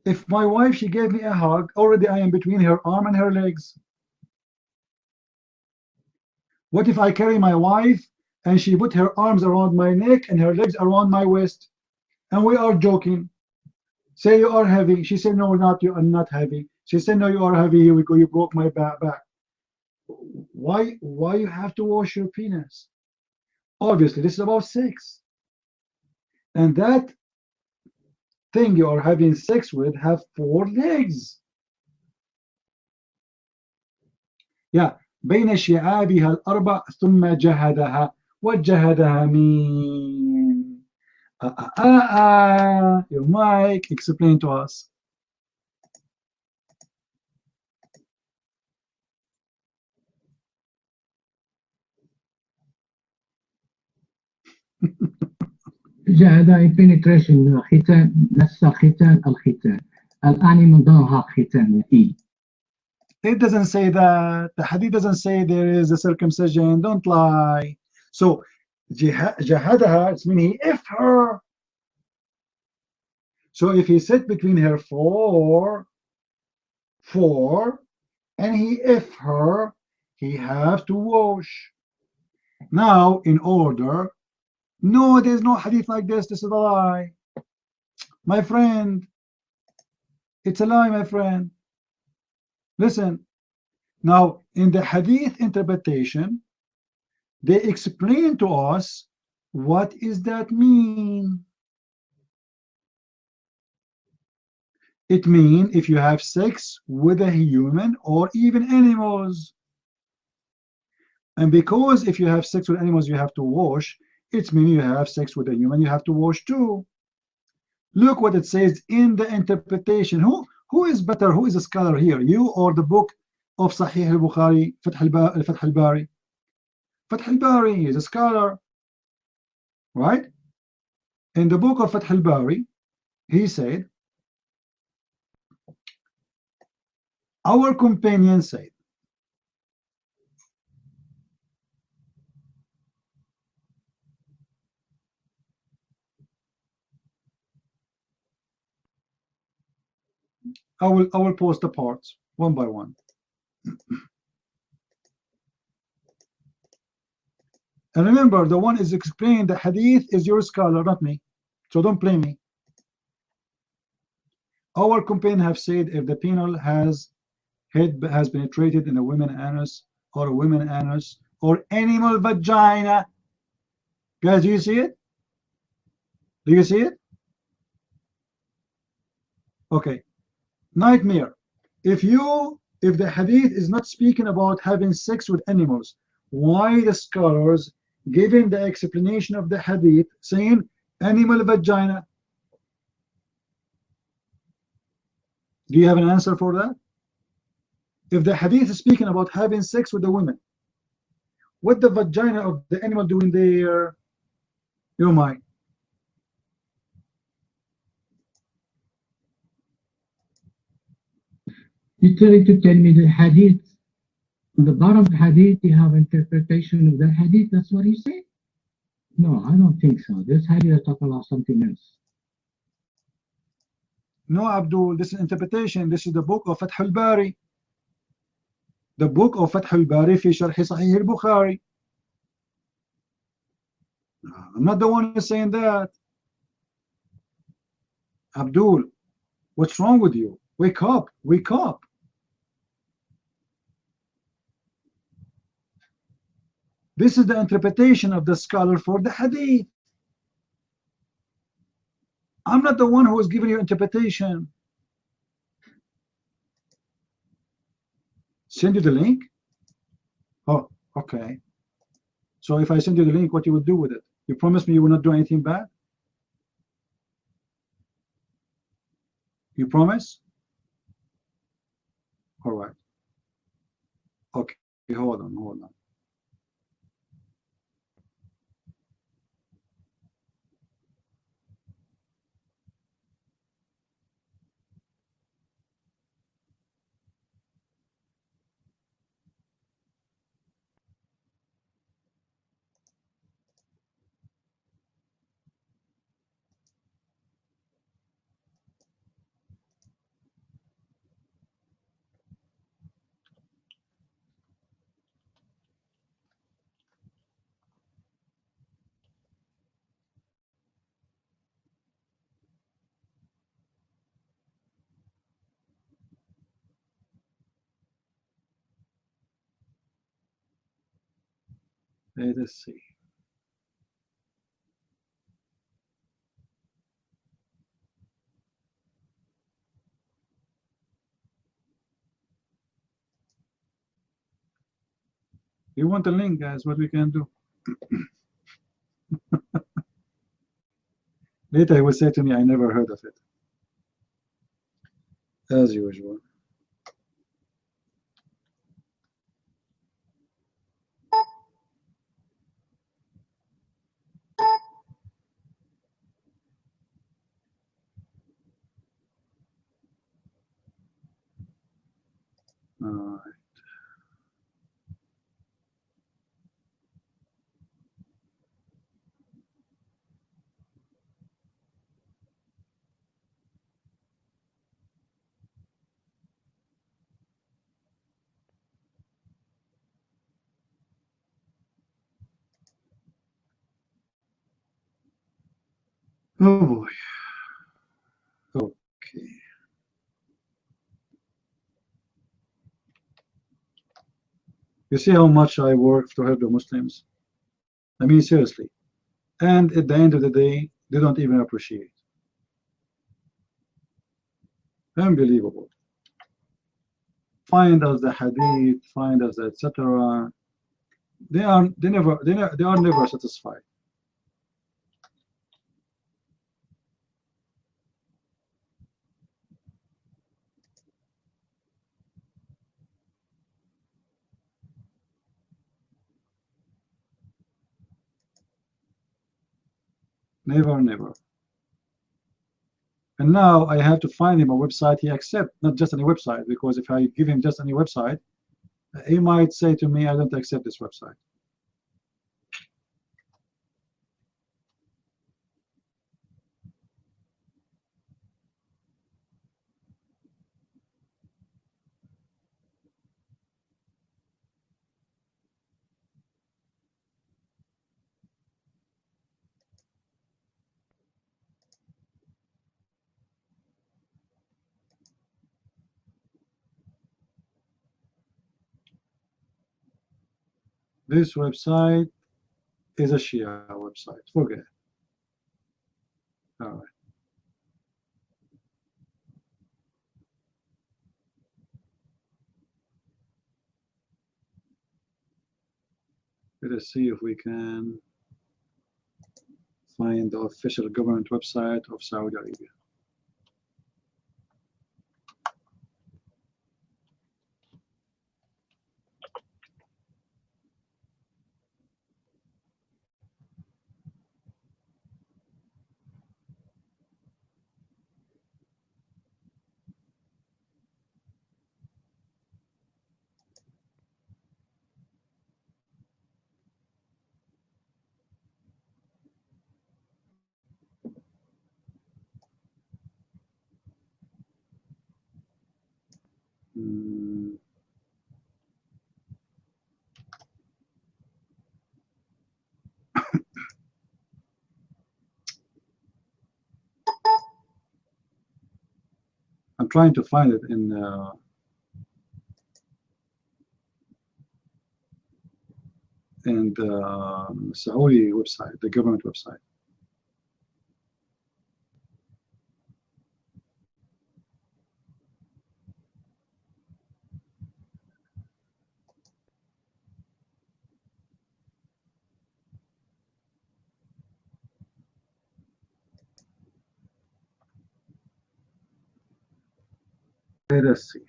If my wife, she gave me a hug, already I am between her arm and her legs. What if I carry my wife and she put her arms around my neck and her legs around my waist, and we are joking? Say you are heavy. She said, no, not you. I'm not heavy. She said, no, you are heavy. Here we go. You broke my back. Why you have to wash your penis? Obviously, this is about sex. And that thing you are having sex with have 4 legs. Yeah. بين شعابها الأربع ثم جهدها. What جهدها mean? Your mic, explain to us. جهد penetration ختان, نفس ختان الختان. الآن من ضمنها ختان. It doesn't say that. The hadith doesn't say there is a circumcision. Don't lie. So jahadaha, it's meaning he if her. So if he sit between her four, and he if her, he have to wash. Now, in order, no, there's no hadith like this. This is a lie. My friend, it's a lie, my friend. Listen, now in the hadith interpretation, they explain to us what is that mean. It means if you have sex with a human or even animals. And because if you have sex with animals you have to wash, it means you have sex with a human you have to wash too. Look what it says in the interpretation. Who is better? Who is a scholar here? You or the book of Sahih al-Bukhari, Fath al-Bari? Fath al-Bari is a scholar, right? In the book of Fath al-Bari, he said, our companion said, I will post the parts one by one. And remember, the one is explained, the hadith is your scholar, not me. So don't blame me. Our companion have said, if the penal head has penetrated in a woman anus or a woman anus or animal vagina. Guys, do you see it? Do you see it? Okay. Nightmare. If the hadith is not speaking about having sex with animals, why the scholars giving the explanation of the hadith saying animal vagina? Do you have an answer for that? If the hadith is speaking about having sex with the women, what the vagina of the animal doing there? You mind? You're trying to tell me the hadith, the part of the hadith, you have interpretation of the hadith, that's what you say? No, I don't think so. This hadith is talking about something else. No, Abdul, this is interpretation. This is the book of Fath al-Bari. The book of Fath al-Bari fi Sharh Sahih al-Bukhari. I'm not the one who's saying that. Abdul, what's wrong with you? Wake up, wake up. This is the interpretation of the scholar for the hadith. I'm not the one who is giving you interpretation. Send you the link? Oh, okay. So if I send you the link, what you will do with it? You promise me you will not do anything bad? You promise? All right. Okay, hold on, hold on. Let us see. You want the link, guys? What we can do? Later he will say to me, I never heard of it. As usual. All right. Oh boy. Okay. You see how much I work to help the Muslims? I mean, seriously. And at the end of the day, they don't even appreciate. Unbelievable. Find us the hadith, find us etc. They are never satisfied. Never, never. And now I have to find him a website he accepts, not just any website, because if I give him just any website, he might say to me, I don't accept this website. This website is a Shia website. Forget it. All right. Let us see if we can find the official government website of Saudi Arabia. I'm trying to find it in the Saudi website, the government website. Let us see.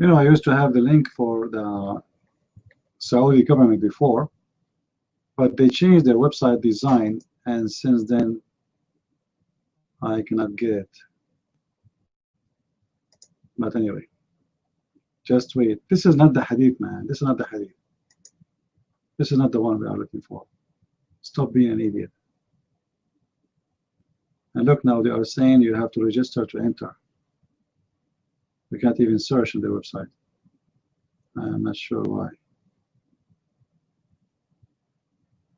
You know, I used to have the link for the Saudi government before, but they changed their website design, and since then I cannot get it. But anyway, just wait. This is not the hadith, man. This is not the hadith. This is not the one we are looking for. Stop being an idiot. And look, now they are saying you have to register to enter. We can't even search on their website. I'm not sure why.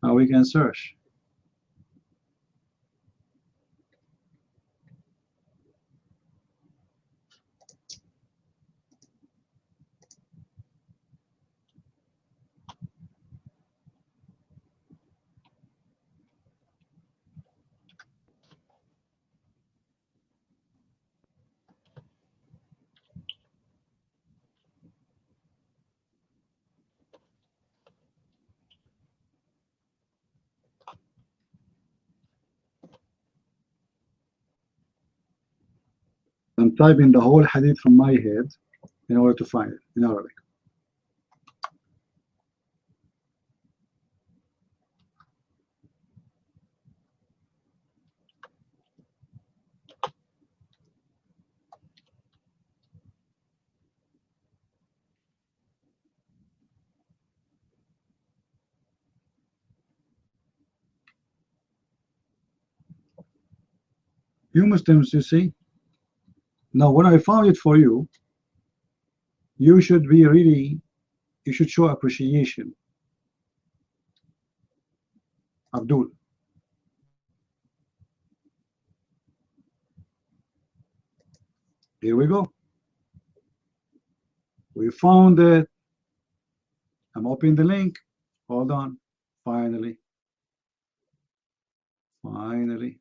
Now we can search. I'm typing the whole hadith from my head in order to find it in Arabic. You Muslims, you see. Now, when I found it for you, you should be really, you should show appreciation. Abdul. Here we go. We found it. I'm opening the link. Hold on. Finally. Finally.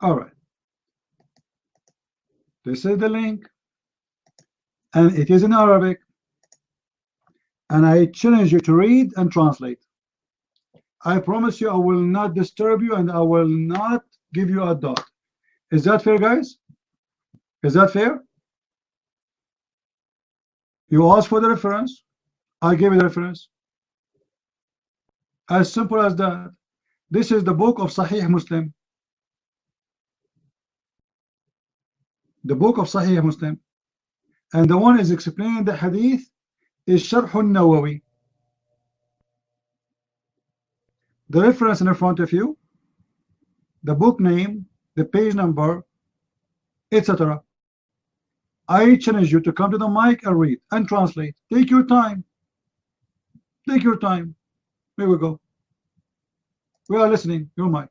All right. This is the link. And it is in Arabic. And I challenge you to read and translate. I promise you I will not disturb you and I will not give you a dot. Is that fair, guys? Is that fair? You asked for the reference. I gave you the reference. As simple as that. This is the book of Sahih Muslim. The book of Sahih Muslim. And the one is explaining the hadith is Sharh al-Nawawi. The reference in front of you, the book name, the page number, etc. I challenge you to come to the mic and read and translate. Take your time. Take your time. Here we go. We are listening. Your mic.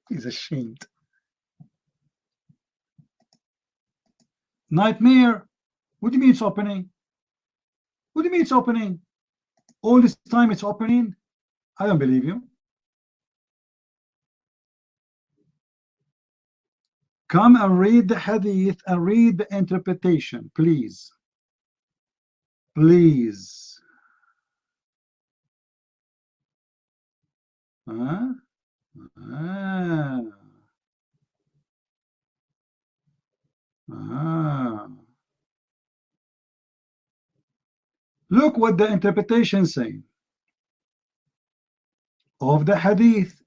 He's ashamed. Nightmare. What do you mean it's opening? What do you mean it's opening? All this time it's opening? I don't believe you. Come and read the hadith and read the interpretation, please. Please. Huh? Ah. Ah. Look what the interpretation is saying of the hadith.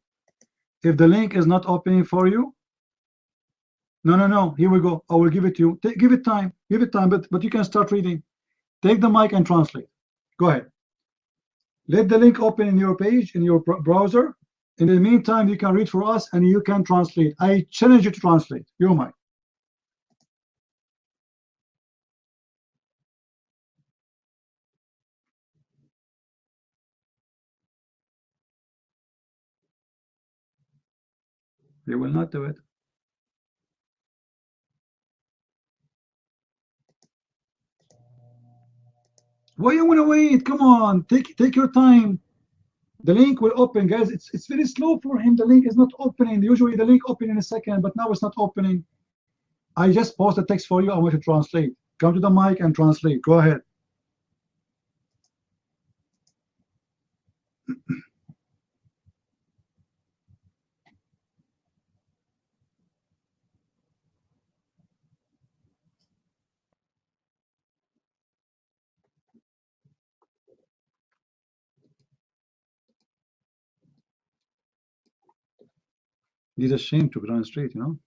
If the link is not opening for you, no, here we go. I will give it to you. Give it time, but you can start reading. Take the mic and translate. Go ahead. Let the link open in your page, in your browser. In the meantime, you can read for us and you can translate. I challenge you to translate. Your mic. They will not do it. Why you want to wait? Come on, take your time. The link will open, guys. It's very slow for him. The link is not opening. Usually the link open in a second, but now it's not opening. I just posted text for you. I want to translate. Come to the mic and translate. Go ahead. He's ashamed to run straight, you know.